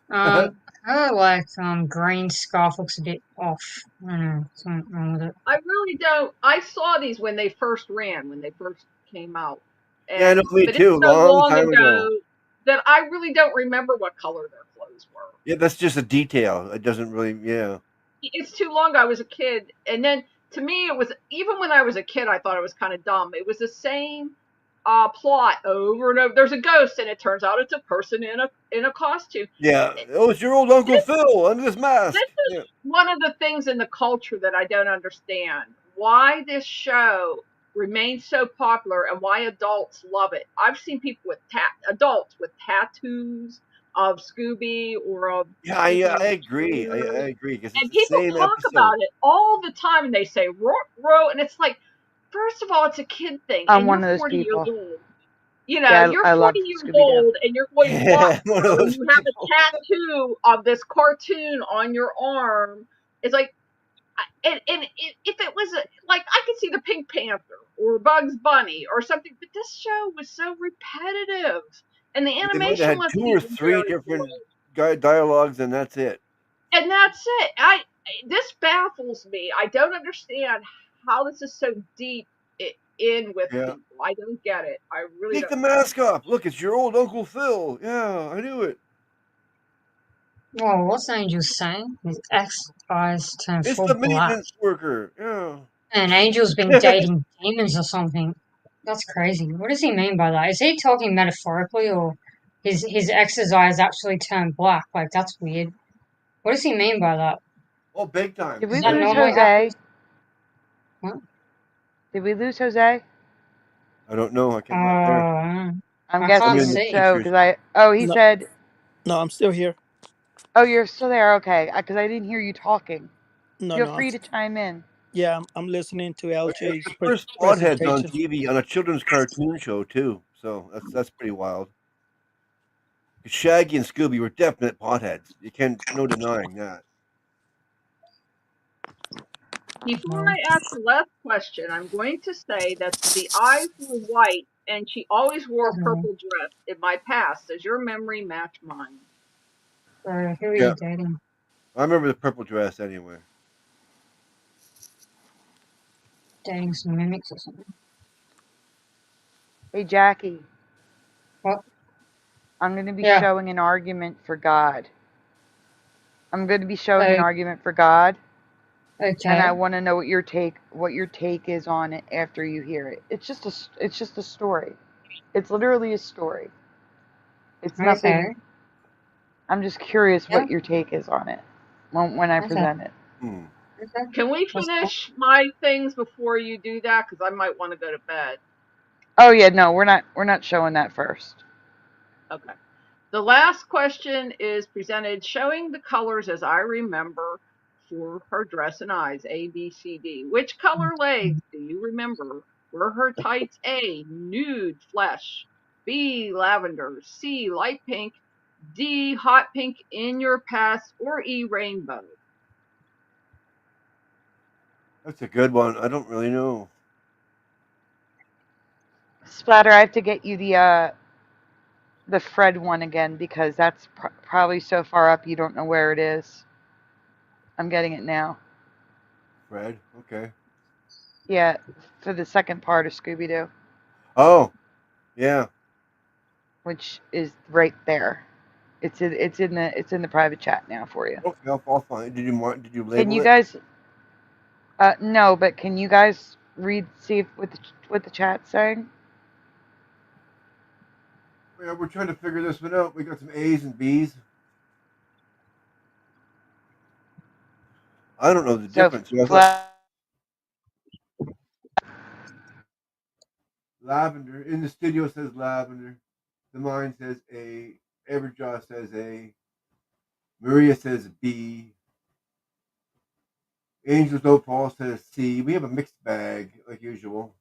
Her like green scarf looks a bit off. I don't know, something wrong with it. I really don't. I saw these when they first ran, when they first came out. Yeah, I know, me But it's too. so Long long time ago. that I really don't remember what color their clothes were. Yeah, that's just a detail. It doesn't really. Yeah. It's too long. I was a kid, and then to me, it was even when I was a kid, I thought it was kind of dumb. It was the same plot over and over. There's a ghost, and it turns out it's a person in a costume. Yeah. Oh, it's your old Uncle Phil under this mask. This is Yeah. one of the things in the culture that I don't understand. Why this show remains so popular and why adults love it. I've seen people with adults with tattoos of Scooby or of Yeah, I agree. I agree because it's and the people same talk episode. about it all the time and they say row and it's like, first of all, it's a kid thing I'm and you're one of those 40 years people. old. You know, Yeah, you're I 40 love years Scooby-Doo. old and you're going to walk One of through and those you have people. a tattoo of this cartoon on your arm. It's like, and if it was like I could see the Pink Panther or Bugs Bunny or something, but this show was so repetitive, and the They might have animation had wasn't 2 or even 3 very different good. dialogues, and that's it. And that's it. This baffles me. I don't understand how this is so deep in with Yeah. people. I don't get it. I really Take the don't. mask off. Look, it's your old Uncle Phil. Yeah, I knew it. Whoa, what's Angel saying? His ex eyes turn It's full the black. maintenance worker. Yeah. And Angel's been dating demons or something. That's crazy. What does he mean by that? Is he talking metaphorically or his ex's eyes actually turn black? Like that's weird. What does he mean by that? Oh, big time. Did Does we that lose normally Jose? happen? What? Did we lose Jose? I don't know. I'm not there. I'm I guessing can't in the see. so pictures. because he No, said, no, I'm still here. oh, you're still there. Okay, because I didn't hear you talking. No, Feel no, free to chime in. yeah, I'm listening to It's LJ's the first Potheads on presentation. TV on a children's cartoon show too. So that's pretty wild. Shaggy and Scooby were definite potheads. You can't no denying that. Before I ask the last question, I'm going to say that the eyes were white and she always wore a purple dress in my past. Does your memory match mine? Who are Yeah, you dating? I remember the purple dress anyway. Dating some mimics or something? Hey, Jackie. What? I'm going to be Yeah. showing an argument for God. I'm going to be showing an Okay. argument for God, Okay. and I want to know what your take is on it after you hear it. It's just a story. It's literally a story. It's nothing. Okay. I'm just curious Yeah. what your take is on it when I Okay. present it. Hmm. Okay. Can we That's cool. finish my things before you do that? Because I might want to go to bed. Oh yeah, no, we're not showing that first. Okay. The last question is presented showing the colors as I remember for her dress and eyes, A, B, C, D. Which color legs do you remember? Were her tights A, nude flesh, B, lavender, C, light pink, D, hot pink in your past, or E, rainbow? That's a good one. I don't really know. Splatter, I have to get you the Fred one again because that's probably so far up you don't know where it is. I'm getting it now. Fred, okay. Yeah, for the second part of Scooby-Doo, Oh, yeah. which is right there. It's in the private chat now for you. Okay, I'll find it. Did you Can label you it? guys? No, but can you guys see if what the chat's saying? Yeah, we're trying to figure this one out. We got some A's and B's. I don't know the So difference. I thought flat. lavender in the studio says lavender. The mine says A. Everjaw says A. Maria says B. Angel's No Paul says C. We have a mixed bag like usual.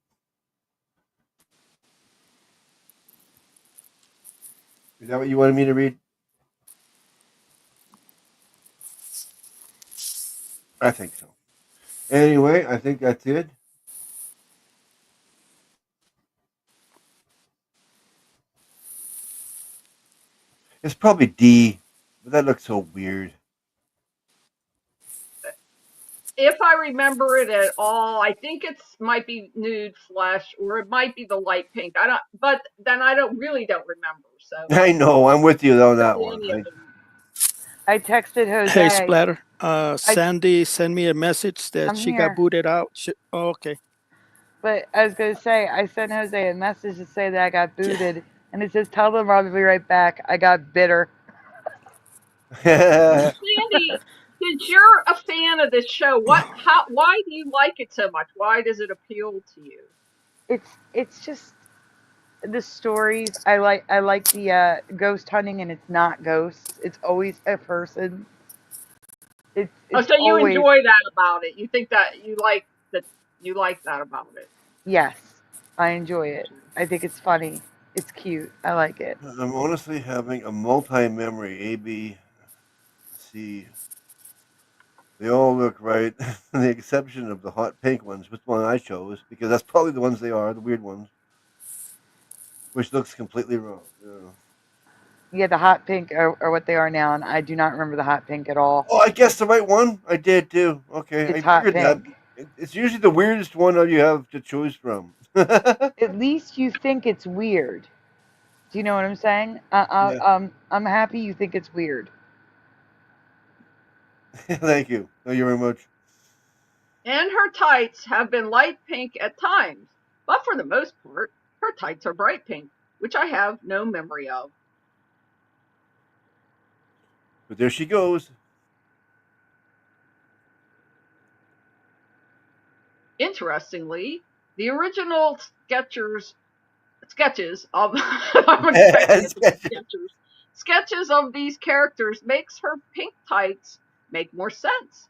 Is that what you wanted me to read? I think so. Anyway, I think that's it. It's probably D, but that looks so weird. If I remember it at all, I think it might be nude flesh, or it might be the light pink. I don't, but then I don't remember. So I know. I'm with you on that one. any of them. I texted Jose. Hey, Splatter. Sandy sent me a message that I'm she got here. booted out. Oh, okay. But I was gonna say I sent Jose a message to say that I got booted, and it says tell them I'll be right back. I got bitter. Sandy, since you're a fan of this show, why do you like it so much? Why does it appeal to you? It's just the stories. I like the ghost hunting, and it's not ghosts. It's always a person. It's So you always enjoy that about it. You think that you like that about it. yes. I enjoy it. I think it's funny. It's cute. I like it. I'm honestly having a multi-memory A, B, C. They all look right, with the exception of the hot pink ones, which one I chose, because that's probably the ones they are, the weird ones, which looks completely wrong. Yeah. Yeah, the hot pink are what they are now, and I do not remember the hot pink at all. Oh, I guessed the right one. I did too. Okay, It's I hot figured that. pink. It's usually the weirdest one that you have to choose from. At least you think it's weird. Do you know what I'm saying? Yeah. I'm happy you think it's weird. Thank you. Thank you very much. And her tights have been light pink at times, but for the most part, her tights are bright pink, which I have no memory of. But there she goes. Interestingly, the original sketches of I'm expecting it to be sketches of these characters makes her pink tights make more sense.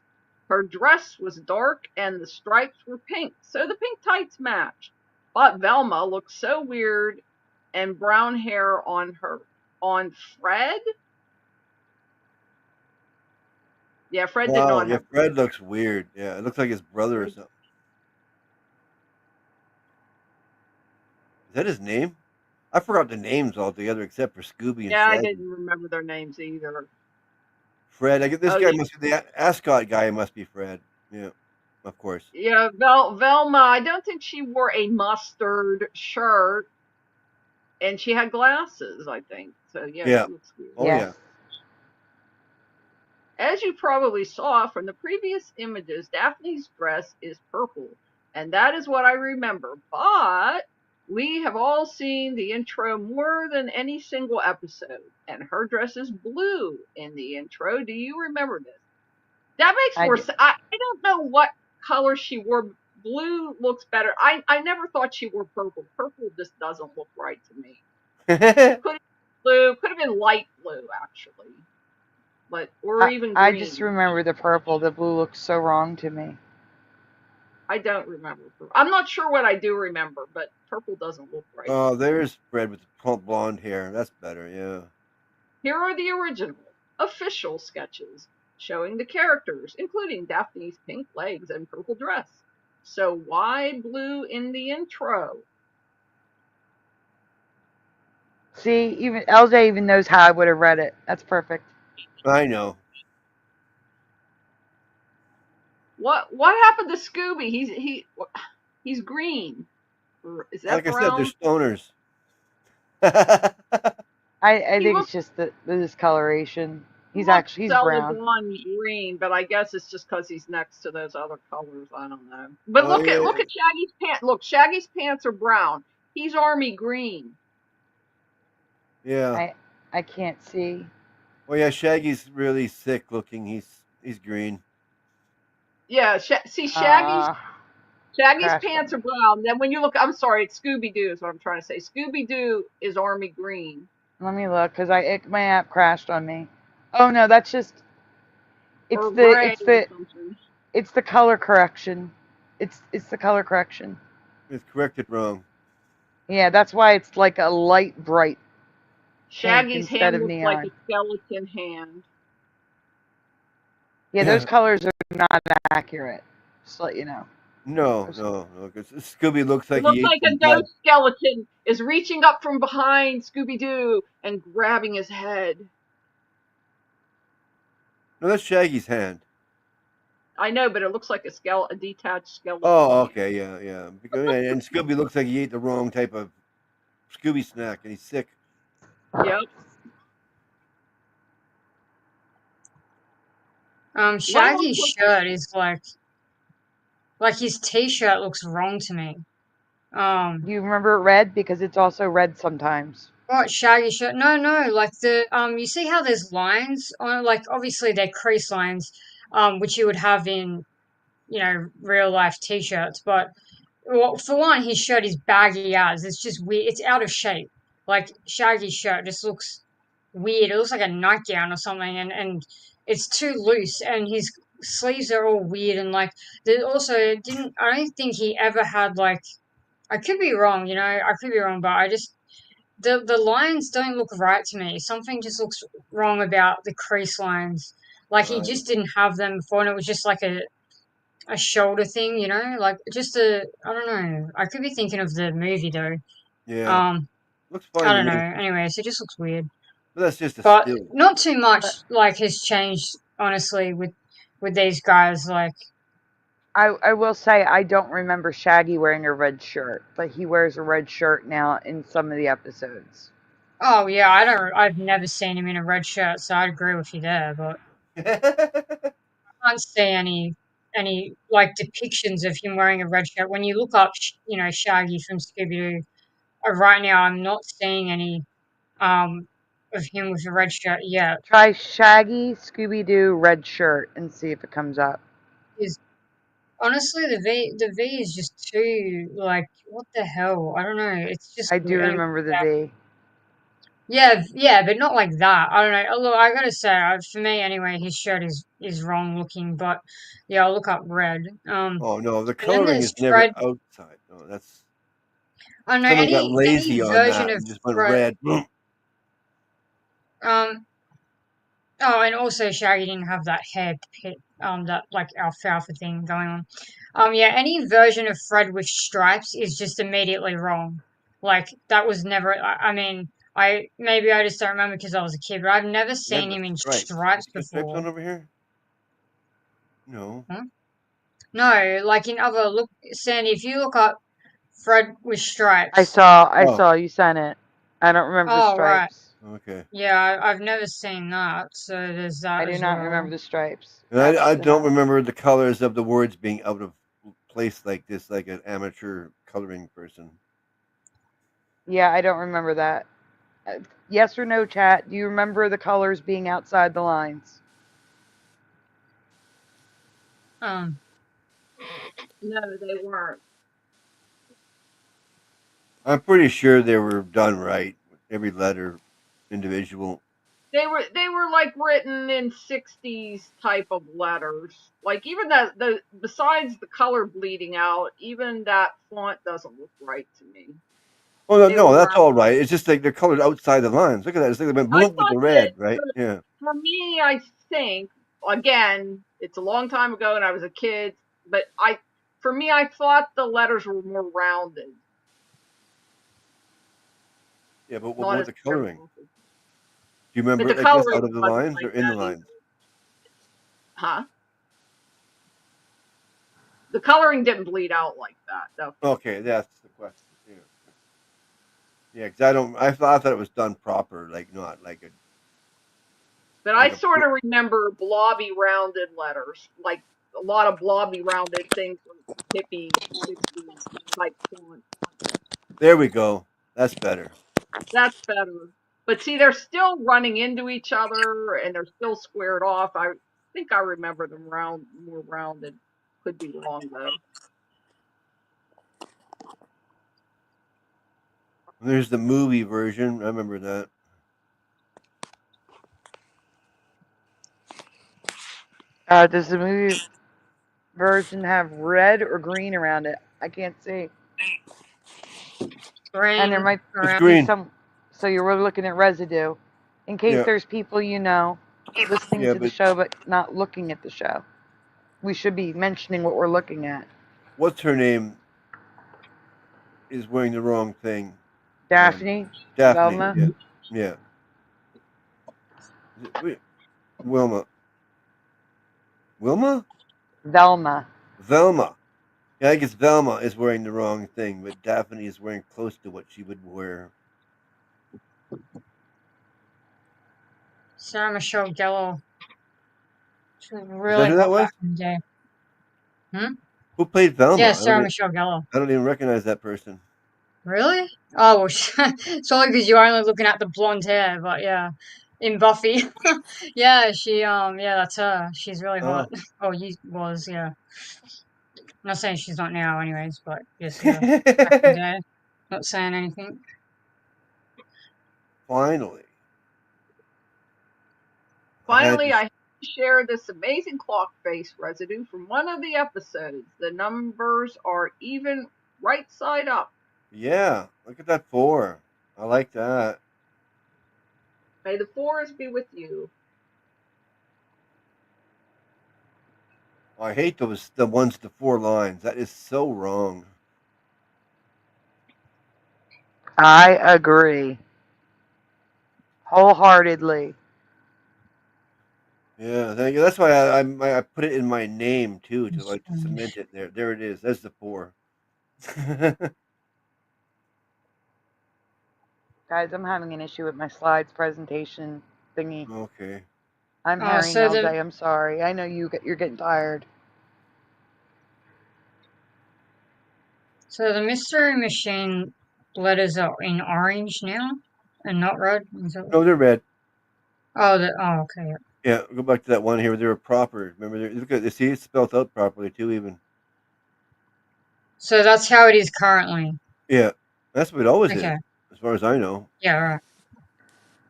Her dress was dark and the stripes were pink, so the pink tights matched. But Velma looked so weird and brown hair on her. On Fred? Yeah, Fred did Wow, not yeah, have. Fred looks weird. Yeah, it looks like his brother or something. Is that his name? I forgot the names altogether except for Scooby and Yeah, I Shaggy. didn't remember their names either. Fred, I get this Oh guy yeah, must be the ascot guy. Must be Fred. Yeah, of course. yeah. Velma. I don't think she wore a mustard shirt, and she had glasses. I think so. Yeah, Yeah. she looks weird. Oh Yes. yeah. As you probably saw from the previous images, Daphne's dress is purple, and that is what I remember. But we have all seen the intro more than any single episode, and her dress is blue in the intro. Do you remember this? That makes I more do. sense. I don't know what color she wore. Blue looks better. I never thought she wore purple. Purple just doesn't look right to me. Could have been blue. Could have been light blue, actually. or even I green. just remember the purple. The blue looks so wrong to me. I don't remember. I'm not sure what I do remember, but purple doesn't look right. Oh, there's Fred with the blonde hair. That's better, yeah. Here are the original, official sketches showing the characters, including Daphne's pink legs and purple dress. So why blue in the intro? See, even LJ even knows how I would have read it. That's perfect. I know. What happened to Scooby? He's green. Is that Like I said, they're brown? stoners. I He think looks it's just the discoloration. He's eligible brown. on green, but I guess it's just because he's next to those other colors. I don't know. But Oh look at yeah, Shaggy's pants. Look, Shaggy's pants are brown. He's army green. yeah. I can't see. Oh yeah, Shaggy's really sick looking. He's green. Yeah, see Shaggy's Crashed on pants are me. brown. Then when you look, I'm sorry, it's Scooby-Doo is what I'm trying to say. Scooby-Doo is army green. Let me look, cause my app crashed on me. Oh no, that's just Or gray or something. it's the color correction. It's the color correction. It's corrected wrong. Yeah, that's why it's like a light bright pink Shaggy's instead hand of looks like a neon. skeleton hand. Yeah, those colors are not accurate. Just to let you know. No. 'Cause Scooby looks It like he looks ate like some a blood. ghost skeleton is reaching up from behind Scooby-Doo and grabbing his head. No, that's Shaggy's hand. I know, but it looks like a detached skeleton. Oh, hand. okay, yeah. And Scooby looks like he ate the wrong type of Scooby snack, and he's sick. Yep. Shaggy's shirt is like his t-shirt looks wrong to me. Do you remember red? Because it's also red sometimes. What Shaggy shirt? No, like the you see how there's lines on it? Like obviously they're crease lines, which you would have in real life t-shirts. But well, for one, his shirt is baggy as it's just weird. It's out of shape. Like Shaggy's shirt just looks weird. It looks like a nightgown or something, and it's too loose, and his sleeves are all weird, and like there also didn't. I don't think he ever had like. I could be wrong, I could be wrong, but I just the lines don't look right to me. Something just looks wrong about the crease lines. Like he just didn't have them before, and it was just like a shoulder thing, like just I don't know. I could be thinking of the movie though. Yeah, looks I fine to don't know. me. Anyway, so it just looks weird. But that's just a But still. not too much like has changed honestly with these guys. Like I will say I don't remember Shaggy wearing a red shirt, but he wears a red shirt now in some of the episodes. oh yeah, I've never seen him in a red shirt, so I'd agree with you there, but I can't see any like depictions of him wearing a red shirt. When you look up, Shaggy from Scooby-Doo, right now I'm not seeing any of him with a red shirt yet. Try Shaggy Scooby-Doo red shirt and see if it comes up. Is honestly the V is just too like what the hell? I don't know. It's just I do remember the V. yeah, but not like that. I don't know. Look, I gotta say, for me anyway, his shirt is wrong looking. But yeah, I'll look up red. Oh no, the And then coloring there's is never Fred. outside. No, that's I don't know someone got any lazy on version that of and just went Fred. red. Um. Oh, and also Shaggy didn't have that hair pit, that like alfalfa thing going on. Yeah, any version of Fred with stripes is just immediately wrong. Like that was never. I mean, I just don't remember because I was a kid, but I've never Yeah, seen the him in stripes. stripes You got stripes before. on over here? No. Huh? No, like in other look, Sandy, if you look up Fred with I stripes. Oh, saw you sent it. I don't remember the Oh right, stripes. okay. yeah, I've never seen that, so there's I that do as not remember well. the stripes. And That's I the don't knowledge. remember the colors of the words being out of place like this, like an amateur coloring person. Yeah, I don't remember that. Yes or no, chat? Do you remember the colors being outside the lines? Um, No, they weren't. I'm pretty sure they were done right, every letter individual. They were like written in 60s type of letters. Like even the besides the color bleeding out, even that font doesn't look right to me. Oh no, They no, were that's round. all right. It's just like they're colored outside the lines. Look at that. It's like they've been I blooped with the thought that red, right? Yeah. for me, I think again, it's a long time ago and I was a kid, but for me, I thought the letters were more rounded. Yeah, but what Not about as the coloring? paranormal. Do you But remember the it like this out coloring of the wasn't lines or like in the that lines? either. Huh? The coloring didn't bleed out like that, though. Okay, that's the question. Yeah. Yeah, because I thought it was done proper, like not like a But I like a. sort of remember blobby rounded letters, like a lot of blobby rounded things from hippie 60s type font. There we go. That's better. That's better. But see, they're still running into each other and they're still squared off. I think I remember them more rounded. Could be wrong though. There's the movie version. I remember that. Does the movie version have red or green around it? I can't see. And there Green might It's be around. green. some. So you're looking at residue. In case Yeah, there's people listening yeah, to the but show but not looking at the show. We should be mentioning what we're looking at. what's her name is wearing the wrong thing. Daphne, Daphne. Velma, Yeah, yeah. Wait, Wilma. Wilma? Velma. Velma. Yeah, I guess Velma is wearing the wrong thing, but Daphne is wearing close to what she would wear. Sarah Michelle Gellar. She was Is that really who that hot was? back in the day. Hmm? Who played Velma? Yeah, Sarah Michelle Gellar. I don't even recognize that person. Really? Oh, well, it's only because you're only looking at the blonde hair, but yeah. In Buffy. Yeah, yeah, that's her. She's really hot. Oh. Oh, you was, yeah. I'm not saying she's not now, anyways, but just, yeah. Back in the day. Not saying anything. Finally. I had Finally, to. I have to share this amazing clock face residue from one of the episodes. The numbers are even right side up. Yeah, look at that 4. I like that. May the forest be with you. I hate the ones to 4 lines. That is so wrong. I agree. Wholeheartedly. Yeah, thank you. That's why I put it in my name too to cement it there. There it is. That's the 4. Guys, I'm having an issue with my slides presentation thingy. Okay. I'm Oh, Harry so the Nelsay. I'm sorry. I know you're getting tired. mystery machine letters are in orange now and not red. Is that No, they're red. okay. Yeah. Yeah, go back to that one here. They were proper. Remember, look at see, it's spelled out properly too. Even. So that's how it is currently. Yeah, that's what it always is, Okay. as far as I know. Yeah, right.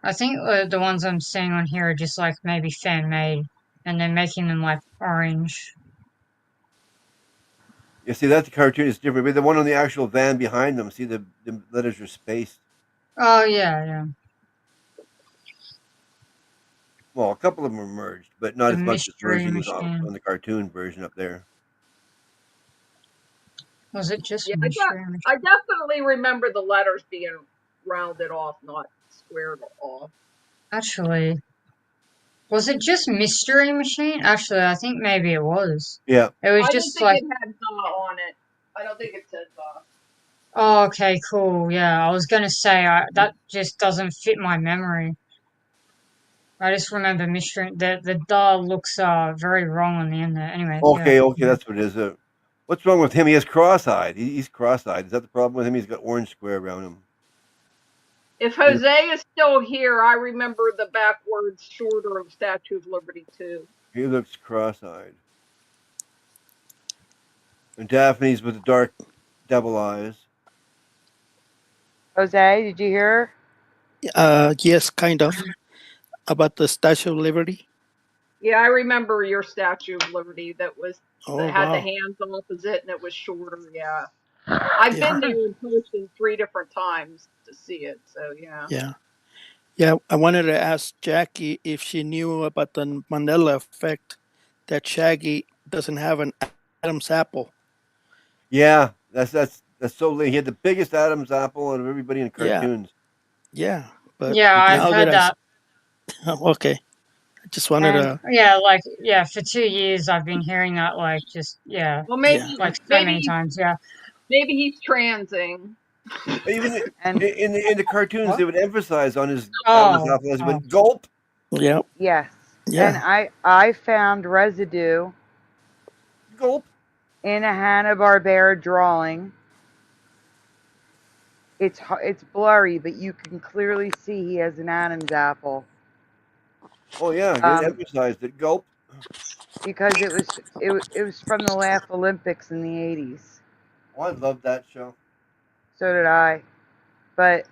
I think the ones I'm seeing on here are just like maybe fan made, and they're making them like orange. You see, that the cartoon is different, but the one on the actual van behind them, see the letters are spaced. Oh yeah, yeah. Well, a couple of them are merged, but not The as much as mystery merging was machine. on the cartoon version up there. Was it just Yeah, mystery machine? I definitely remember the letters being rounded off, not squared off. Actually, was it just mystery machine? Actually, I think maybe it was. Yeah. It was I don't just think like. it had on it. I don't think it said Oh, okay, cool. Yeah, I was gonna say that just doesn't fit my memory. I just remember mystery. The looks very wrong on the end there. Anyways, yeah. Okay, that's what it is. What's wrong with him? He has cross-eyed. He's cross-eyed. Is that the problem with him? He's got orange square around him. If Jose is still here, I remember the backwards shorter of Statue of Liberty too. He looks cross-eyed. And Daphne's with the dark devil eyes. Jose, did you hear? Yes, kind of. About the Statue of Liberty? Yeah, I remember your Statue of Liberty that Oh, had the wow. hands opposite and it was shorter. Yeah, I've Yeah, been there in person 3 different times to see it. So yeah. yeah. Yeah, I wanted to ask Jackie if she knew about the Mandela effect, that Shaggy doesn't have an Adam's apple. Yeah, that's so late. He had the biggest Adam's apple out of everybody in Yeah, cartoons. yeah. But Yeah, He I've did. now that heard that. okay, I just wanted And to, yeah, like yeah, for 2 years I've been hearing that like just yeah, Well, yeah, like so many maybe times. Yeah. he's transing. Even And in the cartoons, What? they would emphasize on his Adam's Oh, apple as he oh. went gulp. yeah, yes, and yeah. I found residue Gulp. in a Hanna-Barbera drawing. It's blurry, but you can clearly see he has an Adam's apple. Oh yeah, he Um, emphasized it. Gulp. because it was from the Laugh Olympics in the 80s. Oh, I love that show. So did I. But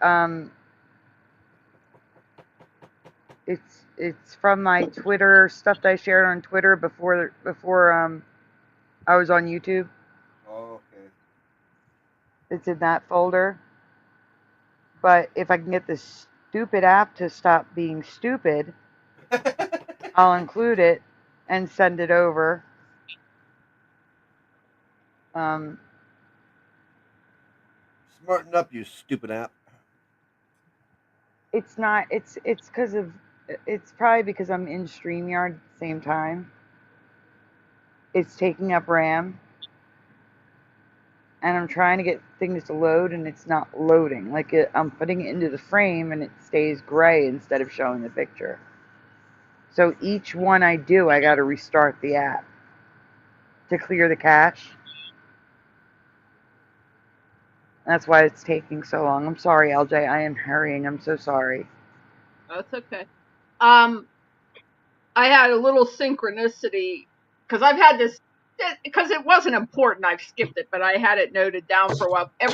it's from my Twitter stuff that I shared on Twitter before I was on YouTube. Oh, okay. It's in that folder. But if I can get this stupid app to stop being stupid, I'll include it and send it over. Um, Smarten up, you stupid app. it's not. It's because of. It's probably because I'm in StreamYard at the same time. It's taking up RAM, and I'm trying to get things to load, and it's not loading. Like I'm putting it into the frame, and it stays gray instead of showing the picture. So each one I do, I got to restart the app to clear the cache. That's why it's taking so long. I'm sorry, LJ. I am hurrying. I'm so sorry. That's okay. I had a little synchronicity because I've had this because it wasn't important. I've skipped it, but I had it noted down for a while. A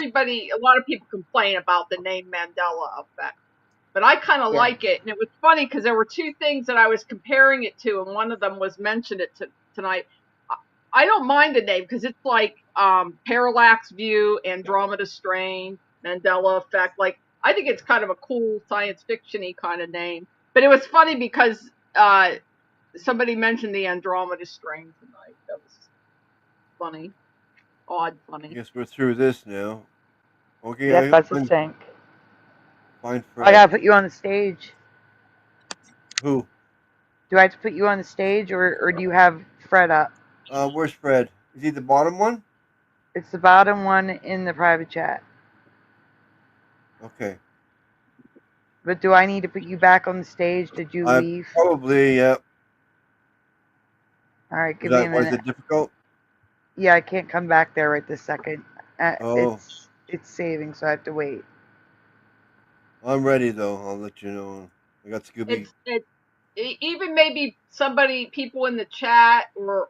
lot of people complain about the name Mandela Effect, but I kind of Yeah. like it. And it was funny because there were 2 things that I was comparing it to, and one of them was mentioned tonight. I don't mind the name because it's like parallax view, Andromeda strain, Mandela effect. Like I think it's kind of a cool science fiction-y kind of name. But it was funny because somebody mentioned the Andromeda strain tonight. That was funny. Odd I funny. guess we're through this now. Okay, Yep, that's a stink. Find I Fred. gotta put you on the stage. Who? Do I have to put you on the stage, or do you have Fred up? Where's Fred? Is he the bottom one? It's the bottom one in the private chat. Okay. But do I need to put you back on the stage? Did you leave? Probably, yeah. All right, give me a Was minute. it difficult? Yeah, I can't come back there right this second. Oh. It's saving, so I have to wait. I'm ready though. I'll let you know. I got Scooby. Even maybe people in the chat or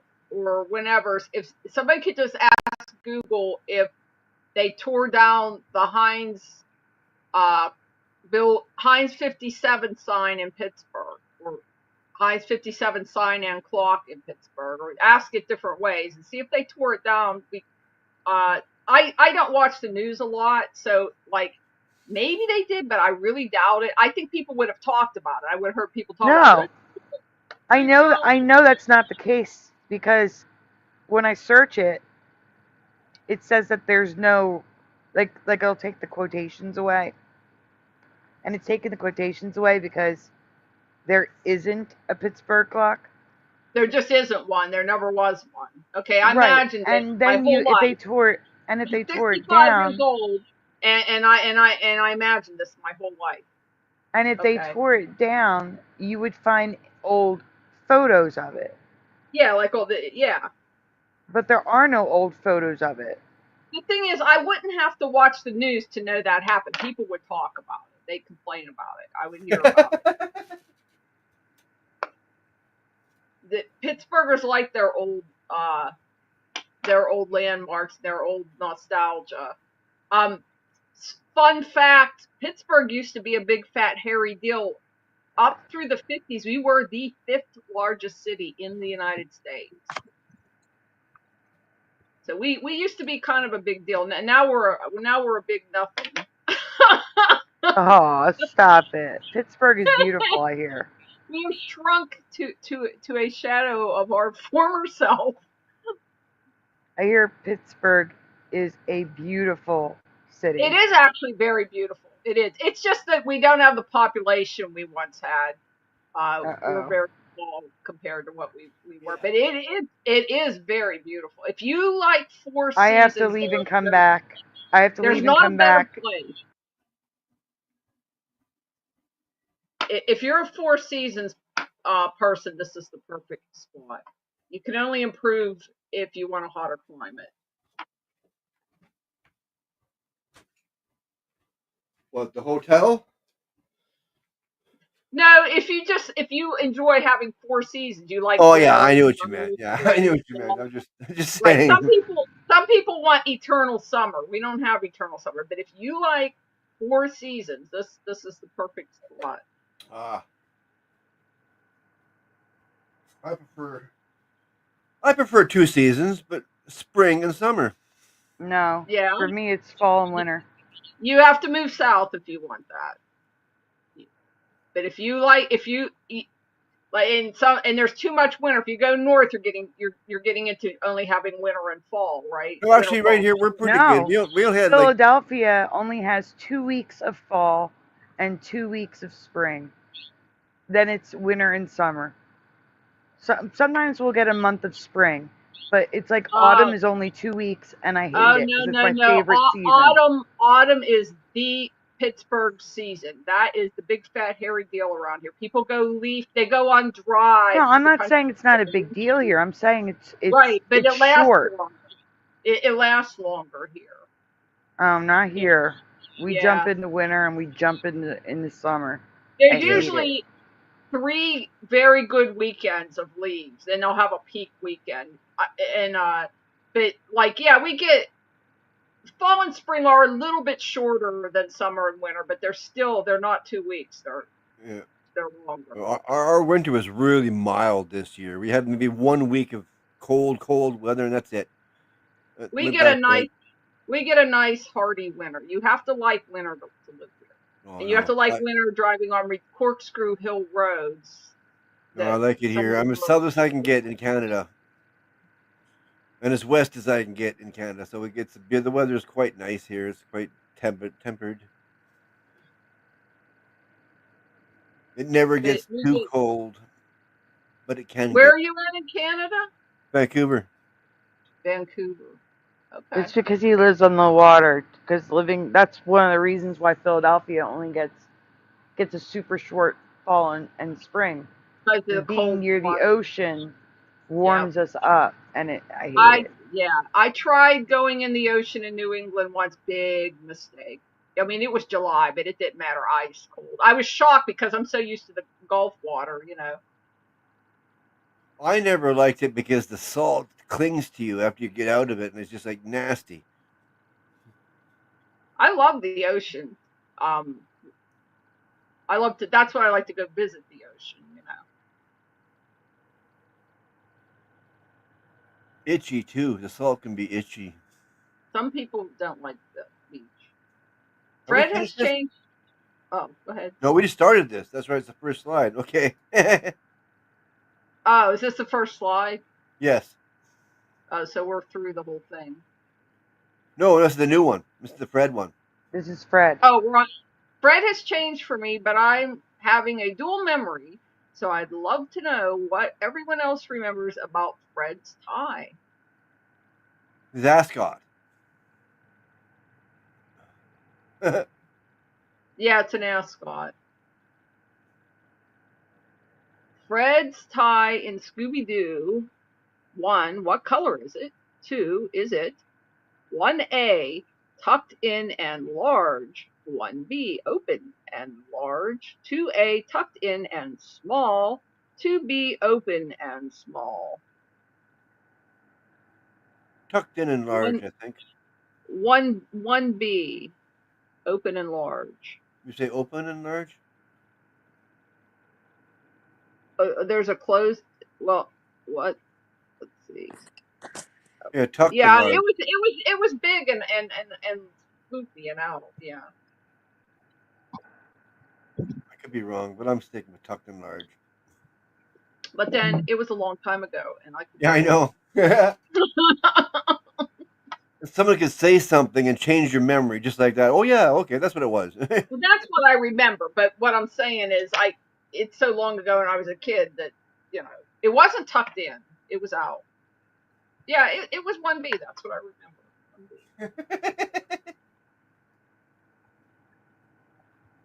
whenever, if somebody could just ask Google if they tore down the Hines Hines 57 sign in Pittsburgh, or Hines 57 sign and clock in Pittsburgh, or ask it different ways and see if they tore it down. I don't watch the news a lot, so like maybe they did, but I really doubt it. I think people would have talked about it. I would have heard people talk about it. I know that's not the case, because when I search it, it says that there's no, like it'll take the quotations away. And it's taking the quotations away because there isn't a Pittsburgh clock. There just isn't one. There never was one. Okay, I Right. imagined it And my then whole life. if they tore it, and if they tore it 65 down, years old, and I imagined this my whole life. and if they tore it down, you would find old photos of it. Yeah, like yeah. But there are no old photos of it. The thing is, I wouldn't have to watch the news to know that happened. People would talk about it. They'd complain about it. I would hear about it. The Pittsburghers like their old landmarks, their old nostalgia. Fun fact: Pittsburgh used to be a big fat hairy deal up through the 50s, we were the 5th largest city in the United States. So we used to be kind of a big deal. Now we're a big nothing. Oh, stop it. Pittsburgh is beautiful, I hear. We have shrunk to a shadow of our former self. I hear Pittsburgh is a beautiful city. It is actually very beautiful. It is. It's just that we don't have the population we once had. We're very small compared to what we were. But it is very beautiful. If you like Four Seasons, I have to leave and come back. I have to there's leave not and a come better back. place. If you're a Four Seasons person, this is the perfect spot. You can only improve if you want a hotter climate. What, the hotel? No, if you enjoy having Four Seasons, you like. Oh yeah, I knew what you meant. Yeah, I knew what you meant. I'm just right. saying. Some people want eternal summer. We don't have eternal summer, but if you like Four Seasons, this is the perfect spot. I prefer 2 seasons, but spring and summer. No. Yeah. For me, it's fall and winter. You have to move south if you want that. But if you like and there's too much winter. If you go north, you're getting into only having winter and fall, right? No, actually, right here we're pretty good. We had Philadelphia only has 2 weeks of fall and 2 weeks of spring. Then it's winter and summer. So sometimes we'll get a month of spring, but it's like autumn is only 2 weeks, and I hate it because it's my favorite season. Autumn is the Pittsburgh season. That is the big fat hairy deal around here. People go they go on drive. No, I'm not saying it's not a big deal here. I'm saying it's right, but it's it lasts short. longer. It lasts longer here. Not here. We jump into winter and we jump into summer. There's usually 3 very good weekends of leaves, then they'll have a peak weekend. But we get fall and spring are a little bit shorter than summer and winter, but they're not 2 weeks. They're longer. Our winter was really mild this year. We had maybe 1 week of cold weather, and that's it. We get a nice hardy winter. You have to like winter to live here. And you have to like winter driving on corkscrew hill roads. No, I like it here. I'm as south as I can get in Canada. And as west as I can get in Canada. So the weather is quite nice here. It's quite tempered. It never gets too cold, but it can. Where are you at in Canada? Vancouver. Okay. It's because he lives on the water. That's one of the reasons why Philadelphia only gets a super short fall and spring. Being near the ocean warms us up, and I hate it. Yeah, I tried going in the ocean in New England once. Big mistake. I mean, it was July, but it didn't matter. Ice cold. I was shocked because I'm so used to the Gulf water, I never liked it because the salt clings to you after you get out of it, and it's just like nasty. I love the ocean. That's why I like to go visit the ocean, Itchy too. The salt can be itchy. Some people don't like the beach. Fred has changed. Oh, go ahead. No, we just started this. That's right. It's the first slide. Okay. Oh, is this the first slide? Yes. So we're through the whole thing. No, this is the new one. This is the Fred one. This is Fred. Oh, right. Fred has changed for me, but I'm having a dual memory, so I'd love to know what everyone else remembers about Fred's tie. His ascot. Yeah, it's an ascot. Fred's tie in Scooby-Doo. 1, what color is it? 2, is it 1A, tucked in and large, 1B, open and large, 2A, tucked in and small, 2B, open and small. Tucked in and large, I think. 1B, open and large. You say open and large? There's a closed. Well, what? Let's see. Yeah, tucked and Yeah, large. it was big and spooky and out. Yeah. I could be wrong, but I'm sticking with tucked and large. But then it was a long time ago, and I could Yeah, I be know. If someone could say something and change your memory just like that. Oh yeah, okay, that's what it was. Well, that's what I remember. But what I'm saying is, it's so long ago, and I was a kid that it wasn't tucked in. It was out. Yeah, it was 1B. That's what I remember.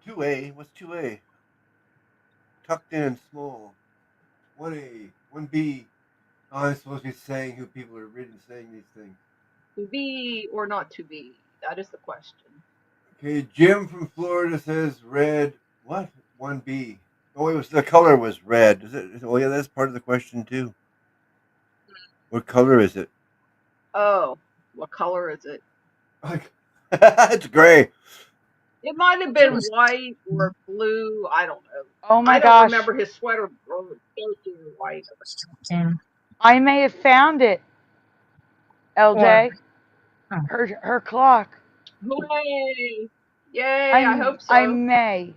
1B. 2A. What's 2A? Tucked in and small. 1A, 1B. Oh, I'm supposed to be saying who people are reading saying these things. To be or not to be? That is the question. Okay, Jim from Florida says red. What? 1B. Oh, it was the color was red. Is it? Oh yeah, that's part of the question too. What color is it? Oh, what color is it? It's gray. It might have been white or blue. I don't know. Oh my I don't gosh. remember his sweater or shirt white. I may have found it, LJ. Her clock. Hooray! Yay! I hope so. I may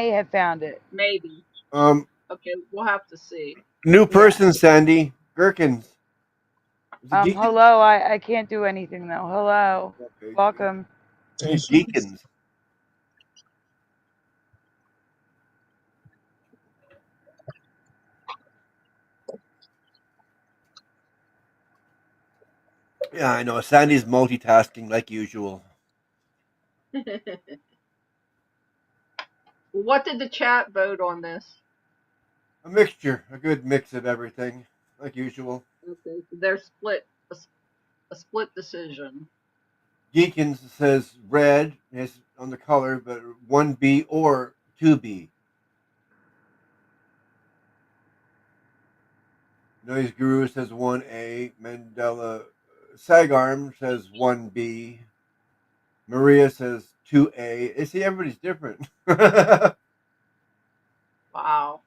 have found it. Maybe. Okay, we'll have to see. New person, Sandy Gherkins. Hello. I can't do anything though. Hello. Okay. Welcome. Deacons. Yeah, I know. Sandy's multitasking like usual. What did the chat vote on this? A mixture, a good mix of everything, like usual. Okay, so they're split, a split decision. Deacons says red is on the color, but 1B or 2B. Noise Guru says 1A. Mandela Sagarm says 1B. Maria says 2A. You see, everybody's different. Wow.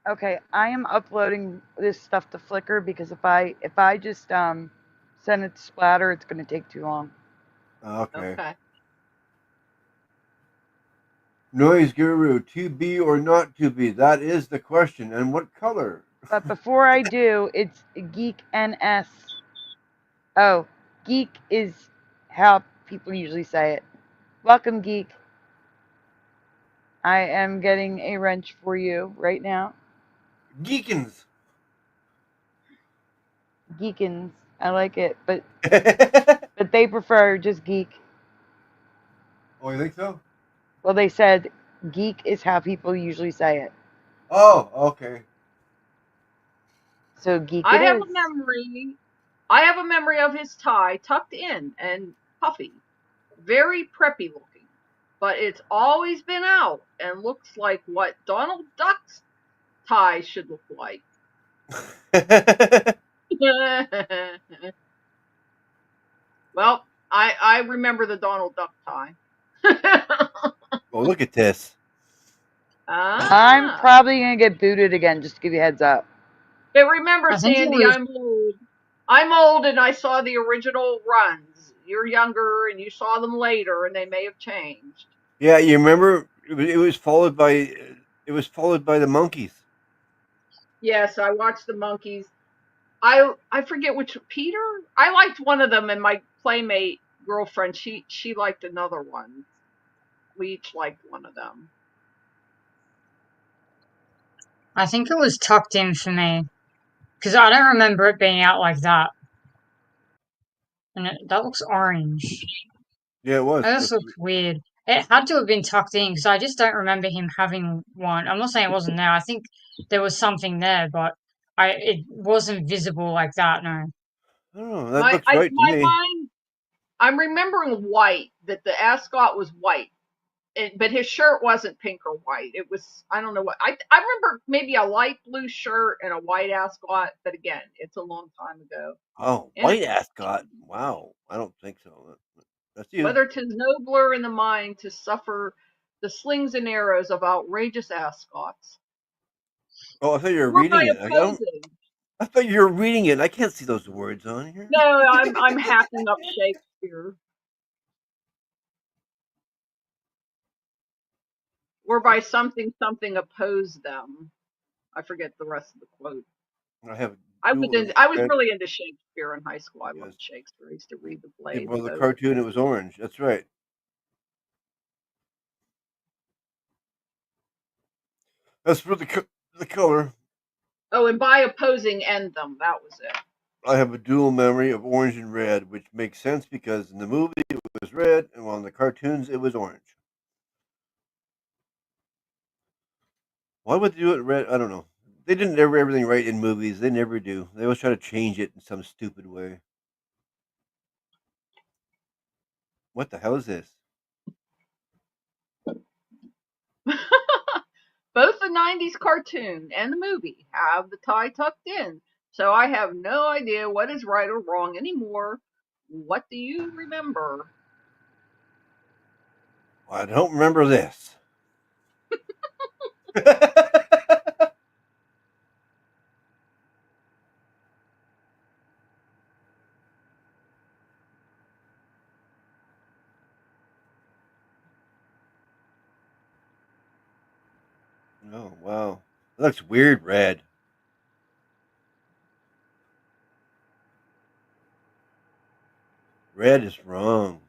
Okay, I am uploading this stuff to Flickr because if I just send it to Splatter, it's going to take too long. Okay. Noise Guru, 2B or not 2B? That is the question. And what color? But before I do, it's Geek NS. Oh, Geek is how people usually say it. Welcome, Geek. I am getting a wrench for you right now. Geekins. Geekins. I like it, but they prefer just Geek. Oh, you think so? Well, they said Geek is how people usually say it. Oh, okay. So Geek I it have is. a memory. I have a memory of his tie tucked in and puffy, very preppy looking, but it's always been out and looks like what Donald Duck's tie should look like. Well, I remember the Donald Duck tie. Oh, look at this. I'm probably going to get booted again, just to give you a heads up. But remember, Sandy, I'm old. I'm old and I saw the original runs. You're younger and you saw them later and they may have changed. Yeah, you remember it was followed by the monkeys. Yes, I watched the monkeys. I forget which Peter. I liked one of them, and my playmate girlfriend she liked another one. We each liked one of them. I think it was tucked in for me because I don't remember it being out like that. And that looks orange. Yeah, it was. That just looks weird. It had to have been tucked in because I just don't remember him having one. I'm not saying it wasn't there. I think there was something there, but it wasn't visible like that. No. I don't know. That looks right to me. Mind, I'm remembering white. That the ascot was white, but his shirt wasn't pink or white. It was, I don't know what. I remember maybe a light blue shirt and a white ascot, but again, it's a long time ago. Oh, white ascot. Wow, I don't think so. That's you. Whether 'tis nobler in the mind to suffer the slings and arrows of outrageous ascots. Oh, I thought you were Or by reading it. opposing. I thought you were reading it. I can't see those words on here. No, I'm hacking up Shakespeare. Or by something oppose them. I forget the rest of the quote. I have. I was really into Shakespeare in high school. I loved Shakespeare. I used to read the plays. Well, the cartoon, it was orange. That's right. That's for the color. Oh, and by opposing end them. That was it. I have a dual memory of orange and red, which makes sense because in the movie it was red, and while in the cartoons it was orange. Why would they do it red? I don't know. They didn't ever everything right in movies. They never do. They always try to change it in some stupid way. What the hell is this? Both the 90s cartoon and the movie have the tie tucked in, so I have no idea what is right or wrong anymore. What do you remember? Well, I don't remember this. Oh, wow. It looks weird red. Red is wrong.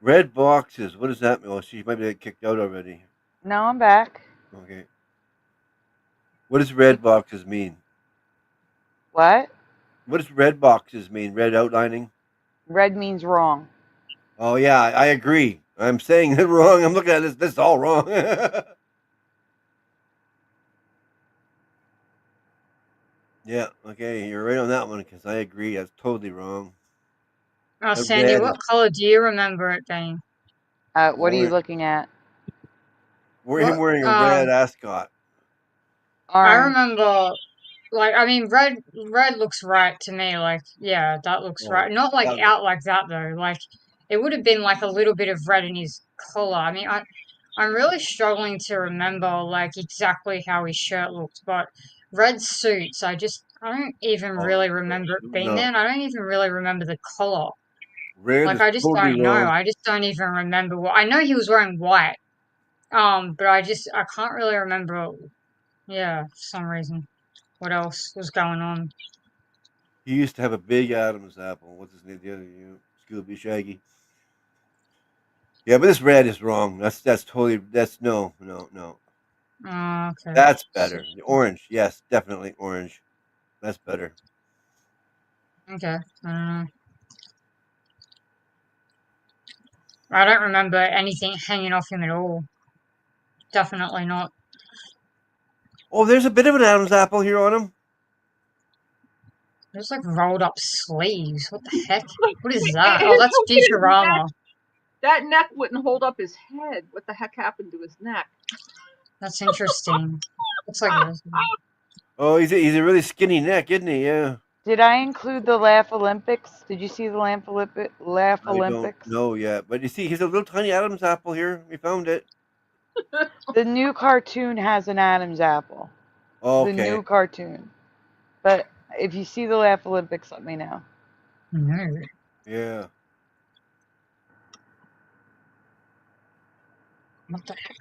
Red boxes. What does that mean? Oh, she might be kicked out already. No, I'm back. Okay. What does red boxes mean? What? What does red boxes mean? Red outlining? Red means wrong. Oh, yeah, I agree. I'm saying it wrong. I'm looking at this. This is all wrong. Yeah, okay, you're right on that one because I agree. That's totally wrong. Oh, Sandy, what color do you remember it being? What are you looking at? Him wearing a red ascot. I Orange. remember, like, I mean, red looks right to me. Like, yeah, that looks right. Not like out like that though. Like, it would have been like a little bit of red in his collar. I mean, I'm really struggling to remember like exactly how his shirt looked, but red suits, I don't even really remember it being there, and I don't even really remember the collar. Red Like, is I just totally don't know. wrong. I just don't even remember what. I know he was wearing white, but I can't really remember. Yeah, for some reason, what else was going on? He used to have a big Adam's apple. What's his name? The other Scooby Shaggy. Yeah, but this red is wrong. That's totally no. Okay. That's better. The orange, yes, definitely orange. That's better. Okay. I don't remember anything hanging off him at all. Definitely not. Oh, there's a bit of an Adam's apple here on him. There's like rolled up sleeves. What the heck? What is that? Oh, that's Futurama. That neck wouldn't hold up his head. What the heck happened to his neck? That's interesting. Looks like this. Oh, he's a really skinny neck, isn't he? Yeah. Did I include the Laugh Olympics? Did you see the Laugh I don't Olympics? know yet, but you see, he's a little tiny Adam's apple here. We found it. The new cartoon has an Adam's apple. Okay. The new cartoon. But if you see the Laugh Olympics, let me know. No. Yeah. What the heck?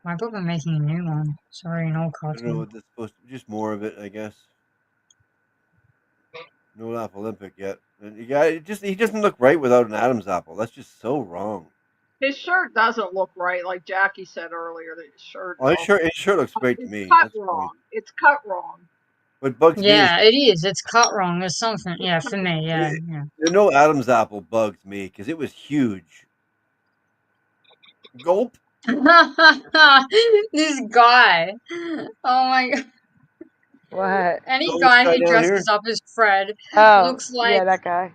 Why are making a new one? Sorry, an old I don't know cartoon. what that's supposed to be. Just more of it, I guess. No Laugh Olympic yet. And he doesn't look right without an Adam's apple. That's just so wrong. His shirt doesn't look right, like Jackie said earlier. That his shirt. Oh, his shirt looks great to me. Cut That's wrong. fine. It's cut wrong. What bugs me Yeah, it is. It's cut wrong. There's something. Yeah, for me. Yeah. No Adam's apple bugs me because it was huge. Gulp. This guy. Oh my god. What? Any guy who dresses up as Fred looks like. Yeah, that guy.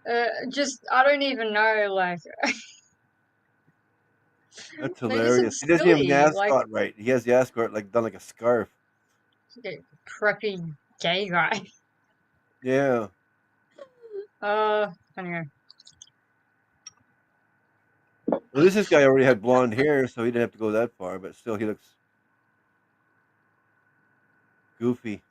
I don't even know. Like. That's hilarious. He doesn't even have the ascot right. He has the ascot done like a scarf. A preppy gay guy. Yeah. Anyway. Well, this guy already had blonde hair, so he didn't have to go that far, but still he looks goofy.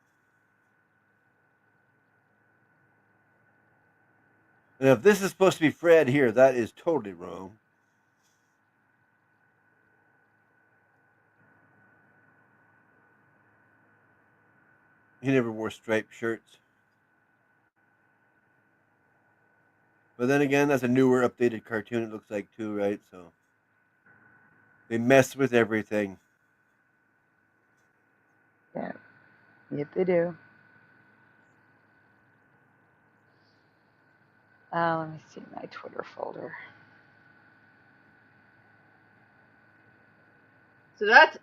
And if this is supposed to be Fred here, that is totally wrong. He never wore striped shirts. But then again, that's a newer, updated cartoon, it looks like, too, right? So they mess with everything. Yeah. Yep, they do. Let me see my Twitter folder. So that's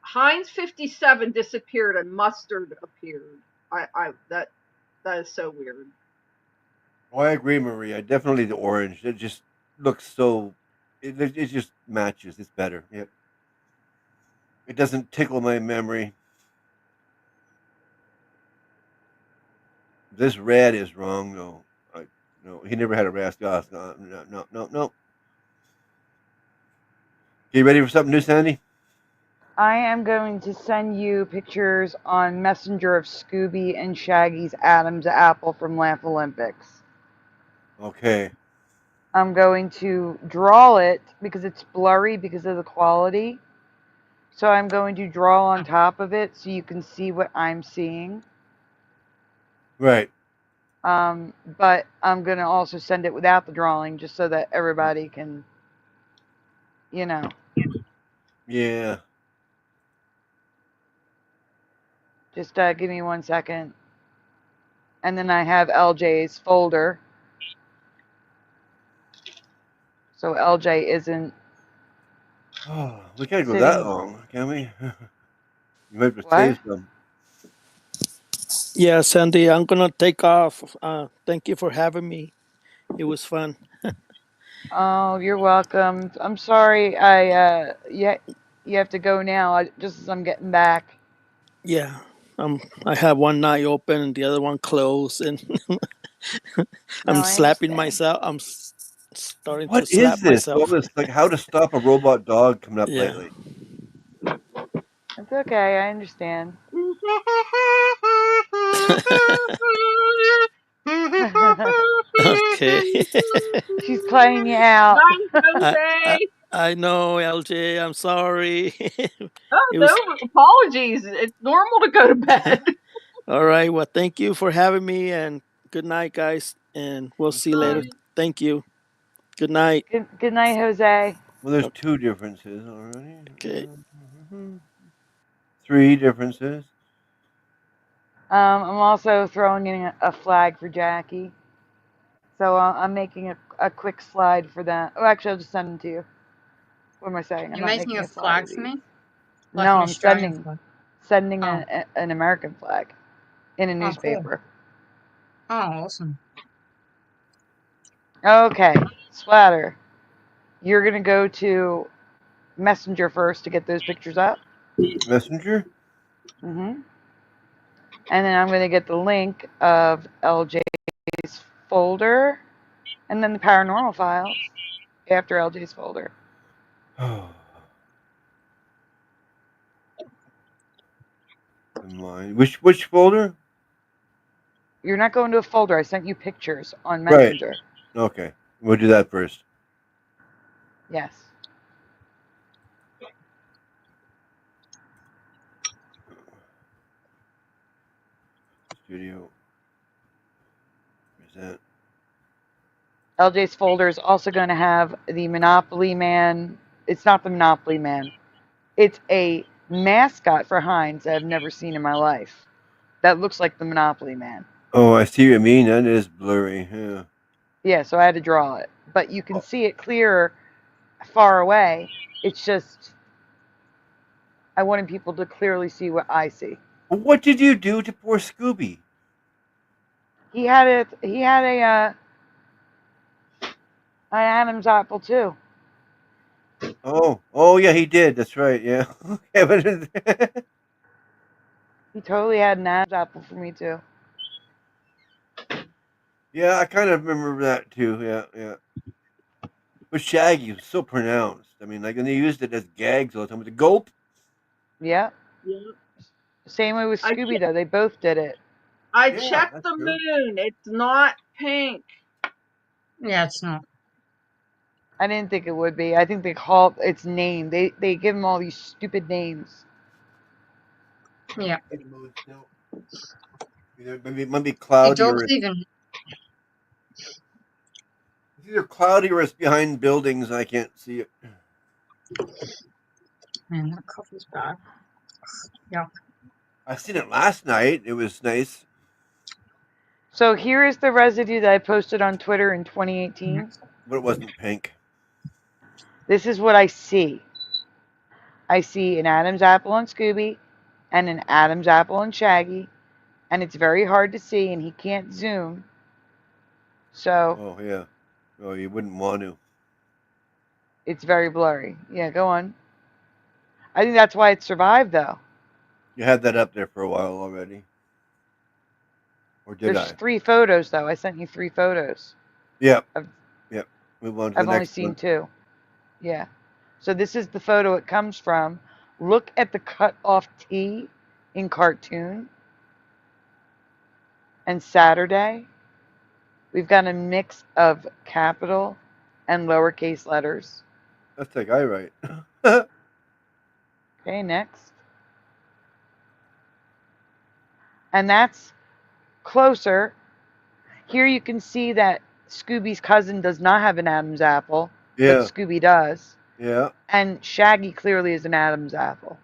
Hines 57 disappeared and Mustard appeared. That is so weird. Oh, I agree, Maria. Definitely the orange. It just looks so. It just matches. It's better. Yep. It doesn't tickle my memory. This red is wrong. No, no. He never had a rascal. No. You ready for something new, Sandy? I am going to send you pictures on Messenger of Scooby and Shaggy's Adam's apple from Laugh Olympics. Okay. I'm going to draw it because it's blurry because of the quality. So I'm going to draw on top of it so you can see what I'm seeing. Right. But I'm going to also send it without the drawing just so that everybody can, you know. Yeah. Just give me 1 second. And then I have LJ's folder. So LJ isn't. Oh, we can't go sitting. that long, can we? You might have to What? save some. Yeah, Sandy, I'm gonna take off. Thank you for having me. It was fun. Oh, you're welcome. I'm sorry. Yeah, you have to go now. Just as I'm getting back. Yeah, I have one eye open and the other one closed, and I'm No, I slapping understand. myself. I'm starting to What slap is this? myself. All this like how to stop a robot dog coming up Yeah. lately. It's okay. I understand. Okay. She's playing you out. Bye, I, I Jose. I know, LJ. I'm sorry. Oh, It no was apologies. It's normal to go to bed. all right. Well, thank you for having me, and good night, guys. And we'll see you later. Okay. Thank you. Good night. Good night, Jose. Well, there's two differences already. Okay. 3 differences. I'm also throwing in a flag for Jackie. So I'm making a quick slide for that. Oh, actually, I'll just send them to you. What am I saying? I'm You're not making making a a slide flag of for these. me? Like No, an I'm Australian flag? sending Oh. an American flag in a Oh, cool. newspaper. Oh, awesome. Okay, Splatter. You're gonna go to Messenger first to get those pictures up. Messenger? And then I'm gonna get the link of LJ's folder, and then the paranormal files after LJ's folder. Mine. Which folder? You're not going to a folder. I sent you pictures on Right. Messenger. Okay. We'll do that first. Yes. Studio. Present. LJ's folder is also going to have the Monopoly Man. It's not the Monopoly Man. It's a mascot for Hines I've never seen in my life. That looks like the Monopoly Man. Oh, I see what you mean. That is blurry. Yeah. Yeah, so I had to draw it. But you can see it clearer far away. It's just I wanted people to clearly see what I see. Well, what did you do to poor Scooby? He had an Adam's apple too. Oh yeah, he did. That's right. Yeah. Okay, but He totally had an Adam's apple for me too. yeah, I kind of remember that too. Yeah. But Shaggy was so pronounced. I mean, like, and they used it as gags all the time with the gulp. Yeah. Yeah. Same way with I Scooby Doo. They both did it. Yeah, checked that's the true. moon. It's not pink. Yeah, it's not. I didn't think it would be. I think they call its name. They give them all these stupid names. Yeah. Still. It might be Hey, cloudy dog's or even. it's either cloudy or it's behind buildings. I can't see it. Man, that coffee's bad. Yeah. I seen it last night. It was nice. So here is the residue that I posted on Twitter in Mhm. 2018. But it wasn't pink. This is what I see. I see an Adam's apple on Scooby and an Adam's apple on Shaggy, and it's very hard to see, and he can't zoom. So Oh yeah. Oh, you wouldn't want to. it's very blurry. Yeah, go on. I think that's why it survived, though. You had that up there for a while already, or did There's I? 3 photos, though. I sent you 3 photos. Yep. I've, Yep. Move on to the I've only next seen one. 2. Yeah. So this is the photo it comes from. Look at the cut off T in cartoon. And Saturday, we've got a mix of capital and lowercase letters. That's the guy, right? Okay, next. And that's closer. Here you can see that Scooby's cousin does not have an Adam's apple, but Yeah. Scooby does. Yeah. And Shaggy clearly is an Adam's apple.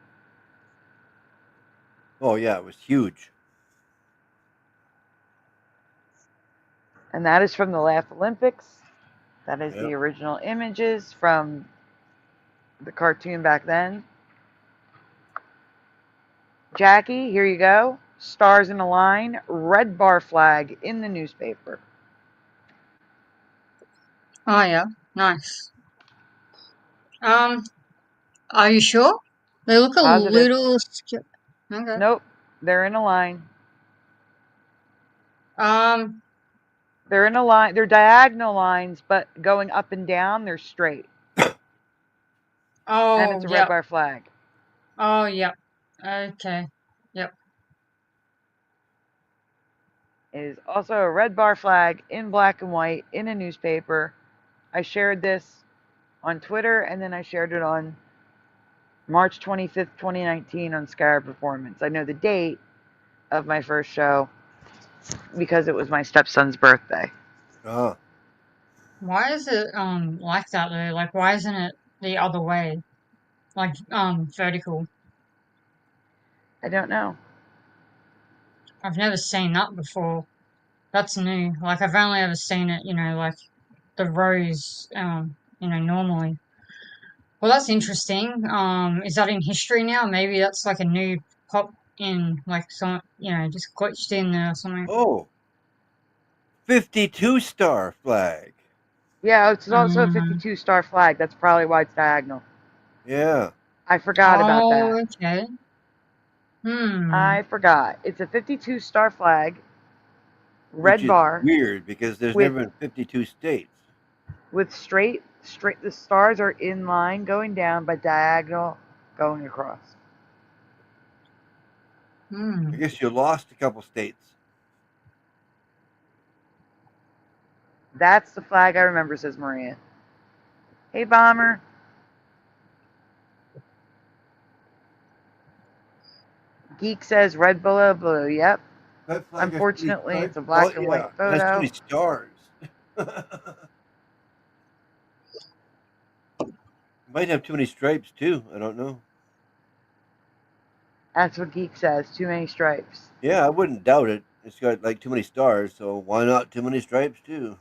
Oh yeah, it was huge. And that is from the Laugh Olympics. That is Yeah. the original images from the cartoon back then. Jackie, here you go. Stars in a line, red bar flag in the newspaper. Oh yeah. Nice. Are you sure? They look a Positive. little. Okay. Nope, they're in a line. Um. They're in a line. They're diagonal lines, but going up and down, they're straight. And Oh, it's a red yep. bar flag. Oh, yep. Okay. Yep. It is also a red bar flag in black and white in a newspaper. I shared this on Twitter, and then I shared it on March 25th, 2019 on Scarab Performance. I know the date of my first show because it was my stepson's birthday. Ah. Why is it like that though? Like, why isn't it the other way? Like vertical. I don't know. I've never seen that before. That's new. Like, I've only ever seen it, like the rows, normally. Well, that's interesting. Is that in history now? Maybe that's like a new pop in, like some, just glitched in there or something. Oh. 52 star flag. Yeah, it's also a Um, 52 star flag. That's probably why it's diagonal. Yeah. I forgot about oh, that. okay. I forgot. It's a 52 star flag, Which red is bar weird because there's with never been 52 states. straight. The stars are in line going down, but diagonal going across. I guess you lost a couple states. That's the flag I remember, says Maria. Hey, Bomber. Geek says red below blue. Yep. That flag has too many Unfortunately, stripes. it's a Oh black and white yeah, it has too photo. many stars. Might have too many stripes too. I don't know. That's what Geek says. Too many stripes. Yeah, I wouldn't doubt it. It's got like too many stars, so why not too many stripes too?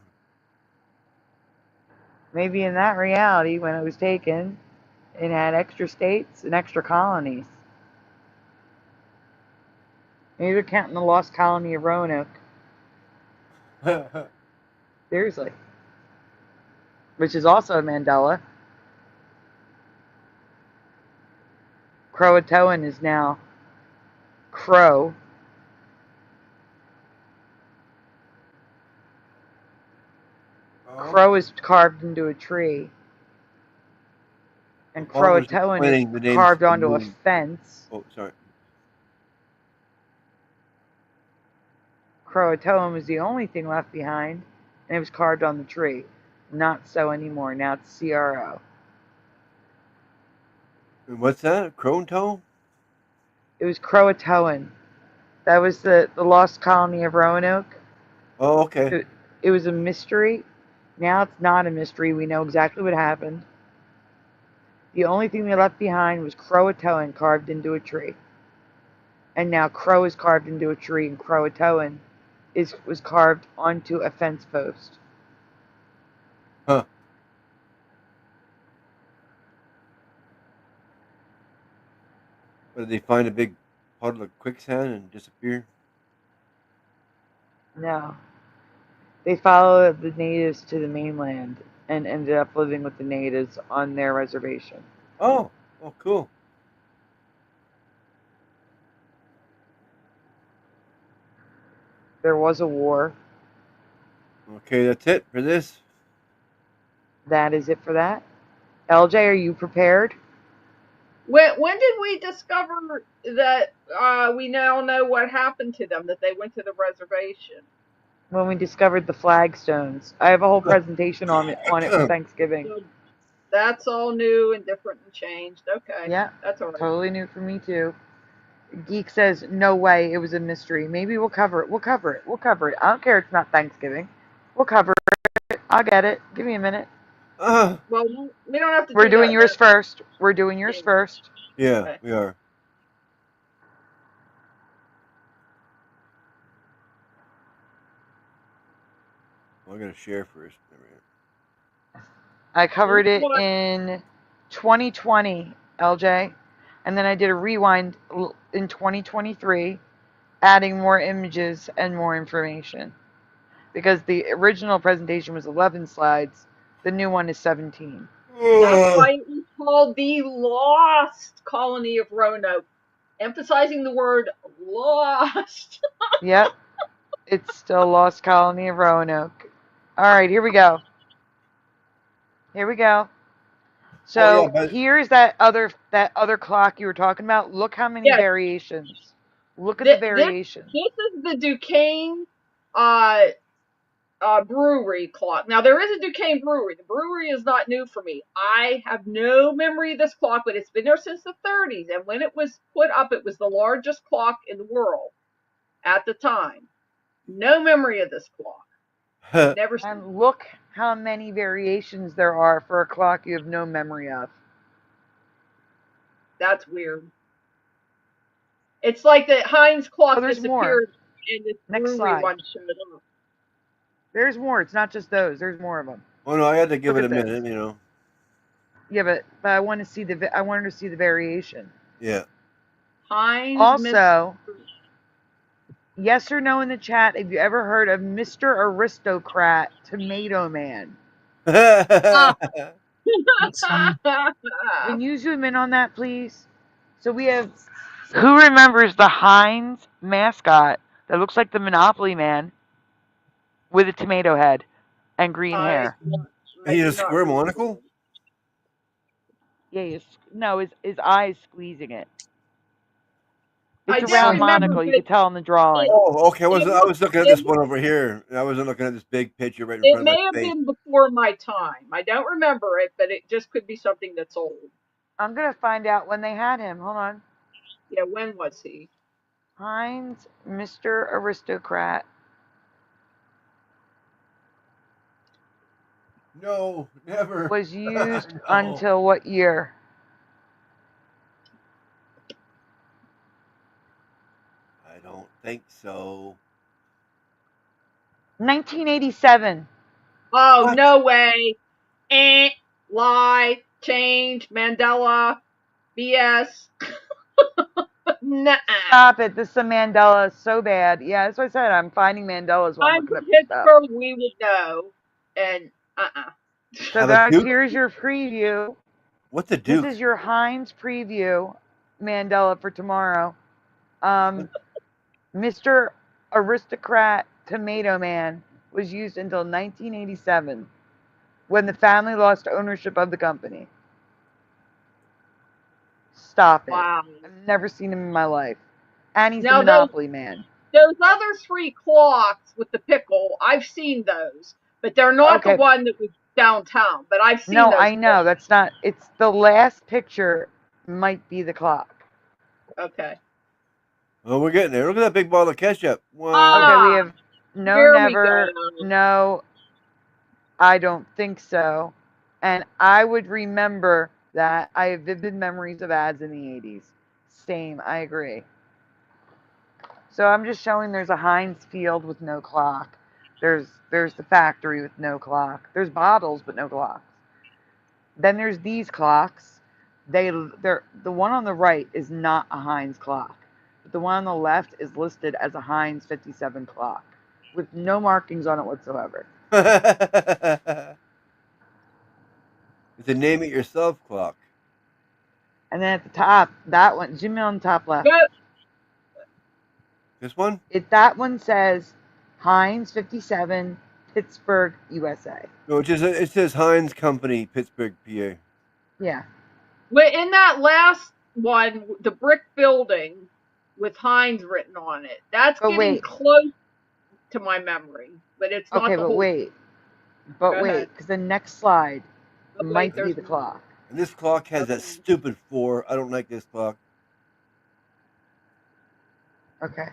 Maybe in that reality, when it was taken, it had extra states and extra colonies. Maybe they're counting the lost colony of Roanoke. Seriously. Which is also a Mandela. Croatoan is now Crow. Crow okay. is carved into a tree. So And Barbara's Croatoan is explaining the names carved for the onto a moon. fence. Oh, sorry. Croatoan was the only thing left behind, and it was carved on the tree. Not so anymore. Now it's CRO. And what's that? Crone toe? It was Croatoan. That was the lost colony of Roanoke. Oh, okay. It was a mystery. Now it's not a mystery. We know exactly what happened. The only thing they left behind was Croatoan carved into a tree. And now Crow is carved into a tree, and Croatoan was carved onto a fence post. Huh. But did they find a big puddle of quicksand and disappear? No. They followed the natives to the mainland and ended up living with the natives on their reservation. Oh, cool. There was a war. Okay, that's it for this. That is it for that. LJ, are you prepared? When did we discover that we now know what happened to them, that they went to the reservation? When we discovered the flagstones. I have a whole presentation on it for Thanksgiving. So that's all new and different and changed. Okay. Yeah, that's all right. Totally new for me too. Geek says, no way, it was a mystery. Maybe we'll cover it. We'll cover it. We'll cover it. I don't care it's not Thanksgiving. We'll cover it. I'll get it. Give me a minute. Well, we don't have to We're do doing that yours now. first. We're doing yours first. Yeah, Okay. we are. Well, I'm going to share first. I covered it in 2020, LJ, and then I did a rewind in 2023, adding more images and more information. Because the original presentation was 11 slides, the new one is 17. That's why it was called the Lost Colony of Roanoke, emphasizing the word lost. Yep, it's still Lost Colony of Roanoke. All right, here we go. Here we go. So here's that other clock you were talking about. Look how many variations. Look at the variations. This is the Duquesne brewery clock. Now there is a Duquesne brewery. The brewery is not new for me. I have no memory of this clock, but it's been there since the 30s. And when it was put up, it was the largest clock in the world at the time. No memory of this clock. Never seen. And look how many variations there are for a clock you have no memory of. That's weird. It's like the Hines clock disappeared more. and the Next brewery slide. one showed up. There's more. It's not just those. There's more of them. Oh no, I had to give it a minute, you know. Yeah, but I want to see I wanted to see the variation. Yeah. Hines. Also, yes or no in the chat, have you ever heard of Mr. Aristocrat Tomato Man? That's funny. Can you zoom in on that, please? So we have, who remembers the Hines mascot that looks like the Monopoly Man with a tomato head and green hair? And he has a square monocle? Yeah, his eyes squeezing it. It's a round monocle. You can tell in the drawing. Oh, okay. I was looking at this one over here. I wasn't looking at this big picture right in front of my face. It may have been before my time. I don't remember it, but it just could be something that's old. I'm gonna find out when they had him. Hold on. Yeah, when was he? Hines, Mr. Aristocrat. No, never. Was used until what year? I don't think so. 1987. Oh, what? No way. Lie, change, Mandela, BS. Nah. Stop it. This is a Mandela so bad. Yeah, that's what I said. I'm finding Mandelas while I'm looking up Pittsburgh, we would know. And So guys, here's your preview. What the Duke? This is your Hines preview, Mandela, for tomorrow. Mr. Aristocrat Tomato Man was used until 1987. when the family lost ownership of the company. Stop it. Wow. I've never seen him in my life. And he's the Now Monopoly man. those other 3 clocks with the pickle, I've seen those, but they're not the Okay. one that was downtown. But I've seen No, those. I know. That's not. It's the last picture might be the clock. Okay. Oh, we're getting there. Look at that big bottle of ketchup. Wow. Okay, we Ah, have no, here we never, go. no, I don't think so. And I would remember that. I have vivid memories of ads in the 80s. Same, I agree. So I'm just showing there's a Hines field with no clock. There's the factory with no clock. There's bottles but no clocks. Then there's these clocks. They're the one on the right is not a Hines clock. But the one on the left is listed as a Hines 57 clock with no markings on it whatsoever. It's a name it yourself clock. And then at the top, that one, zoom in on the top left. But This one? That one says Hines 57, Pittsburgh, USA. No, it says Hines Company, Pittsburgh, PA. Yeah. in that last one, the brick building with Hines written on it, that's getting close to my memory, but it's not okay. the But whole. wait, because the next slide might be the clock. And this clock has that stupid 4. I don't like this clock. Okay.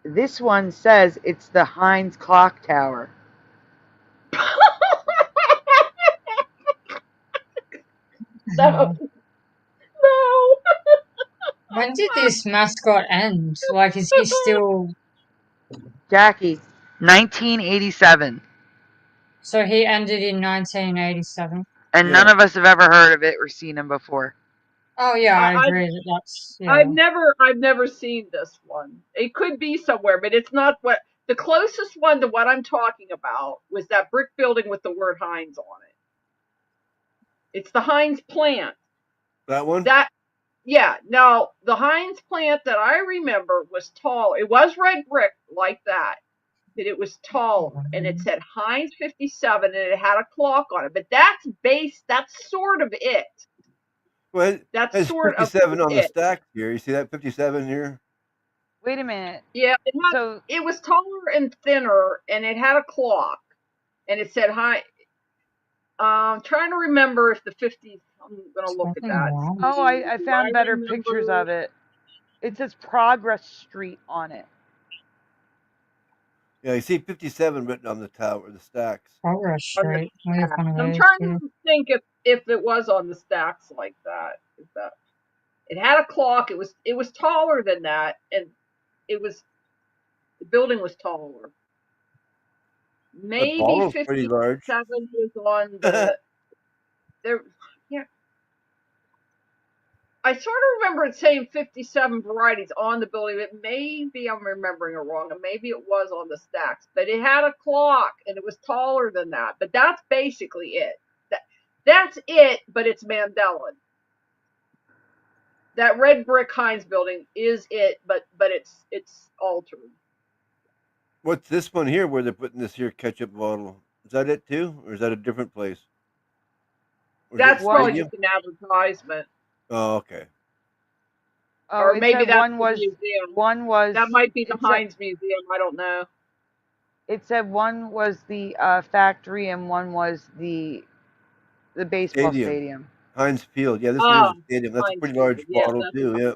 This one says it's the Hines Clock Tower. No. When did this mascot end? Like, is he still... Jackie, 1987. So he ended in 1987? And none of us have ever heard of it or seen him before. Oh yeah, I agree that that's... Yeah. I've never seen this one. It could be somewhere, but it's not what... The closest one to what I'm talking about was that brick building with the word Hines on it. It's the Hines plant. That one? Yeah. Now, the Hines plant that I remember was tall. It was red brick like that, but it was tall, and it said Hines 57, and it had a clock on it. But that's sort of it. Well, that's sort 57 of on the stack here. You see that 57 here? Wait a minute. Yeah, it was taller and thinner, and it had a clock, and it said hi. I'm trying to remember if the 50. I'm gonna look at that. Oh, I found better pictures of it. It says Progress Street on it. Yeah, you see 57 written on the tower, the stacks. Progress Street. I'm trying to think if it was on the stacks like that. It had a clock. It was taller than that, and the building was taller. Maybe 57 pretty large. was on the there. Yeah, I sort of remember it saying 57 varieties on the building, but maybe I'm remembering it wrong, and maybe it was on the stacks. But it had a clock, and it was taller than that. But that's basically it. That's it, but it's Mandela. That red brick Hines building is it, but it's altered. What's this one here where they're putting this here ketchup bottle? Is that it too? Or is that a different place? That's probably just an advertisement. Oh, okay. Or maybe that's one was that might be the Hines Museum. I don't know. It said one was the factory and one was the baseball stadium. Hines Field. Yeah, this is a stadium. That's Hines a pretty large bottle too. Yeah.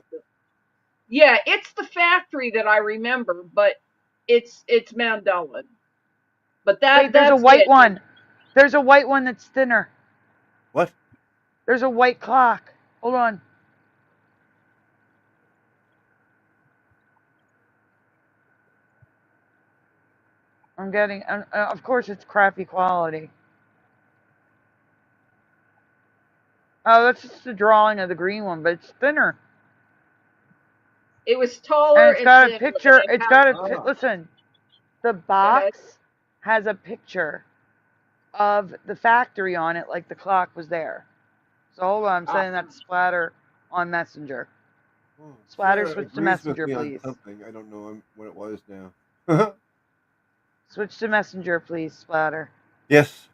Yeah, it's the factory that I remember, but it's Mandela. But there's a white one. There's a white one that's thinner. What? There's a white clock. Hold on. I'm getting, of course it's crappy quality. Oh, that's just a drawing of the green one, but it's thinner. It was taller. And it's got a picture. It's got a, listen, the box has a picture of the factory on it, like the clock was there. So hold on, I'm sending that to Splatter on Messenger. Splatter, switch to Messenger, please. I don't know what it was now. Switch to Messenger, please, Splatter. Yes.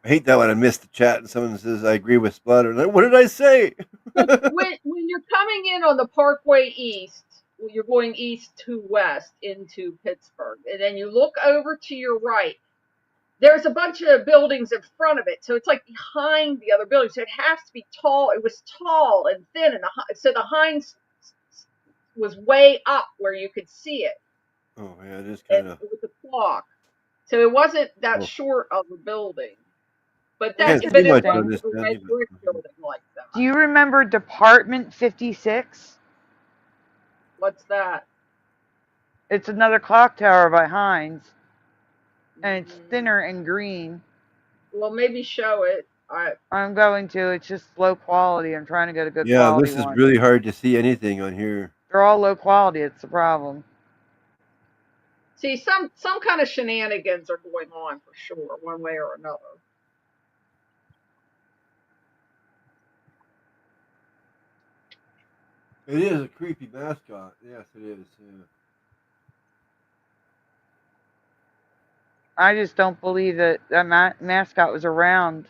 I hate that when I miss the chat and someone says I agree with Splatter. Like, what did I say? when you're coming in on the Parkway East, you're going east to west into Pittsburgh, and then you look over to your right. There's a bunch of buildings in front of it, so it's like behind the other buildings. So it has to be tall. It was tall and thin, and so the Hines was way up where you could see it. Oh yeah, it is kind of with the clock. So it wasn't that short of a building, but that it wasn't a red brick building like that. Do you remember Department 56? What's that? It's another clock tower by Hines, and it's thinner and green. Well, maybe show it. I'm going to. It's just low quality. I'm trying to get a good quality Yeah, this is one. really hard to see anything on here. They're all low quality. It's the problem. See, some kind of shenanigans are going on for sure, one way or another. It is a creepy mascot. Yes, it is. Yeah. I just don't believe that that mascot was around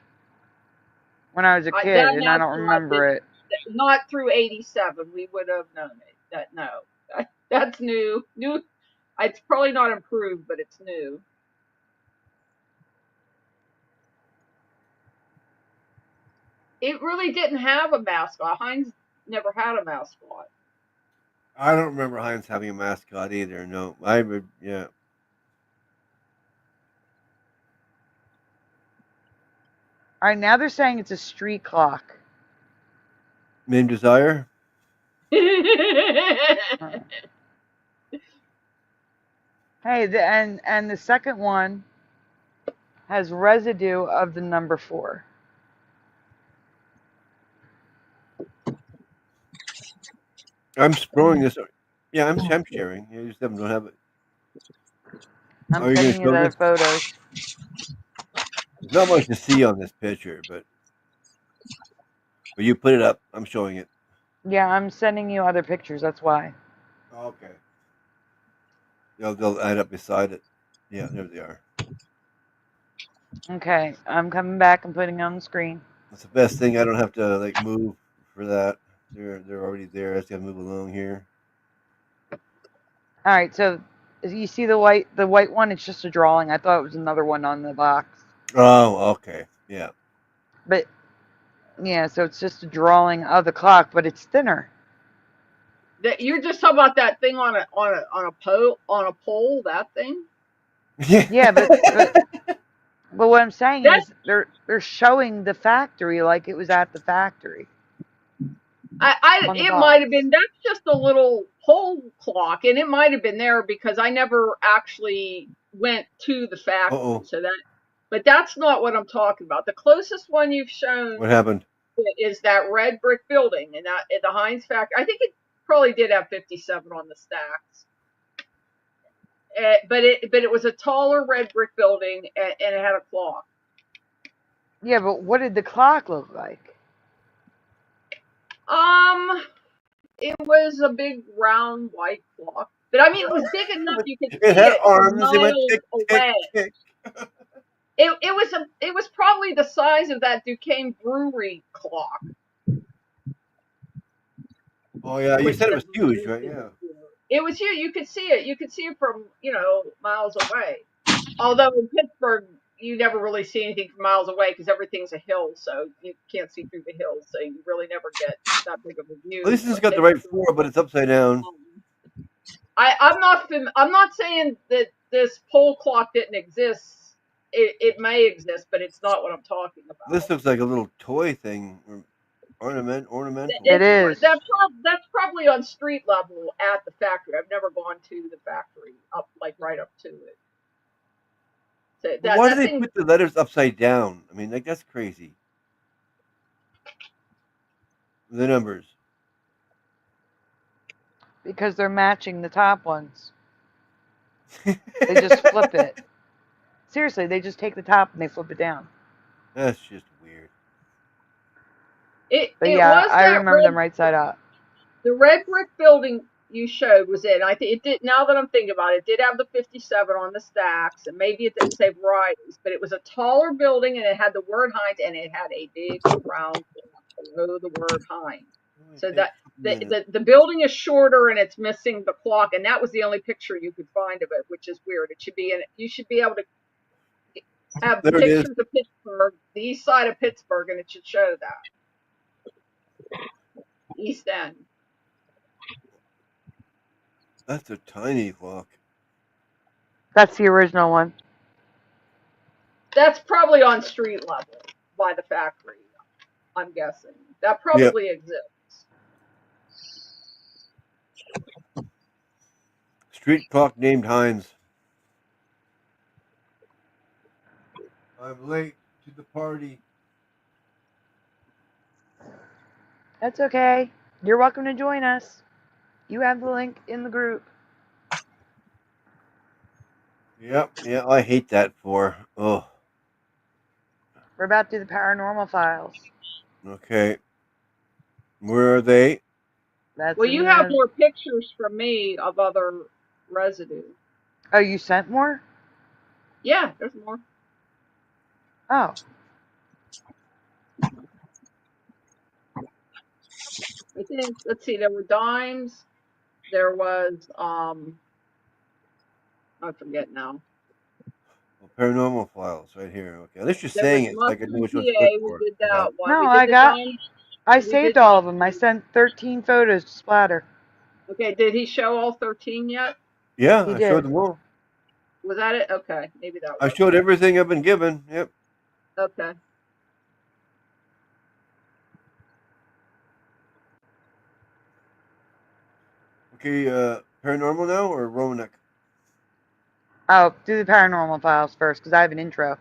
when I was a kid, and I don't remember it. Not through '87. We would have known it. That's new. New. It's probably not improved, but it's new. It really didn't have a mascot. Hines never had a mascot. I don't remember Hines having a mascot either. No, I would. Yeah. All right, now they're saying it's a street clock. Name Desire? Hey, and the second one has residue of the number 4. I'm scrolling this. Yeah, I'm sharing. You just don't have it. I'm sending you the photos. There's not much to see on this picture, but you put it up. I'm showing it. Yeah, I'm sending you other pictures. That's why. Okay. They'll add up beside it. Yeah, there they are. Okay, I'm coming back and putting it on the screen. That's the best thing. I don't have to like move for that. They're already there. I just gotta move along here. All right, so you see the white one? It's just a drawing. I thought it was another one on the box. Oh, okay. Yeah. But yeah, so it's just a drawing of the clock, but it's thinner. You're just talking about that thing on a pole, that thing? Yeah, but what I'm saying is they're showing the factory like it was at the factory. It might have been. That's just a little pole clock, and it might have been there because I never actually went to the factory. Uh-oh. But that's not what I'm talking about. The closest one you've shown. What happened? Is that red brick building, and that at the Hines factory. I think it probably did have 57 on the stacks. But it was a taller red brick building, and it had a clock. Yeah, but what did the clock look like? It was a big round white clock, but I mean it was big enough you could see it had arms. miles It went tick, away. Tick, tick. It was probably the size of that Duquesne Brewery clock. Oh yeah, you said it was huge, right? Yeah. It was huge. You could see it. You could see it from miles away. Although in Pittsburgh, you never really see anything from miles away because everything's a hill, so you can't see through the hills, so you really never get that big of a view. At least it's got the right floor, but it's upside down. I'm not saying that this pole clock didn't exist. It may exist, but it's not what I'm talking about. This looks like a little toy thing, ornamental. It is. That's probably on street level at the factory. I've never gone to the factory right up to it. Why do they put the letters upside down? I mean, that's crazy. The numbers. Because they're matching the top ones. They just flip it. Seriously, they just take the top and they flip it down. That's just weird. But It yeah, was I that remember them right side up. the red brick building you showed was it. I think it did. Now that I'm thinking about it, it did have the 57 on the stacks, and maybe it didn't say varieties, but it was a taller building, and it had the word Hines, and it had a big round below the word Hines. So that the building is shorter and it's missing the clock, and that was the only picture you could find of it, which is weird. It should be in. You should be able to have There it is. pictures of Pittsburgh, the east side of Pittsburgh, and it should show that. East End. That's a tiny clock. That's the original one. That's probably on street level by the factory, I'm guessing. That probably exists. Street clock named Hines. I'm late to the party. That's okay. You're welcome to join us. You have the link in the group. Yep, yeah, I hate that for. Oh. We're about to do the paranormal files. Okay. Where are they? That's well, you have more pictures from me of other residue. Oh, you sent more? Yeah, there's more. Oh. I think, let's see, there were dimes. There was, I forget now. Well, paranormal files right here. Okay, at least you're There saying was it so I can know which PA, ones to look for. we did that one. No, We did I the got. dimes. I We saved did- all of them. I sent 13 photos to Splatter. Okay, did he show all 13 yet? Yeah, He I did. showed them all. Was that it? Okay, maybe that was I showed everything I've been given. Yep. Okay. Okay, paranormal now or Romanek? Oh, do the paranormal files first because I have an intro.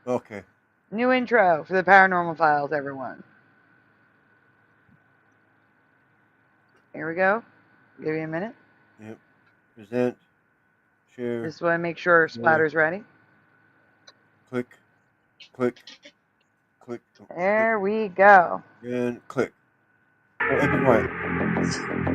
Okay. New intro for the paranormal files, everyone. Here we go. Give you a minute. Yep. Present. Share. Just want to make sure Splatter's ready. Click. Click. Click. There we go. And click. Oh, and be quiet.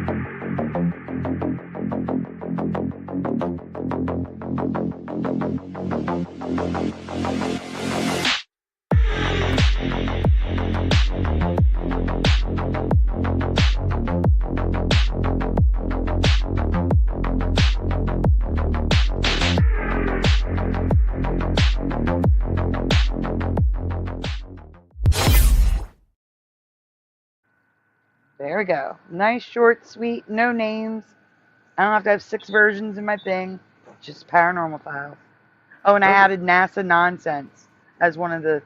There we go. Nice, short, sweet, no names. I don't have to have 6 versions in my thing. Just paranormal files. Oh, and I added NASA nonsense as one of the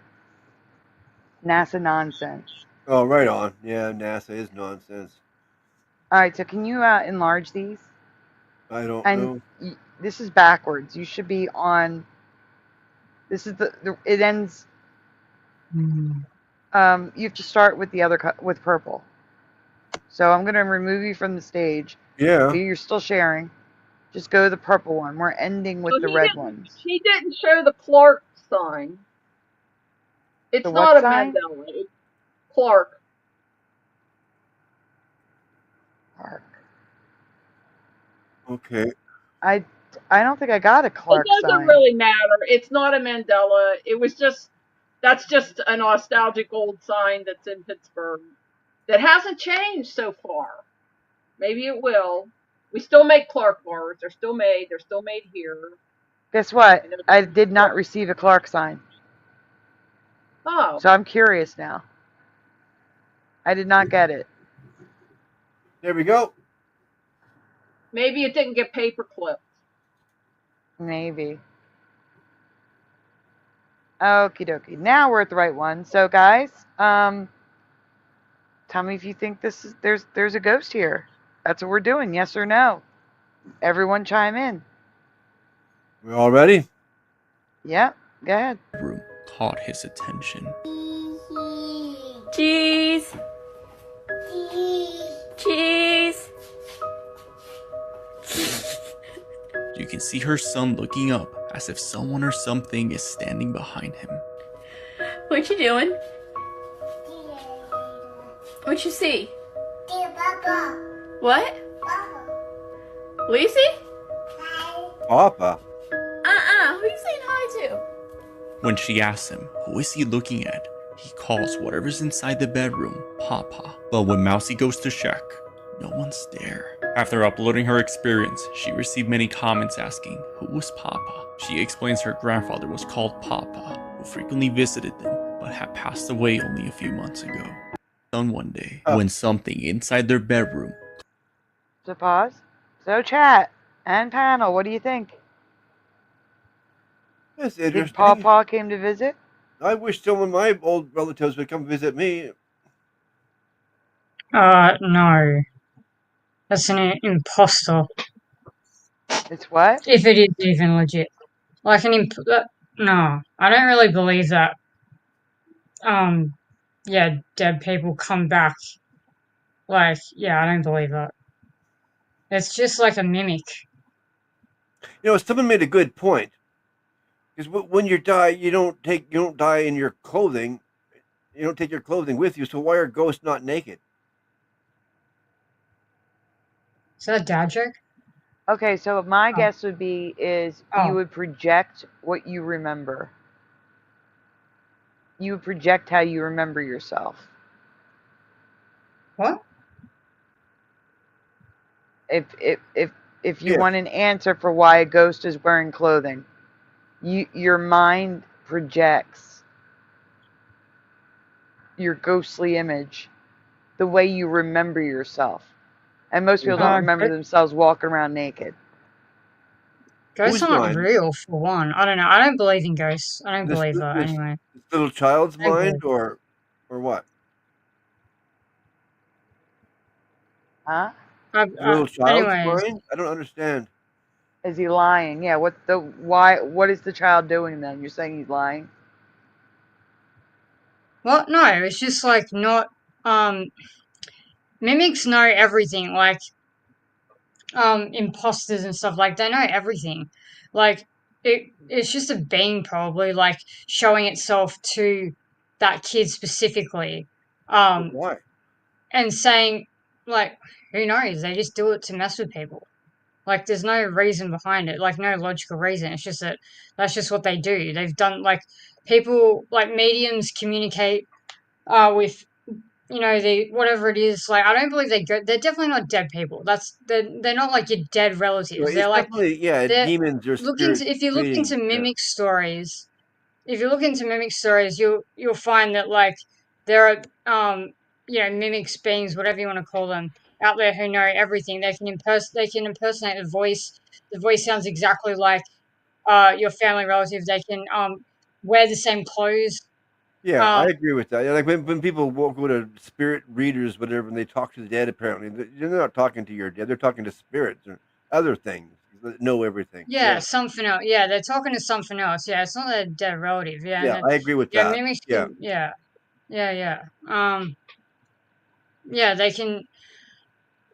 NASA nonsense. Oh, right on. Yeah, NASA is nonsense. All right, so can you enlarge these? I don't And know. this is backwards. You should be on. This is it ends. You have to start with the other with purple. So I'm gonna remove you from the stage. Yeah. But you're still sharing. Just go to the purple one. We're ending with the red ones. He didn't show the Clark sign. It's The not what a sign? Mandela. It's Clark. Clark. Okay. I don't think I got a Clark It doesn't sign. really matter. It's not a Mandela. It was that's just a nostalgic old sign that's in Pittsburgh that hasn't changed so far. Maybe it will. We still make Clark bars. They're still made. They're still made here. Guess what? I did not receive a Clark sign. Oh. So I'm curious now. I did not get it. There we go. Maybe it didn't get paper clipped. Maybe. Okie dokie. Now we're at the right one. So guys, tell me if you think there's a ghost here. That's what we're doing. Yes or no? Everyone chime in. We're all ready? Yep. Go ahead. Room caught his attention. Cheese. Cheese. You can see her son looking up as if someone or something is standing behind him. What you doing? What you see? Dear Papa. What? Papa. Lucy? Papa. Who you saying hi to? When she asks him, who is he looking at, he calls whatever's inside the bedroom Papa. But when Mousy goes to check, no one's there. After uploading her experience, she received many comments asking who was Papa. She explains her grandfather was called Papa, who frequently visited them, but had passed away only a few months ago. On one day, when something inside their bedroom. So pause. So chat and panel, what do you think? That's interesting. Did Pawpaw came to visit? I wish some of my old relatives would come visit me. No. That's an imposter. It's what? If it is even legit. Like no, I don't really believe that. Yeah, dead people come back. Like, yeah, I don't believe that. It's just like a mimic. You know, someone made a good point. Because when you die, you don't die in your clothing. You don't take your clothing with you. So why are ghosts not naked? Is that a dad joke? Okay, so my guess would be you would project what you remember. You would project how you remember yourself. What? If you want an answer for why a ghost is wearing clothing, your mind projects your ghostly image the way you remember yourself. And most people don't remember themselves walking around naked. Ghosts are not real, for one. I don't know. I don't believe in ghosts. I don't believe that, anyway. This little child's mind, or what? Huh? Little child's mind? I don't understand. Is he lying? Yeah. What is the child doing then? You're saying he's lying? Well, no. It's just like not. Mimics know everything. Like, imposters and stuff. Like, they know everything. Like, it's just a being probably like showing itself to that kid specifically. Why? And saying, like, who knows? They just do it to mess with people. Like, there's no reason behind it, like, no logical reason. It's just that's just what they do. They've done, like, people, like, mediums communicate with, you know, whatever it is. Like, I don't believe they're definitely not dead people. They're not like your dead relatives. Well, they're like, demons or spirits. If you look into mimic stories, you'll find that, like, there are, you know, mimics, beings, whatever you want to call them, out there who know everything. They can impersonate the voice. The voice sounds exactly like your family relative. They can wear the same clothes. Yeah, I agree with that. Like when people go to spirit readers, whatever, and they talk to the dead, apparently they're not talking to your dead. They're talking to spirits or other things that know everything. Yeah, something else. Yeah, they're talking to something else. Yeah, it's not their dead relative. Yeah, yeah, I agree with that. Mimics can, yeah. Yeah, they can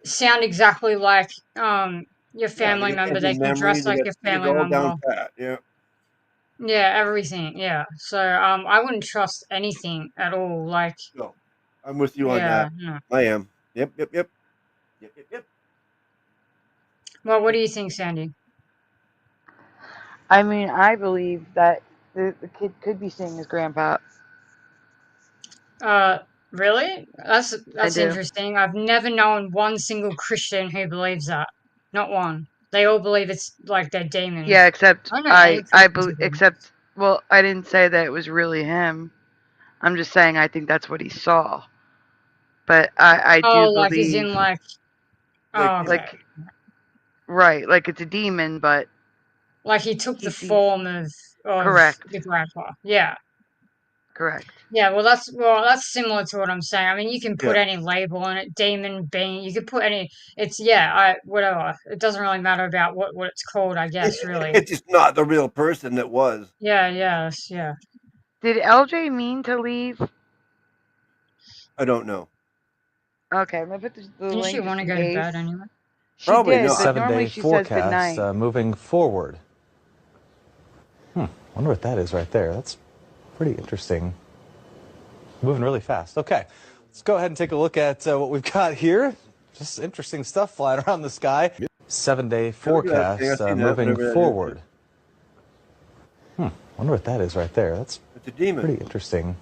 sound exactly like your family member. They can dress like your family member. Yeah, everything. Yeah. So I wouldn't trust anything at all. Like, no, I'm with you on that. No. I am. Yep. Well, what do you think, Sandy? I mean, I believe that the kid could be seeing his grandpa. Really? That's interesting. I've never known one single Christian who believes that. Not one. They all believe it's like they're demons. Yeah, except I believe. Except, well, I didn't say that it was really him. I'm just saying I think that's what he saw. But I do believe. Like he's in like. Like, right, like it's a demon, but. Like he took the form of correct. The grandpa. Yeah. Correct. Yeah, well that's similar to what I'm saying. I mean, you can put any label on it, demon, being. You could put any. It's whatever. It doesn't really matter about what it's called, I guess. Really, it's just not the real person that was. Yeah. Did LJ mean to leave? I don't know. Okay, I'm gonna put the Didn't link. She want to go to bed anyway. She Probably did, not. but normally she says goodnight. Moving forward. Wonder what that is right there. That's pretty interesting. Moving really fast. Okay. Let's go ahead and take a look at what we've got here. Just interesting stuff flying around the sky. 7-day forecast moving forward. Wonder what that is right there. That's It's a demon. pretty interesting.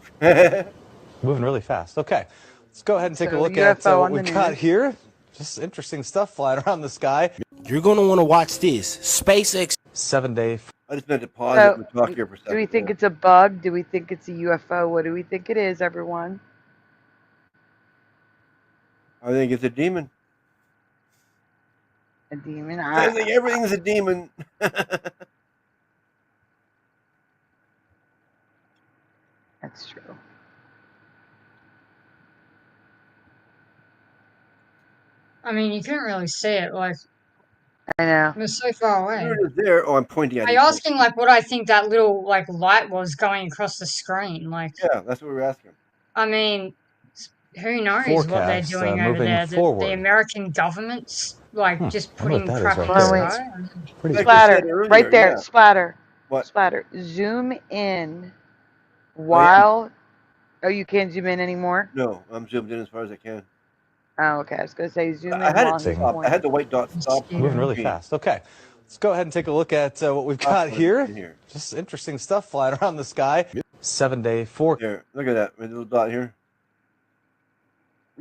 Moving really fast. Okay, let's go ahead and take a look at what we've got here. Just interesting stuff flying around the sky. You're going to want to watch this. SpaceX 7-day. I just meant to pause it and talk here for a second. Do we think it's a bug? Do we think it's a UFO? What do we think it is, everyone? I think it's a demon. A demon? I think everything's a demon. That's true. I mean, you couldn't really see it. Like, I know. it was so far away. There it is there. Oh, I'm pointing at it. Are you asking, like, what I think that little, like, light was going across the screen? Like, yeah, that's what we're asking. I mean, who knows what they're doing over there? The American government's, like, just putting crap in the sky? Splatter. Right there. Yeah. Splatter. What? Splatter. Zoom in while... Oh, you can't zoom in anymore? No, I'm zoomed in as far as I can. Oh, okay. I was going to say zoom in I had while it stop. I had the white dot stop. Moving really fast. Okay, let's go ahead and take a look at what we've got here. Just interesting stuff flying around the sky. 7-day forecast. Here, look at that little dot here.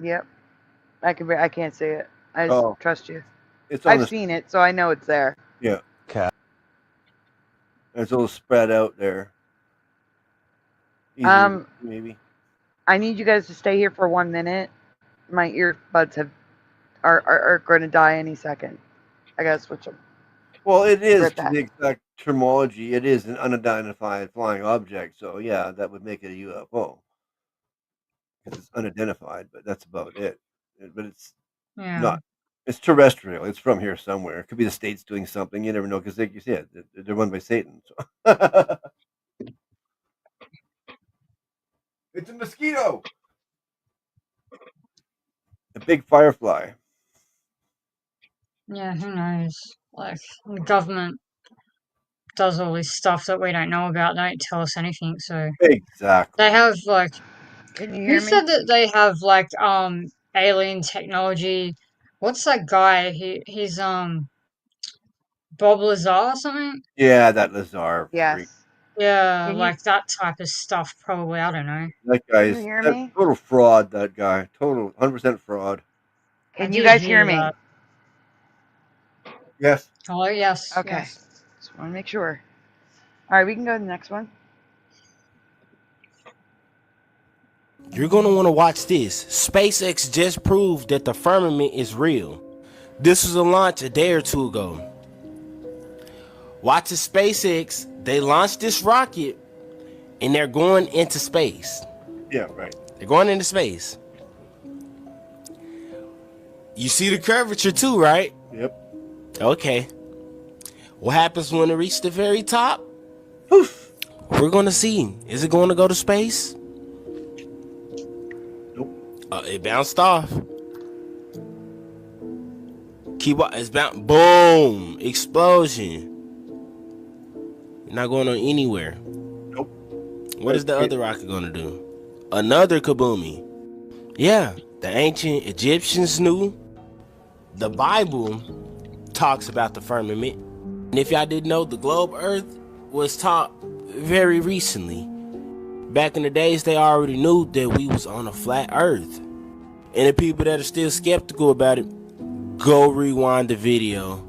Yep. I can't see it. I just trust you. I've seen it, so I know it's there. Yeah. Okay. It's a little spread out there. Easy, maybe. I need you guys to stay here for 1 minute. My earbuds are going to die any second. I gotta switch them. Well, it is to the exact terminology. It is an unidentified flying object. So yeah, that would make it a UFO because it's unidentified. But that's about it. But it's not. It's terrestrial. It's from here somewhere. It could be the States doing something. You never know because, like you said, they're run by Satan. So. It's a mosquito. A big firefly. Yeah, who knows? Like, the government does all this stuff that we don't know about. They don't tell us anything, so... Exactly. They have, like... Can you hear me? Who said that they have, like, alien technology? What's that guy? He's, Bob Lazar or something? Yeah, that Lazar. Yes. Freak. Yeah, like that type of stuff, probably. I don't know. That guy is total fraud, that guy. Total 100% fraud. Can you guys hear me? Yes. Hello, yes. Okay. Yes. Just want to make sure. All right, we can go to the next one. You're going to want to watch this. SpaceX just proved that the firmament is real. This was a launch a day or two ago. Watch the SpaceX. They launched this rocket, and they're going into space. Yeah, right. They're going into space. You see the curvature too, right? Yep. Okay. What happens when it reaches the very top? Poof. We're going to see. Is it going to go to space? Nope. It bounced off. It's bounced. Boom. Explosion. Not going on anywhere. Nope. What is the other rocket going to do? Another kaboomy. Yeah, the ancient Egyptians knew. The Bible talks about the firmament. And if y'all didn't know, the globe Earth was taught very recently. Back in the days, they already knew that we was on a flat Earth. And the people that are still skeptical about it, go rewind the video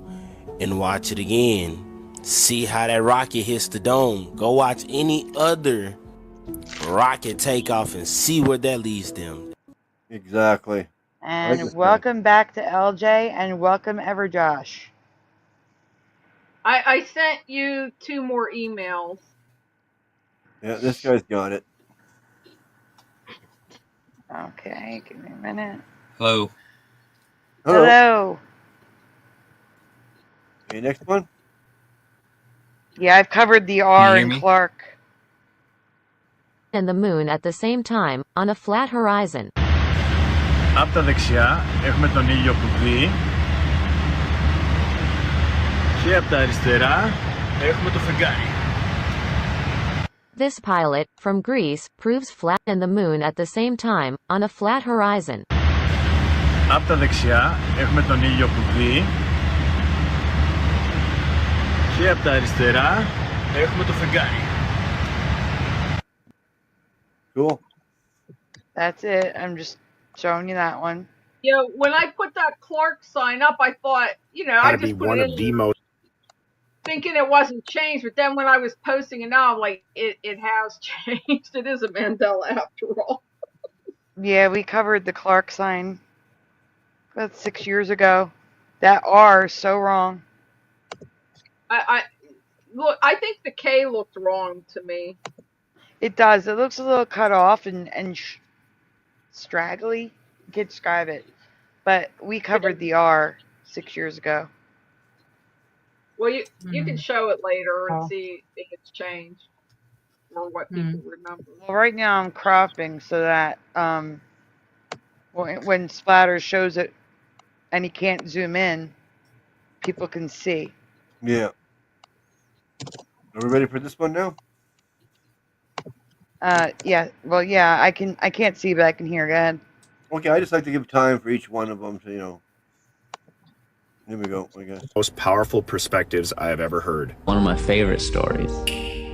and watch it again. See how that rocket hits the dome. Go watch any other rocket takeoff and see where that leads them. Exactly. And welcome back to LJ and welcome ever Josh. I sent you 2 more emails. Yeah, this guy's got it. Okay, give me a minute. Hello. Hello. Okay, next one. Yeah, I've covered the R in Clark. And the moon at the same time, on a flat horizon. Από τα δεξιά έχουμε τον ήλιο που βγει και από τα αριστερά έχουμε το φεγγάρι. This pilot, from Greece, proves flat and the moon at the same time, on a flat horizon. Από τα δεξιά έχουμε τον ήλιο που δει και από τα αριστερά έχουμε το φεγγάρι. Cool. That's it. I'm just showing you that one. Yeah, when I put that Clark sign up, I thought, I just put it in thinking it wasn't changed, but then when I was posting it now, I'm like, it has changed. It is a Mandela after all. Yeah, we covered the Clark sign about 6 years ago. That R is so wrong. Look, I think the K looked wrong to me. It does. It looks a little cut off and straggly. You can't describe it. But we covered the R 6 years ago. Well, you can show it later and see if it's changed or what people remember. Well, right now I'm cropping so that when Splatter shows it and he can't zoom in, people can see. Yeah. Are we ready for this one now? Yeah. Well, yeah. I can't see, but I can hear. Go ahead. Okay. I just like to give time for each one of them to, Here we go. I guess. Most powerful perspectives I have ever heard. One of my favorite stories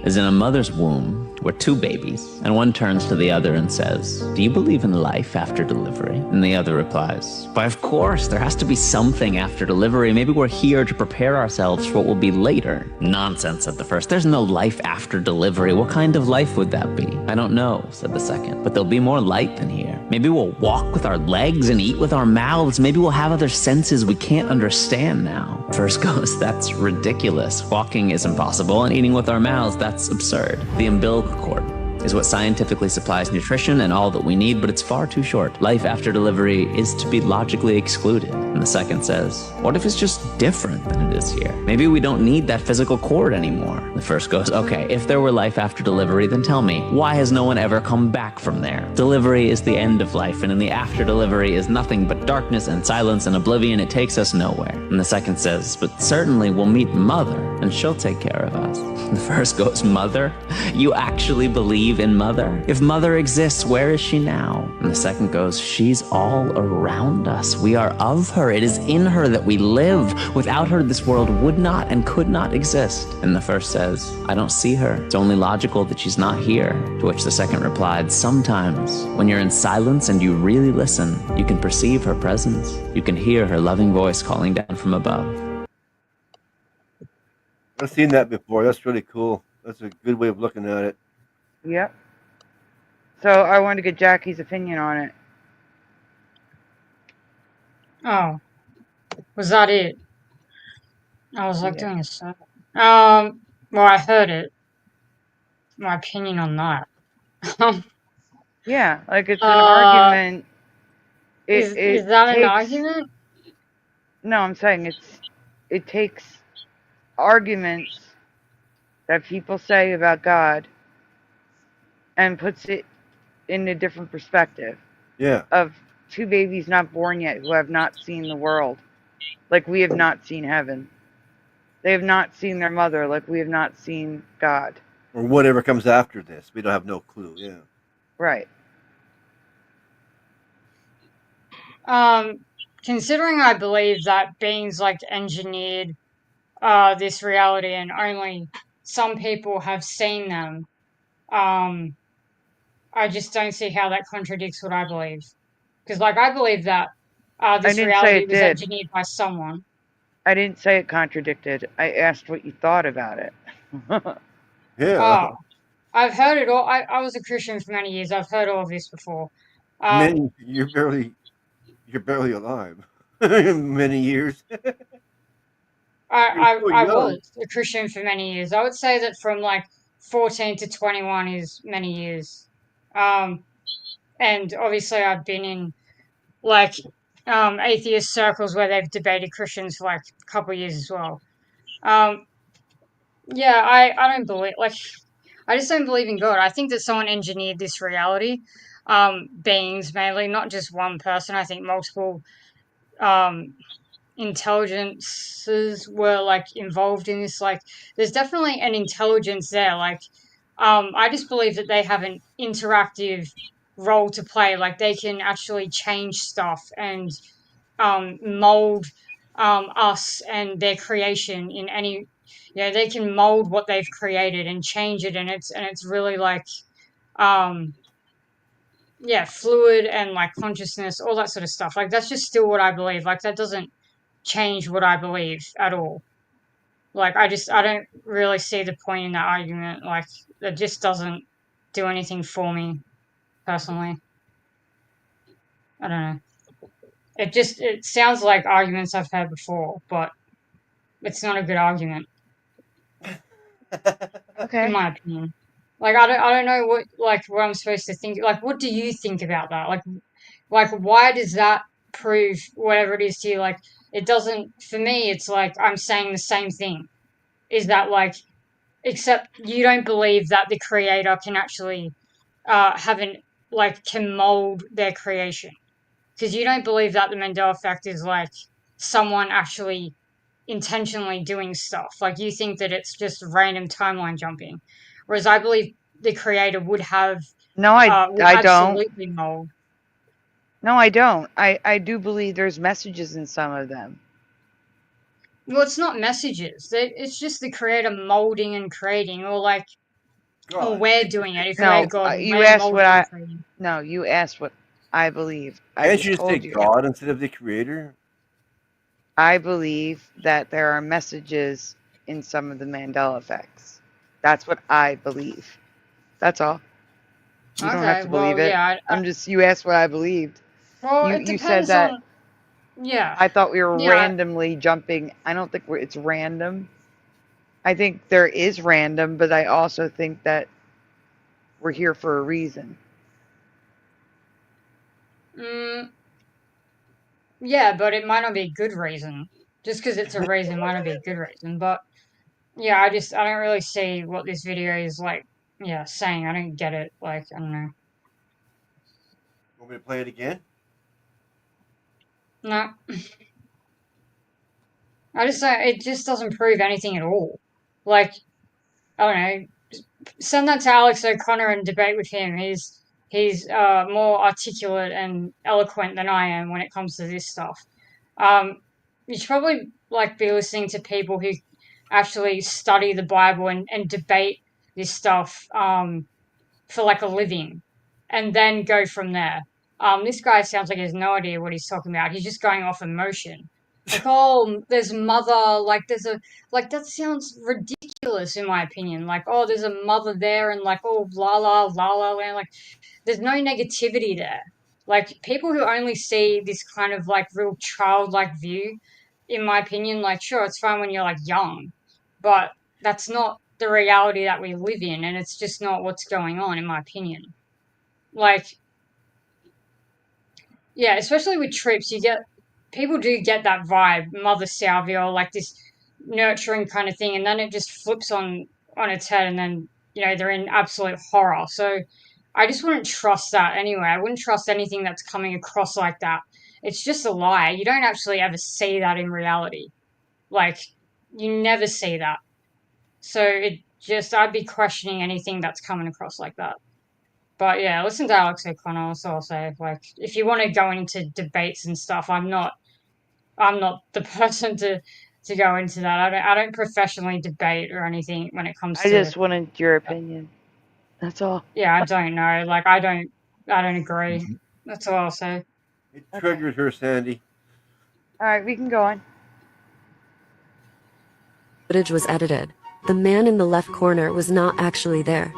is in a mother's womb were two babies, and one turns to the other and says, "Do you believe in life after delivery?" And the other replies, "Why, of course, there has to be something after delivery. Maybe we're here to prepare ourselves for what will be later." "Nonsense," said the first. "There's no life after delivery. What kind of life would that be?" "I don't know," said the second, "but there'll be more light than here. Maybe we'll walk with our legs and eat with our mouths. Maybe we'll have other senses we can't understand now." First goes, "That's ridiculous. Walking is impossible, and eating with our mouths, that's absurd. The umbilical cord is what scientifically supplies nutrition and all that we need, but it's far too short. Life after delivery is to be logically excluded." And the second says, "What if it's just different than it is here? Maybe we don't need that physical cord anymore." The first goes, "Okay, if there were life after delivery, then tell me, why has no one ever come back from there? Delivery is the end of life, and in the after delivery is nothing but darkness and silence and oblivion. It takes us nowhere." And the second says, "But certainly we'll meet Mother, and she'll take care of us." And the first goes, "Mother? You actually believe in Mother? If Mother exists, where is she now?" And the second goes, "She's all around us. We are of her. It is in her that we live. Without her, this world would not and could not exist." And the first says, "I don't see her. It's only logical that she's not here." To which the second replied, "Sometimes, when you're in silence and you really listen, you can perceive her presence. You can hear her loving voice calling down from above." I've seen that before. That's really cool. That's a good way of looking at it. Yep. So I wanted to get Jackie's opinion on it. Oh, was that it? I was like doing a search. Well, I heard it. My opinion on that. Yeah, like it's an argument. Is that an argument? No, I'm saying it takes arguments that people say about God and puts it in a different perspective. Yeah. Of two babies not born yet who have not seen the world, like we have not seen heaven. They have not seen their mother, like we have not seen God. Or whatever comes after this. We don't have no clue. Yeah. Right. Considering I believe that beings engineered this reality and only some people have seen them, I just don't see how that contradicts what I believe. Because, I believe that this reality was engineered by someone. I didn't say it contradicted. I asked what you thought about it. Yeah. Oh, I've heard it all. I was a Christian for many years. I've heard all of this before. You're barely alive. Many years. I was a Christian for many years. I would say that from 14 to 21 is many years. And obviously I've been in atheist circles where they've debated Christians for a couple of years as well. Yeah, I don't believe I just don't believe in God. I think that someone engineered this reality. Beings mainly, not just one person. I think multiple intelligences were involved in this. There's definitely an intelligence there. I just believe that they have an interactive role to play. Like they can actually change stuff and mold us and their creation in any. They can mold what they've created and change it, and it's really like fluid and like consciousness, all that sort of stuff. Like that's just still what I believe. Like that doesn't change what I believe at all. Like I don't really see the point in that argument. Like it just doesn't do anything for me personally. I don't know. It sounds like arguments I've heard before, but it's not a good argument. Okay. In my opinion. Like I don't know what I'm supposed to think. Like what do you think about that? Like why does that prove whatever it is to you? Like it doesn't, for me it's like I'm saying the same thing. Is that like, except you don't believe that the creator can actually can mold their creation, because you don't believe that the Mandela effect is like someone actually intentionally doing stuff. Like you think that it's just random timeline jumping, whereas I believe the creator would have would I absolutely don't. mold. No, I don't. I do believe there's messages in some of them. Well, it's not messages. It's just the creator molding and creating, or like, or we're doing it. If we're God, you asked what I. No, you asked what I believe. Can't you just say God instead of the creator? I believe that there are messages in some of the Mandela effects. That's what I believe. That's all. You don't have to believe it. Yeah, I'm just. You asked what I believed. Well, you, it depends you said that. on. Yeah. I thought we were randomly jumping. I don't think it's random. I think there is random, but I also think that we're here for a reason. Yeah, but it might not be a good reason. Just because it's a reason might not be a good reason. But yeah, I don't really see what this video is like. Yeah, saying. I don't get it. Like I don't know. Want me to play it again? No. It just doesn't prove anything at all. Like, I don't know. Send that to Alex O'Connor and debate with him. He's more articulate and eloquent than I am when it comes to this stuff. You should probably like be listening to people who actually study the Bible and debate this stuff for like a living, and then go from there. This guy sounds like he has no idea what he's talking about. He's just going off emotion. Like, oh, there's mother, like there's a, like that sounds ridiculous in my opinion. Like, oh, there's a mother there, and like, oh, la la la la land. Like, there's no negativity there. Like, people who only see this kind of like real childlike view, in my opinion, like, sure, it's fine when you're like young, but that's not the reality that we live in, and it's just not what's going on, in my opinion. Like, yeah, especially with trips, people do get that vibe, Mother Salvia, like this nurturing kind of thing, and then it just flips on its head, and then they're in absolute horror. So I just wouldn't trust that anyway. I wouldn't trust anything that's coming across like that. It's just a lie. You don't actually ever see that in reality. Like, you never see that. So I'd be questioning anything that's coming across like that. But yeah, listen to Alex O'Connor. That's all I'll say. Like, if you want to go into debates and stuff, I'm not the person to go into that. I don't professionally debate or anything when it comes to. I just wanted your opinion. That's all. Yeah, I don't know. Like, I don't agree. That's all I'll say. It triggered her, Sandy. All right, we can go on. Footage was edited. The man in the left corner was not actually there.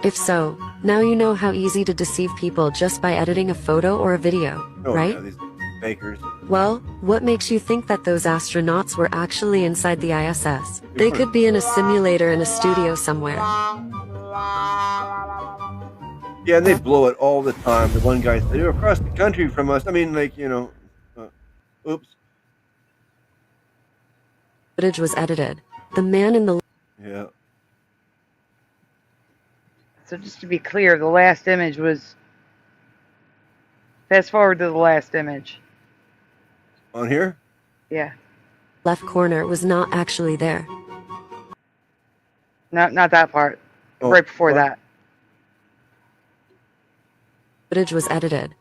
If so, now you know how easy to deceive people just by editing a photo or a video, right? Yeah, these fakers. Well, what makes you think that those astronauts were actually inside the ISS? They could be in a simulator in a studio somewhere. Yeah, and they blow it all the time. The one guy said, "You're across the country from us." I mean, like, oops. Footage was edited. The man in the... Yeah. So just to be clear, the last image was... Fast forward to the last image. On here? Yeah. Left corner was not actually there. No, not that part. right before that. Footage was edited.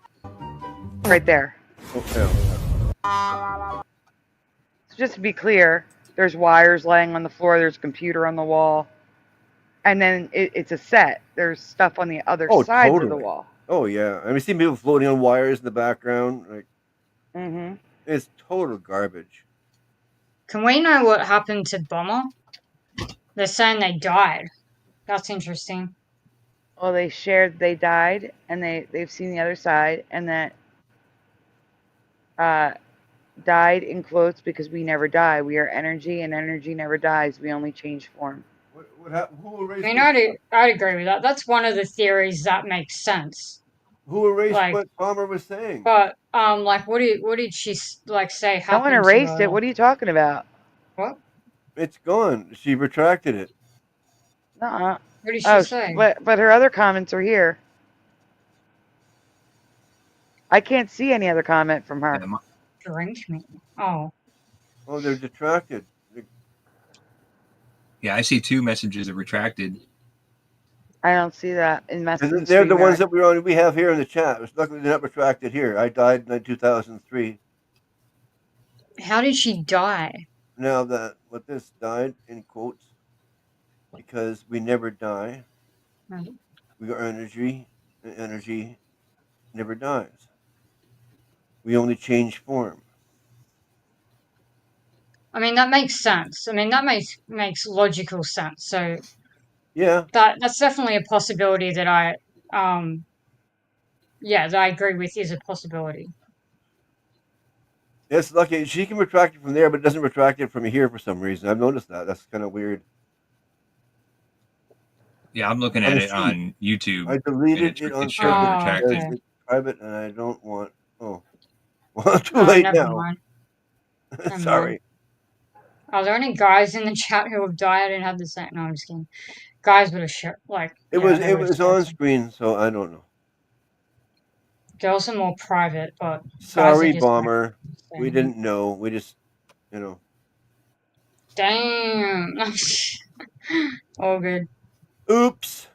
Right there. Okay. So just to be clear, there's wires laying on the floor, there's a computer on the wall, and then it's a set. There's stuff on the other sides of the wall. Oh yeah, I mean, see people floating on wires in the background. Like, it's total garbage. Can we know what happened to Bomber? They're saying they died. That's interesting. Well, they shared they died, and they've seen the other side, and that died in quotes because we never die. We are energy, and energy never dies. We only change form. What happened? Who erased? I mean, I'd agree with that. That's one of the theories that makes sense. Who erased what Bomber was saying? But like, what did she like say happened? No one erased it. What are you talking about? What? It's gone. She retracted it. Nuh-uh. What did she say? But her other comments are here. I can't see any other comment from her. Drink me. Oh. Oh, they're detracted. Yeah, I see 2 messages are retracted. I don't see that in messages. And they're the ones that we have here in the chat. Luckily, they're not retracted here. I died in 2003. How did she die? Now what this died in quotes because we never die. Mm-hmm. We are energy, and energy never dies. We only change form. I mean, that makes sense. I mean, that makes logical sense. So yeah, that's definitely a possibility that I agree with is a possibility. It's lucky she can retract it from there, but it doesn't retract it from here for some reason. I've noticed that. That's kind of weird. Yeah, I'm looking at it on YouTube. I deleted it on retracted. It's private, and I don't want. Oh, well, too late now. Sorry. Are there any guys in the chat who have died and had the same? No, I'm just kidding. Guys would have like. It was on screen, so I don't know. Girls are more private, but. Sorry, Bomber. We didn't know. We just, Damn. All good. Oops.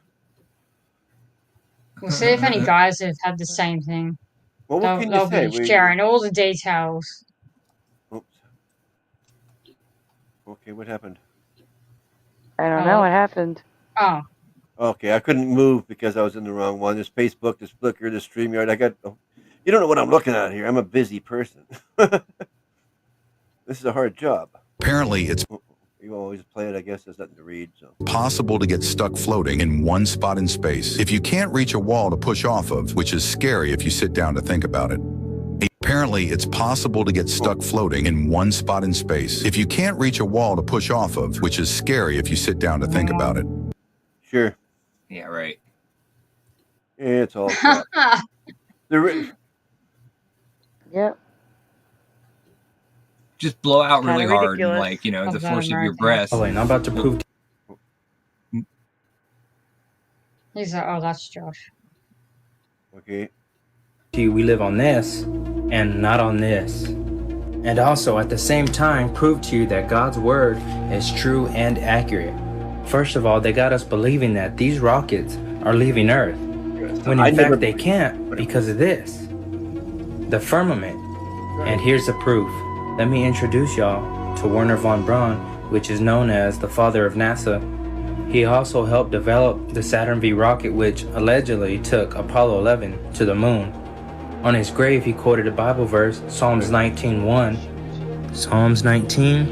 We'll see if any guys have had the same thing. Well, what can you say? Be sharing all the details. Oops. Okay, what happened? I don't know what happened. Oh. Okay, I couldn't move because I was in the wrong one. There's Facebook, there's Flickr, there's StreamYard. You don't know what I'm looking at here. I'm a busy person. This is a hard job. Apparently, it's you always play it. I guess there's nothing to read. So possible to get stuck floating in one spot in space if you can't reach a wall to push off of, which is scary if you sit down to think about it. Apparently, it's possible to get stuck floating in one spot in space if you can't reach a wall to push off of, which is scary if you sit down to think about it. Sure. Yeah, right. Yeah, it's all Yep. Just blow out really hard, and like, the force of your breath. Oh, wait, I'm about to prove. He's like, oh, that's Josh. Okay. We live on this and not on this. And also, at the same time, prove to you that God's word is true and accurate. First of all, they got us believing that these rockets are leaving Earth, when in fact they can't because of this. The firmament. And here's the proof. Let me introduce y'all to Wernher von Braun, which is known as the father of NASA. He also helped develop the Saturn V rocket, which allegedly took Apollo 11 to the moon. On his grave, he quoted a Bible verse, Psalms 19:1. Psalms 19,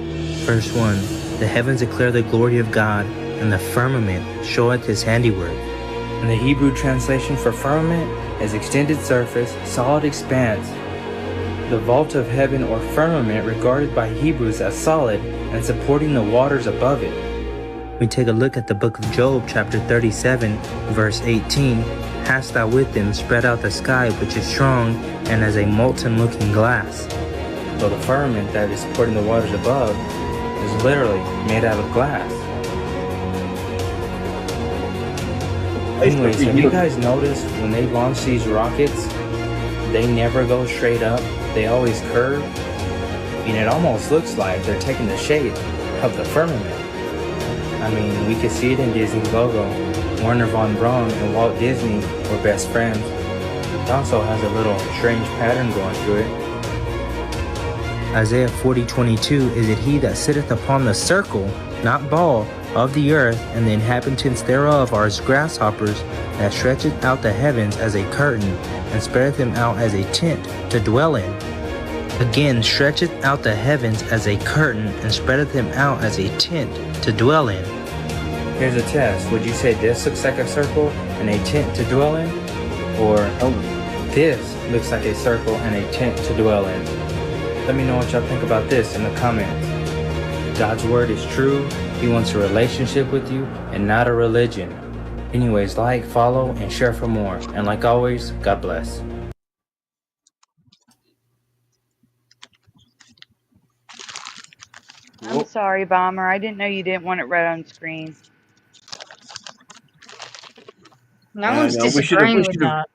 verse 1. The heavens declare the glory of God, and the firmament showeth his handiwork. And the Hebrew translation for firmament is extended surface, solid expanse. The vault of heaven or firmament regarded by Hebrews as solid and supporting the waters above it. We take a look at the book of Job, chapter 37, verse 18. Hast thou with them spread out the sky, which is strong, and as a molten looking glass. So the firmament that is supporting the waters above is literally made out of glass. Anyways, have you guys noticed when they launch these rockets, they never go straight up? They always curve. I mean, it almost looks like they're taking the shape of the firmament. I mean, we can see it in Disney's logo. Werner von Braun and Walt Disney were best friends. It also has a little strange pattern going through it. Isaiah 40:22, is it he that sitteth upon the circle, not ball, of the earth, and the inhabitants thereof are as grasshoppers, that stretcheth out the heavens as a curtain, and spreadeth them out as a tent to dwell in. Again, stretcheth out the heavens as a curtain, and spreadeth them out as a tent to dwell in. Here's a test. Would you say this looks like a circle and a tent to dwell in? Or, oh, this looks like a circle and a tent to dwell in? Let me know what y'all think about this in the comments. God's word is true. He wants a relationship with you and not a religion. Anyways, like, follow, and share for more. And like always, God bless. I'm sorry, Bomber. I didn't know you didn't want it read on screen. No one's disagreeing with that.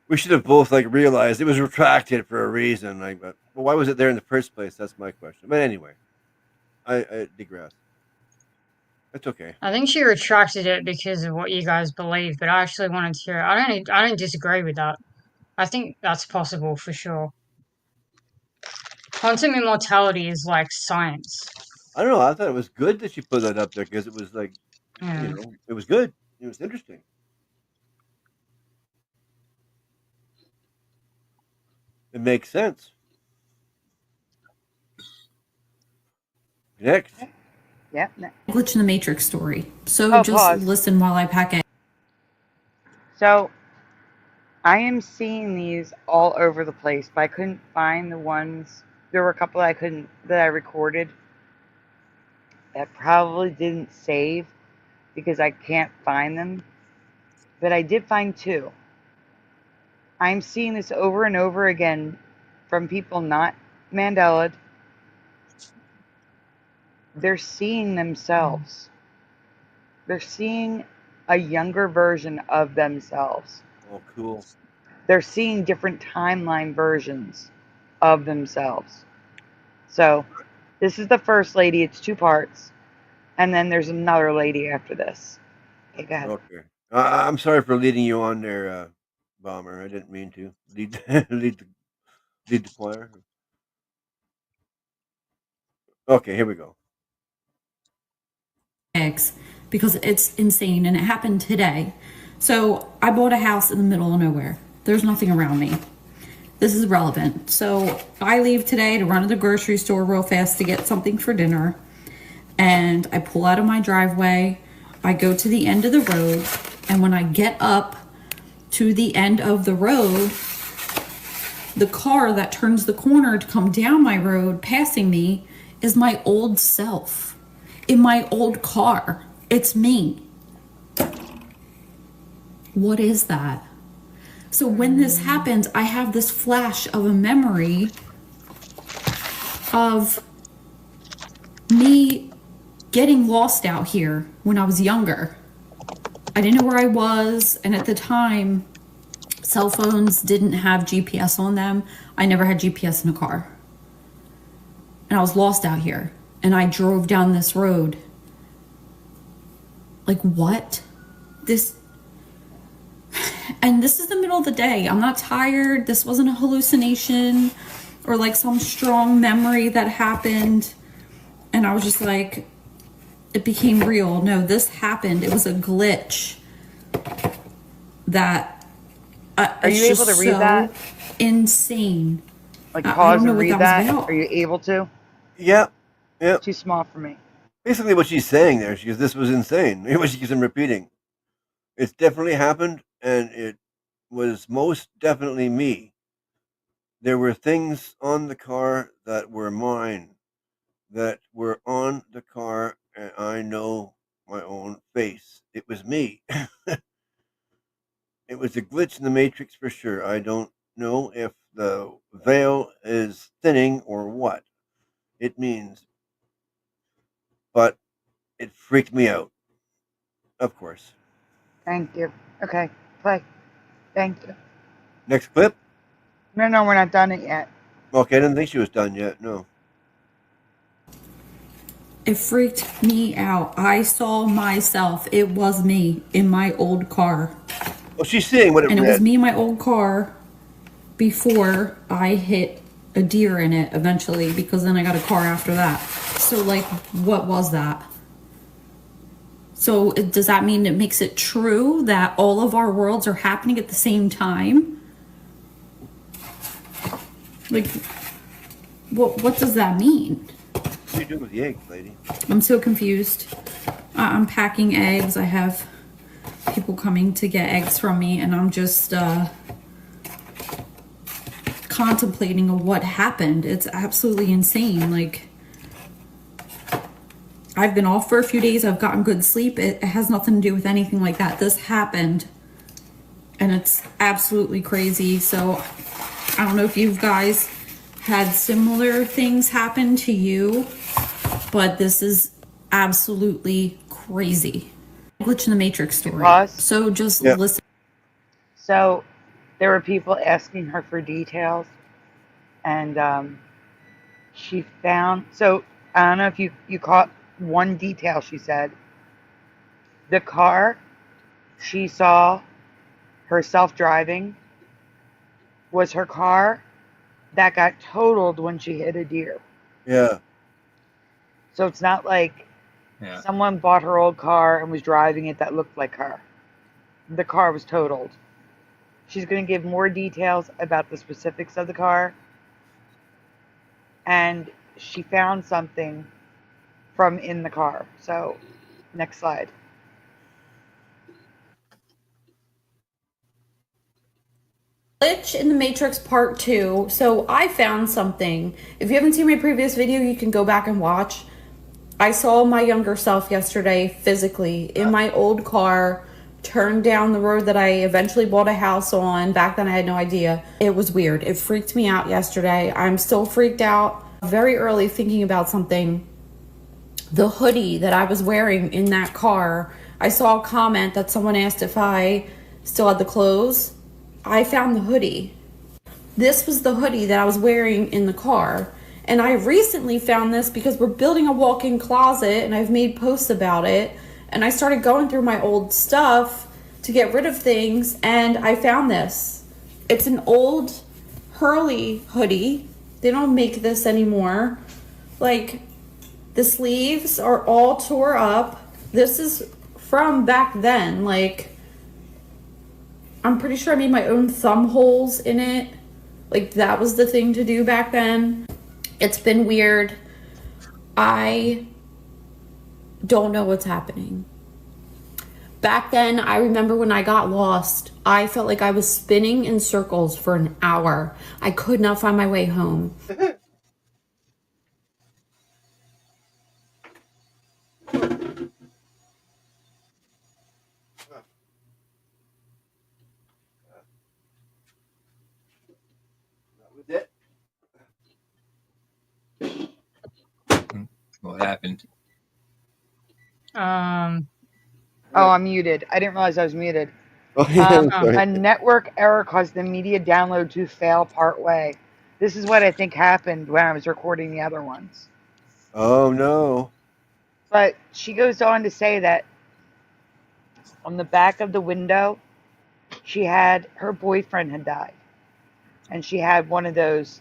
We should have both realized it was retracted for a reason. Well, why was it there in the first place? That's my question. But anyway, I digress. That's okay. I think she retracted it because of what you guys believe, but I actually wanted to hear it. I don't disagree with that. I think that's possible for sure. Quantum immortality is like science. I don't know. I thought it was good that she put that up there because it was it was good. It was interesting. It makes sense. Next. Yeah. Glitch in the Matrix story. So just listen while I pack it. So I am seeing these all over the place, but I couldn't find the ones. There were a couple that I recorded that probably didn't save because I can't find them. But I did find two. I'm seeing this over and over again from people not Mandela'd. They're seeing themselves. They're seeing a younger version of themselves. Oh, cool. They're seeing different timeline versions of themselves. So this is the first lady. It's 2 parts. And then there's another lady after this. Okay, go ahead. Okay. I'm sorry for leading you on there, Bomber. I didn't mean to lead the choir. Okay, here we go. Because it's insane and it happened today. So I bought a house in the middle of nowhere. There's nothing around me. This is relevant. So I leave today to run to the grocery store real fast to get something for dinner. And I pull out of my driveway. I go to the end of the road. And when I get up to the end of the road, the car that turns the corner to come down my road passing me is my old self. In my old car. It's me. What is that? So when this happens, I have this flash of a memory of me getting lost out here when I was younger. I didn't know where I was, and at the time, cell phones didn't have GPS on them. I never had GPS in a car. And I was lost out here. And I drove down this road. Like, what? And this is the middle of the day. I'm not tired. This wasn't a hallucination or like some strong memory that happened. And I was just like, it became real. No, this happened. It was a glitch that Are you able to read that? Insane. Like, pause and read that? Are you able to? Yeah. Yeah. Too small for me. Basically, what she's saying there, she goes, "This was insane." What she keeps on repeating. It's definitely happened, and it was most definitely me. There were things on the car that were mine, that were on the car, and I know my own face. It was me. It was a glitch in the Matrix for sure. I don't know if the veil is thinning or what it means. But it freaked me out. Of course. Thank you. Okay, play. Thank you. Next clip? No, we're not done it yet. Okay, I didn't think she was done yet. No. It freaked me out. I saw myself. It was me in my old car. Oh, she's seeing what it read. And it was me in my old car before I hit a deer in it eventually, because then I got a car after that. So, like, what was that? So, does that mean it makes it true that all of our worlds are happening at the same time? Like, what does that mean? What are you doing with the eggs, lady? I'm so confused. I'm packing eggs. I have people coming to get eggs from me, and I'm just contemplating of what happened. It's absolutely insane. Like, I've been off for a few days. I've gotten good sleep. It has nothing to do with anything like that. This happened, and it's absolutely crazy. So I don't know if you guys had similar things happen to you, but this is absolutely crazy. Glitch in the Matrix story. Pause. So just listen. So there were people asking her for details, and she found, so I don't know if you caught one detail. She said the car she saw herself driving was her car that got totaled when she hit a deer. Yeah. So it's not like someone bought her old car and was driving it that looked like her. The car was totaled. She's going to give more details about the specifics of the car. And she found something from in the car. So, next slide. Glitch in the Matrix Part 2. So I found something. If you haven't seen my previous video, you can go back and watch. I saw my younger self yesterday physically in my old car, turned down the road that I eventually bought a house on. Back then I had no idea. It was weird. It freaked me out yesterday. I'm still freaked out. Very early thinking about something. The hoodie that I was wearing in that car, I saw a comment that someone asked if I still had the clothes. I found the hoodie. This was the hoodie that I was wearing in the car. And I recently found this because we're building a walk-in closet and I've made posts about it. And I started going through my old stuff to get rid of things, and I found this. It's an old Hurley hoodie. They don't make this anymore. Like, the sleeves are all tore up. This is from back then. Like, I'm pretty sure I made my own thumb holes in it. Like, that was the thing to do back then. It's been weird. I don't know what's happening. Back then, I remember when I got lost, I felt like I was spinning in circles for an hour. I could not find my way home. What happened? Oh, I'm muted. I didn't realize I was muted. Oh, yeah, sorry. A network error caused the media download to fail partway. This is what I think happened when I was recording the other ones. Oh, no. But she goes on to say that on the back of the window, she had, her boyfriend had died. And she had one of those,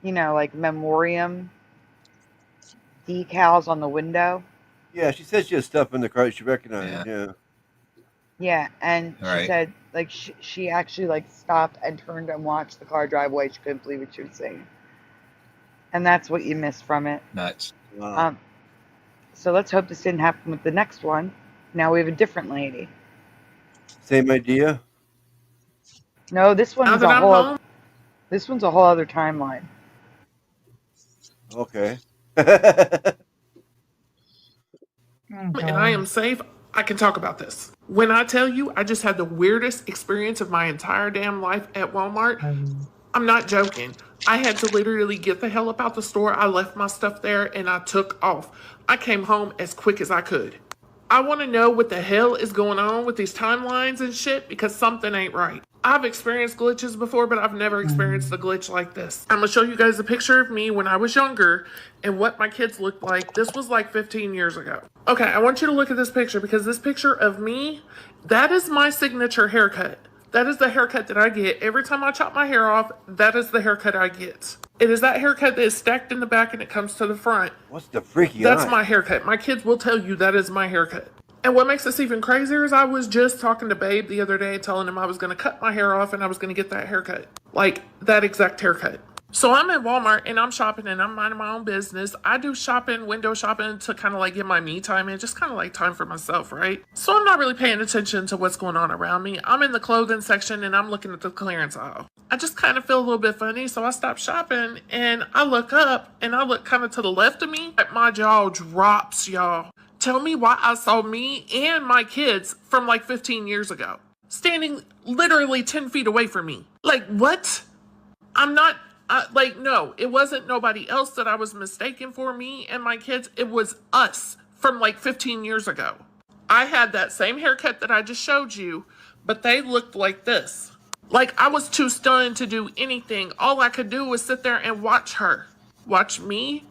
you know, like memoriam decals on the window. Yeah, she said she had stuff in the car she recognized. Yeah. Yeah, and she Right. said, like, she actually, like, stopped and turned and watched the car drive away. She couldn't believe what she was seeing. And that's what you missed from it. Nuts. Wow. So let's hope this didn't happen with the next one. Now we have a different lady. Same idea? No, this one's that a I'm whole. home? This one's a whole other timeline. Okay. And I am safe, I can talk about this. When I tell you I just had the weirdest experience of my entire damn life at Walmart, I'm not joking. I had to literally get the hell up out the store. I left my stuff there and I took off. I came home as quick as I could. I want to know what the hell is going on with these timelines and shit because something ain't right. I've experienced glitches before, but I've never experienced a glitch like this. I'm gonna show you guys a picture of me when I was younger and what my kids looked like. This was like 15 years ago. Okay, I want you to look at this picture because this picture of me, that is my signature haircut. That is the haircut that I get. Every time I chop my hair off, that is the haircut I get. It is that haircut that is stacked in the back and it comes to the front. What's the freaky That's eye? my haircut. My kids will tell you that is my haircut. And what makes this even crazier is I was just talking to Babe the other day telling him I was going to cut my hair off and I was going to get that haircut. Like, that exact haircut. So I'm at Walmart and I'm shopping and I'm minding my own business. I do shopping, window shopping to kind of like get my me time in, just kind of like time for myself, right? So I'm not really paying attention to what's going on around me. I'm in the clothing section and I'm looking at the clearance aisle. I just kind of feel a little bit funny, so I stop shopping and I look up and I look kind of to the left of me. My jaw drops, y'all. Tell me why I saw me and my kids from like 15 years ago, standing literally 10 feet away from me. Like, what? I'm not, no, it wasn't nobody else that I was mistaken for, me and my kids. It was us from like 15 years ago. I had that same haircut that I just showed you, but they looked like this. Like, I was too stunned to do anything. All I could do was sit there and watch her. Watch me?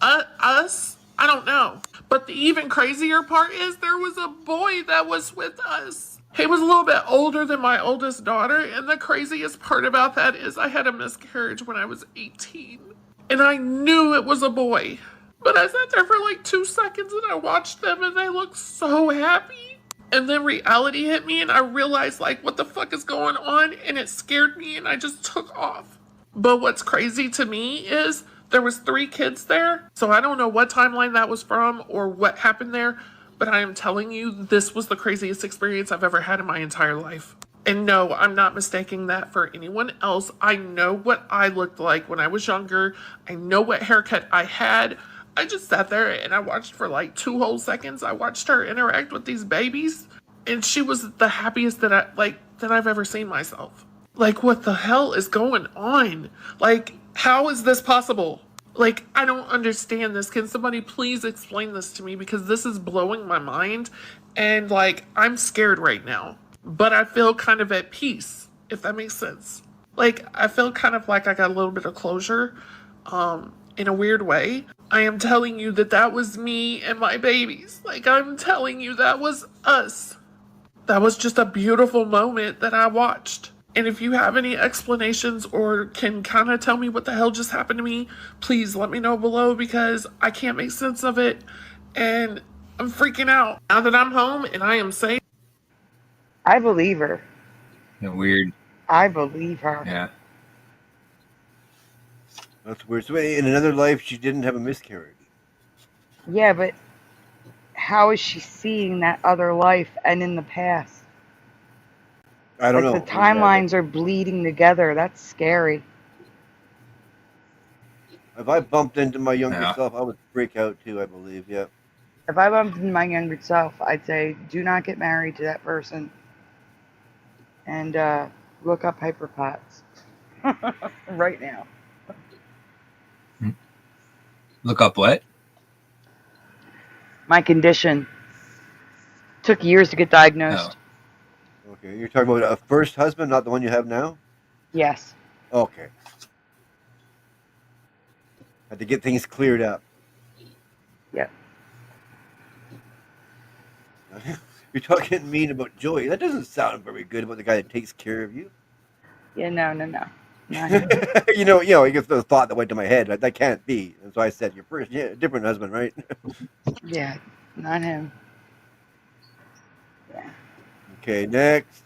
Us? I don't know. But the even crazier part is there was a boy that was with us. He was a little bit older than my oldest daughter, and the craziest part about that is I had a miscarriage when I was 18. And I knew it was a boy. But I sat there for like 2 seconds and I watched them and they looked so happy. And then reality hit me and I realized like what the fuck is going on, and it scared me and I just took off. But what's crazy to me is there was 3 kids there, so I don't know what timeline that was from or what happened there, but I am telling you, this was the craziest experience I've ever had in my entire life. And no, I'm not mistaking that for anyone else. I know what I looked like when I was younger. I know what haircut I had. I just sat there and I watched for like 2 whole seconds. I watched her interact with these babies, and she was the happiest that I've ever seen myself. Like, what the hell is going on? Like, how is this possible? Like, I don't understand this. Can somebody please explain this to me? Because this is blowing my mind. And, like, I'm scared right now. But I feel kind of at peace, if that makes sense. Like, I feel kind of like I got a little bit of closure, in a weird way. I am telling you that that was me and my babies. Like, I'm telling you that was us. That was just a beautiful moment that I watched. And if you have any explanations or can kind of tell me what the hell just happened to me, please let me know below, because I can't make sense of it and I'm freaking out. Now that I'm home and I am safe. I believe her. Yeah, weird. I believe her. Yeah. That's weird. So in another life, she didn't have a miscarriage. Yeah, but how is she seeing that other life and in the past? I don't know. The timelines are bleeding together. That's scary. If I bumped into my younger self, I would freak out too, I believe, yeah. If I bumped into my younger self, I'd say, do not get married to that person. And look up hyperpots. Right now. Look up what? My condition. Took years to get diagnosed. Oh. Okay, you're talking about a first husband, not the one you have now? Yes. Okay. Had to get things cleared up. Yep. You're talking mean about Joey. That doesn't sound very good about the guy that takes care of you. Yeah, no. you know, I guess the thought that went to my head. That can't be. And so I said, your first, different husband, right? Yeah, not him. Yeah. Okay, next.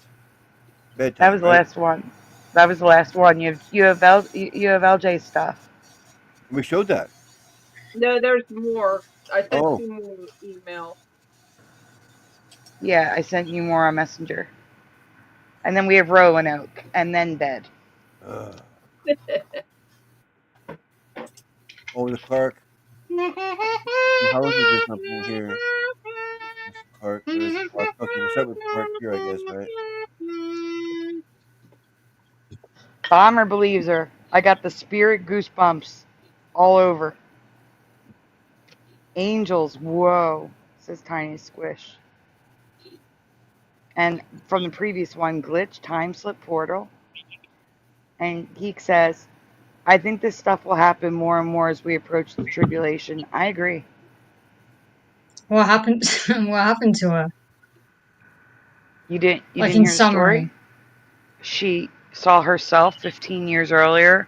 Bedtime, That was the last one. That was the last one. You have LJ stuff. We showed that. No, there's more. I sent you more email. Yeah, I sent you more on Messenger. And then we have Roanoke, and then bed. Oh, the park. How is this something here? Park. There's the park. Okay, we'll start with the park here, I guess, right? Bomber believes her. I got the spirit goosebumps all over. Angels, whoa, says Tiny Squish. And from the previous one, glitch, time slip portal. And Geek says, I think this stuff will happen more and more as we approach the tribulation. I agree. What happened? What happened to her? You didn't Like hear in the story? summary. She saw herself 15 years earlier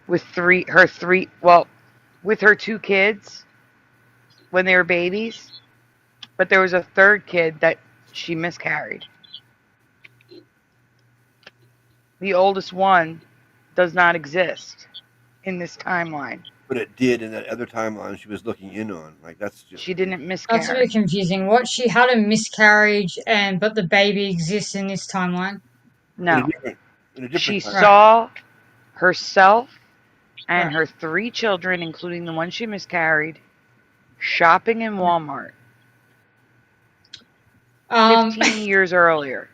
with with her 2 kids when they were babies, but there was a 3rd kid that she miscarried. The oldest one does not exist in this timeline. But it did in that other timeline she was looking in on. Like, that's just... She didn't miscarry. That's a bit confusing. What, she had a miscarriage but the baby exists in this timeline? No. In a different she timeline. saw herself and her 3 children, including the one she miscarried, shopping in Walmart 15 years earlier.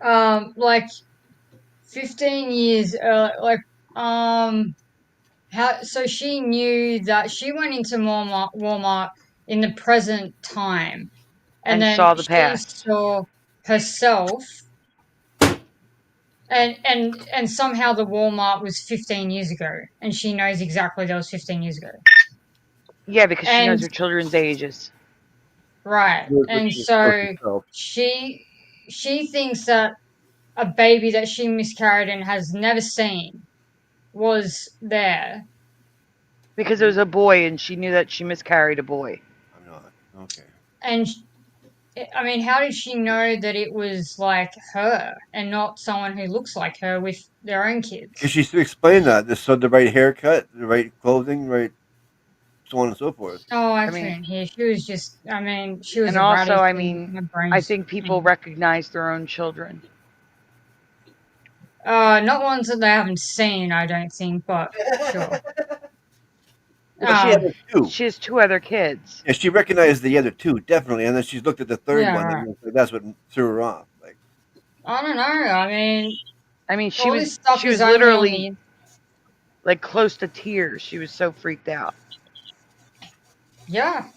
Like 15 years, so she knew that she went into Walmart in the present time, and then saw the she past. saw herself, and somehow the Walmart was 15 years ago, and she knows exactly that was 15 years ago. Yeah, because she knows her children's ages. Right, and so she thinks that a baby that she miscarried and has never seen was there. Because it was a boy, and she knew that she miscarried a boy. I'm not. Okay. And, I mean, how did she know that it was, like, her and not someone who looks like her with their own kids? Because she explained that. So the right haircut, the right clothing, right, so on and so forth. Oh, I couldn't hear. She was just, she was and erratic. also, I think people recognize their own children. Not ones that they haven't seen, I don't think, but sure. Well, she had 2. She has 2 other kids. Yeah, she recognized the other 2, definitely, and then she's looked at the 3rd one, right. and that's what threw her off. Like, I don't know. I mean, she was literally like close to tears. She was so freaked out. Yeah.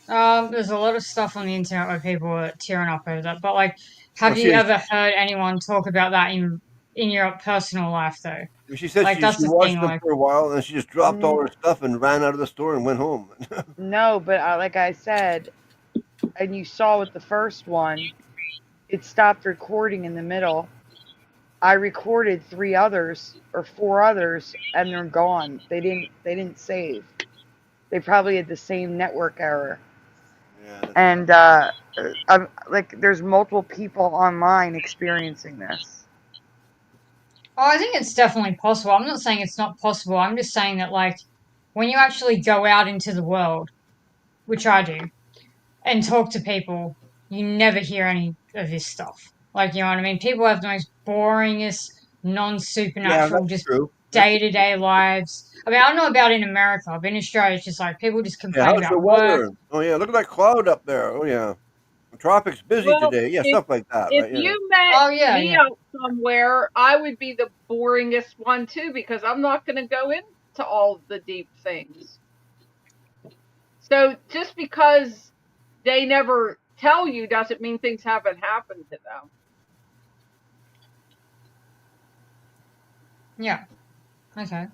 There's a lot of stuff on the internet where people are tearing up over that, but like, have you ever heard anyone talk about that in your personal life, though? She said like, she that's the watched thing, them like, for a while, and then she just dropped all her stuff and ran out of the store and went home. No, but like I said, and you saw with the first one, it stopped recording in the middle. I recorded 3 others or 4 others, and they're gone. They didn't save. They probably had the same network error. Yeah, and like, there's multiple people online experiencing this. Oh, I think it's definitely possible. I'm not saying it's not possible. I'm just saying that, like, when you actually go out into the world, which I do, and talk to people, you never hear any of this stuff. Like, you know what I mean? People have the most boringest, non-supernatural, just day-to-day lives. I mean, I don't know about in America, but in Australia, it's just like people just complain how's about the work. weather? Oh, yeah, look at that cloud up there. Oh, yeah. The tropic's busy today. Yeah, stuff like that. If right? you met me out somewhere, I would be the boringest one too, because I'm not going to go into all the deep things. So just because they never tell you doesn't mean things haven't happened to them. Yeah. Okay.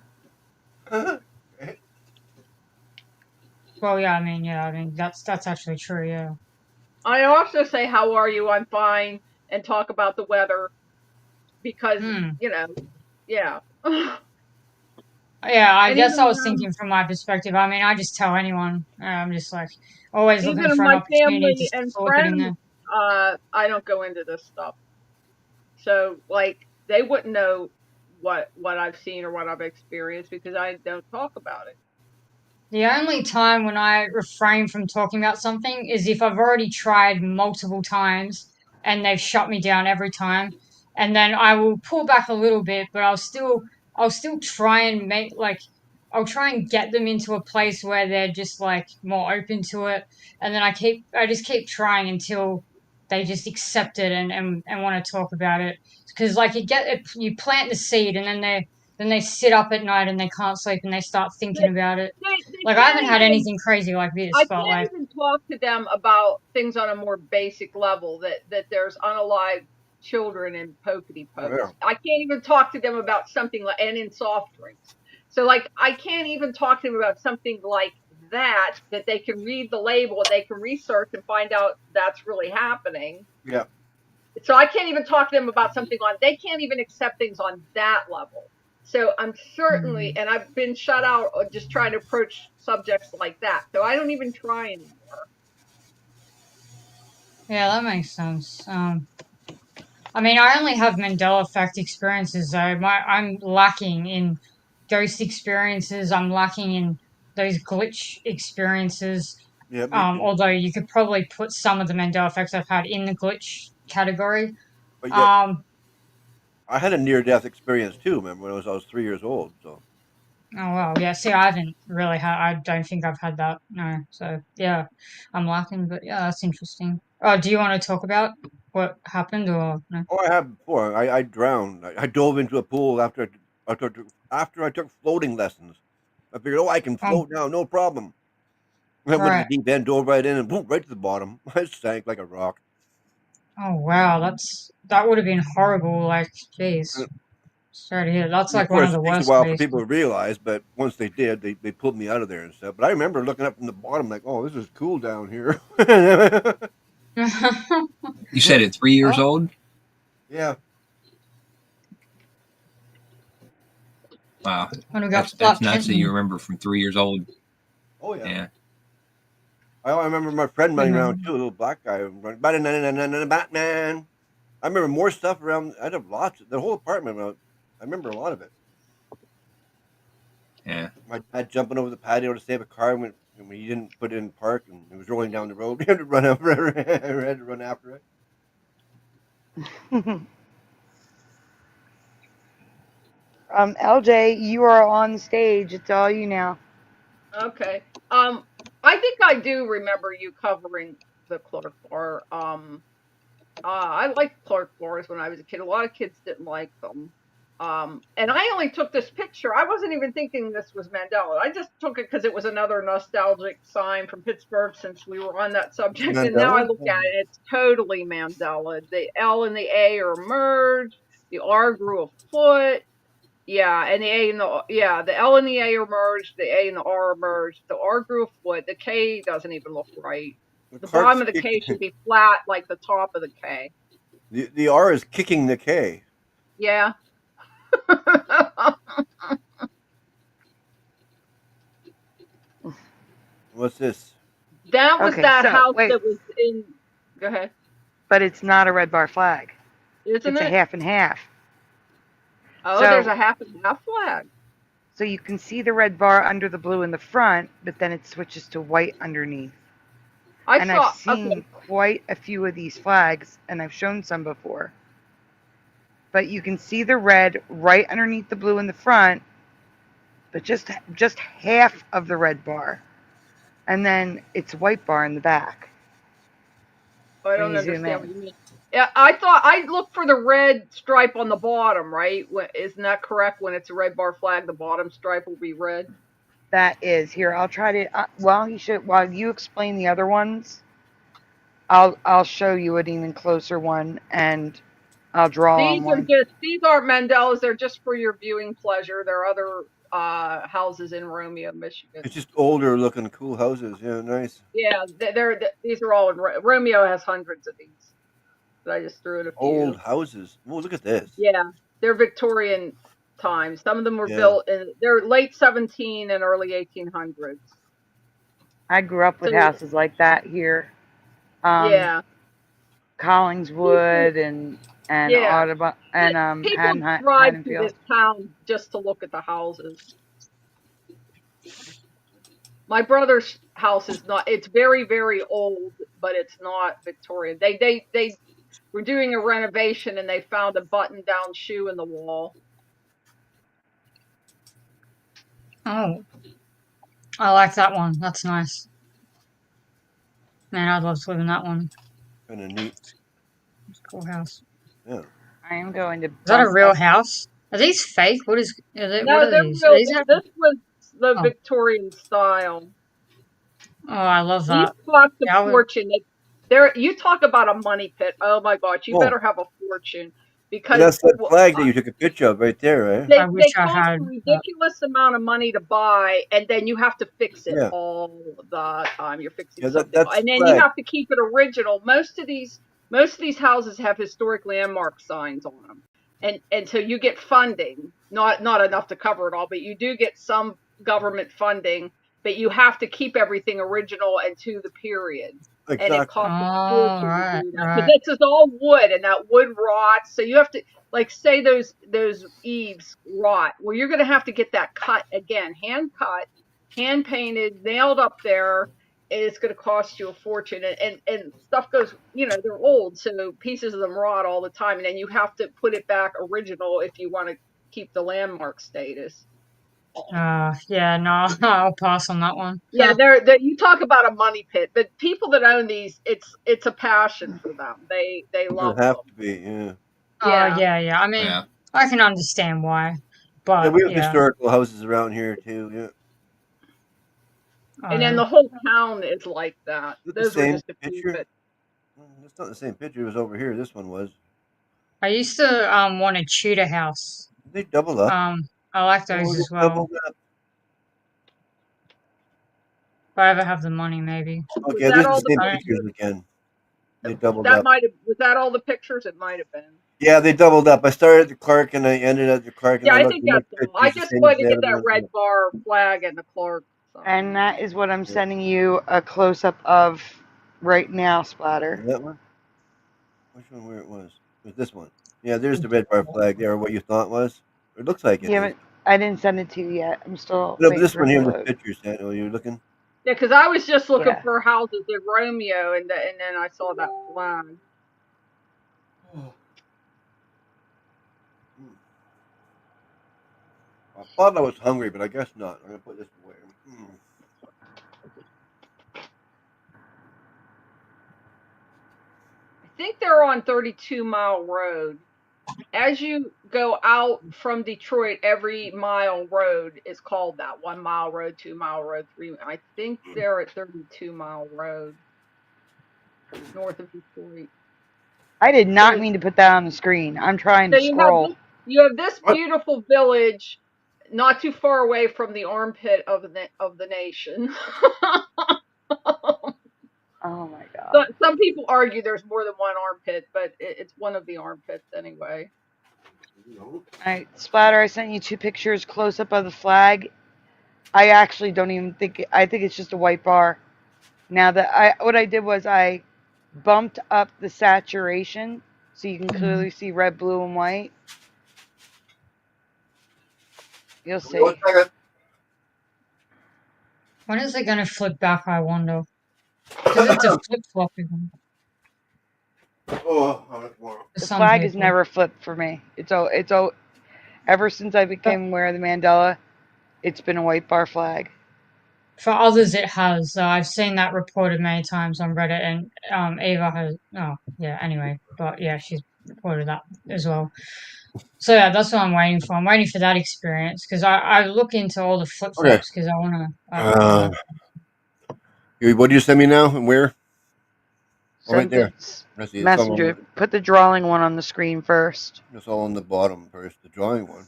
Well, yeah, I mean, that's actually true, yeah. I also say, how are you? I'm fine, and talk about the weather, because, you know, yeah. Yeah, I guess I was thinking from my perspective. I mean, I just tell anyone. I'm just like always looking for an opportunity to and slip it in there. I don't go into this stuff. So, like, they wouldn't know what I've seen or what I've experienced because I don't talk about it. The only time when I refrain from talking about something is if I've already tried multiple times and they've shut me down every time, and then I will pull back a little bit, but I'll still try and I'll try and get them into a place where they're just like more open to it, and then I just keep trying until they just accept it and want to talk about it, because like you plant the seed and then they sit up at night and they can't sleep and they start thinking about it. Like, I haven't had anything crazy like this, but like... I can't even talk to them about things on a more basic level, that there's unalived children in pokety pokes. Yeah. I can't even talk to them about something like, and in soft drinks. So like, I can't even talk to them about something like that they can read the label, they can research and find out that's really happening. Yeah. So I can't even talk to them about something on, they can't even accept things on that level. So I'm certainly, and I've been shut out just trying to approach subjects like that. So I don't even try anymore. Yeah, that makes sense. I mean, I only have Mandela Effect experiences, though. I'm lacking in ghost experiences. I'm lacking in those glitch experiences. Yeah, me too. Although you could probably put some of the Mandela effects I've had in the glitch category. But yet, I had a near-death experience too. Remember when I was 3 years old? So. Oh well, yeah. See, I haven't really had. I don't think I've had that. No. So yeah, I'm lacking. But yeah, that's interesting. Oh, do you want to talk about what happened or no? Oh, I have before. I drowned. I dove into a pool after I took floating lessons. I figured, I can float now, no problem. I went to the deep end, dove right in, and boom, right to the bottom. I sank like a rock. Oh wow, that would have been horrible. Like, jeez, sorry to hear. That's Of like one of course, the it takes a worst while for ways. people to realize, but once they did, they pulled me out of there and stuff. But I remember looking up from the bottom, like, oh, this is cool down here. You said at 3 years old? Yeah. Wow. When we That's nuts that you remember from 3 years old. Oh yeah. Yeah. I remember my friend running around too, a little black guy running, Batman. I remember more stuff around. I had lots. The whole apartment. I remember a lot of it. Yeah. My dad jumping over the patio to save a car when he didn't put it in park and it was rolling down the road. He had to run over. I had to run after it. LJ, you are on stage. It's all you now. Okay. I think I do remember you covering the Clark bar. I liked Clark bars when I was a kid. A lot of kids didn't like them. And I only took this picture. I wasn't even thinking this was Mandela. I just took it because it was another nostalgic sign from Pittsburgh since we were on that subject. Mandela? And now I look at it, it's totally Mandela. The L and the A are merged. The R grew a foot. Yeah, and the A and the L and the A are merged. The A and the R are merged. The R grew a foot. The K doesn't even look right. The bottom of the K should be flat like the top of the K. The R is kicking the K. Yeah. What's this? That was that house that was in. Go ahead. But it's not a red bar flag. Isn't it's it? a half and half. Oh, there's a half and half flag. So you can see the red bar under the blue in the front, but then it switches to white underneath. I've seen quite a few of these flags, and I've shown some before. But you can see the red right underneath the blue in the front, but just half of the red bar. And then it's white bar in the back. I don't understand what you mean. Yeah, I thought I looked for the red stripe on the bottom, right? Isn't that correct? When it's a red bar flag, the bottom stripe will be red. That is. Here, I'll try to. While you explain the other ones, I'll show you an even closer one, and I'll draw on one. These aren't Mandelas. They're just for your viewing pleasure. There are other houses in Romeo, Michigan. It's just older looking, cool houses. Yeah, nice. Yeah, these are all in Romeo has hundreds of these. But I just threw in a few. Old houses. Oh, look at this. Yeah, they're Victorian times. Some of them were built in they're late 17 and early 1800s. I grew up with houses like that here. Yeah. Collingswood and Audubon and people drive to this town just to look at the houses. My brother's house is not. It's very, very old, but it's not Victorian. They were doing a renovation and they found a button-down shoe in the wall. Oh, I like that one. That's nice. Man, I'd love to live in that one. Kind of neat. It's a cool house. Yeah. I am going to. Is that a real house? Are these fake? What is? No, they're real. This was the Victorian style. Oh, I love These that. cost a Yeah, fortune. There, you talk about a money pit. Oh my gosh, you better have a fortune And because that's that flag that you took a picture of right there, right? I wish they I cost had a ridiculous amount of money to buy, and then you have to fix it Yeah. all the time. You're fixing Yeah, something, that's and then you flag. have to keep it original. Most of these houses have historic landmark signs on them, and so you get funding, not enough to cover it all, but you do get some government funding, but you have to keep everything original and to the period. And it Exactly. costs a Oh, fortune to right, do that because right. this is all wood, and that wood rots. So you have to, like, say those eaves rot. Well, you're going to have to get that cut again, hand cut, hand painted, nailed up there. And it's going to cost you a fortune, and stuff goes. They're old, so pieces of them rot all the time, and then you have to put it back original if you want to keep the landmark status. Yeah, no, I'll pass on that one. Yeah, you talk about a money pit, but people that own these, it's a passion for them. They It love would have them. to be, yeah. Yeah. I mean, Yeah. I can understand why, Yeah, but we have yeah. historical houses around here too, yeah. And then the whole town is like that. Is it the Those were same just a few, picture? but It's not the same picture, it was over here, this one was. I used to want a Tudor house. They double up. I like Oh, those they as well. doubled up. If I ever have the money, maybe. was Okay, that these are all the the same I don't. pictures again. They doubled that up. might have was that all the pictures? It might have been. Yeah, they doubled up. I started at the Clark and I ended at the Clark and Yeah, I I looked think at that's the all. I pictures, the just same as wanted to the get other that one. red bar flag and the Clark sign. And that is what I'm Yeah. sending you a close up of right now, Splatter. That one? Which one where it was? It was this one. Yeah, there's the red bar flag there, what you thought was. It looks like it Yeah, is. but I didn't send it to you yet. I'm still No, but waiting this for one it to here with load. pictures, oh, you're looking? Yeah, because I was just looking Yeah. for houses in Romeo, and then I saw that flag. I thought I was hungry, but I guess not. I'm gonna put this away. I think they're on 32 Mile Road. As you go out from Detroit, every mile road is called that. 1 mile road, 2 mile road, 3. I think they're at 32 Mile Road, north of Detroit. I did not mean to put that on the screen. I'm trying So to scroll. you have this beautiful village, not too far away from the armpit of the nation. Oh my god. So, some people argue there's more than one armpit, but it's one of the armpits anyway. Alright, Splatter, I sent you 2 pictures close up of the flag. I actually don't even think I think it's just a white bar. Now that what I did was I bumped up the saturation so you can clearly see red, blue, and white. You'll see. When is it gonna flip back? I wonder. Because it's a flip floppy one. The flag has never flipped for me. It's ever since I became aware of the Mandela, it's been a white bar flag. For others, it has. I've seen that reported many times on Reddit, and Ava has. Oh, yeah. Anyway, but yeah, she's reported that as well. So yeah, that's what I'm waiting for. I'm waiting for that experience because I look into all the flip flops because I want to. What do you send me now and where? Oh, right there. I see. Messenger. Put the drawing one on the screen first. It's all on the bottom first. The drawing one.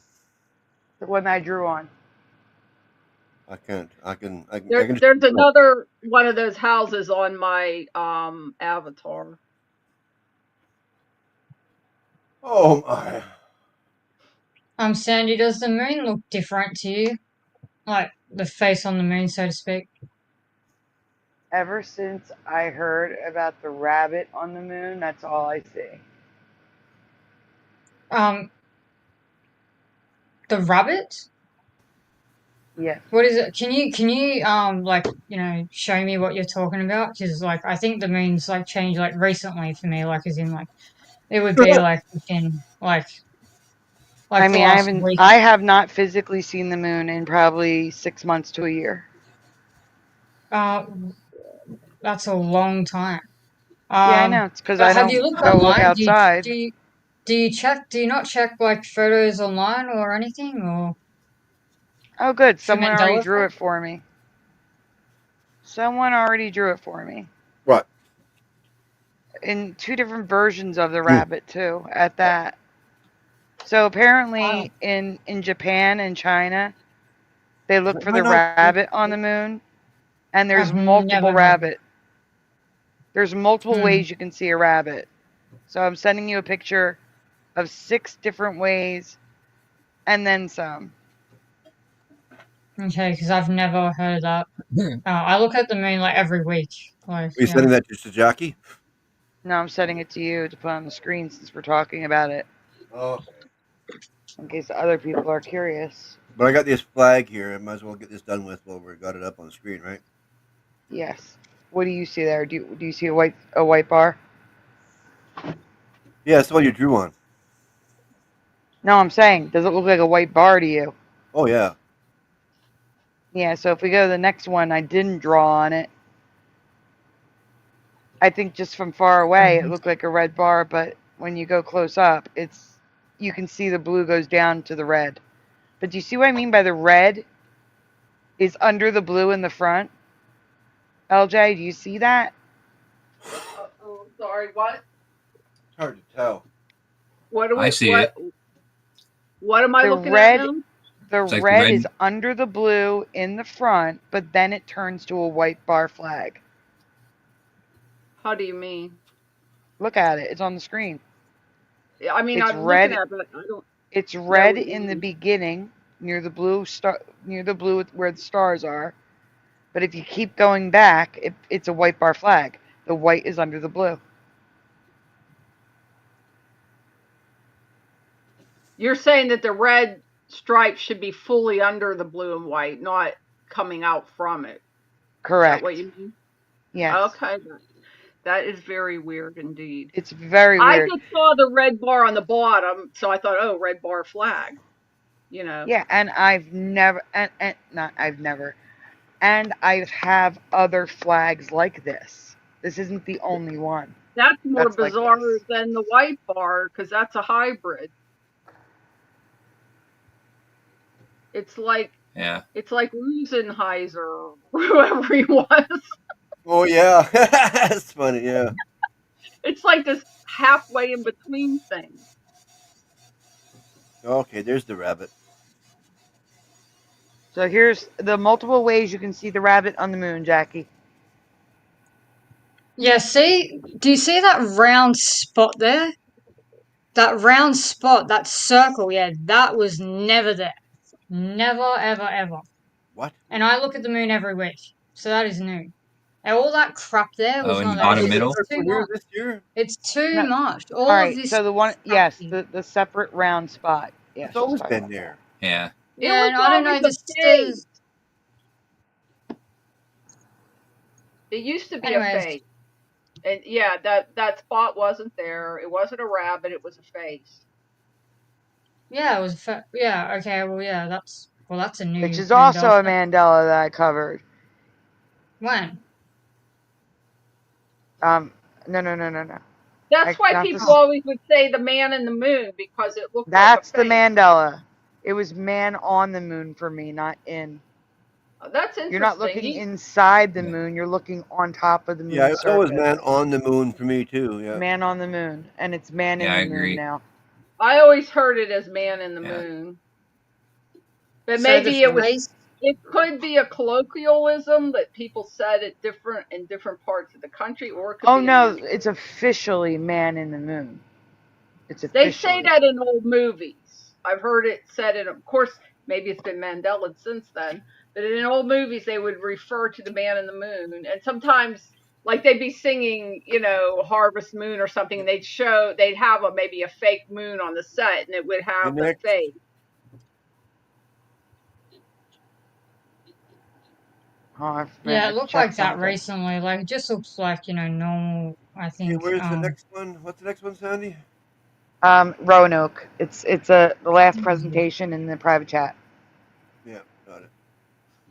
The one I drew on. I can. There's another one of those houses on my avatar. Oh my. Sandy, does the moon look different to you? Like the face on the moon, so to speak? Ever since I heard about the rabbit on the moon, that's all I see. The rabbit? Yeah. What is it? Can you like, show me what you're talking about? Because like I think the moon's like changed like recently for me, like as in like it would be like within like I the mean, last week. I have not physically seen the moon in probably 6 months to a year. That's a long time. Yeah, I know. It's because I have don't you looked go look online? outside. Do you not check like photos online or anything or? Oh, good. For Someone already Mandela drew Effect? it for me. Someone already drew it for me. What? In 2 different versions of the rabbit too. At that. So apparently in Japan and China, they look for the rabbit on the moon, and there's multiple rabbit. There's multiple ways you can see a rabbit. So I'm sending you a picture of 6 different ways, and then some. Okay, because I've never heard that. I look at the moon like every week. Like, Are you sending that to Jackie? No, I'm sending it to you to put on the screen since we're talking about it. Oh. In case other people are curious. But I got this flag here. I might as well get this done with while we got it up on the screen, right? Yes. What do you see there? Do you see a white bar? Yeah, that's the one you drew on. No, I'm saying, does it look like a white bar to you? Oh, yeah. Yeah, so if we go to the next one, I didn't draw on it. I think just from far away, it looked like a red bar, but when you go close up, you can see the blue goes down to the red. But do you see what I mean by the red is under the blue in the front? LJ, do you see that? Oh, sorry, what? It's hard to tell. What do we, I see it. What am I looking at now? The It's like red red. is under the blue in the front, but then it turns to a white bar flag. How do you mean? Look at it. It's on the screen. I mean, It's I'm red. looking at it, but I don't. It's red in the beginning, near the blue star, near the blue where the stars are. But if you keep going back, it's a white bar flag. The white is under the blue. You're saying that the red stripe should be fully under the blue and white, not coming out from it. Correct. Is that what you mean? Yes. Okay. That is very weird indeed. It's very weird. I just saw the red bar on the bottom, so I thought, oh, red bar flag. You know. Yeah, and I've never, and I have other flags like this. This isn't the only one. That's more bizarre than the white bar, because that's a hybrid. It's like Rosenheiser, or whoever he was. Oh, yeah. That's funny, yeah. It's like this halfway in between thing. Okay, there's the rabbit. So here's the multiple ways you can see the rabbit on the moon, Jackie. Yeah, see? Do you see that round spot there? That round spot, that circle, yeah, that was never there. Never, ever, ever. What? And I look at the moon every week, so that is new. And all that crap there was in not the there. bottom middle? It's too much. This year? It's too much. All right, of this. so the one, yes, the separate round spot. Yes, it's always been there. Yeah. Yeah, and I don't know. This is. It used to be Anyways. a face. And yeah, that spot wasn't there. It wasn't a rabbit. It was a face. Yeah, it was. Yeah. Okay. Well, yeah. That's a new. Which is also a Mandela that I covered. When? No. That's why people always would say the man in the moon, because it looked That's like a the face. Mandela. It was man on the moon for me, not in. Oh, that's interesting. You're not looking inside the moon. You're looking on top of the moon. Yeah, it was man on the moon for me too. Yeah. Man on the moon, and it's man in the moon now. I always heard it as man in the moon, but maybe it could be a colloquialism that people said it in different parts of the country, or it could be no, it's officially man in the moon. It's officially. They say that in old movies. I've heard it said in, of course, maybe it's been Mandela since then, but in old movies they would refer to the man in the moon, and sometimes, like, they'd be singing, Harvest Moon or something, and they'd have maybe a fake moon on the set, and it would have the face. Yeah, it looked like that recently. Like, it just looks like, normal, I think. Okay, where's the next one? What's the next one, Sandy? Roanoke. It's the last presentation in the private chat. Yeah, got it.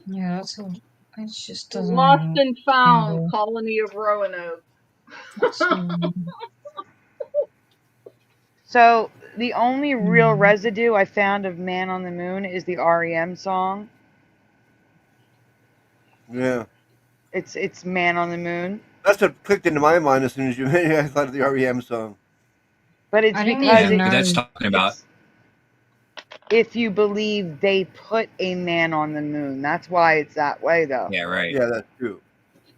Yeah, that's all. It just doesn't. Lost and found colony of Roanoke. So the only real residue I found of Man on the Moon is the REM song. Yeah. It's Man on the Moon. That's what clicked into my mind as soon as you made it. I thought of the REM song. But it's because that's talking about. If you believe they put a man on the moon, that's why it's that way, though. Yeah, right. Yeah, that's true.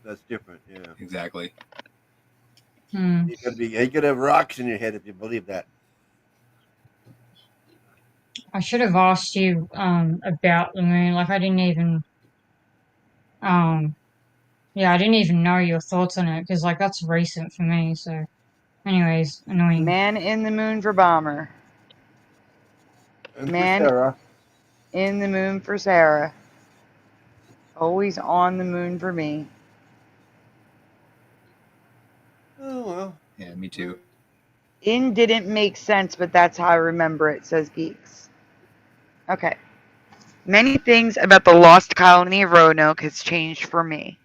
That's different. Yeah, exactly. You could have rocks in your head if you believe that. I should have asked you about the moon. Like I didn't even I didn't even know your thoughts on it because like that's recent for me. So, anyways, annoying. Man in the moon for Bomber. And Man for Sarah. in the moon for Sarah. Always on the moon for me. Oh well. Yeah, me too. In didn't make sense, but that's how I remember it, says Geeks. Okay. Many things about the lost colony of Roanoke has changed for me.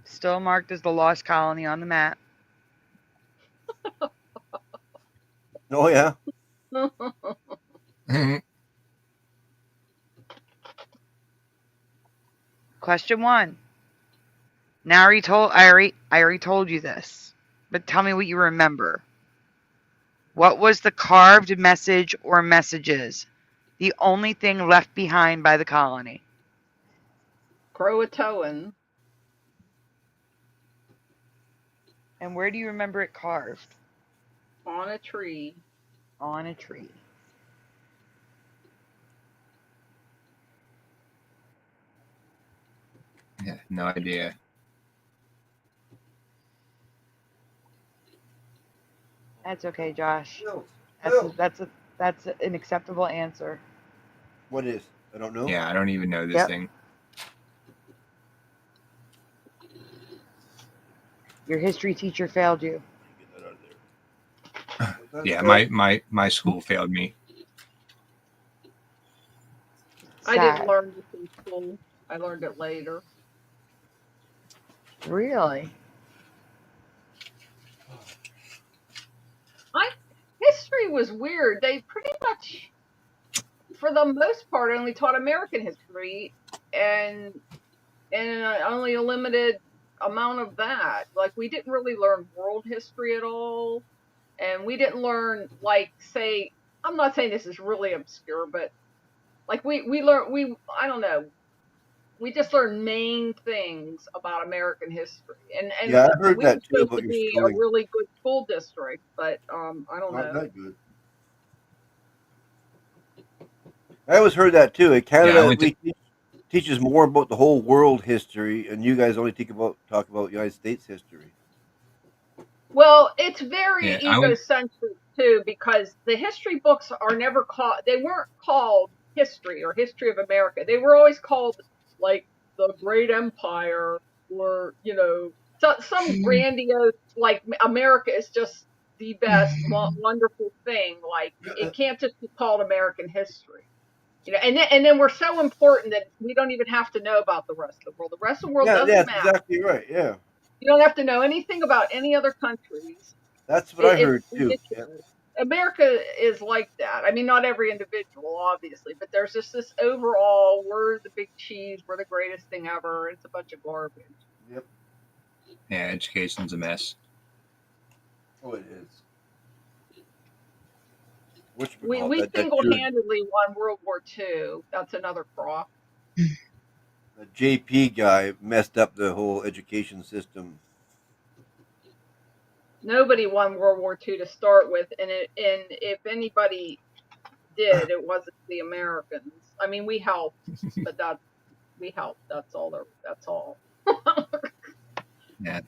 Still marked as the lost colony on the map. Oh yeah. Question 1. Now I already told you this, but tell me what you remember. What was the carved message or messages? The only thing left behind by the colony. Croatoan. And where do you remember it carved? On a tree. On a tree. Yeah, no idea. That's okay, Josh. No. That's an acceptable answer. What is? I don't know. Yeah, I don't even know this thing. Your history teacher failed you. Yeah, my school failed me. I didn't learn this in school. I learned it later. Really? History was weird. They pretty much, for the most part, only taught American history, and only a limited amount of that. Like we didn't really learn world history at all, and we didn't learn say. I'm not saying this is really obscure, but like we I don't know. We just learned main things about American history, and yeah, I heard we that were too supposed about to your be schooling. a really good school district, but I don't know. Not that good. I always heard that too. In Canada, teaches more about the whole world history, and you guys only talk about United States history. Well, it's very egocentric too, because the history books are never called. They weren't called history or history of America. They were always called like the Great Empire, or some grandiose like America is just the best, wonderful thing. Like it can't just be called American history. And then we're so important that we don't even have to know about the rest of the world. The rest of the world doesn't matter. Exactly right. Yeah. You don't have to know anything about any other countries. That's what I heard too. Yeah. America is like that. I mean, not every individual, obviously, but there's just this overall, we're the big cheese, we're the greatest thing ever. It's a bunch of garbage. Yep. Yeah, education's a mess. Oh, it is. We single-handedly won World War II. That's another crock. The JP guy messed up the whole education system. Nobody won World War II to start with, and if anybody did, it wasn't the Americans. I mean, we helped, but we helped. That's all. That's all. Yeah.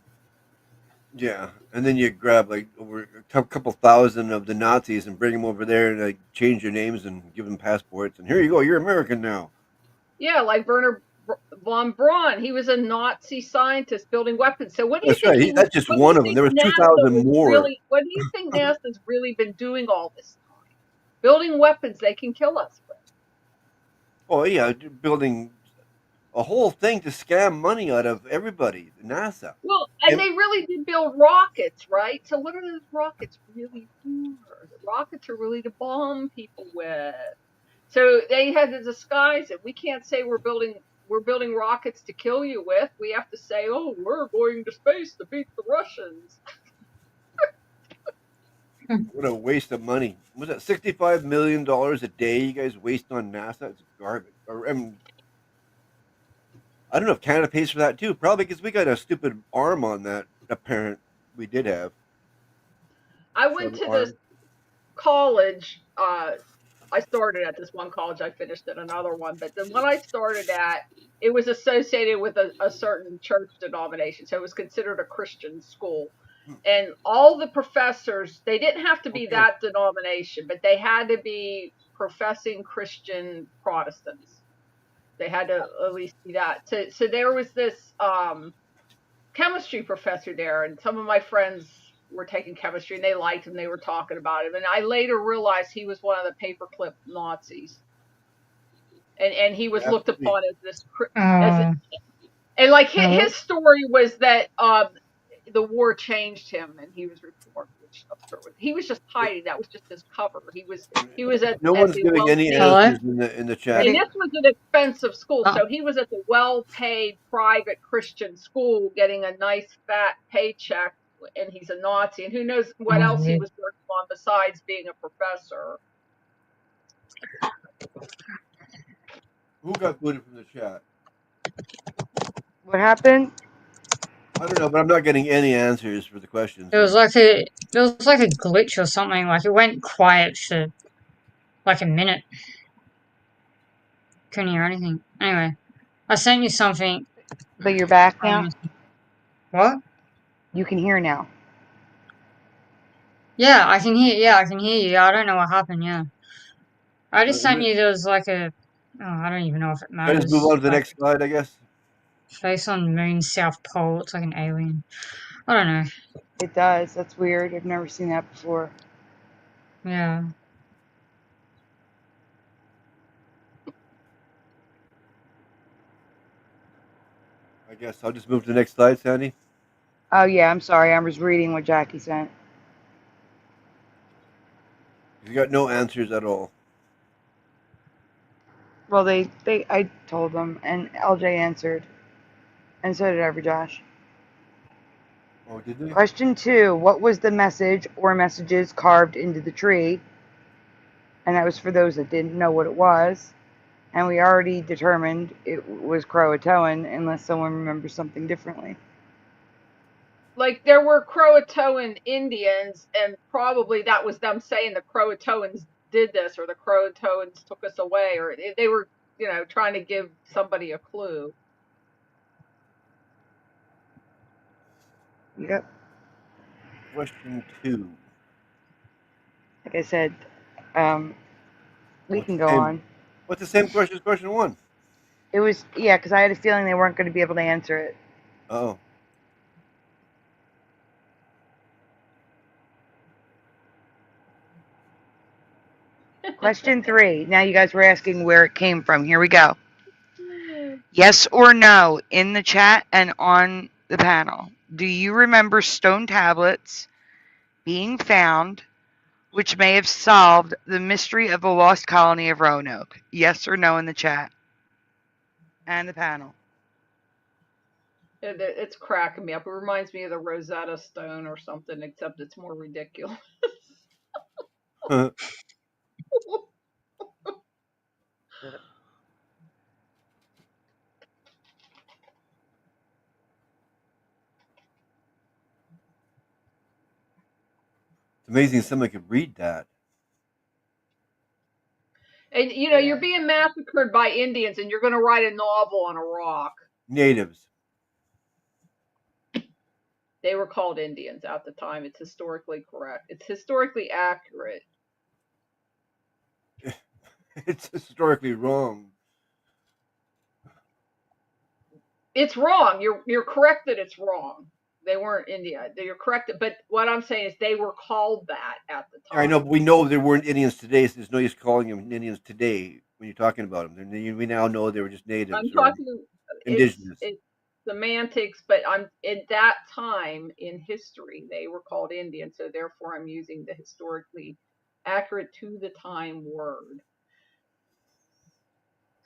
Yeah, and then you grab like over a couple thousand of the Nazis and bring them over there and like change their names and give them passports, and here you go, you're American now. Yeah, like Werner von Braun, he was a Nazi scientist building weapons. So what do you think? Right. That's just one of them. There was 2,000 more. What do you think NASA's really been doing all this time? Building weapons they can kill us with. Oh yeah, building a whole thing to scam money out of everybody, NASA. Well, and they really did build rockets, right? So what are those rockets really for? The rockets are really to bomb people with. So they had to disguise it. We can't say we're building we're building rockets to kill you with, we have to say, oh, we're going to space to beat the Russians. What a waste of money. Was that $65 million a day you guys waste on NASA? It's garbage. I don't know if Canada pays for that too. Probably because we got a stupid arm on that. Apparent we did have. I went to this college. I started at this one college. I finished at another one. But the one I started at, it was associated with a certain church denomination. So it was considered a Christian school. And all the professors, they didn't have to be that denomination, but they had to be professing Christian Protestants. They had to at least be that. So there was this chemistry professor there, and some of my friends were taking chemistry, and they liked him. They were talking about him, and I later realized he was one of the paperclip Nazis, and he was looked upon as this and like his story was that the war changed him, and he was reformed. Which he was just hiding. That was just his cover. He was at no one's giving any answers in the chat. And this was an expensive school, so he was at the well-paid private Christian school getting a nice fat paycheck, and he's a Nazi, and who knows what else he was working on besides being a professor. Who got booted from the chat? What happened? I don't know, but I'm not getting any answers for the questions. It was like a glitch or something. Like it went quiet for like a minute. Couldn't hear anything. Anyway, I sent you something. But you're back now? What? You can hear now. Yeah, I can hear. Yeah, I can hear you. I don't know what happened. Yeah, I just sent you. There was like a. Oh, I don't even know if it matters. Let's move on to the next slide, I guess. Face on moon south pole. It's like an alien. I don't know. It does. That's weird. I've never seen that before. Yeah. I guess I'll just move to the next slide, Sandy. Oh yeah, I'm sorry. I was reading what Jackie sent. You got no answers at all. Well, I told them, and LJ answered, and so did Everjosh. Oh, did they? Question 2: what was the message or messages carved into the tree? And that was for those that didn't know what it was. And we already determined it was Croatoan, unless someone remembers something differently. Like there were Croatoan Indians, and probably that was them saying the Croatoans did this, or the Croatoans took us away, or they were, trying to give somebody a clue. Yep. Question 2. Like I said, we can go on. What's the same question as question 1? It was, yeah, because I had a feeling they weren't going to be able to answer it. Oh. Question 3. Now you guys were asking where it came from. Here we go. Yes or no in the chat and on the panel. Do you remember stone tablets being found which may have solved the mystery of the lost colony of Roanoke? Yes or no in the chat and the panel. It's cracking me up. It reminds me of the Rosetta Stone or something, except it's more ridiculous. It's amazing someone could read that. And you're being massacred by Indians, and you're going to write a novel on a rock. Natives. They were called Indians at the time. It's historically correct. It's historically accurate. It's historically wrong. It's wrong. You're correct that it's wrong. They weren't India. You're correct. But what I'm saying is they were called that at the time. I know, but we know there weren't Indians today, so there's no use calling them Indians today when you're talking about them. We now know they were just natives. I'm talking indigenous. It's semantics, but I'm at that time in history they were called Indians, so therefore I'm using the historically accurate to the time word.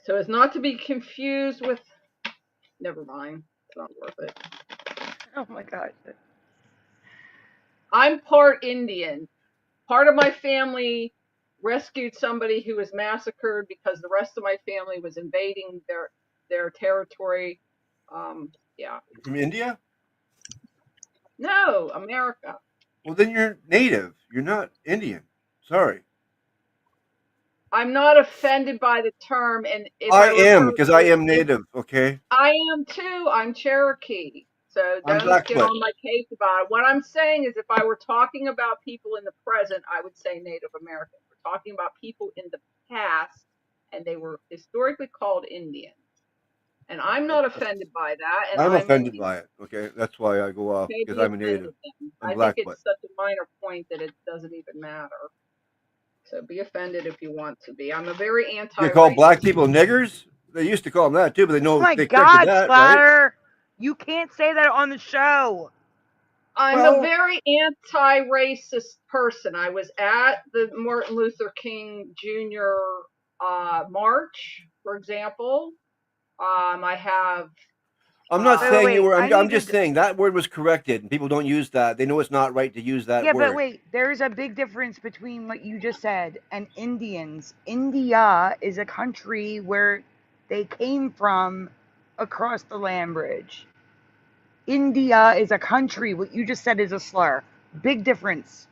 So as not to be confused with never mind. It's not worth it. Oh my God. I'm part Indian. Part of my family rescued somebody who was massacred because the rest of my family was invading their territory. Yeah. From India? No, America. Well, then you're native. You're not Indian. Sorry. I'm not offended by the term, and if I I am, refer because I to am native, okay? I am too. I'm Cherokee. So I'm don't get Blackfoot. on my case about it. What I'm saying is if I were talking about people in the present, I would say Native American. We're talking about people in the past, and they were historically called Indians. And I'm not offended by that, and I'm I'm offended Indian. by it, okay? That's why I go off, because Maybe I'm a native. offended then. I'm I think Blackfoot. it's such a minor point that it doesn't even matter. So be offended if you want to be. I'm a very You call black anti-racist. people niggers? They used to call them that, too, but they Oh know my they corrected God, that, right? Splatter! You can't say that on the show. I'm a very anti-racist person. I was at the Martin Luther King Jr. March, for example. I have. I'm not saying you were. I I'm need just to. saying that word was corrected, and people don't use that. They know it's not right to use that Yeah, word. but wait, there's a big difference between what you just said and Indians. India is a country where they came from across the land bridge. India is a country. What you just said is a slur. Big difference.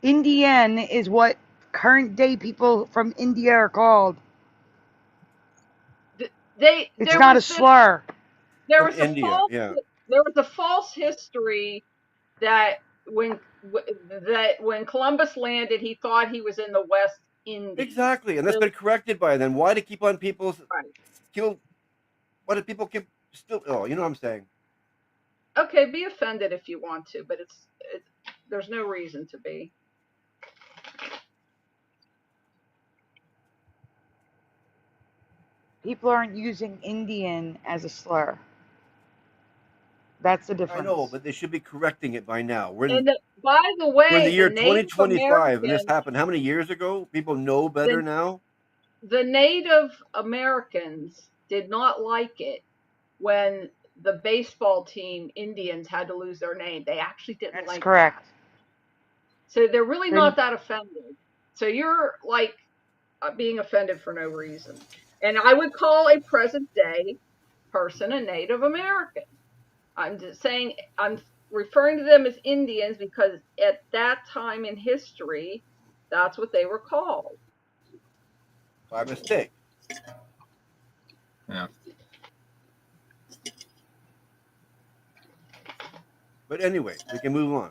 Indian is what current day people from India are called. It's not a slur. There From was a India, false. yeah. There was a false history that when Columbus landed, he thought he was in the West Indies. Exactly, and that's been corrected by then. Why to keep on people's kill? Why do people keep still? Oh, you know what I'm saying? Okay, be offended if you want to, but there's no reason to be. People aren't using Indian as a slur. That's the difference. I know, but they should be correcting it by now. We're in by the way, the year Native 2025, and this Americans, happened how many years ago? People know better now. The Native Americans did not like it when the baseball team Indians had to lose their name. They actually didn't like it. That's correct. So they're really not that offended. So you're like being offended for no reason. And I would call a present day person a Native American. I'm just saying, I'm referring to them as Indians because at that time in history, that's what they were called. By mistake. Yeah. But anyway, we can move on.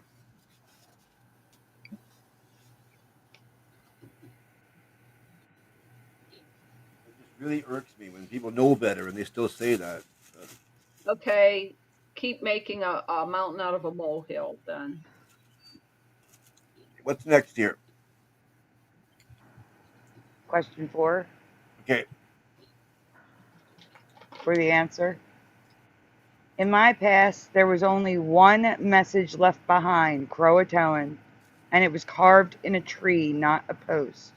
It just really irks me when people know better and they still say that. Okay, keep making a mountain out of a molehill then. What's next here? Question 4. Okay. For the answer. In my past, there was only one message left behind, Croatoan, and it was carved in a tree, not a post.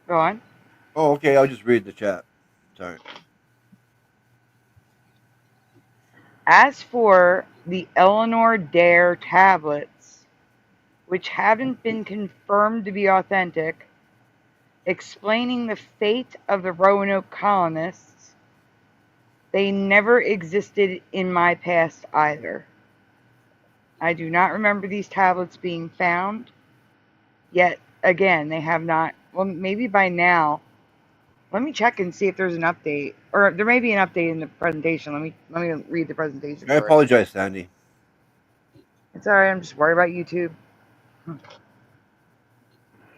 Go on. Oh, okay. I'll just read the chat. Sorry. As for the Eleanor Dare tablets, which haven't been confirmed to be authentic, explaining the fate of the Roanoke colonists, they never existed in my past either. I do not remember these tablets being found, yet again, they have not. Well, maybe by now. Let me check and see if there's an update, or there may be an update in the presentation. Let me read the presentation. I apologize, Sandy. It's all right. I'm just worried about YouTube.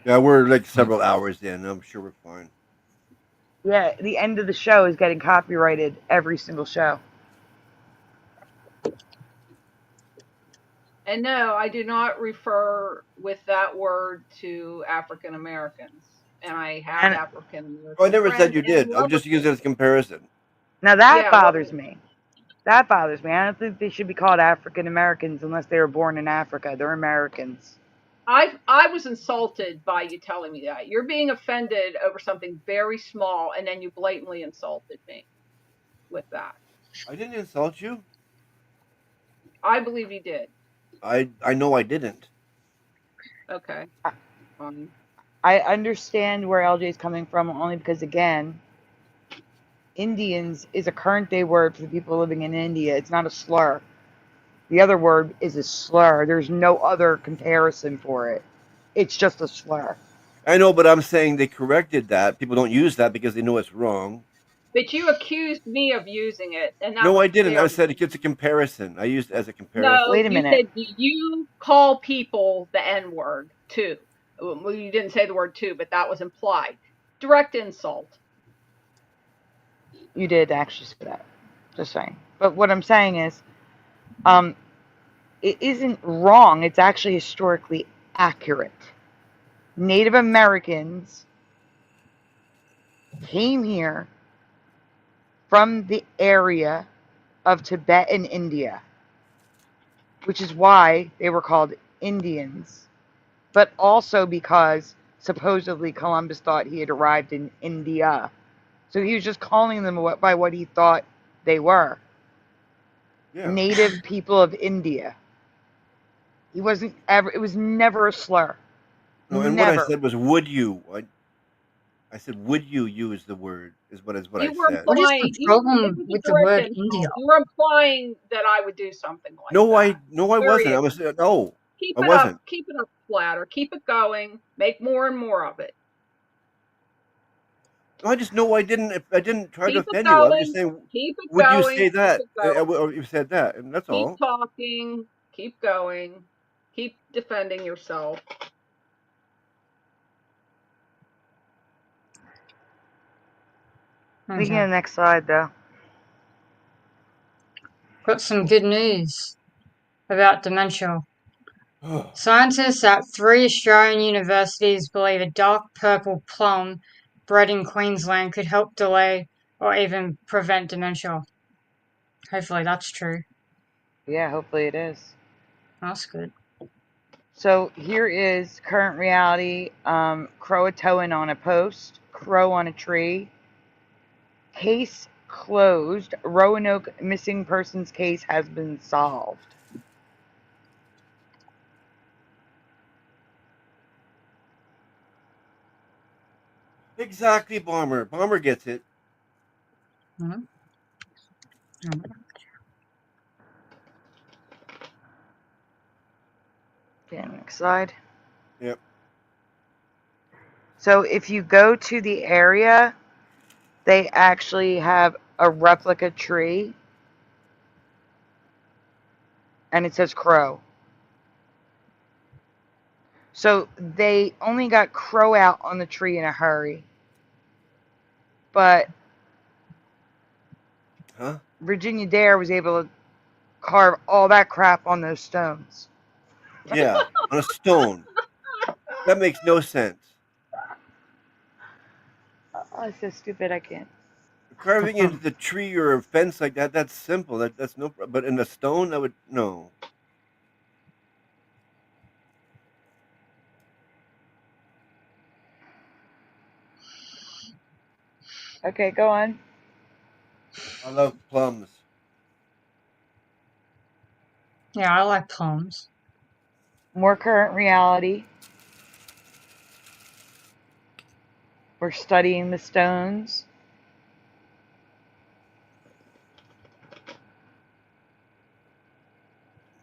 Yeah, we're like several hours in. I'm sure we're fine. Yeah, the end of the show is getting copyrighted every single show. And no, I do not refer with that word to African Americans. And I have African Americans. Oh, I never said you did. I'm just using it as a comparison. Now that bothers me. That bothers me. I don't think they should be called African Americans unless they were born in Africa. They're Americans. I was insulted by you telling me that. You're being offended over something very small, and then you blatantly insulted me with that. I didn't insult you. I believe you did. I know I didn't. Okay. I understand where LJ is coming from only because, again, Indians is a current day word for the people living in India. It's not a slur. The other word is a slur. There's no other comparison for it. It's just a slur. I know, but I'm saying they corrected that. People don't use that because they know it's wrong. But you accused me of using it, and that No, was I didn't. fair. I said it's a comparison. I used it as a comparison. No, Wait a minute. You said you call people the N-word too. Well, you didn't say the word too, but that was implied. Direct insult. You did actually say that. Just saying. But what I'm saying is, it isn't wrong. It's actually historically accurate. Native Americans came here from the area of Tibet and India, which is why they were called Indians, but also because supposedly Columbus thought he had arrived in India. So he was just calling them by what he thought they were. Yeah. Native people of India. He wasn't ever, it was never a slur. No, and never. What I said was, would you? I said, would you use the word, is what I said. What is the problem with the word India? You were implying that I would do something like no, that. I wasn't. I was, no, keep I it wasn't. Up, keep it up flat, or keep it going. Make more and more of it. I just know I didn't try to offend you. I was just saying, would you say that? Or you said that, and that's all. Keep talking. Keep going. Keep defending yourself. We can get the next slide, though. Got some good news about dementia. Scientists at 3 Australian universities believe a dark purple plum bred in Queensland could help delay or even prevent dementia. Hopefully that's true. Yeah, hopefully it is. That's good. So here is current reality. Croatoan on a post. Crow on a tree. Case closed. Roanoke missing persons case has been solved. Exactly, Bomber. Bomber gets it. Mm-hmm. Okay, next slide. Yep. So if you go to the area, they actually have a replica tree. And it says crow. So they only got crow out on the tree in a hurry. But Virginia Dare was able to carve all that crap on those stones. Yeah, on a stone. That makes no sense. Oh, it's so stupid, I can't. Carving into the tree or a fence like that, that's simple. That's no problem. But in a stone, that would, no. Okay, go on. I love plums. Yeah, I like plums. More current reality. We're studying the stones.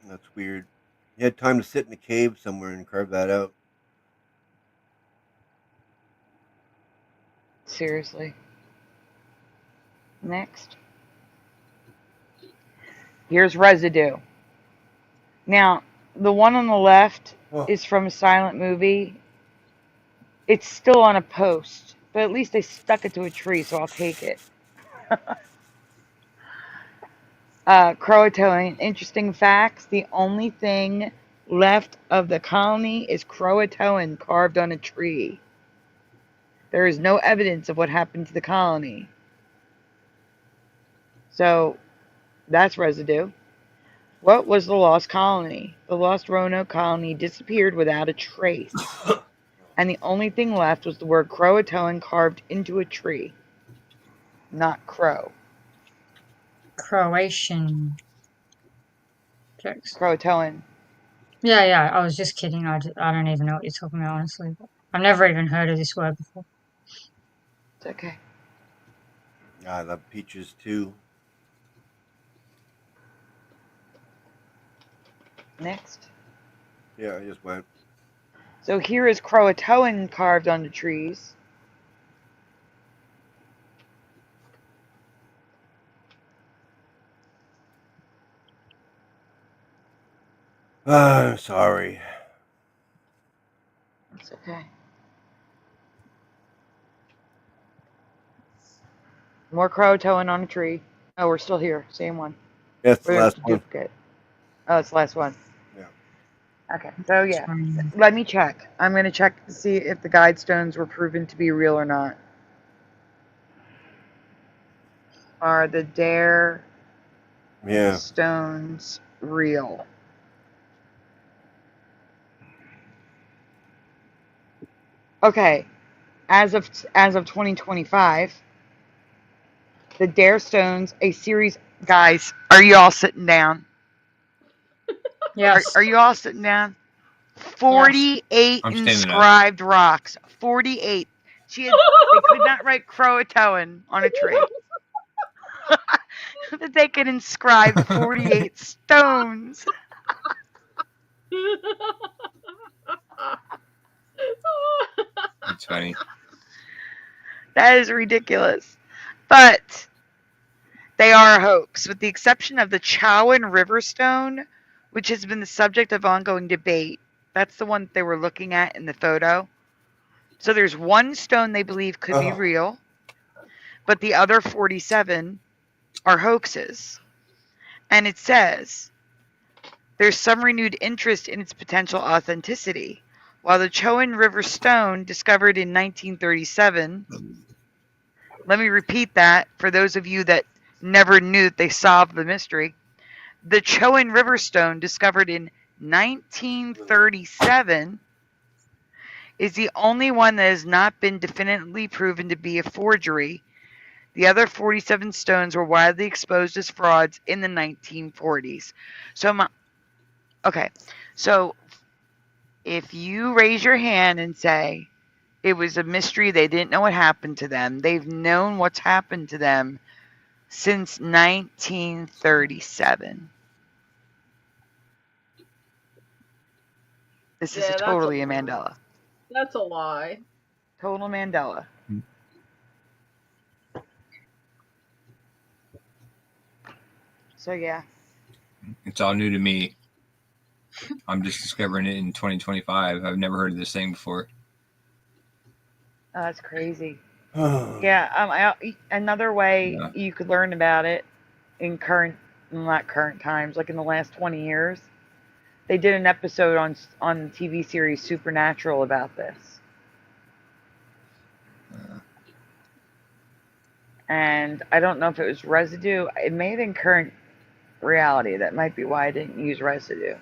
That's weird. You had time to sit in a cave somewhere and carve that out. Seriously. Next. Here's Residue. Now, the one on the left is from a silent movie. It's still on a post, but at least they stuck it to a tree, so I'll take it. Croatoan, interesting facts. The only thing left of the colony is Croatoan carved on a tree. There is no evidence of what happened to the colony. So, That's Residue. What was the lost colony? The lost Roanoke colony disappeared without a trace. And the only thing left was the word Croatoan carved into a tree. Not crow. Croatian jokes. Croatoan. Yeah, I was just kidding. I don't even know what you're talking about, honestly. I've never even heard of this word before. It's okay. I love peaches too. Next. Yeah, I just went. So here is Croatoan carved onto trees. I'm sorry. It's okay. More Croatoan on a tree. Oh, we're still here. Same one. Yeah, it's the last one. Duplicate. Oh, it's the last one. Yeah. Okay, so yeah. Let me check. I'm going to check to see if the guide stones were proven to be real or not. Are the Dare stones real? Okay. As of 2025, the Dare stones, a series. Guys, are you all sitting down? Yes. Are you all sitting down? 48 inscribed rocks. 48. They could not write Croatoan on a tree. That they could inscribe 48 stones. That's funny. That is ridiculous. But they are a hoax, with the exception of the Chowan River stone, which has been the subject of ongoing debate. That's the one they were looking at in the photo. So there's one stone they believe could be real, but the other 47 are hoaxes. And it says there's some renewed interest in its potential authenticity. While the Chowan River stone, discovered in 1937, let me repeat that for those of you that never knew that they solved the mystery. The Chowan River stone, discovered in 1937, is the only one that has not been definitively proven to be a forgery. The other 47 stones were widely exposed as frauds in the 1940s. So if you raise your hand and say it was a mystery, they didn't know what happened to them, they've known what's happened to them since 1937. This is totally a Mandela. That's a lie. Total Mandela. So yeah. It's all new to me. I'm just discovering it in 2025. I've never heard of this thing before. Oh, that's crazy. Yeah. Another way you could learn about it in not current times, like in the last 20 years, they did an episode on the TV series Supernatural about this. And I don't know if it was Residue. It may have been Current Reality. That might be why I didn't use Residue.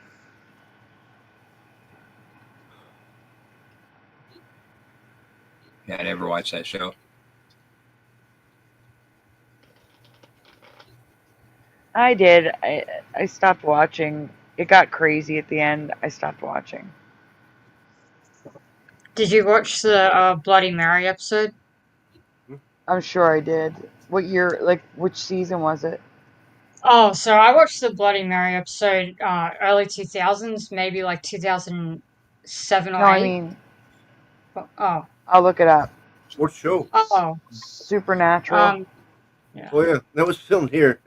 Yeah, I never watched that show. I did. I stopped watching. It got crazy at the end. I stopped watching. Did you watch the Bloody Mary episode? I'm sure I did. What year? Like, which season was it? Oh, so I watched the Bloody Mary episode early 2000s, maybe like 2007 or 8. I mean... Oh. I'll look it up. What show? Oh. Supernatural. Yeah. Oh, yeah. That was filmed here.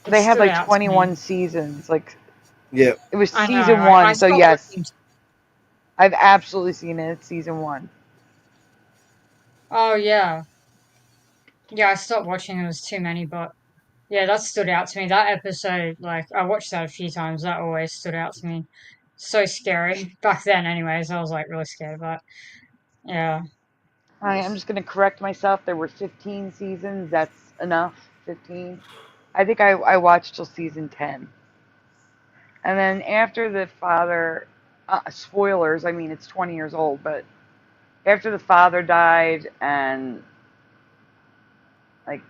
They had like 21 seasons. Like, yeah. It was season 1, so yes. I've absolutely seen it. It's season 1. Oh, yeah. Yeah, I stopped watching. There was too many, but yeah, that stood out to me. That episode, like, I watched that a few times. That always stood out to me. So scary. Back then, anyways, I was, like, really scared, but yeah. I'm just going to correct myself. There were 15 seasons. That's enough. 15. I think I watched till season 10. And then after the father, spoilers, I mean, it's 20 years old, but after the father died and, like,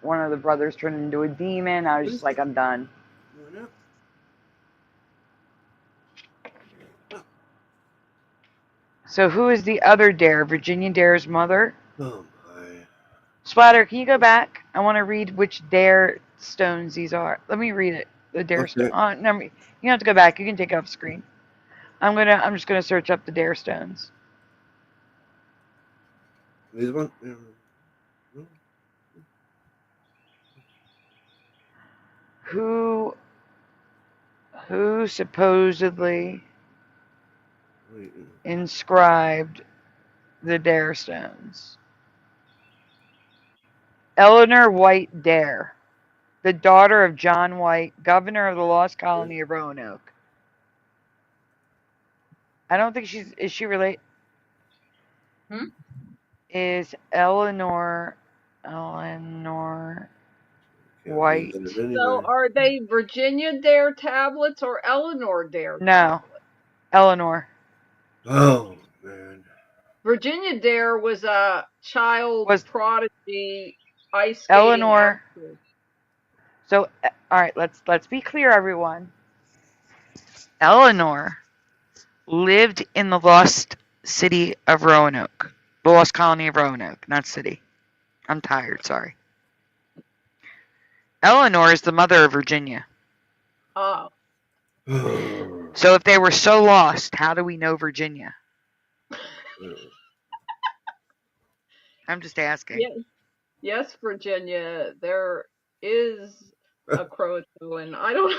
one of the brothers turned into a demon, I was just like, I'm done. So who is the other Dare? Virginia Dare's mother? Oh my. Splatter, can you go back? I want to read which Dare stones these are. Let me read it. The Dare stone. Oh, no, you don't have to go back. You can take it off screen. I'm just gonna search up the Dare stones. These one. Who supposedly inscribed the Dare stones? Eleanor White Dare, the daughter of John White, governor of the lost colony of Roanoke. I don't think is she related? Is Eleanor White? So are they Virginia Dare tablets or Eleanor Dare tablets? Eleanor. Oh man. Virginia Dare was a child prodigy ice skating Eleanor. actress. So, all right, let's be clear, everyone. Eleanor lived in the lost city of Roanoke, the lost colony of Roanoke, not city. I'm tired, sorry. Eleanor is the mother of Virginia. Oh. So if they were so lost, how do we know Virginia? I'm just asking. Yes, Virginia, there is a Croatoan. I don't know.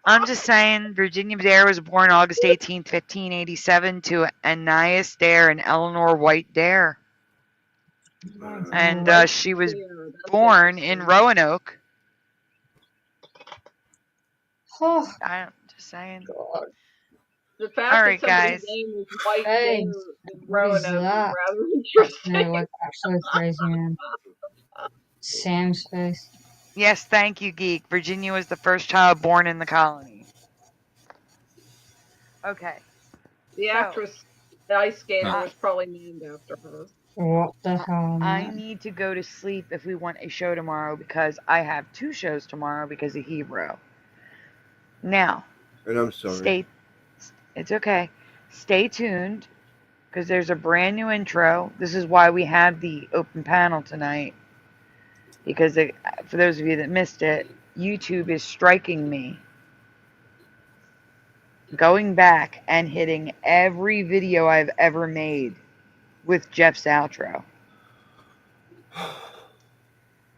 I'm just saying, Virginia Dare was born August 18th, 1587 to Ananias Dare and Eleanor White Dare. And she was born in Roanoke. I'm just saying. God. The fact all right, that somebody's guys. name was White Dare in Roanoke is rather interesting. They look absolutely crazy, man. Sam's face. Yes, thank you, Geek. Virginia was the first child born in the colony. Okay. The actress, the ice skater, was probably named after her. What the hell, I man? need to go to sleep if we want a show tomorrow because I have 2 shows tomorrow because of Hebrew. Now, and I'm sorry. It's okay. Stay tuned because there's a brand new intro. This is why we have the open panel tonight. Because for those of you that missed it, YouTube is striking me. Going back and hitting every video I've ever made with Jeff's outro.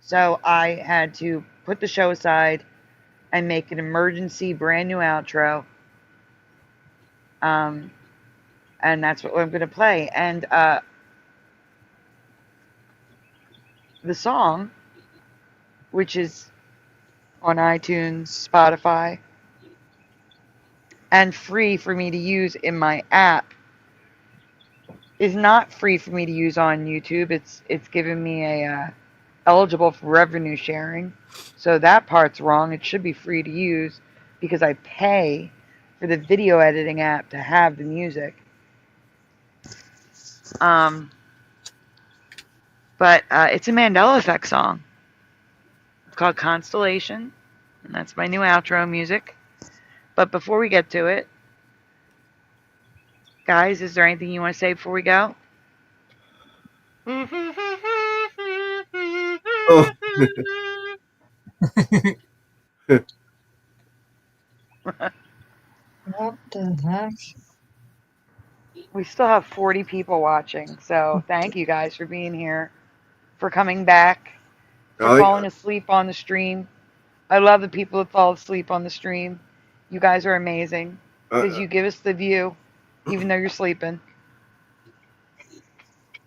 So I had to put the show aside and make an emergency brand new outro. And that's what I'm going to play. And the song, which is on iTunes, Spotify, and free for me to use in my app, is not free for me to use on YouTube. It's giving me a eligible for revenue sharing. So that part's wrong. It should be free to use because I pay for the video editing app to have the music. But it's a Mandela Effect song. It's called Constellation, and that's my new outro music. But before we get to it, guys, is there anything you want to say before we go? Oh. What the heck? We still have 40 people watching, so thank you guys for being here, for coming back, for falling asleep on the stream. I love the people that fall asleep on the stream. You guys are amazing because you give us the view, even though you're sleeping.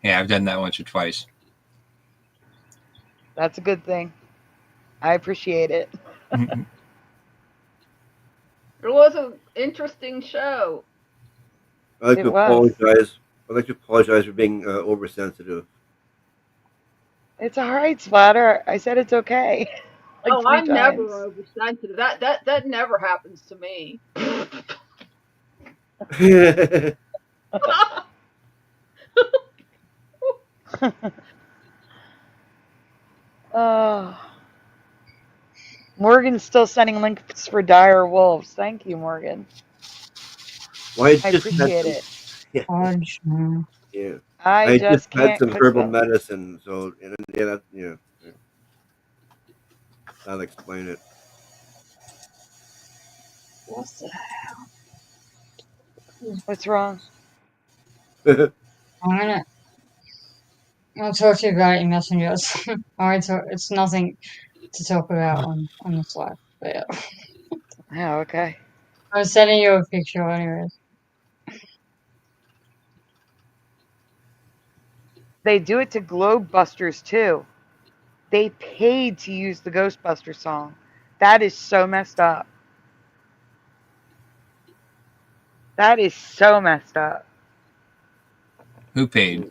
Yeah, I've done that once or twice. That's a good thing. I appreciate it. It was an interesting show. I'd like to apologize for being oversensitive. It's all right, Splatter. I said it's okay. Like Oh, 3 I'm never times. oversensitive. That never happens to me. Oh. Morgan's still sending links for Direwolves. Thank you, Morgan. Well, I I just had appreciate some. it. Yeah. Fudge. Yeah. I I just just had can't some cook herbal them. medicine, so yeah, that, yeah. I'll explain it. What's that? What's wrong? I'll talk to you about it in messengers. Alright, so it's nothing to talk about on this live. But yeah. Oh, okay. I was sending you a picture anyways. They do it to Globebusters too. They paid to use the Ghostbuster song. That is so messed up. That is so messed up. Who paid?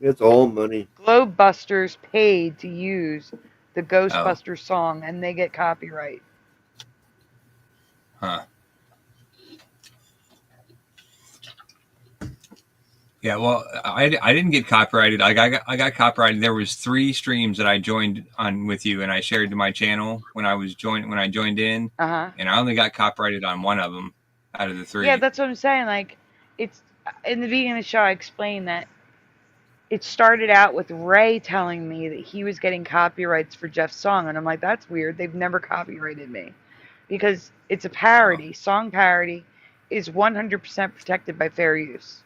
It's all money. Globebusters paid to use the Oh, Ghostbuster song and they get copyright. huh. Yeah, well, I didn't get copyrighted. I got copyrighted. There was 3 streams that I joined on with you, and I shared to my channel when I joined in, Uh-huh. and I only got copyrighted on one of them out of the 3. Yeah, that's what I'm saying. Like, it's in the beginning of the show, I explained that it started out with Ray telling me that he was getting copyrights for Jeff's song, and I'm like, that's weird. They've never copyrighted me because it's a parody. Song parody is 100% protected by fair use.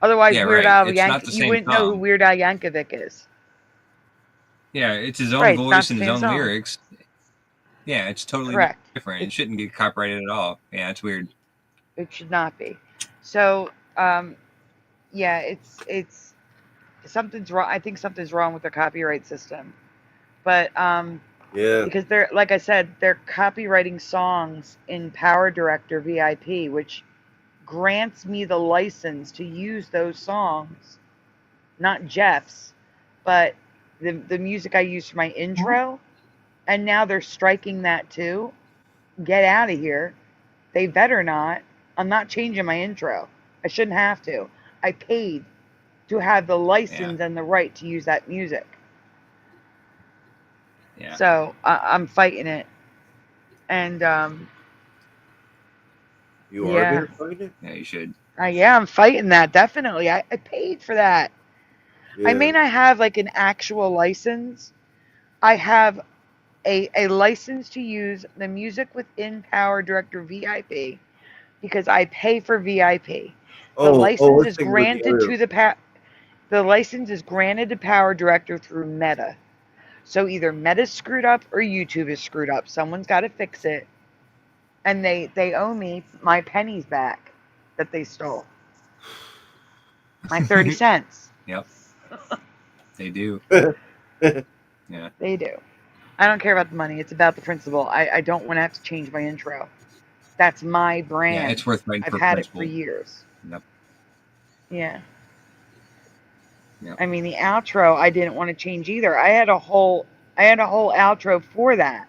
Otherwise, Yeah, Weird right. Al It's not the you same wouldn't know who song. Weird Al Yankovic is. Yeah, it's his own Right, it's not voice the and his same own song. lyrics. Yeah, it's totally Correct. different. It shouldn't get copyrighted at all. Yeah, it's weird. It should not be. So, yeah, it's something's wrong. I think something's wrong with the copyright system. But Yeah. because they're, like I said, they're copywriting songs in Power Director VIP, which grants me the license to use those songs, not Jeff's, but the music I use for my intro. And now they're striking that too. Get out of here. They better not. I'm not changing my intro. I shouldn't have to. I paid to have the license and the right to use that music. Yeah. So I'm fighting it. And You are going to fight it? Yeah, you should. yeah, I'm fighting that, definitely. I paid for that. Yeah. I may not have like an actual license. I have a license to use the music within Power Director VIP because I pay for VIP. The license is granted to the license is granted to Power Director through Meta. So either Meta's screwed up or YouTube is screwed up. Someone's got to fix it. And they owe me my pennies back that they stole. My 30 cents. Yep. They do. Yeah. They do. I don't care about the money. It's about the principle. I don't want to have to change my intro. That's my brand. Yeah, it's worth fighting I've for had principle. it for years. Yep. Yeah. Yep. I mean, the outro I didn't want to change either. I had a whole outro for that.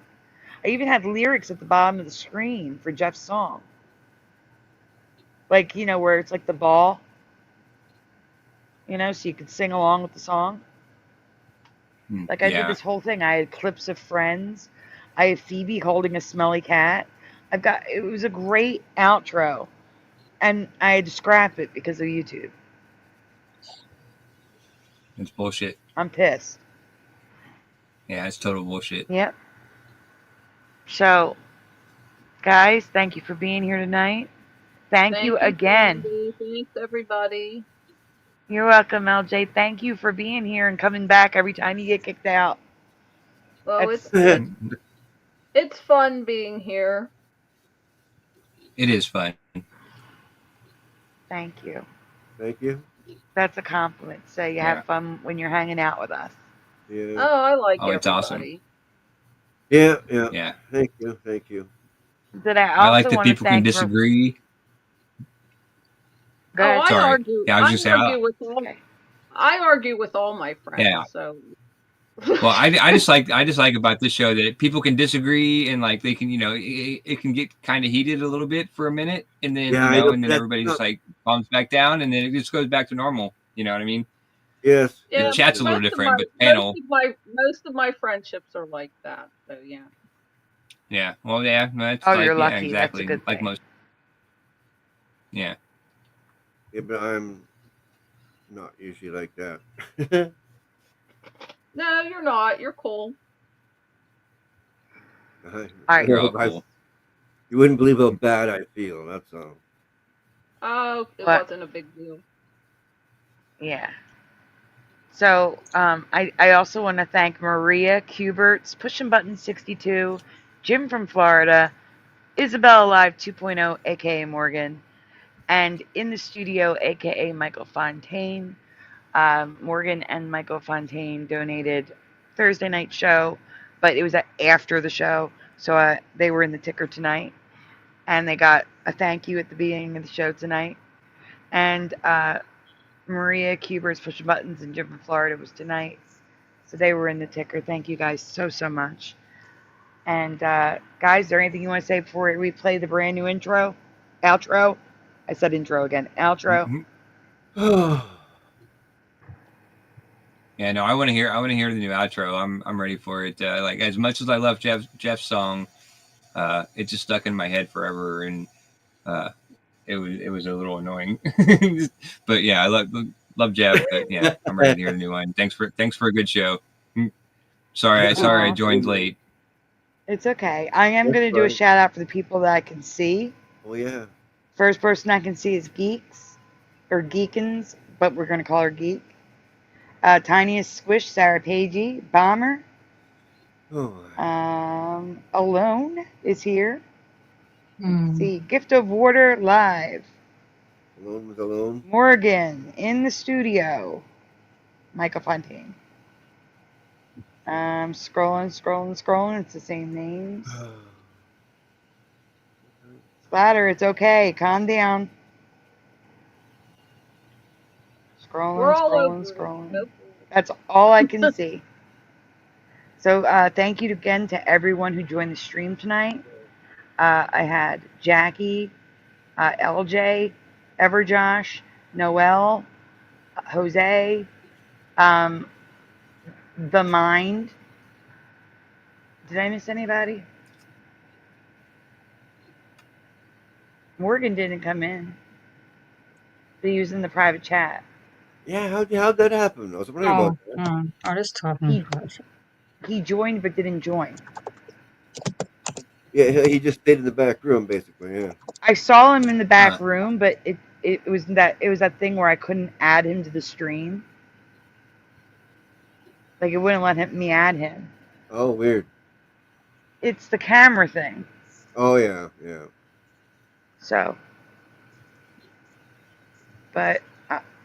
I even had lyrics at the bottom of the screen for Jeff's song. Like, where it's like the ball. So you could sing along with the song. Like, I did this whole thing. I had clips of Friends. I had Phoebe holding a smelly cat. It was a great outro. And I had to scrap it because of YouTube. It's bullshit. I'm pissed. Yeah, it's total bullshit. Yep. So, guys, thank you for being here tonight. Thank you again. Sandy. Thanks, everybody. You're welcome, LJ. Thank you for being here and coming back every time you get kicked out. Well, it's fun being here. It is fun. Thank you. Thank you. That's a compliment. So you have fun when you're hanging out with us. Yeah. Oh, I like everybody. It's awesome. Yeah. Thank you. Did I also I like that want to people can disagree. Go ahead. I Sorry. argue. Yeah, I was just saying. I argue with all my friends. Yeah. So. Well, I just like about this show that people can disagree and like they can, it can get kind of heated a little bit for a minute, and then and then everybody just like calms back down, and then it just goes back to normal. You know what I mean? Yes. The chat's a little different, but panel. Most of my friendships are like that. So yeah. Yeah. Well, yeah. That's you're lucky. Yeah, exactly. That's a good like thing. most. Yeah. Yeah, but I'm not usually like that. No, you're not. You're cool. All right. You're all cool. You wouldn't believe how bad I feel. That's all. Oh, it wasn't a big deal. Yeah. So I also want to thank Maria Kuberts, Pushing Button 62, Jim from Florida, Isabella Live 2.0, aka Morgan, and in the studio, aka Michael Fontaine. Morgan and Michael Fontaine donated Thursday night show, but it was after the show, so they were in the ticker tonight, and they got a thank you at the beginning of the show tonight. And Maria Kuber's Pushing Buttons and Jim from Florida was tonight, so they were in the ticker. Thank you guys so much. And guys, is there anything you want to say before we play the brand new outro? I said intro again. Outro. Mm-hmm. Yeah, no, I want to hear the new outro. I'm ready for it. Like as much as I love Jeff's song, it just stuck in my head forever, and it was a little annoying. But yeah, I love Jeff. But yeah, I'm ready to hear the new one. Thanks for a good show. Sorry I joined late. It's okay. I am going to do a shout out for the people that I can see. Oh yeah. First person I can see is Geeks or Geekins, but we're going to call her Geek. Tiniest Squish, Sarah Pagey, Bomber. Alone is here. See, Gift of Water live. Alone was alone. Morgan in the studio. Michael Fontaine. Scrolling. It's the same names. Splatter, it's okay. Calm down. Scrolling. Nope. That's all I can see. So thank you again to everyone who joined the stream tonight. I had Jackie, LJ, Everjosh, Noel, Jose, The Mind. Did I miss anybody? Morgan didn't come in. They used in the private chat. Yeah, how'd that happen? I was wondering about that. I was talking. He joined but didn't join. Yeah, he just stayed in the back room, basically. Yeah. I saw him in the back room, but it was that thing where I couldn't add him to the stream. Like it wouldn't let me add him. Oh, weird. It's the camera thing. Oh yeah. So, but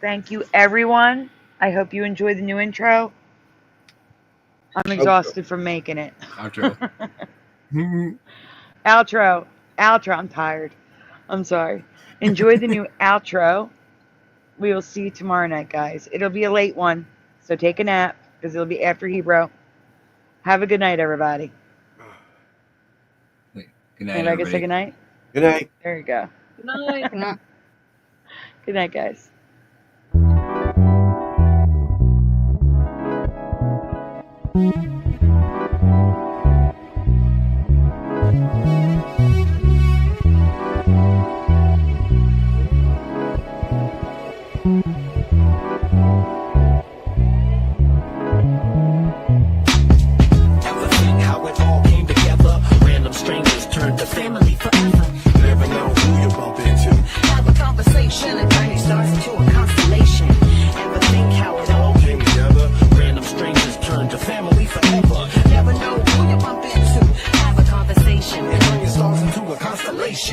thank you everyone. I hope you enjoyed the new intro. I'm exhausted from making it. Outro. Outro. I'm tired. I'm sorry. Enjoy the new outro. We will see you tomorrow night, guys. It'll be a late one, so take a nap because it'll be after Hebrew. Have a good night, everybody. Good night, everybody. I can say good night? Good night. There you go. Good night. Good night, guys.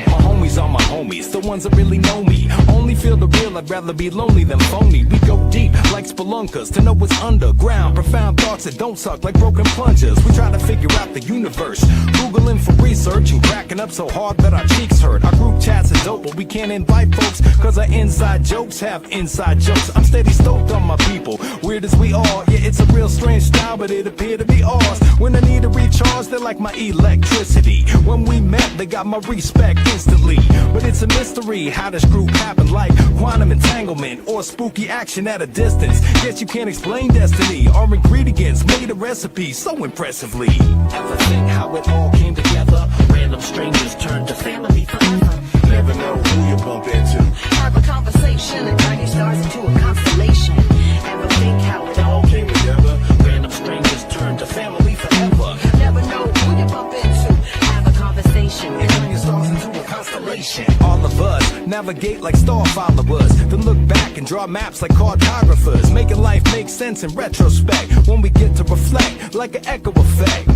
My homies on my homies, the ones that really know me. Only feel the real, I'd rather be lonely than phony. We go deep like spelunkas to know what's underground. Profound thoughts that don't suck like broken plungers. We try to figure out the universe, Googling for research and cracking up so hard that our cheeks hurt. Our group chats are dope, but we can't invite folks cause our inside jokes have inside jokes. I'm steady stoked on my people, weird as we are. Yeah, it's a real strange style, but it appeared to be ours. When I need a recharge, they're like my electricity. When we met, they got my respect instantly. But it's a mystery how this group happened, like quantum entanglement or spooky action at a distance. Guess you can't explain destiny. Our ingredients made a recipe so impressively. Ever think how it all came together? Random strangers turned to family forever. Never know who you bump into. Have a conversation and turn your stars into a constellation. Ever think how it all came together? Random strangers turned to family forever. Never know who you bump into. Have a conversation and turn your stars into a constellation. All of us navigate like star followers, then look back and draw maps like cartographers, making life make sense in retrospect when we get to reflect like an echo effect.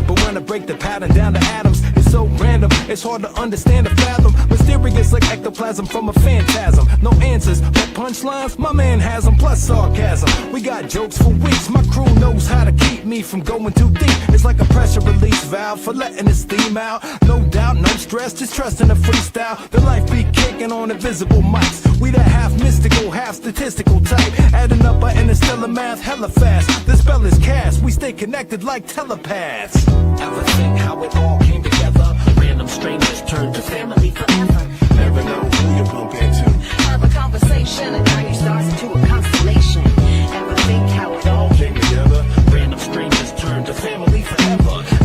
But when I break the pattern down to atoms, it's so random, it's hard to understand or fathom. Mysterious like ectoplasm from a phantasm. No answers, but punchlines, my man has them, plus sarcasm. We got jokes for weeks, my crew knows how to keep me from going too deep. It's like a pressure release valve for letting the steam out. No doubt, no stress, just trusting the freestyle. The life be kicking on invisible mics. We the half mystical, half statistical type. Adding up our interstellar math hella fast. The spell is cast, we stay connected like telepaths. Ever think how it all came together? Random strangers turned to family forever. Never know who you bump into. Have a conversation and turn your stars into a constellation. Ever think how it all came together? Random strangers turned to family forever.